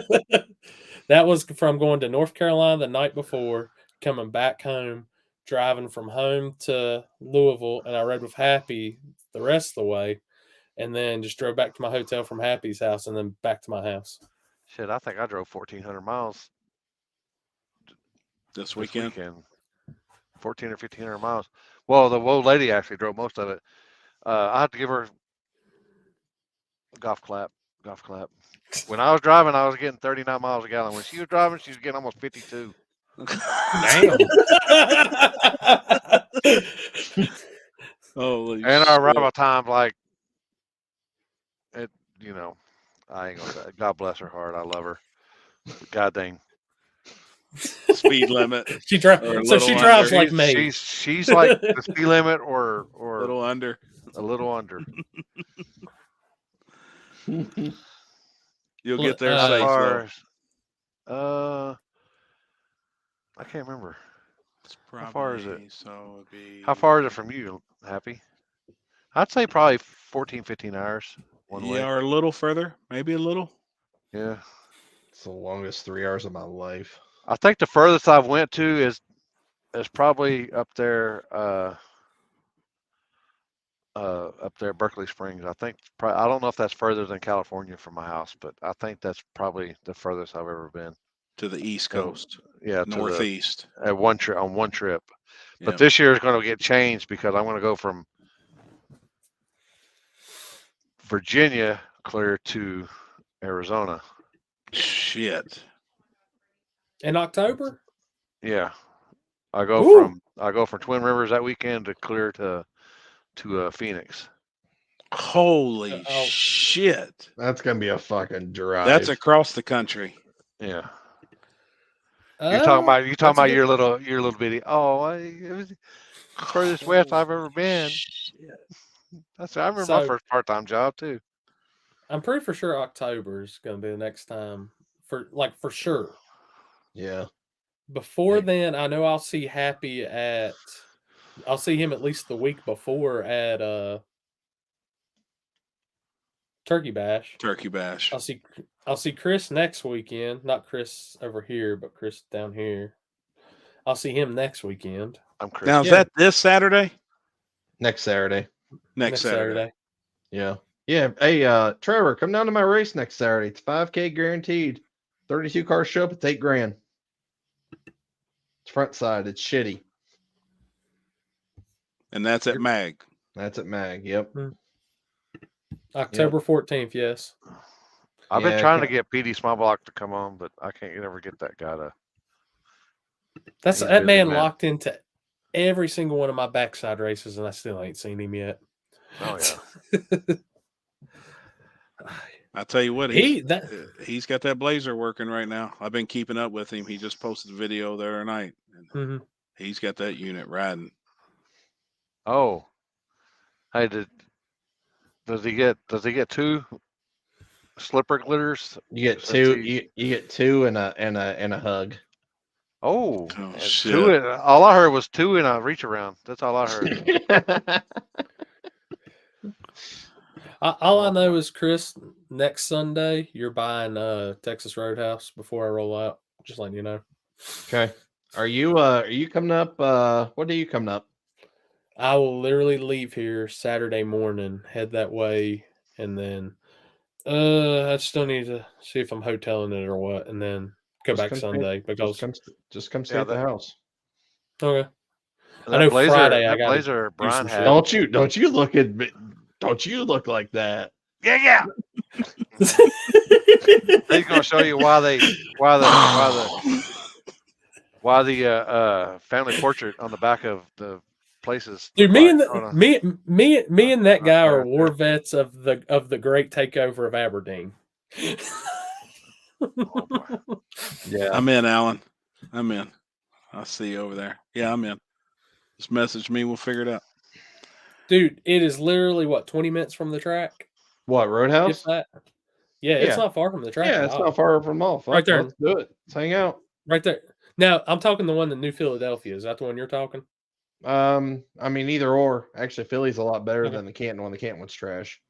That was from going to North Carolina the night before, coming back home, driving from home to Louisville, and I rode with Happy the rest of the way, and then just drove back to my hotel from Happy's house, and then back to my house. Shit, I think I drove 1,400 miles This weekend. 14 or 1,500 miles. Well, the old lady actually drove most of it. I had to give her a golf clap. When I was driving, I was getting 39 miles a gallon. When she was driving, she was getting almost 52. Damn. Holy And our shit. arrival time, like, it, I ain't gonna say. God bless her heart. I love her. God dang. Speed limit. She Or drives. a So little she drives under. like me. She's like the speed limit or A little under. a little under. You'll get there How safe. far though. as, I can't remember. It's How far is it? probably- So it'd be. How far is it from you, Happy? I'd say probably 14, 15 hours one way. Yeah, or a little further. Maybe a little. Yeah. It's the longest 3 hours of my life. I think the furthest I've went to is probably up there, Berkeley Springs. I think I don't know if that's further than California from my house, but I think that's probably the furthest I've ever been. To the East Coast. Yeah, Northeast. at one trip on one trip. Yeah. But this year is going to get changed because I'm going to go from Virginia clear to Arizona. Shit. In October? Yeah, I go Ooh. from Twin Rivers that weekend to clear to Phoenix. Holy Oh. shit. That's gonna be a fucking drive. That's across the country. Yeah, you're talking about that's a your little bitty. Oh, it was the furthest west I've ever been. I remember my So- first part-time job too. I'm pretty for sure October is going to be the next time for sure. Yeah. Before then, I know I'll see Happy I'll see him at least the week before at Turkey Bash. Turkey Bash. I'll see Chris next weekend. Not Chris over here, but Chris down here. I'll see him next weekend. I'm Chris. Now, is Yeah. that this Saturday? Next Saturday. Next Saturday. Yeah. Yeah. Hey, Trevor, come down to my race next Saturday. It's 5K guaranteed. 32 cars show up. It's $8,000. It's front side. It's shitty. And that's at Mag. That's at Mag. Yep. October 14th, yes. I've been trying to get PD Small Block to come on, but I can't ever get that guy to. That busy, man locked into every single one of my backside races, and I still ain't seen him yet. Oh yeah. I tell you what, he's got that Blazer working right now. I've been keeping up with him. He just posted a video the other night. And he's got that unit riding. Oh, hey, does he get 2 slipper glitters? You get 2. You get 2 and a hug. Oh, shit. 2. All I heard was 2 in a reach around. That's all I heard. All I know is, Chris, next Sunday you're buying Texas Roadhouse before I roll out. Just letting you know. Okay. Are you coming up? What day are you coming up? I will literally leave here Saturday morning, head that way, and then I still need to see if I'm hoteling it or what, and then go back Sunday because just come stay at the house. Okay. That I know Blazer, Friday that I got Blazer Brian had. Don't you look at me? Don't you look like that? Yeah. He's gonna show you why the family portrait on the back of the places. Dude, me and that guy are war vets of the great takeover of Aberdeen. Yeah, I'm in, Alan. I'm in. I'll see you over there. Yeah, I'm in. Just message me. We'll figure it out. Dude, it is literally 20 minutes from the track. What, Roadhouse? If that. Yeah, it's not far from the track. Yeah, it's not far from the mall. Right there. Let's do it. Let's hang out. Right there. Now, I'm talking the one in New Philadelphia. Is that the one you're talking? I mean, either or. Actually, Philly's a lot better than the Canton one. The Canton one's trash.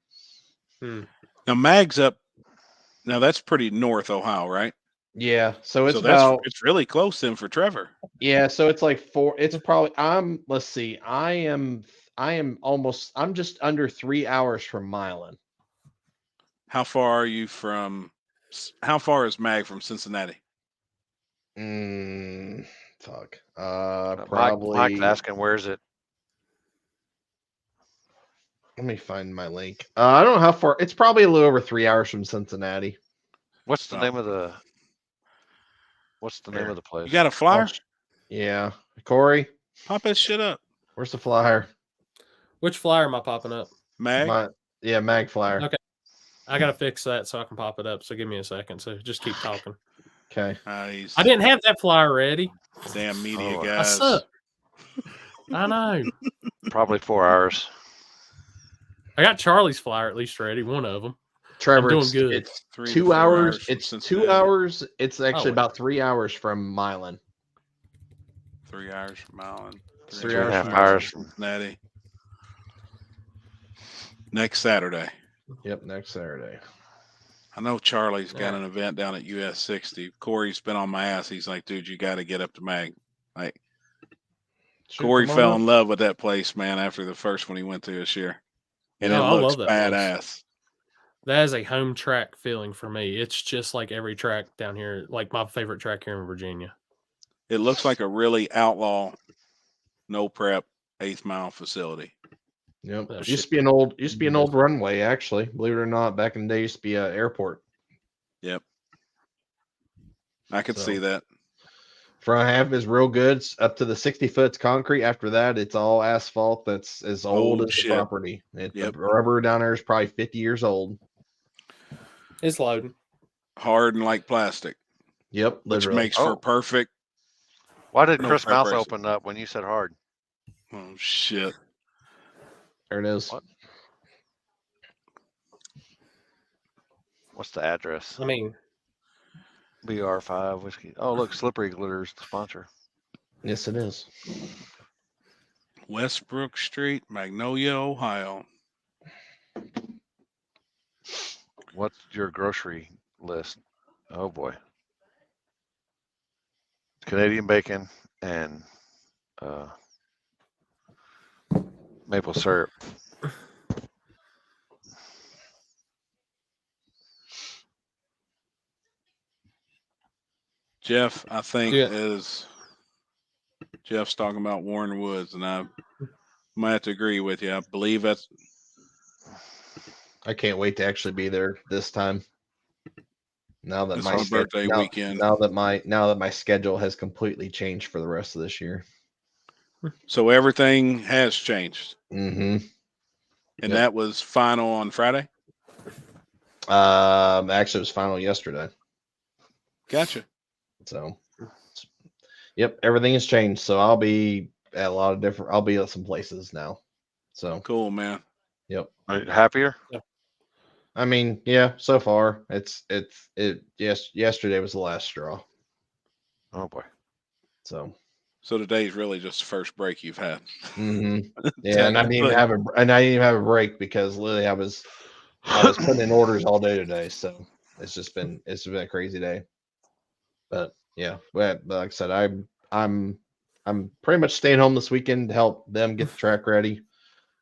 Now, Mag's up. Now, that's pretty north Ohio, right? Yeah. So it's it's really close then for Trevor. Yeah. So it's like 4. It's probably, let's see. I'm just under 3 hours from Milan. How far is Mag from Cincinnati? Fuck. Probably. Mike's asking, where's it? Let me find my link. I don't know how far. It's probably a little over 3 hours from Cincinnati. What's the name of the? What's the name of the place? You got a flyer? Yeah, Corey, pop that shit up. Where's the flyer? Which flyer am I popping up? Mag. Mag flyer. Okay, I gotta fix that so I can pop it up. So give me a second. So just keep talking. Okay. I didn't have that flyer ready. Damn media guys. I suck. I know. Probably 4 hours. I got Charlie's flyer at least ready. One of them. Trevor, I'm doing good. It's 2 hours. It's 2 hours. It's actually about 3 hours from Milan. 3 hours from Milan. 3.5 hours from Cincinnati. Next Saturday. Yep, next Saturday. I know Charlie's got an event down at US 60. Corey's been on my ass. He's like, dude, you got to get up to Mag. Like, Corey fell in love with that place, man, after the first one he went to this year. And it looks badass. That is a home track feeling for me. It's just like every track down here, like my favorite track here in Virginia. It looks like a really outlaw, no prep 8th mile facility. Yep. It used to be an old runway, actually. Believe it or not, back in the day, it used to be an airport. Yep. I could see that. Front half is real good. It's up to the 60 foot concrete. After that, it's all asphalt that's as old as the property. The rubber down there is probably 50 years old. It's loading. Hard and like plastic. Yep. Which makes for perfect. Why did Chris' mouth open up when you said hard? Oh, shit. There it is. What's the address? I mean, BR5 whiskey. Oh, look, Slippery Glitter's the sponsor. Yes, it is. Westbrook Street, Magnolia, Ohio. What's your grocery list? Oh boy. Canadian bacon and maple syrup. Jeff, I think Yeah. as Jeff's talking about Warren Woods, and I might have to agree with you. I believe that's I can't wait to actually be there this time. Now that it's my my birthday weekend. now that my schedule has completely changed for the rest of this year. So everything has changed. Mm-hmm. And Yep. that was final on Friday? Actually, it was final yesterday. Gotcha. So, yep, everything has changed. So I'll be at a lot of different. I'll be at some places now. So cool, man. Yep. Are you happier? I mean, yeah. So far, yes. Yesterday was the last straw. Oh boy. So today's really just the first break you've had. Mm-hmm. Yeah, and I didn't even have a break because literally I was putting in orders all day today. So it's been a crazy day. But yeah, but like I said, I'm pretty much staying home this weekend to help them get the track ready.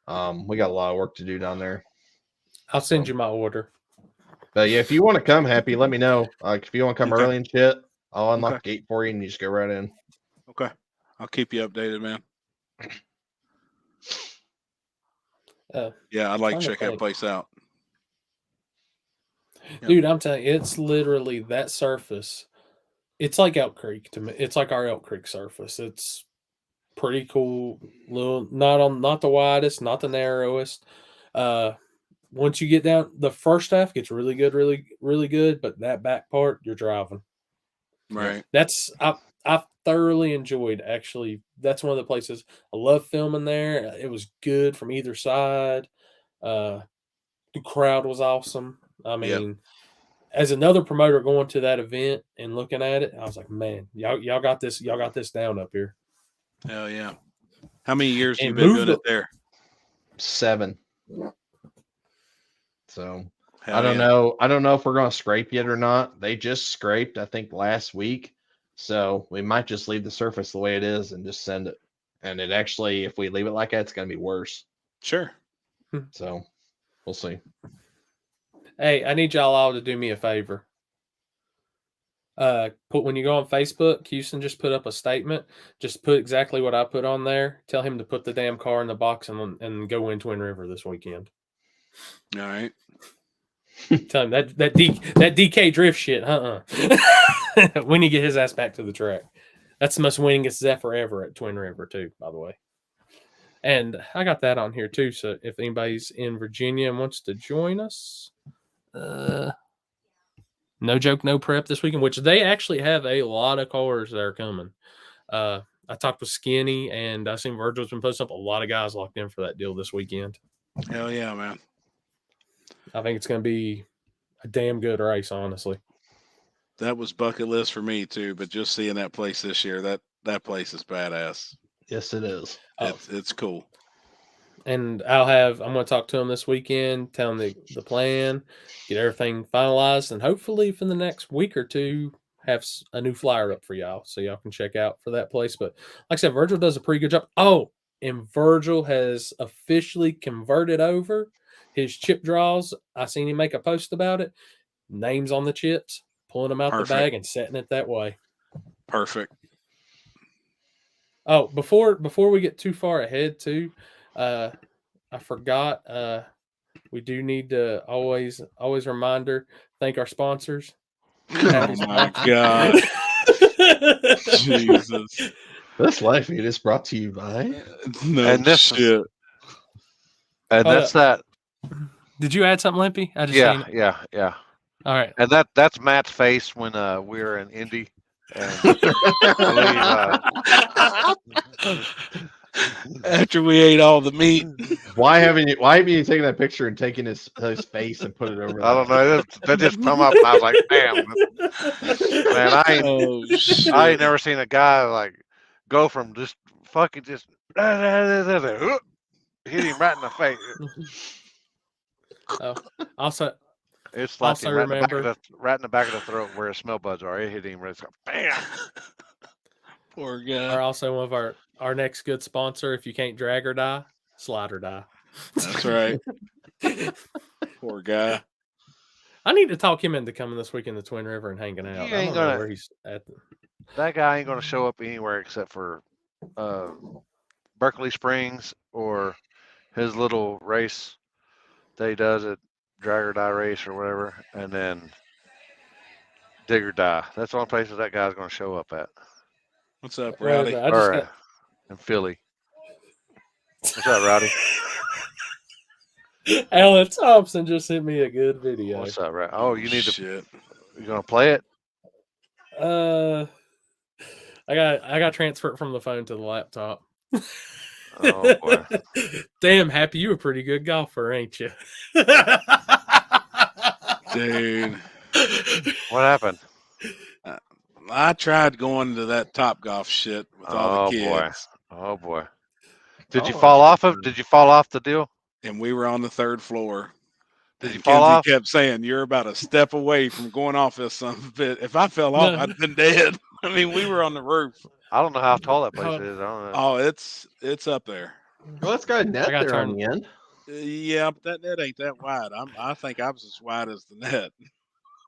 We got a lot of work to do down there. I'll send you my order. But yeah, if you want to come, Happy, let me know. Like if you want to come Okay. early and shit, I'll unlock Okay. the gate for you and you just go right in. Okay. I'll keep you updated, man. Yeah, I'd like to check that place out. Dude, I'm telling you, it's literally that surface. It's like Elk Creek to me. It's like our Elk Creek surface. It's pretty cool. Little, not the widest, not the narrowest. Once you get down, the first half gets really good, really, really good. But that back part, you're driving. Right. That's I thoroughly enjoyed. Actually, that's one of the places I love filming there. It was good from either side. The crowd was awesome. I mean, as another promoter going to that event and looking at it, I was like, man, y'all got this down up here. Hell yeah. How many years have you And been doing it there? 7. So Hell I don't yeah. know. I don't know if we're going to scrape yet or not. They just scraped, I think, last week. So we might just leave the surface the way it is and just send it. And it actually, if we leave it like that, it's going to be worse. Sure. So we'll see. Hey, I need y'all all to do me a favor. When you go on Facebook, Houston just put up a statement. Just put exactly what I put on there. Tell him to put the damn car in the box and go in Twin River this weekend. All right. Tell him that DK drift shit. When you get his ass back to the track, that's the most winningest Zephyr ever at Twin River too. By the way, and I got that on here too. So if anybody's in Virginia and wants to join us, no joke, no prep this weekend. Which they actually have a lot of cars that are coming. I talked with Skinny and I seen Virgil's been posting up a lot of guys locked in for that deal this weekend. Hell yeah, man. I think it's going to be a damn good race, honestly. That was bucket list for me too, but just seeing that place this year, that place is badass. Yes, it is. It's cool. And I'm going to talk to him this weekend, tell him the plan, get everything finalized, and hopefully for the next week or two, have a new flyer up for y'all so y'all can check out for that place. But like I said, Virgil does a pretty good job. Oh, and Virgil has officially converted over his chip draws. I seen him make a post about it. Names on the chips, pulling them out the bag and setting it that way. Perfect. Oh, before we get too far ahead too, I forgot. We do need to always reminder, thank our sponsors. Oh my God. Jesus. This life feed is brought to you by shit. And that's that. Did you add something, Limpy? I just yeah, seen it. yeah. All right. And that's Matt's face when we were in Indy. And I believe, after we ate all the meat. Why haven't you taken that picture and taken his face and put it over? I don't know. That just come up, and I was like, "Damn, man! I ain't never seen a guy like go from just fucking just hit him right in the face." Oh, also, It slapped Also him remember, right in the back of the throat where his smell buds are. It hit him right. It's like, bam. Poor guy. are also one of our next good sponsor. If you can't drag or die, slide or die. That's right. Poor guy. I need to talk him into coming this week in the Twin River and hanging out. You I ain't don't know gonna. where he's at. That guy ain't gonna show up anywhere except for Berkeley Springs or his little race that he does at Drag or Die Race or whatever, and then Dig or Die. That's the only places that guy's gonna show up at. What's up, Wait a Rowdy? minute, I just Or got. in Philly. What's up, Rowdy? Alan Thompson just sent me a good video. What's up, Rowdy? Oh, you need to. Shit. You gonna play it? I got transferred from the phone to the laptop. Oh boy. Damn, Happy, you a pretty good golfer, ain't you? Dude. What happened? I tried going to that Top Golf shit with all the Oh kids. boy. Oh boy. Did you Oh, fall off good of? Did you fall off the deal? And we were on the third floor. Did And you fall Kenzie off? kept saying, "You're about a step away from going off this son of a bit." If I fell off, No. I'd been dead. I mean, we were on the roof. I don't know how tall that place How- is. I don't know. Oh, it's up there. Well, it's got a net I gotta there on turn- the end. Yeah, but that net ain't that wide. I think I was as wide as the net.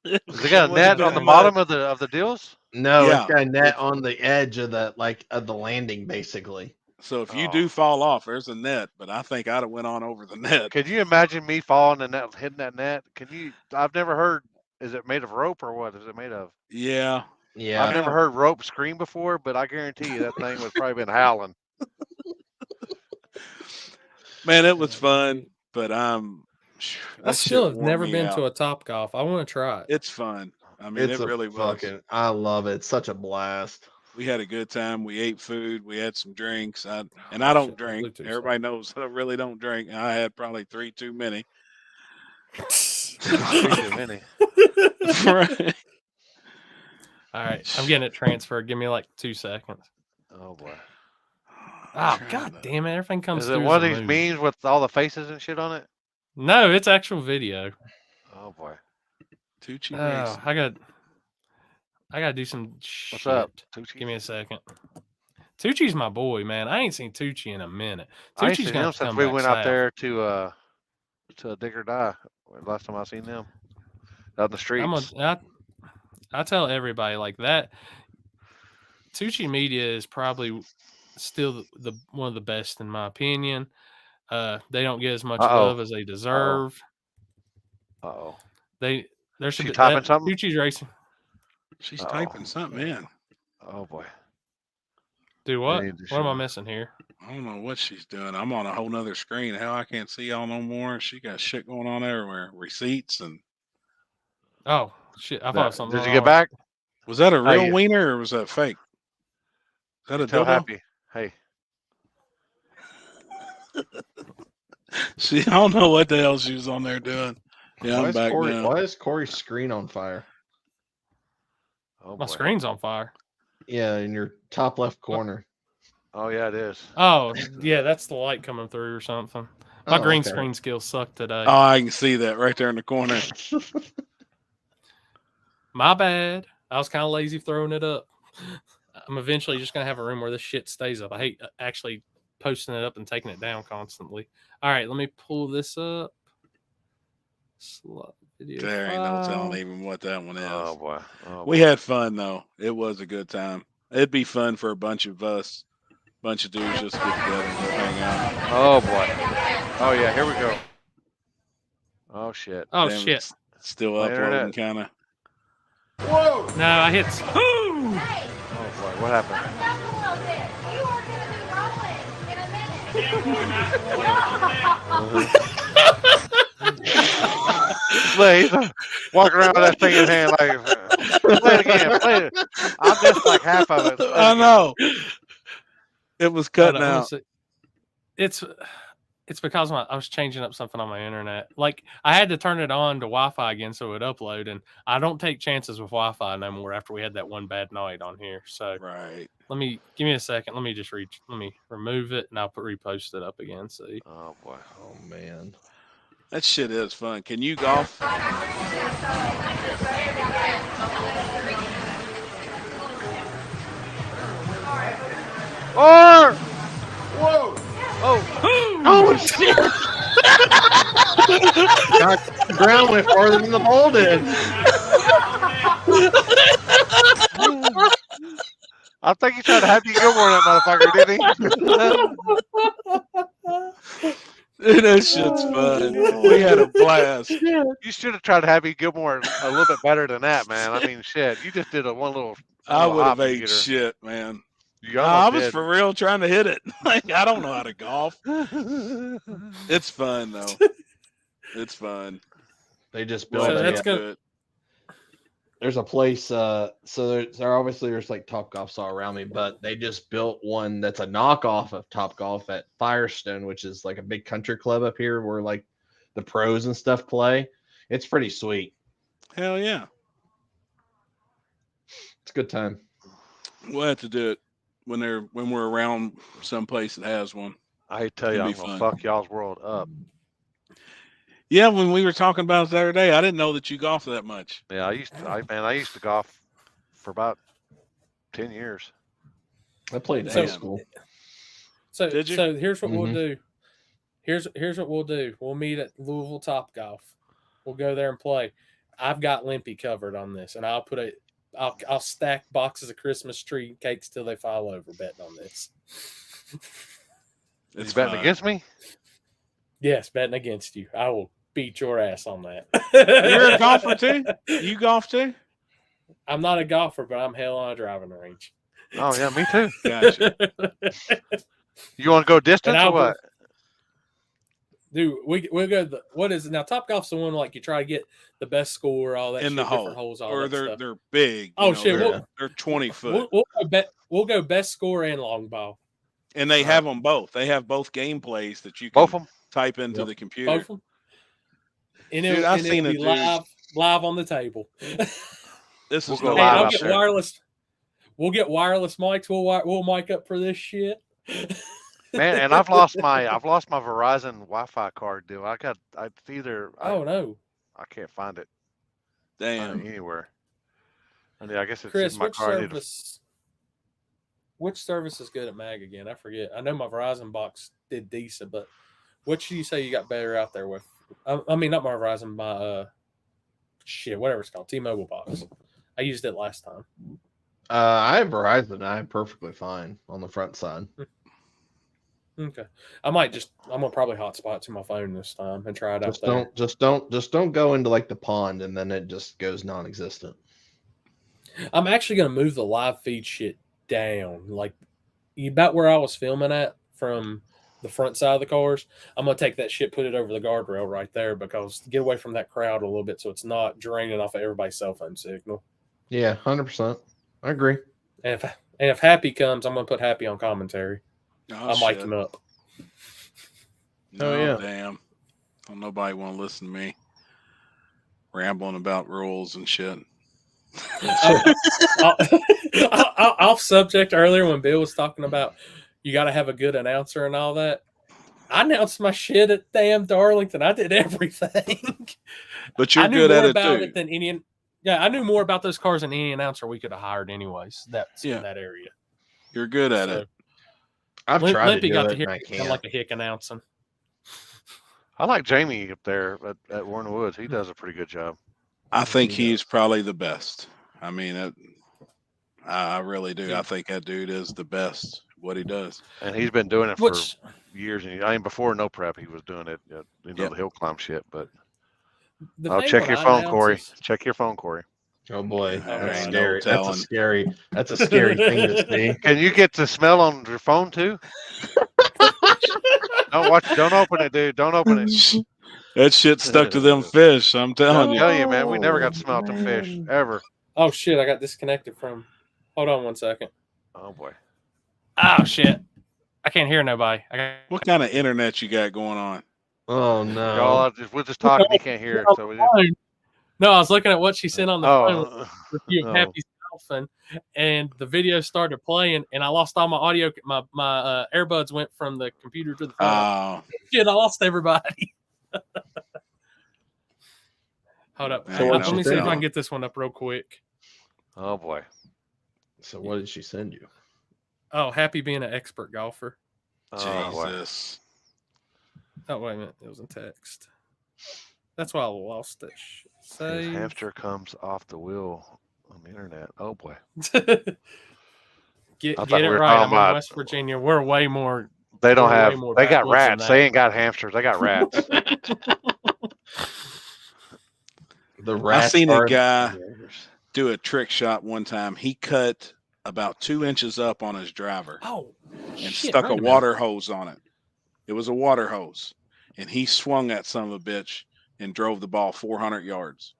They got a Wouldn't net have on the been bottom much. of the deals. No, Yeah, it's got a net it's- on the edge of the of the landing, basically. So if you Oh. do fall off, there's a net. But I think I'd have went on over the net. Could you imagine me falling in that, hitting that net? Can you? I've never heard. Is it made of rope or what is it made of? Yeah, Yeah. I've never heard rope scream before, but I guarantee you that thing was probably been howling. man, it was fun. But I that still shit have wore never me been out. to a Top Golf. I want to try it. It's fun. I mean, It's it a really was. fucking. I love it. It's such a blast. We had a good time. We ate food. We had some drinks. I Oh, don't shit, my drink. Bluetooth's Everybody knows I really don't drink. I had probably 3 too many. Three too many. Right. All right, I'm getting it transferred. Give me like 2 seconds. Oh boy. Oh, god damn it. Everything comes Is through it as one of a these movie. memes with all the faces and shit on it? No, it's actual video. Oh boy. Tucci Oh, Racing. I gotta do some What's shit. up, Tucci? Give me a second. Tucci's my boy, man. I ain't seen Tucci in a minute. I ain't Tucci's seen gonna them have to since come we back went out south. there to Dig or Die. Last time I seen them out in the streets. I tell everybody like that. Tucci Media is probably still the one of the best in my opinion. They don't get as much Uh-oh. love as they deserve. Uh-oh. There's She a bit typing that something? Tucci's racing. She's Uh-oh. typing something in. Oh boy. Do what? need to What am I show- missing here? I don't know what she's doing. I'm on a whole nother screen. Hell, I can't see y'all no more. She got shit going on everywhere. Receipts and Oh shit! I thought it was something. Did you wrong. get back? was that a real yeah. wiener or was that fake? Is that a Tell dildo? Happy. Hey. See, I don't know what the hell she was on there doing. Yeah, Why I'm is back Corey? now. Why is Corey's screen on fire? Oh My boy. screen's on fire. Yeah, in your top left corner. Oh yeah, it is. Oh yeah, that's the light coming through or something. My Oh, green okay. screen skills suck today. Oh, I can see that right there in the corner. My bad. I was kind of lazy throwing it up. I'm eventually just gonna have a room where this shit stays up. I hate actually posting it up and taking it down constantly. All right, let me pull this up. Slot video There ain't no file. telling even what that one is. Oh boy. Oh, We boy. had fun though. It was a good time. It'd be fun for a bunch of us, bunch of dudes just to get together and go hang out. Oh boy. Oh yeah, here we go. Oh shit. Oh Damn, shit! it's still My uploading, internet. kind of. Whoa! No, I hit. Oh boy. What happened? Look, he's walking around with that thing in his hand like, play it again, play it. I missed like half of it. Play it I again. know. It was Hold cutting on, let me out. see. It's because I was changing up something on my internet. Like I had to turn it on to Wi-Fi again so it would upload, and I don't take chances with Wi-Fi no more after we had that one bad night on here. So Right. give me a second. Let me remove it and I'll repost it up again. See. Oh boy. Oh man. That shit is fun. Can you golf? Or Whoa! oh, Oh shit! God, the ground went farther than the ball did. I think he tried to Happy Gilmore that motherfucker, didn't he? Dude, that shit's fun. We had a blast. You should have tried to Happy Gilmore a little bit better than that, man. I mean, shit, you just did one little I would have hop and ate get her. shit, man. You I almost was did. for real trying to hit it. Like, I don't know how to golf. It's fun though. It's fun. They just We'll built So have that's to gonna- do it. there's a place so there obviously there's like Top Golfs all around me, but they just built one that's a knockoff of Top Golf at Firestone, which is like a big country club up here where like the pros and stuff play. It's pretty sweet. Hell yeah. It's a good time. We'll have to do it when we're around someplace that has one. I tell you, It'd I'm be gonna fun. fuck y'all's world up. Yeah, when we were talking about it the other day, I didn't know that you golf that much. Yeah, I used to golf for about 10 years. I played in So- high school. So Did you? so here's what we'll Mhm. do. Here's what we'll do. We'll meet at Louisville Top Golf. We'll go there and play. I've got Limpy covered on this, and I'll stack boxes of Christmas tree cakes till they fall over betting on this. It's You betting fun. against me? Yes, betting against you. I will beat your ass on that. You're a golfer too? You golf too? I'm not a golfer, but I'm hell on a driving range. Oh yeah, me too. Gotcha. You want to go distance And or what? Dude, we'll go. What is it now? Top Golf's the one like you try to get the best score, all that In shit, the different hole. holes, all Or that stuff. they're big. Oh, you know, shit, They're 20 foot. We'll go best score and long ball. And they have them both. They have both gameplays that you can Both of them? type into Yep. the computer. Both of them. And Dude, I've seen it'll a be dude- live on the table. This We'll is go no Hey, live I'll out get there. wireless. We'll get wireless mics. We'll mic up for this shit. Man, and I've lost my Verizon Wi-Fi card deal. Oh no, I can't find it damn. anywhere. I mean, I guess it's Chris, in my which car. service? Which service is good at Mag again? I forget. I know my Verizon box did decent, but which do you say you got better out there with? I mean, not my Verizon, my whatever it's called, T-Mobile box. I used it last time. I have Verizon. I'm perfectly fine on the front side. Okay, I'm gonna probably hotspot to my phone this time and try it out there. Just don't go into like the pond and then it just goes non-existent. I'm actually gonna move the live feed shit down, like about where I was filming at from the front side of the cars. I'm gonna take that shit, put it over the guardrail right there, because to get away from that crowd a little bit, so it's not draining off of everybody's cell phone signal. Yeah, 100%. I agree. And if Happy comes, I'm gonna put Happy on commentary. Oh, I'll mic shit. him up. No, yeah. damn. Don't nobody want to listen to me rambling about rules and shit. Off subject earlier when Bill was talking about you got to have a good announcer and all that. I announced my shit at damn Darlington. I did everything. But I you're knew good more at it about too. it than any. Yeah, I knew more about those cars than any announcer we could have hired, anyways. That's Yeah. in that area. You're good at So, it. I've tried Limpy to got do to it hear and I kind of can't. like a hick announcing. I like Jamie up there at Warren Woods. He does a pretty good job. I think He he's probably the best. I mean, I really do. Yeah. I think that dude is the best at what he does. And he's been doing it for Which years. And I mean, before No Prep, he was doing it, Yep. the hill climb shit. But the thing check when your I phone, announce Corey. is- Check your phone, Corey. Oh boy, There that's ain't no scary. telling. That's a scary thing to see. Can you get the smell on your phone too? Don't open it, dude. Don't open it. That shit stuck to them fish. I'm telling I'll you. tell you, man. We never got to smell them fish ever. Oh shit! I got disconnected from. Hold on 1 second. Oh boy. Oh shit! I can't hear nobody. What kind of internet you got going on? Oh no. Y'all, we're just talking. He can't hear. So we just, No, I was looking at what she sent on the phone with you oh. Happy Selfing, and the video started playing, and I lost all my audio. My earbuds went from the computer to the phone. Oh, Shit, I lost everybody. Hold up. So what'd Let she me see if I send can you? get this one up real quick. Oh boy. So what did she send you? Oh, happy being an expert golfer. Oh boy. Jesus. Oh, wait a minute. It was in text. That's why I lost it. His Save. hamster comes off the wheel on the internet. Oh boy. Get thought it we were right. talking I'm in about- West Virginia. We're way more. They don't We're way have. more They got backwoods than rats. that. They ain't got hamsters. They got rats. The I rats seen a are the guy hamsters. do a trick shot one time. He cut about 2 inches up on his driver Oh, and shit, stuck a wait minute. water hose on it. It was a water hose, and he swung that son of a bitch and drove the ball 400 yards.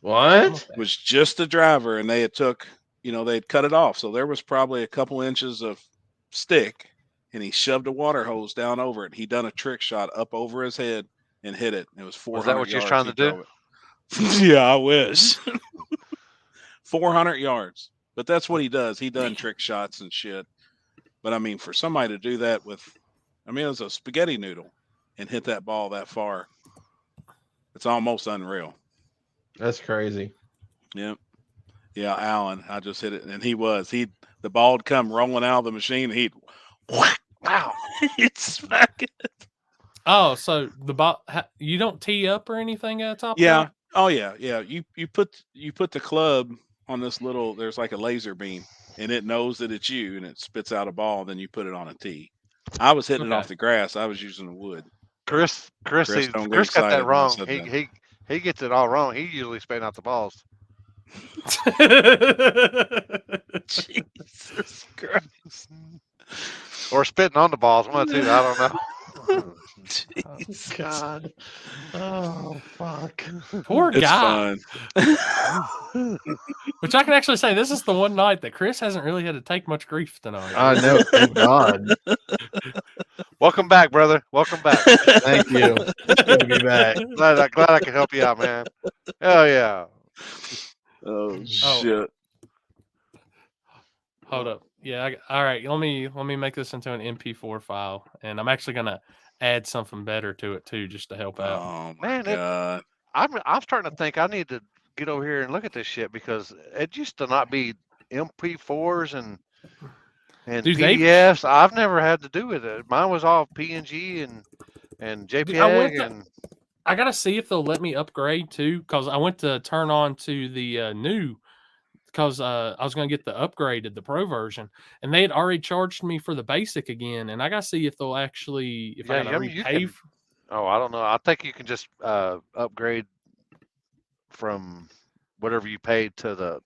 What? It was just the driver, and they had took, they had cut it off, so there was probably a couple inches of stick, and he shoved a water hose down over it. He done a trick shot up over his head and hit it. It was 400 Was that what you was yards. trying He to do? drove it. Yeah, I wish. 400 yards. But that's what he does. He done trick shots and shit. But I mean, for somebody to do that with, it was a spaghetti noodle and hit that ball that far, it's almost unreal. That's crazy. Yep. Yeah, Alan, I just hit it, and the ball would come rolling out of the machine, and he'd, wow, he'd smack it. Oh, so the ball, you don't tee up or anything at the top? Yeah. Of that? Oh yeah. Yeah. You put the club on this little. There's like a laser beam, and it knows that it's you, and it spits out a ball. Then you put it on a tee. I was hitting it off the grass. I was using the wood. Chris Chris, don't get got that excited when I wrong. said that. He gets it all wrong. He usually spitting out the balls. Jesus Christ. Or spitting on the balls. One or two. I don't know. Oh, God. Oh, fuck. Poor It's guy. fun. Which I can actually say, this is the one night that Chris hasn't really had to take much grief tonight. I know. Thank God. Welcome back, brother. Welcome back. Thank you. It's good to be back. Glad I could help you out, man. Hell yeah. Oh shit. Hold up. Yeah. All right. Let me make this into an MP4 file, and I'm actually gonna add something better to it too, just to help out. Oh my Man, God. I'm starting to think I need to get over here and look at this shit because it used to not be MP4s and Dude, PDFs. I've never had to do with it. Mine was all PNG and JPEG I gotta see if they'll let me upgrade too, because I went to turn on to the new, because I was gonna get the upgraded, the pro version, and they had already charged me for the basic again, and I gotta see if they'll actually I gotta repay. Oh, I don't know. I think you can just upgrade from whatever you paid to the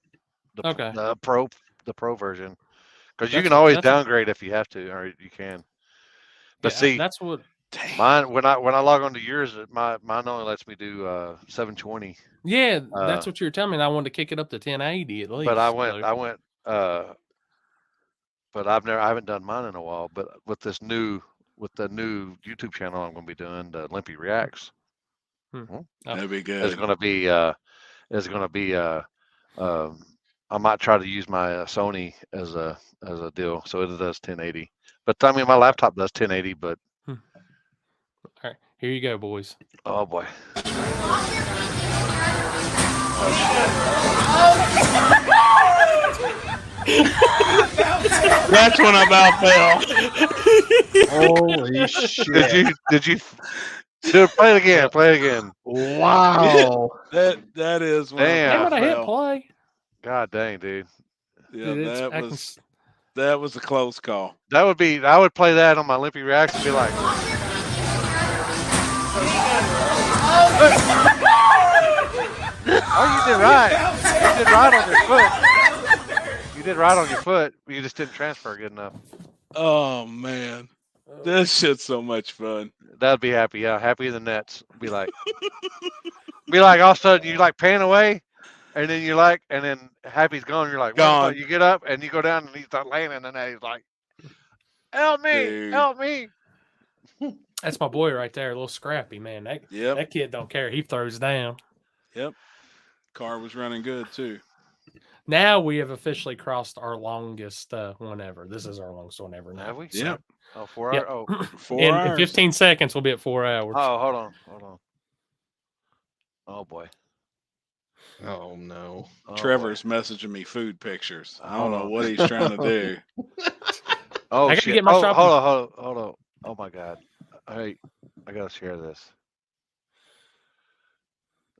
pro version, because you can always downgrade if you have to, or you can. But see, that's what mine when I log on to yours, mine only lets me do 720. Yeah, that's what you were telling me. And I wanted to kick it up to 1080 at least. But I went. But I haven't done mine in a while. But with the new YouTube channel I'm going to be doing, the Limpy Reacts. That'd be good. It's going to be. I might try to use my Sony as a deal, so it does 1080. But I mean, my laptop does 1080. But all right, here you go, boys. Oh boy. That's when I about fell. Holy shit! Did you? Dude, play it again. Play it again. Wow. That is when damn. I hit play. God dang, dude. Yeah, dude, that was a close call. That would be. I would play that on my Limpy Reacts and be like. Oh, you did right. You did right on your foot. You did right on your foot. You just didn't transfer good enough. Oh man, that shit's so much fun. That'd be happy. Yeah, happy in the nets. Be like all of a sudden you like pan away, and then you're like, and then Happy's gone. You're like, gone. You get up and you go down and he's not laying, and then he's like, help me, Dude. help me. That's my boy right there, a little scrappy man. That kid don't care. He throws down. Yep. Car was running good too. Now we have officially crossed our longest one ever. This is our longest one ever now. Have we? So, yep. Oh, 4 hours. Oh, 4 hours. In 15 seconds, we'll be at 4 hours. Oh, hold on. Oh boy. Oh no. Oh, boy. Trevor's messaging me food pictures. I don't Hold know on. what he's trying to do. Oh I gotta shit! get my Oh, shopping. hold on. Oh my god! Hey, I gotta share this.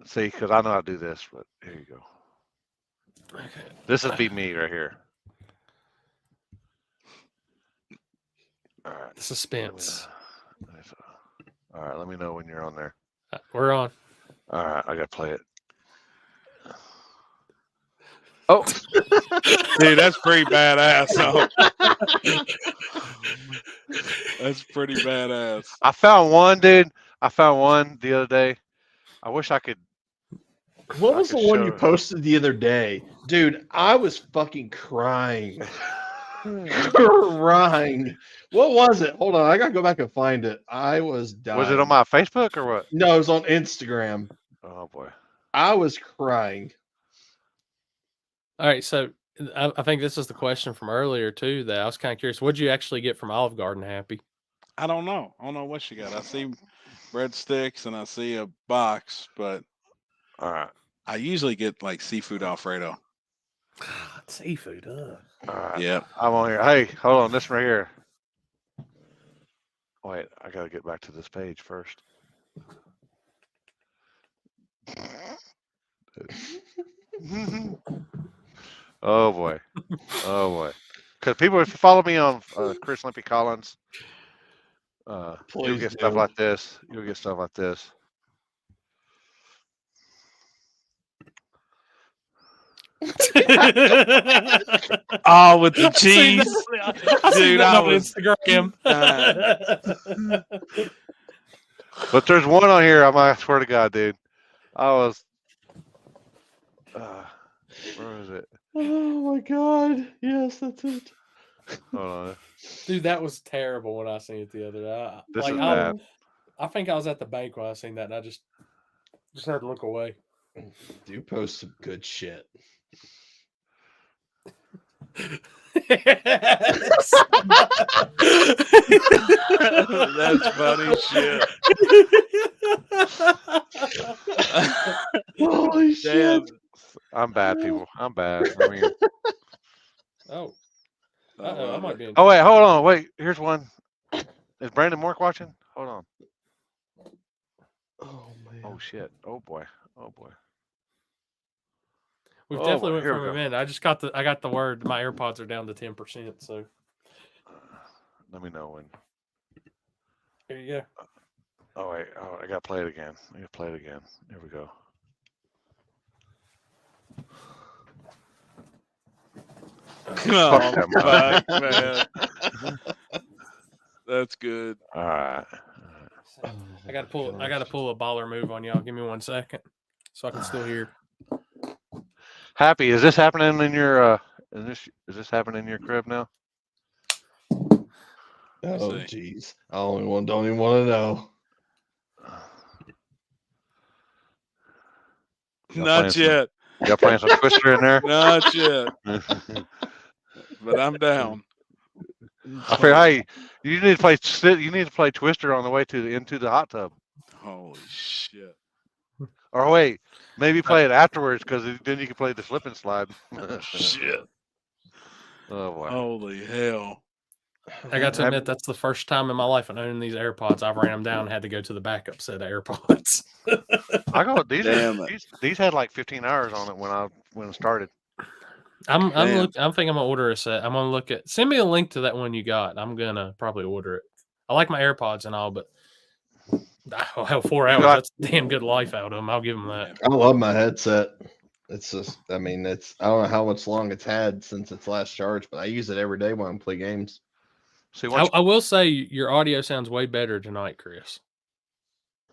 See, because I know how to do this, but here you go. Okay. This would be me right here. All right. The suspense. All right. Let me know when you're on there. We're on. All right. I gotta play it. Oh, Dude, that's pretty badass. So. That's pretty badass. I found one, dude. I found one the other day. I wish I could. What was the one you show- posted the other day? Dude, I was fucking crying. Crying. What was it? Hold on. I gotta go back and find it. I was dying. Was it on my Facebook or what? No, it was on Instagram. Oh boy. I was crying. All right, so I think this is the question from earlier too. That I was kind of curious. What'd you actually get from Olive Garden, Happy? I don't know. I don't know what she got. I see breadsticks and I see a box, but All right. I usually get like seafood Alfredo. Seafood, All right. Yep. I'm on here. Hey, hold on. This right here. Wait, I gotta get back to this page first. Oh boy. Oh boy. Because people, if you follow me on Chris Limpy Collins, you'll Please get stuff do. like this. You'll get stuff like this. Oh, with the I've seen cheese. that- I've seen Dude, that I on was Instagram. But there's one on here. I swear to God, dude. I was. Where is it? Oh my god. Yes, that's it. Hold on. Dude, that was terrible when I seen it the other day. This Like, is I, bad. I think I was at the bank when I seen that, and I just had to look away. Do post some good shit. That's funny shit. Holy Damn. shit. I'm bad, people. I'm bad. I mean. Oh, I I love might it. be in Oh wait, trouble. hold on. Wait, here's one. Is Brandon Mork watching? Hold on. Oh man. Oh shit. Oh boy. Oh boy. We've Oh, definitely boy. went Here from we a go. minute. I got the word. My AirPods are down to 10%. So Let me know when. here you go. Oh wait. Oh, I gotta play it again. I gotta play it again. There we go. Oh, Fuck that, fuck, man. That's good. All right. I gotta pull a baller move on y'all. Give me 1 second, so I can still hear. Happy. Is this happening in your? Is this happening in your crib now? Oh See. jeez. I don't even want to know. Y'all Not playing yet. Y'all playing some Twister in there? Not yet. But I'm down. I figure, hey, you need to play. You need to play Twister on the way into the hot tub. Holy shit. Or wait, maybe play it afterwards because then you can play the slip and slide. Shit. Oh boy. Holy hell. I got to admit, that's the first time in my life in owning these AirPods. I've ran them down and had to go to the backup set of AirPods. I go. Damn it. These had like 15 hours on it when it started. I'm Damn. thinking I'm gonna order a set. I'm gonna look at. Send me a link to that one you got. I'm gonna probably order it. I like my AirPods and all, but oh, hell, 4 hours. That's damn good life out of them. I'll give them that. I love my headset. It's just, I mean, I don't know how much long it's had since its last charge, but I use it every day when I play games. See, I will say your audio sounds way better tonight, Chris.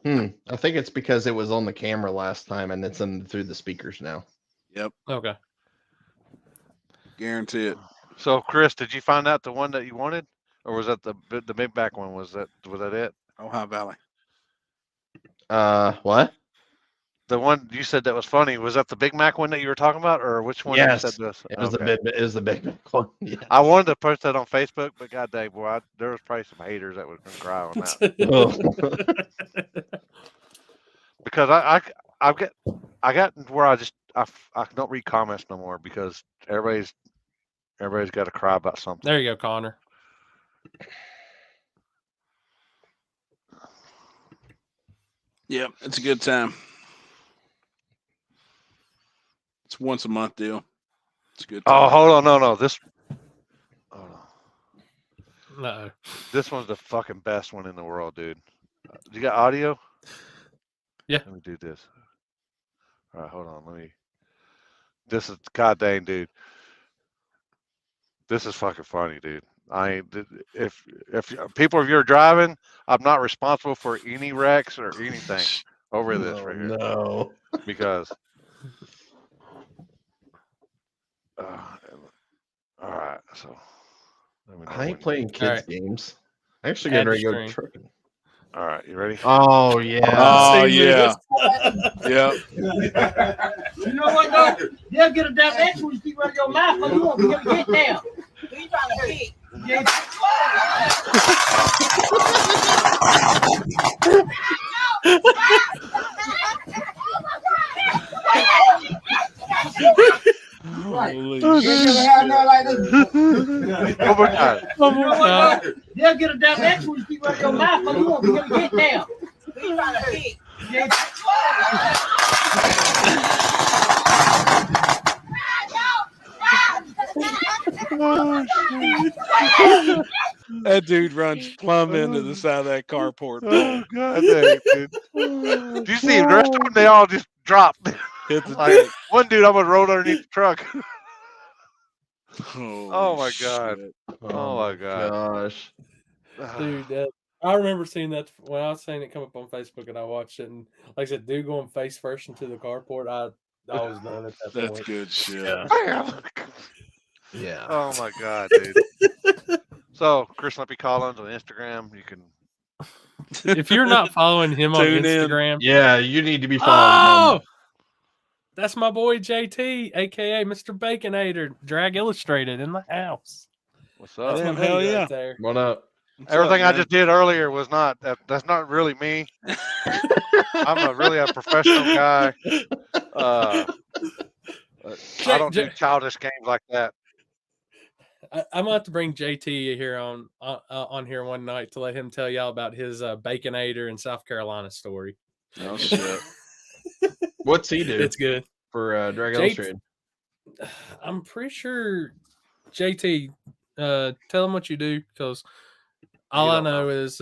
I think it's because it was on the camera last time and it's through the speakers now. Yep. Okay. Guarantee it. So, Chris, did you find out the one that you wanted, or was that the mid back one? Was that it? Ohio Valley. What? The one you said that was funny, was that the Big Mac one that you were talking about, or which one Yes. you said this? It was Okay. the big one. Yes. I wanted to post that on Facebook, but god dang, boy, there was probably some haters that would cry on that. Oh. Because I got where I don't read comments no more because everybody's got to cry about something. There you go, Connor. Yep, it's a good time. It's once a month deal. It's a good time. Oh, hold on, no, this. Hold on. No. This one's the fucking best one in the world, dude. You got audio? Yeah. Let me do this. All right, hold on. This is goddamn, dude. This is fucking funny, dude. If people, if you're driving, I'm not responsible for any wrecks or anything over this right here. No. Because. All right, so. Let me know I ain't when- playing kids Alright. games. I actually Add getting ready to the go string. trucking. All right, you ready? Oh yeah. Oh See, yeah. Lucas. Yep. You know what, though? They'll get a damn next one. You see where your mouth is. You won't be able to get down. You trying to hit. Holy You shit. never had nothing like this. One more time. One You know more what, time. though? They'll get a damn next one. You see where your mouth is. You won't be able to get down. You trying to hit. That dude runs plumb into the side of that carport. Oh god dang, dude. Do you see the rest of them? They all just dropped. Hit the Like, deck. one dude almost rolled underneath the truck. Oh my God. shit. Oh my god. Gosh. Dude, I remember seeing that when I was seeing it come up on Facebook and I watched it. And like I said, dude going face first into the carport, I was done at that That's point. good shit. Yeah. Bam! Yeah. Oh my god, dude. So Chris Limpy Collins on Instagram, you can. If you're not following him on Tune in. Instagram, Yeah, you need to be following him. that's my boy JT, aka Mr. Baconator, Drag Illustrated in the house. What's That's up? my Damn, hell buddy yeah. right there. What up? What's Everything up, I man? just did earlier was not. That's not really me. I'm really a professional guy. I don't do childish games like that. I'm gonna have to bring JT here on here one night to let him tell y'all about his Baconator in South Carolina story. Oh shit. What's he do It's good. for Drag JT Illustrated? I'm pretty sure JT. Tell him what you do, because all I know is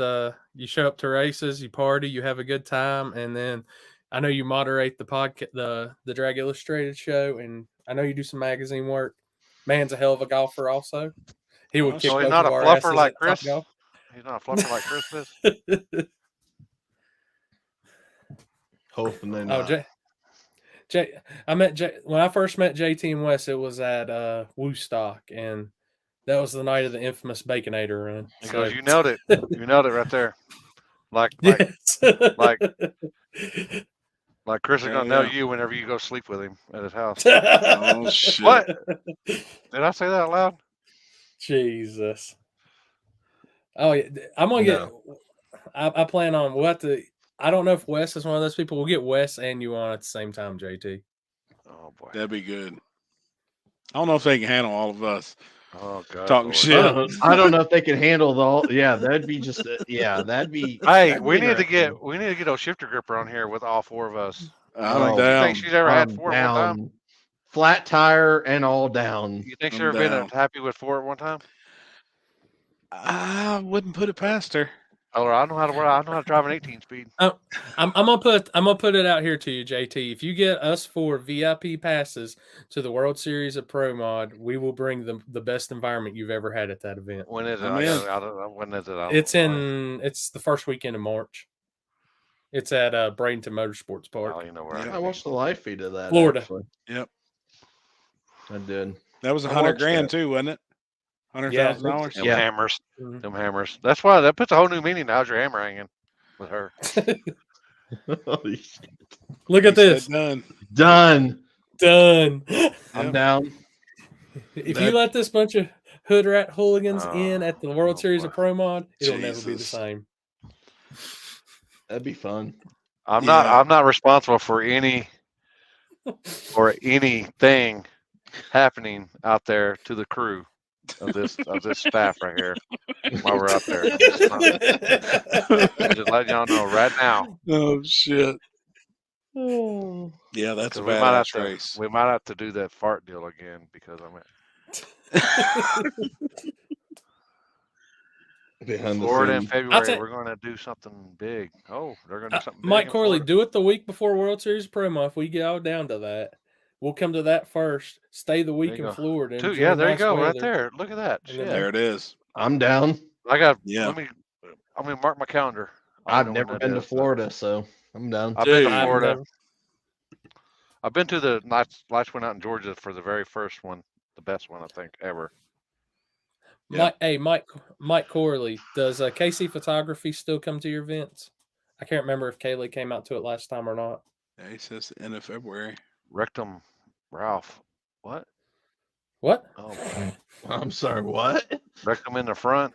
you show up to races, you party, you have a good time, and then I know you moderate the podcast, the Drag Illustrated show, and I know you do some magazine work. Man's a hell of a golfer, also. He would kick So he's both not of a our fluffer asses like at Chris. Topgolf. He's not a fluffer like Chris is. Hopefully Oh, not. when I first met JT and Wes, it was at Woodstock, and that was the night of the infamous Baconator run. He goes, "You nailed it. You nailed it right there." Like Yes. like Chris is Hell gonna nail yeah. you whenever you go sleep with him at his house. Oh shit. What? Did I say that out loud? Jesus. Oh yeah, I'm gonna get. I plan on. We'll have to. I don't know if Wes is one of those people. We'll get Wes and you on at the same time, JT. Oh boy. That'd be good. I don't know if they can handle all of us Oh god. talking Lord. shit. I don't know if they can handle the whole. Yeah, that'd be just. That'd be. Hey, that'd we be need to get interesting. old shifter gripper on here with all four of us. I'm You down. think she's ever had I'm four at one time? down. Flat tire and all down. You think she's I'm ever been down. happy with four at one time? I wouldn't put it past her. Oh, I know how to work. I know how to drive an 18 speed. I'm gonna put it out here to you, JT. If you get us 4 VIP passes to the World Series of Pro Mod, we will bring the best environment you've ever had at that event. When is it? I'm in. When is it? It's the first weekend of March. It's at Bradenton Motorsports Park. Oh, you know where I watched the live feed of that. Florida. Actually. Yep. I did. That was I $100 watched grand that. too, wasn't it? $100,000. Them Yeah. hammers. Mhm. Them hammers. That's why that puts a whole new meaning. How's your hammer hanging with her? Holy shit. Look at this. Done. Done. Done. I'm down. If you let this bunch of hood rat hooligans Oh, in at the World Series boy. of Pro Mod, it'll never be the Jesus. same. That'd be fun. I'm Yeah. not responsible for any or anything happening out there to the crew of this staff right here while we're out there. Just letting y'all know right now. Oh shit. Yeah, that's a 'Cause we might have badass to race. we might have to do that fart deal again because I'm Behind the Florida in scenes. February. We're going to do something big. Oh, they're going to do something big Mike in Corley, Florida. do it the week before World Series promo. If we get all down to that, we'll come to that first. Stay the week in Florida. Yeah, there you nice go, right weather. there. Look at that. And then There it is. I'm down. I got. Yeah. I'm gonna mark my calendar. I've never been to Florida, so I'm down. I've been to Dude. Florida. I've been to the lights went out in Georgia for the very first one, the best one I think ever. Mike Corley, does KC Photography still come to your events? I can't remember if Kaylee came out to it last time or not. Yeah, he says the end of February. Rectum Ralph. What? What? Oh, I'm sorry, what? Rectum in the front.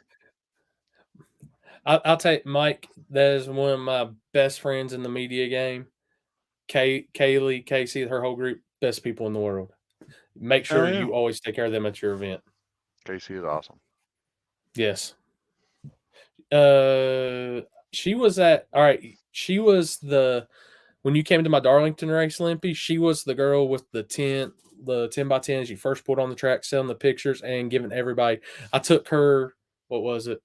I'll tell you, Mike, that is one of my best friends in the media game. Kaylee, Casey, her whole group, best people in the world. Make sure you always take care of them at your event. Casey is awesome. Yes. She was when you came to my Darlington race, Limpy, she was the girl with the 10 by 10s you first pulled on the track, selling the pictures and giving everybody. I took her, what was it?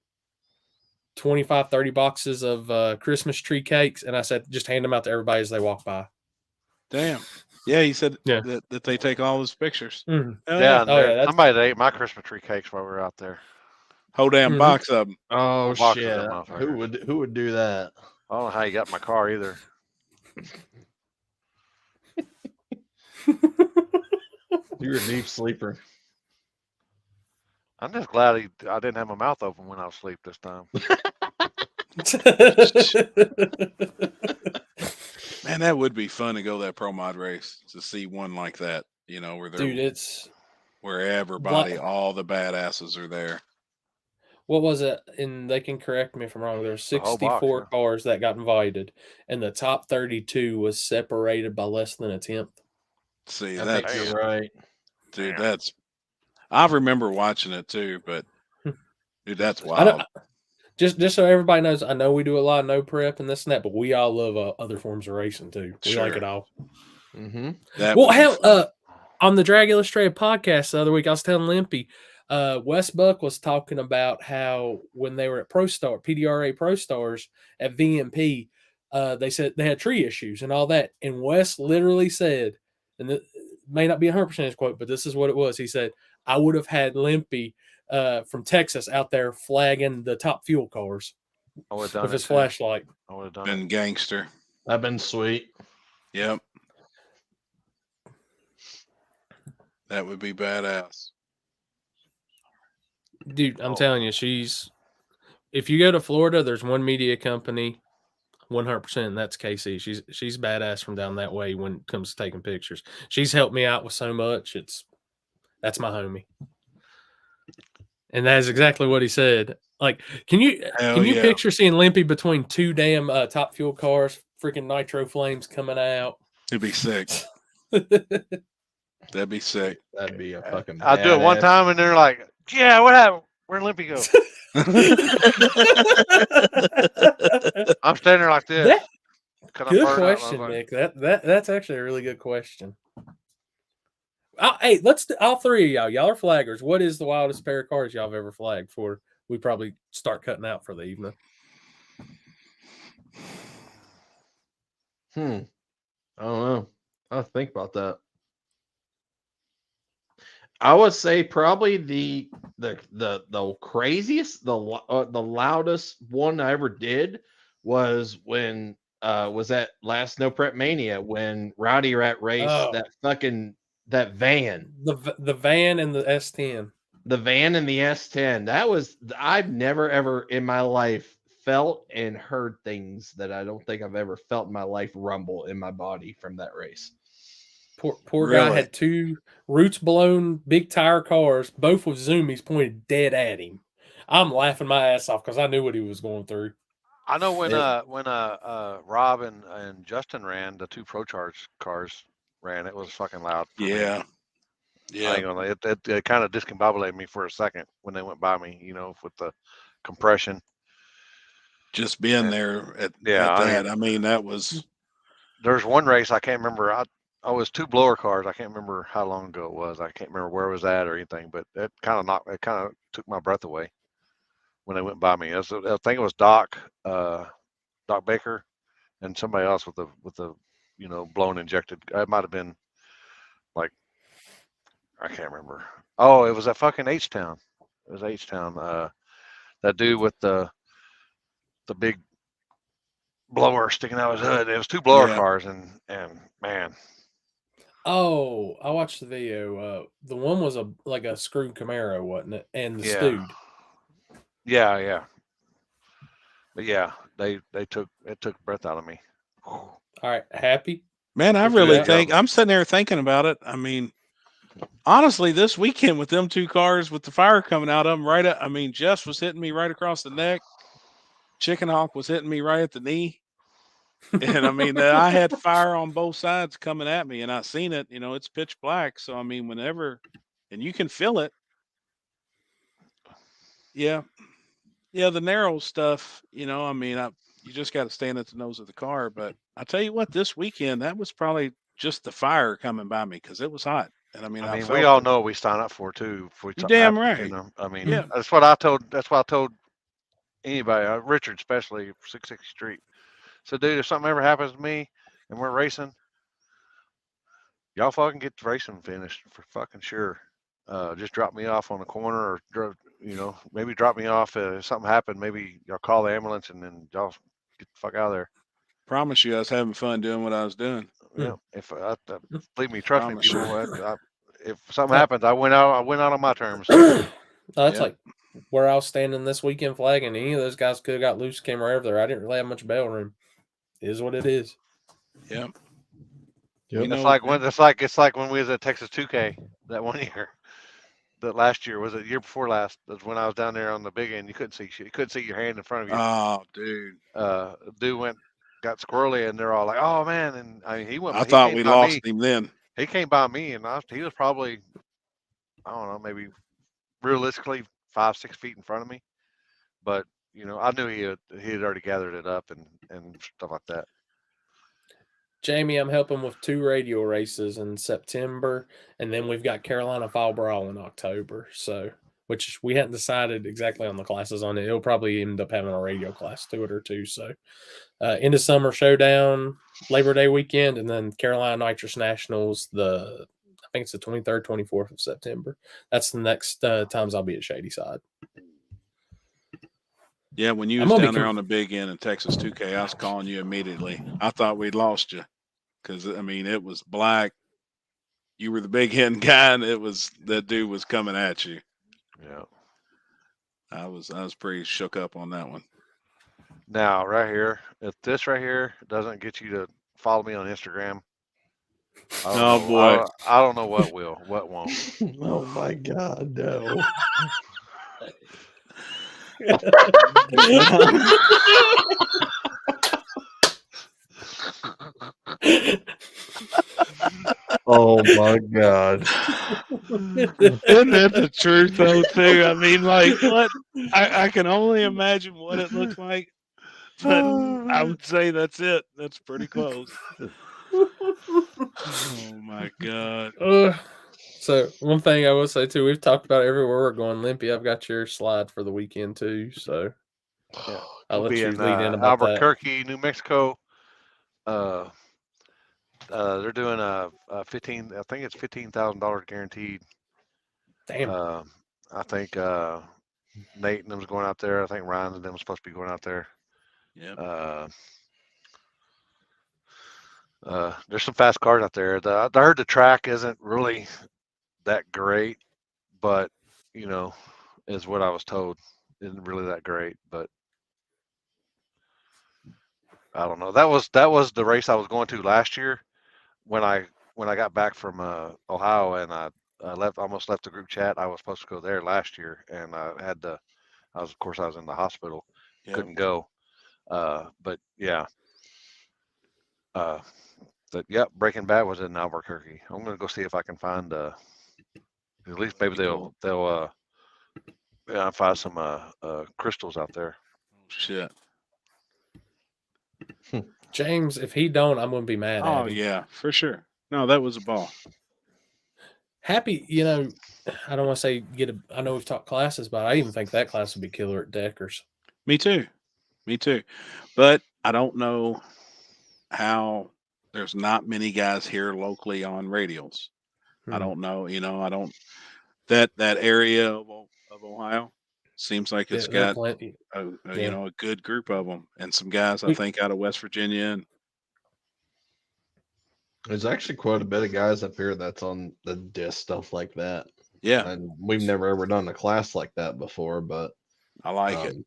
25, 30 boxes of Christmas tree cakes, and I said, just hand them out to everybody as they walk by. Damn. Yeah, he said that they take all his pictures. Mm-hmm. Yeah, somebody ate my Christmas tree cakes while we were out there. Whole damn box of them. Oh box shit! of them, Who would do that? I don't know how you got in my car either. You're a deep sleeper. I'm just glad I didn't have my mouth open when I was asleep this time. Man, that would be fun to go that pro mod race to see one like that. You know, where they're where everybody, all the badasses are there. What was it? And they can correct me if I'm wrong. There's 64 cars that got invited, and the top 32 was separated by less than a tenth. See, I think you're right, dude. I remember watching it too, but dude, that's wild. Just so everybody knows, I know we do a lot of no prep and this and that, but we all love other forms of racing too. We like it all. Mm-hmm. Well, hell, on the Drag Illustrated podcast the other week, I was telling Limpy, Wes Buck was talking about how when they were at PDRA Pro Stars at VMP, they said they had tree issues and all that. And Wes literally said, and it may not be 100% quote, but this is what it was. He said, I would have had Limpy from Texas out there flagging the top fuel cars with his flashlight. I would have done been gangster. That'd been sweet. Yep. That would be badass. Dude, I'm telling you, if you go to Florida, there's one media company, 100%, and that's KC. She's badass from down that way when it comes to taking pictures. She's helped me out with so much. That's my homie. And that is exactly what he said. Like, can you picture seeing Limpy between two damn top fuel cars, freaking nitro flames coming out? It'd be sick. That'd be sick. That'd be a fucking. I'll do it one time, and they're like, "Yeah, what happened? Where'd Limpy go?" I'm standing there like this. Good question, Nick. That's actually a really good question. Hey, let's do, all three of y'all. Y'all are flaggers. What is the wildest pair of cars y'all have ever flagged for? We probably start cutting out for the evening. I don't know. I'll think about that. I would say probably the craziest, the loudest one I ever did was when was that last No Prep Mania when Rowdy Rat raced that van. The van and the S10. The van and the S10. I've never ever in my life felt and heard things that I don't think I've ever felt in my life rumble in my body from that race. Poor guy had two roots blown big tire cars, both with zoomies pointed dead at him. I'm laughing my ass off because I knew what he was going through. I know when Rob and Justin ran the two Pro Charge cars ran. It was fucking loud. For me. Yeah. I Yeah. ain't gonna. It kind of discombobulated me for a second when they went by me. With the compression. Just being And- there at Yeah, that. I mean, that was. There's one race I can't remember. I was 2 blower cars. I can't remember how long ago it was. I can't remember where it was at or anything. But it kind of took my breath away when they went by me. I think it was Doc Baker, and somebody else with the blown injected. It might have been like I can't remember. Oh, it was at fucking H Town. It was H Town. That dude with the big blower sticking out his hood. It was 2 blower Yeah. cars, and man, Oh, I watched the video. The one was like a screwed Camaro, wasn't it? And the yeah, stewed. yeah. But yeah, it took breath out of me. All right, happy. Man, I Good for really that. think I'm sitting there thinking about it. I mean, honestly, this weekend with them 2 cars with the fire coming out of them, I mean, Jess was hitting me right across the neck. Chicken Hawk was hitting me right at the knee. And I mean, I had fire on both sides coming at me, and I seen it. It's pitch black. So I mean, whenever, and you can feel it. Yeah, yeah. The narrow stuff. I mean, you just got to stand at the nose of the car. But I tell you what, this weekend that was probably just the fire coming by me because it was hot, and I mean, I we felt all it. know what we sign up for too. If You're something damn happens, right. I mean, Yeah. that's what I told anybody, Richard especially, 660 Street. So, dude, if something ever happens to me and we're racing, y'all fucking get the racing finished for fucking sure. Just drop me off on the corner, or maybe drop me off if something happened. Maybe y'all call the ambulance and then y'all get the fuck out of there. Promise you, I was having fun doing what I was doing. Yeah, if believe me, trust me, Promise you. people. If something happens, I went out on my terms. That's like where I was standing this weekend flagging. Any of those guys could have got loose, came right over there. I didn't really have much bail room. It is what it is. Yep. It's like when we was at Texas 2K that one year. That last year was it year before last? That's when I was down there on the big end. You couldn't see shit. You couldn't see your hand in front of you. Oh, dude. Dude got squirrely, and they're all like, "Oh man!" And I mean, he went. I He thought came we by lost me. him then. He came by me, and he was probably, I don't know, maybe realistically 5-6 feet in front of me. But I knew he had already gathered it up and stuff like that. Jamie, I'm helping with 2 radio races in September, and then we've got Carolina Fall Brawl in October. So, which we hadn't decided exactly on the classes on it. It'll probably end up having a radio class to it or 2. So, end of summer showdown, Labor Day weekend, and then Carolina Nitrous Nationals. I think it's the 23rd, 24th of September. That's the next times I'll be at Shadyside. Yeah, when you was down there on the big end in Texas 2K, I was calling you immediately. I thought we'd lost you because I mean it was black. You were the big end guy, and that dude was coming at you. Yeah, I was pretty shook up on that one. Now, right here, if this right here doesn't get you to follow me on Instagram, Boy, I don't know what will, what won't. Oh my God, no. Oh my God. Isn't that the truth though too? I mean, like what I can only imagine what it looks like, but I would say that's it. That's pretty close. Oh my God. So one thing I will say too, we've talked about everywhere we're going. Limpy, I've got your slide for the weekend too. So Yeah, I'll we'll let be you in lead in about Albuquerque, New Mexico. They're doing a 15. I think it's $15,000 guaranteed. Damn. I think Nate and them's going out there. I think Ryan and them supposed to be going out there. Yeah. There's some fast cars out there. I heard the track isn't really that great, but is what I was told. Isn't really that great, but I don't know. That was the race I was going to last year when I got back from Ohio, and I almost left the group chat. I was supposed to go there last year, and I was in the hospital, couldn't go. But yeah, that yep, Breaking Bad was in Albuquerque. I'm gonna go see if I can find at least maybe they'll find some crystals out there. Shit. James, if he don't, I'm gonna be mad at Oh him. yeah, for sure. No, that was a ball. Happy, I don't want to say I know we've taught classes, but I even think that class would be killer at Deckers. Me too. Me too. But I don't know how there's not many guys here locally on radials. I don't know, I don't that area of Ohio seems like it's They're got plenty. a good group of them and some guys I We- think out of West Virginia and There's actually quite a bit of guys up here that's on the disc stuff like that. yeah, And we've never ever done a class like that before, but I like it.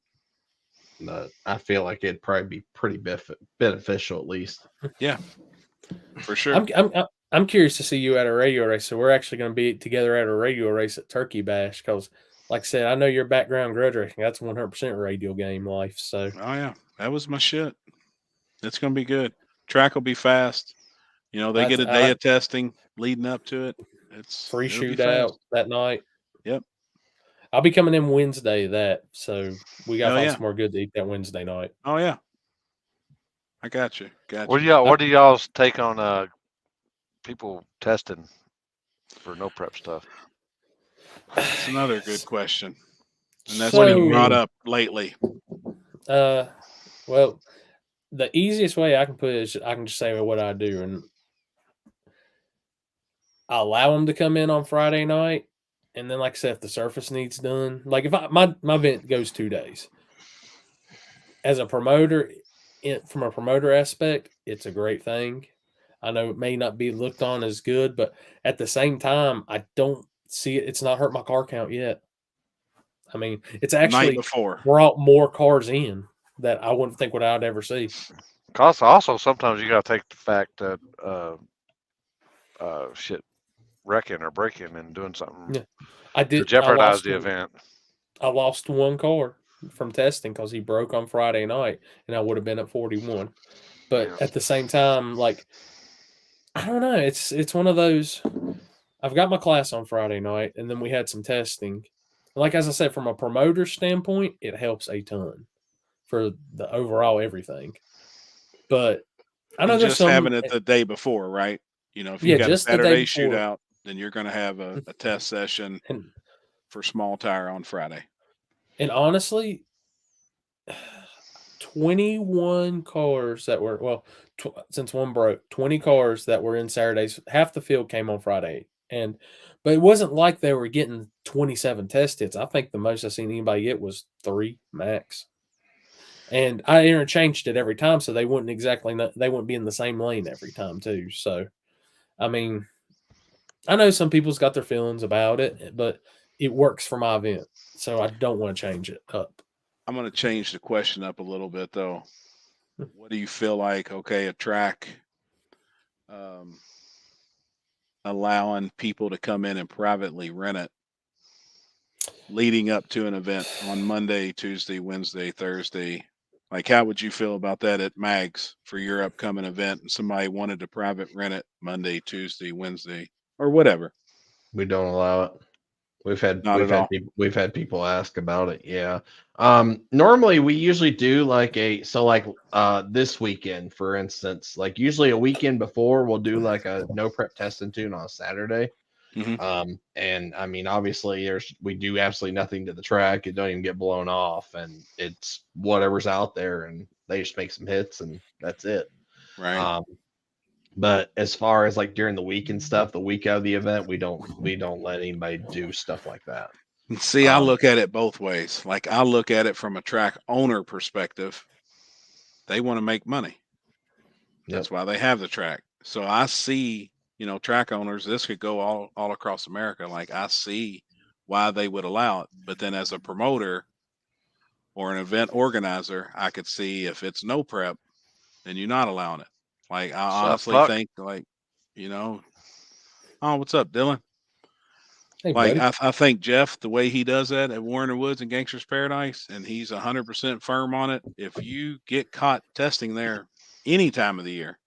but I feel like it'd probably be pretty beneficial at least. Yeah, for sure. I'm curious to see you at a radio race. So we're actually going to be together at a radio race at Turkey Bash because, like I said, I know your background grudge racing. That's 100% radio game life. So Oh yeah, that was my shit. It's gonna be good. Track will be fast. They get a day of testing leading up to it. free It'll be shootout fast. that night. Yep. I'll be coming in Wednesday. So we got to Oh, find yeah. some more good to eat that Wednesday night. Oh yeah. I got you. Got What you. do y'all's take on people testing for no prep stuff? That's another good question. And that's So- been brought up lately. Well, the easiest way I can put it is I can just say what I do, and I allow them to come in on Friday night, and then, like I said, if the surface needs done, like if my event goes 2 days, as a promoter, from a promoter aspect, it's a great thing. I know it may not be looked on as good, but at the same time, I don't see it. It's not hurt my car count yet. I mean, it's Night actually before. brought more cars in that I wouldn't think what I'd ever see. Cause also sometimes you gotta take the fact that wrecking or breaking and doing something Yeah. I to did. jeopardize the event. I lost one car from testing because he broke on Friday night, and I would have been at 41. But Yeah. at the same time, like, I don't know. It's one of those. I've got my class on Friday night, and then we had some testing. Like as I said, from a promoter standpoint, it helps a ton for the overall everything. But I know And there's just some having it the day before, right? If Yeah, you've got a just the day Saturday before. shootout, then you're going to have a test session and for small tire on Friday. and honestly, 21 cars that were since one broke, 20 cars that were in Saturdays. Half the field came on Friday, but it wasn't like they were getting 27 test hits. I think the most I seen anybody get was 3 max. And I interchanged it every time, so they wouldn't be in the same lane every time too. So, I mean, I know some people's got their feelings about it, but it works for my event, so I don't want to change it up. I'm going to change the question up a little bit, though. What do you feel like? Okay, a track allowing people to come in and privately rent it leading up to an event on Monday, Tuesday, Wednesday, Thursday. Like, how would you feel about that at Mags for your upcoming event and somebody wanted to private rent it Monday, Tuesday, Wednesday, or whatever? We don't allow it. We've had people ask about it. Yeah. Normally we usually do this weekend, for instance, like usually a weekend before we'll do like a no prep test and tune on a Saturday. Mm-hmm. And I mean, obviously we do absolutely nothing to the track. It don't even get blown off, and it's whatever's out there, and they just make some hits and that's it. Right. But as far as like during the week and stuff, the week of the event, we don't let anybody do stuff like that. See, I look at it both ways. Like, I look at it from a track owner perspective. They want to make money. That's why they have the track. So I see, track owners, this could go all across America. Like, I see why they would allow it. But then as a promoter or an event organizer, I could see if it's no prep, then you're not allowing it. Like, I honestly think, like, oh, what's up, Dylan? Hey, like, buddy. I think Jeff, the way he does that at Warren Woods and Gangsters Paradise, and he's 100% firm on it. If you get caught testing there any time of the year,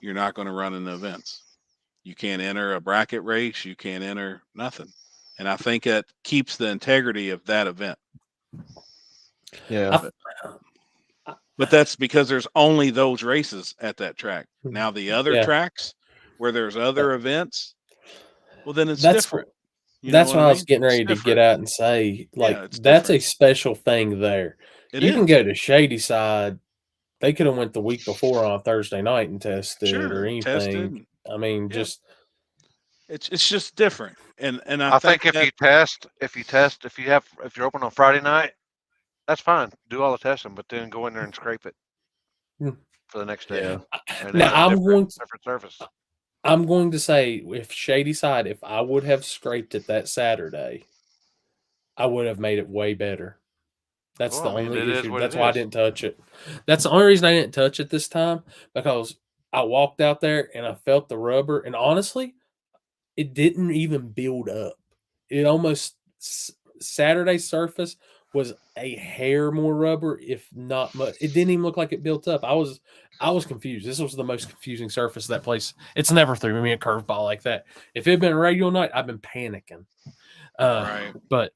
you're not going to run in the events. You can't enter a bracket race. You can't enter nothing. And I think it keeps the integrity of that event. Yeah. But that's because there's only those races at that track. Now the other tracks where there's other events, well, then it's different. That's what I was getting ready to get out and say. Like, that's a special thing there. You can go to Shady Side. They could have went the week before on Thursday night and tested or anything. I mean, just it's just different. And I think if you're open on Friday night, that's fine. Do all the testing, but then go in there and scrape it for the next day. And now different surface. I'm going to say, if Shady Side, if I would have scraped it that Saturday, I would have made it way better. That's the only issue. That's why I didn't touch it. That's the only reason I didn't touch it this time, because I walked out there and I felt the rubber, and honestly, it didn't even build up. It almost, Saturday's surface was a hair more rubber, if not much. It didn't even look like it built up. I was confused. This was the most confusing surface of that place. It's never threw me a curveball like that. If it had been a regular night, I've been panicking. Right. But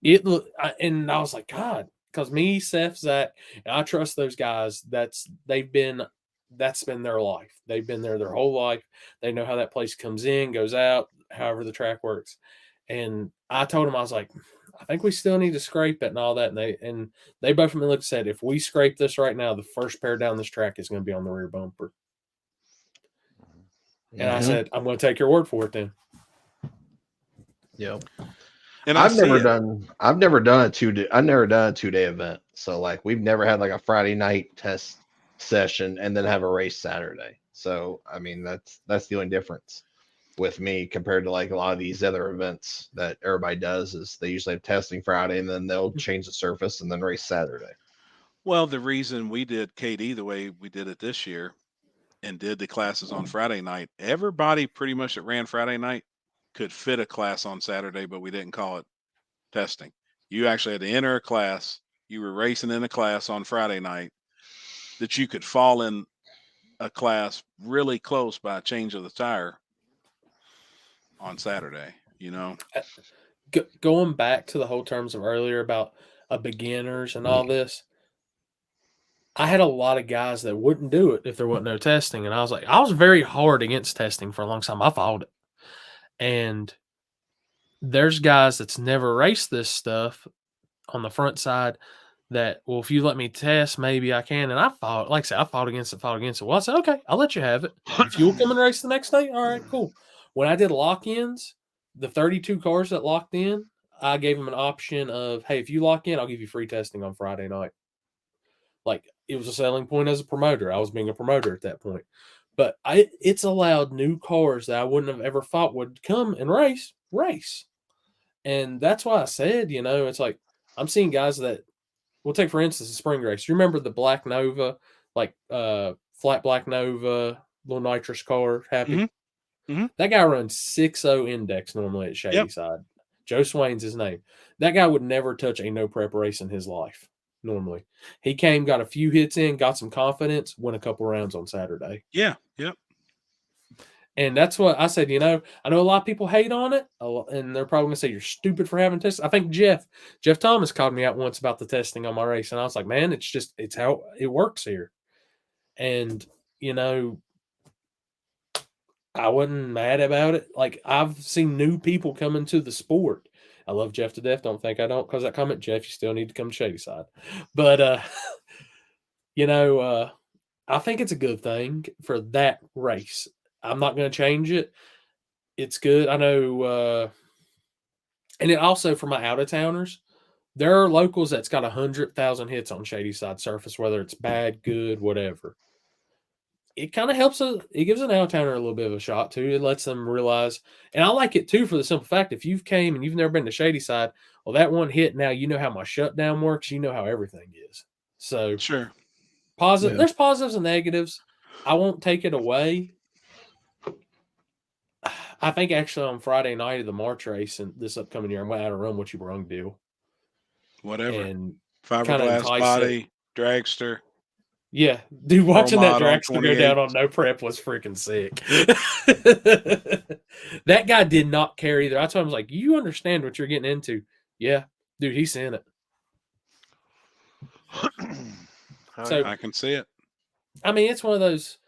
and I was like, God, because me, Seth, Zach, and I trust those guys. That's been their life. They've been there their whole life. They know how that place comes in, goes out, however the track works. And I told them, I was like, I think we still need to scrape it and all that. And they both of me looked and said, if we scrape this right now, the first pair down this track is going to be on the rear bumper. And I said, I'm going to take your word for it then. Yep. And I've never done a 2-day event. So like we've never had like a Friday night test session and then have a race Saturday. So I mean that's the only difference with me compared to like a lot of these other events that everybody does, is they usually have testing Friday and then they'll change the surface and then race Saturday. Well, the reason we did KD the way we did it this year and did the classes on Friday night, everybody pretty much that ran Friday night could fit a class on Saturday, but we didn't call it testing. You actually had to enter a class. You were racing in a class on Friday night that you could fall in a class really close by a change of the tire on Saturday, Going back to the whole terms of earlier about beginners and all this, I had a lot of guys that wouldn't do it if there wasn't no testing. And I was very hard against testing for a long time. I fought it. And there's guys that's never raced this stuff on the front side that, well, if you let me test, maybe I can. And I fought, like I said, I fought against it. Well, I said, okay, I'll let you have it. If you'll come and race the next day, all right, cool. When I did lock-ins, the 32 cars that locked in, I gave them an option of, hey, if you lock in, I'll give you free testing on Friday night. Like, it was a selling point as a promoter. I was being a promoter at that point. But it's allowed new cars that I wouldn't have ever thought would come and race. And that's why I said, it's like, I'm seeing guys that, we'll take, for instance, the spring race. You remember the Black Nova, like flat Black Nova, little nitrous car, Happy? Mm-hmm. That guy runs 6.0 index normally at Shady Side. Joe Swain's his name. That guy would never touch a no prep race in his life, normally. He came, got a few hits in, got some confidence, won a couple rounds on Saturday. Yeah, yep. And that's what I said, I know a lot of people hate on it, and they're probably going to say you're stupid for having tested. I think Jeff Thomas called me out once about the testing on my race, and I was like, man, it's how it works here. And, I wasn't mad about it. Like, I've seen new people come into the sport. I love Jeff to death. Don't think I don't, because that comment, Jeff, you still need to come to Shady Side. But, I think it's a good thing for that race. I'm not going to change it. It's good. I know. And it also, for my out-of-towners, there are locals that's got 100,000 hits on Shady Side surface, whether it's bad, good, whatever. It kind of helps. It gives an out-of-towner a little bit of a shot, too. It lets them realize. And I like it, too, for the simple fact, if you've came and you've never been to Shady Side, well, that one hit, now you know how my shutdown works. You know how everything is. So, sure. Positive. Yeah. There's positives and negatives. I won't take it away. I think actually on Friday night of the March race and this upcoming year, I'm going to run what you brung deal. Whatever. And fiberglass body, dragster. Yeah, dude, watching that Mod on dragster go down 28. on no prep was freaking sick. That guy did not care either. I told him, I was like, you understand what you're getting into. Yeah, dude, he seen it. So, I can see it. I mean, it's one of those.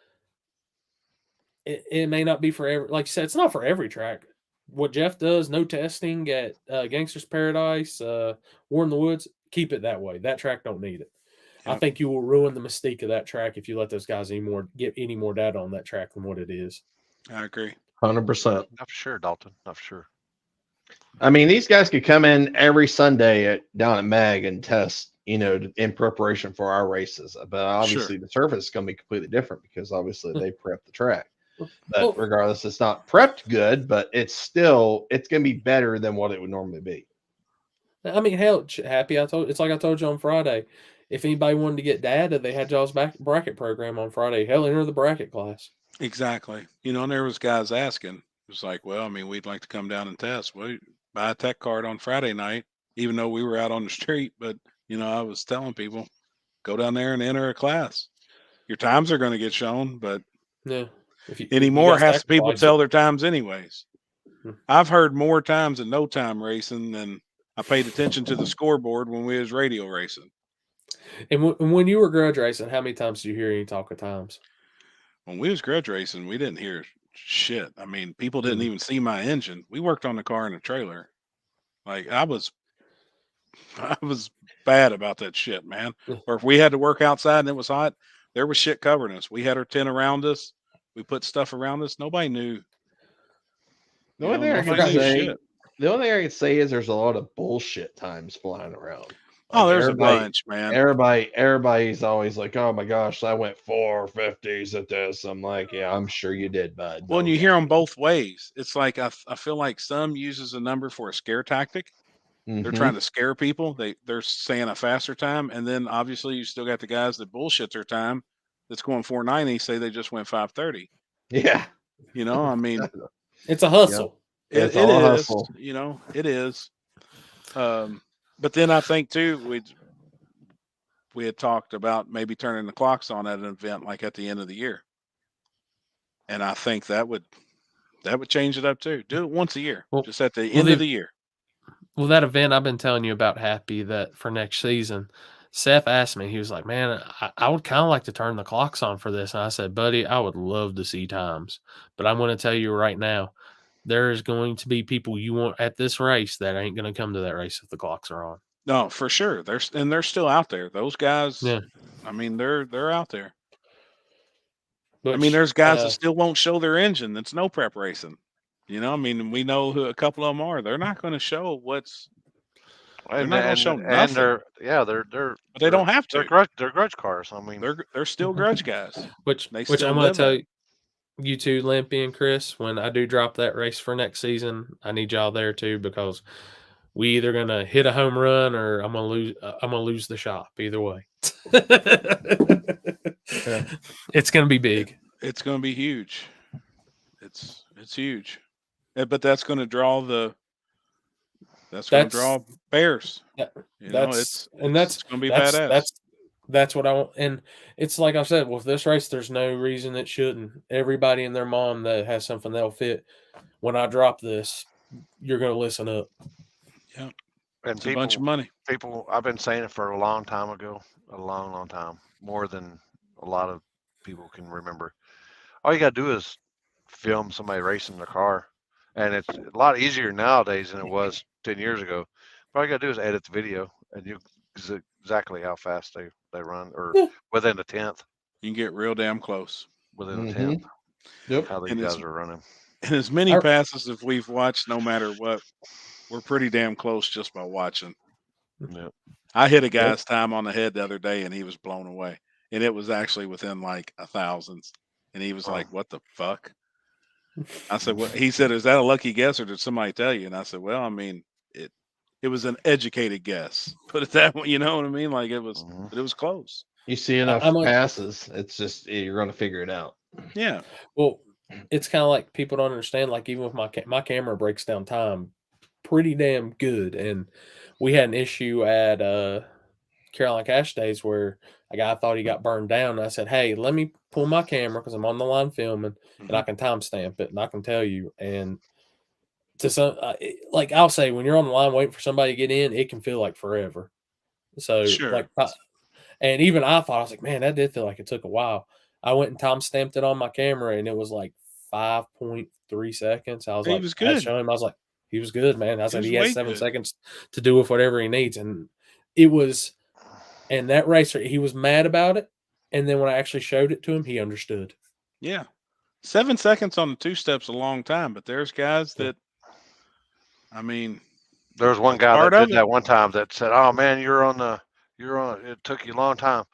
It may not be for every, like you said, it's not for every track. What Jeff does, no testing at Gangster's Paradise, War in the Woods, keep it that way. That track don't need it. I Yep. think you will ruin the mystique of that track if you let those guys get any more data on that track than what it is. I agree. 100%. Not for sure, Dalton. Not for sure. I mean, these guys could come in every Sunday down at Mag and test, in preparation for our races. But obviously, the surface is going to be completely different because obviously they prep the track. But regardless, it's not prepped good, but it's going to be better than what it would normally be. I mean, hell, Happy, it's like I told you on Friday. If anybody wanted to get data, they had y'all's bracket program on Friday. Hell, enter the bracket class. Exactly. And there was guys asking. It was like, well, I mean, we'd like to come down and test. Well, buy a tech card on Friday night, even though we were out on the street. But, I was telling people, go down there and enter a class. Your times are going to get shown, but yeah. Anymore, half the people tell their times anyways. I've heard more times in no time racing than I paid attention to the scoreboard when we was radio racing. And when you were grudge racing, how many times did you hear any talk of times? When we was grudge racing, we didn't hear shit. I mean, people didn't even see my engine. We worked on the car in a trailer. Like I was bad about that shit, man. Or if we had to work outside and it was hot, there was shit covering us. We had our tent around us. We put stuff around us. Nobody knew. The only thing I can say is there's a lot of bullshit times flying around. Like there's a bunch, man. Everybody's always like, "Oh my gosh, I went 450s at this." I'm like, "Yeah, I'm sure you did, bud." Well, and you hear them both ways. It's like I feel like some uses a number for a scare tactic. They're trying to scare people. They're saying a faster time, and then obviously you still got the guys that bullshit their time. That's going 490. Say they just went 530. Yeah, I mean, it's a hustle. Yeah. It is. Hustle. It is. But then I think too, we had talked about maybe turning the clocks on at an event like at the end of the year, and I think that would change it up too. Do it once a year, just at the end of the year. Well, that event I've been telling you about, Happy, that for next season, Seth asked me, he was like, man, I would kind of like to turn the clocks on for this. And I said, buddy, I would love to see times. But I'm going to tell you right now, there is going to be people you want at this race that ain't going to come to that race if the clocks are on. No, for sure. They're still out there. Those guys, yeah. I mean, they're out there. I mean, there's guys that still won't show their engine. That's no prep racing. I mean, we know who a couple of them are. They're not going to show what's. They're not going to show nothing. They're. But they don't have to. They're grudge cars. I mean, they're still grudge guys. Which I'm going to tell you two, Limpy and Chris, when I do drop that race for next season, I need y'all there too, because we either going to hit a home run or I'm going to lose the shop. Either way, it's going to be big. It's going to be huge. It's huge. But that's going to draw draw bears. It's going to be badass. That's what I want. And it's like I said, with this race, there's no reason it shouldn't. Everybody and their mom that has something that'll fit. When I drop this, you're going to listen up. Yeah. And it's a bunch of money. People, I've been saying it for a long time ago, a long, long time, more than a lot of people can remember. All you got to do is film somebody racing their car. And it's a lot easier nowadays than it was 10 years ago. But all you got to do is edit the video, and you exactly how fast they run, or within a tenth. You can get real damn close. Within a tenth. Yep. How these guys are running. And as many passes as we've watched, no matter what, we're pretty damn close just by watching. Yep. I hit a guy's time on the head the other day, and he was blown away. And it was actually within like 1,000s. And he was like, what the fuck? I said, well, he said, is that a lucky guess or did somebody tell you? And I said, well, I mean, it was an educated guess. Put it that way, you know what I mean? Like it was, but it was close. You see enough passes, it's just you're going to figure it out. Yeah. Well, it's kind of like people don't understand. Like even with my camera breaks down time pretty damn good, and we had an issue at Caroline Cash Days where a guy thought he got burned down. And I said, hey, let me pull my camera because I'm on the line filming and I can timestamp it and I can tell you. And to some, like I'll say, when you're on the line waiting for somebody to get in, it can feel like forever. So Sure. and even I thought, I was like, man, that did feel like it took a while. I went and timestamped it on my camera and it was like 5.3 seconds. I was He like, was I had good. shown him, I was like, he was good, man. I said, was he has way 7 good. seconds to do with whatever he needs. And it was, and that racer, he was mad about it. And then when I actually showed it to him, he understood. Yeah. 7 seconds on the two-step's a long time, but there's guys that, I mean, There was one that's guy part that of did it. that one time that said, "Oh man, it took you a long time."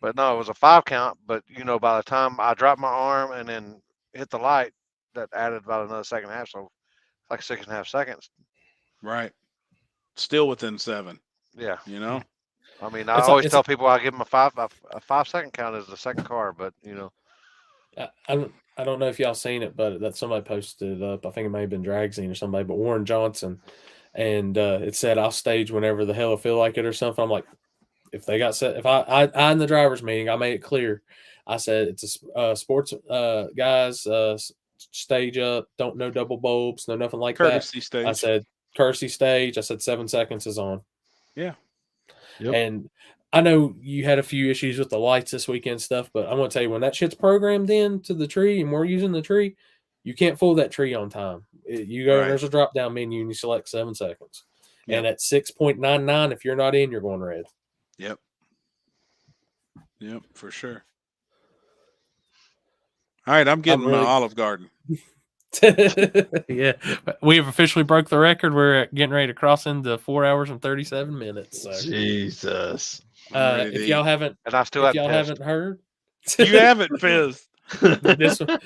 But no, it was a 5 count. But by the time I dropped my arm and then hit the light, that added about another second and a half. So like 6.5 seconds. Right. Still within 7, Yeah. you know? I mean, I It's always it's tell people I give them a 5 second count as the second car, but I don't know if y'all seen it, but that somebody posted up. I think it may have been Dragzine or somebody, but Warren Johnson, and it said, "I'll stage whenever the hell I feel like it" or something. I'm like, if they got set, if I in the drivers meeting, I made it clear. I said it's a sports guys stage up, don't no double bulbs, no nothing like Courtesy that. stage. I said courtesy stage. I said 7 seconds is on. Yeah. Yep. And I know you had a few issues with the lights this weekend stuff, but I'm going to tell you, when that shit's programmed into the tree and we're using the tree, you can't fool that tree on time. You go and there's a drop down menu and you select 7 seconds. Yep. And at 6.99, if you're not in, you're going red. Yep. Yep, for sure. All right, I'm getting my Olive Garden. Yeah, we have officially broke the record. We're getting ready to cross into 4 hours and 37 minutes. So. Jesus. If y'all haven't, and I still haven't heard, you haven't fizzed. This one,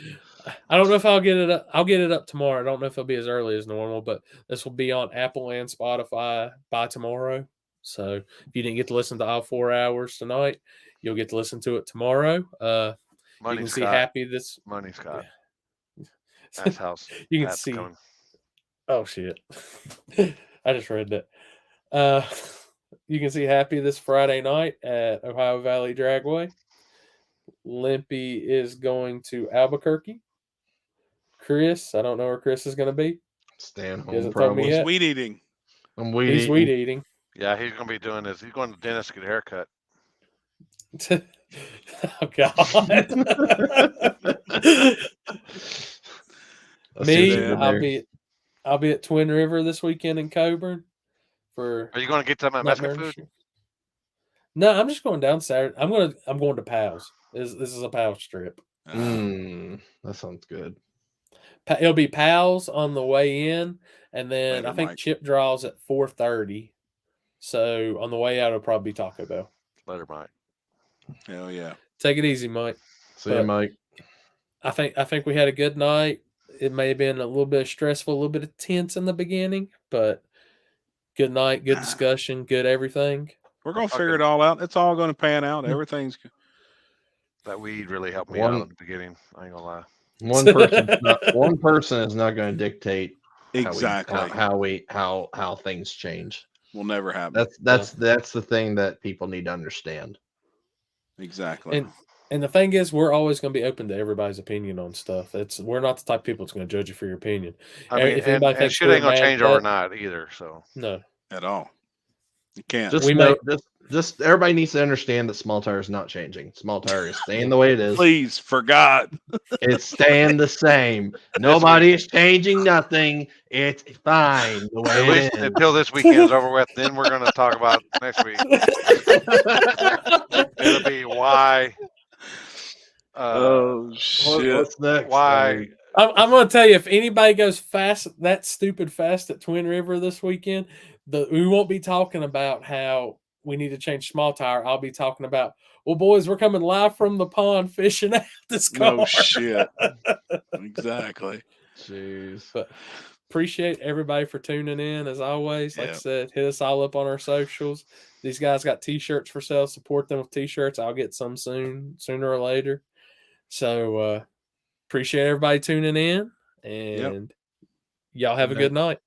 I don't know if I'll get it up. I'll get it up tomorrow. I don't know if it'll be as early as normal, but this will be on Apple and Spotify by tomorrow. So if you didn't get to listen to all 4 hours tonight, you'll get to listen to it tomorrow. You can see Happy this Money Scott. Yeah. That's house. You can see. Coming. Oh shit! I just read that. You can see Happy this Friday night at Ohio Valley Dragway. Limpy is going to Albuquerque. Chris, I don't know where Chris is going to be. Staying home. He hasn't told me yet. Weed eating. He's weed eating. Yeah, he's going to be doing this. He's going to the dentist to get a haircut. Oh God. Me, I'll be at Twin River this weekend in Coburn. Are you going to get some of that Mexican food? No, I'm just going down Saturday. I'm going to Pals. This is a Pals trip. That sounds good. It'll be Pals on the way in, and then Later, I think Mike. Chip draws at 4:30. So on the way out, it'll probably be Taco Bell. Later, Mike. Hell yeah. Take it easy, Mike. See you, Mike. I think we had a good night. It may have been a little bit stressful, a little bit of tense in the beginning, but good night, good discussion, good everything. We're gonna figure it all out. It's all gonna pan out. Everything's good. That weed really helped me out in the beginning. I ain't gonna lie. One person is not going to dictate exactly how things change. Will never happen. That's the thing that people need to understand. Exactly. And the thing is, we're always going to be open to everybody's opinion on stuff. We're not the type of people that's going to judge you for your opinion. I mean, if anybody thinks shit ain't gonna change overnight either. So no, at all. You can't. Just everybody needs to understand that small tire is not changing. Small tire is staying the way it is. Please, for God, it's staying the same. Nobody is changing nothing. It's fine the way it is. Until this weekend's over with, then we're going to talk about next week. It'll be why. Oh shit! What's next? Why? I'm going to tell you, if anybody goes fast, that stupid fast at Twin River this weekend, we won't be talking about how we need to change small tire. I'll be talking about, well, boys, we're coming live from the pond fishing out this car. No shit. Exactly. Jeez. But appreciate everybody for tuning in as always. Like I said, hit us all up on our socials. These guys got t-shirts for sale. Support them with t-shirts. I'll get some sooner or later. So appreciate everybody tuning in, and y'all have a good night.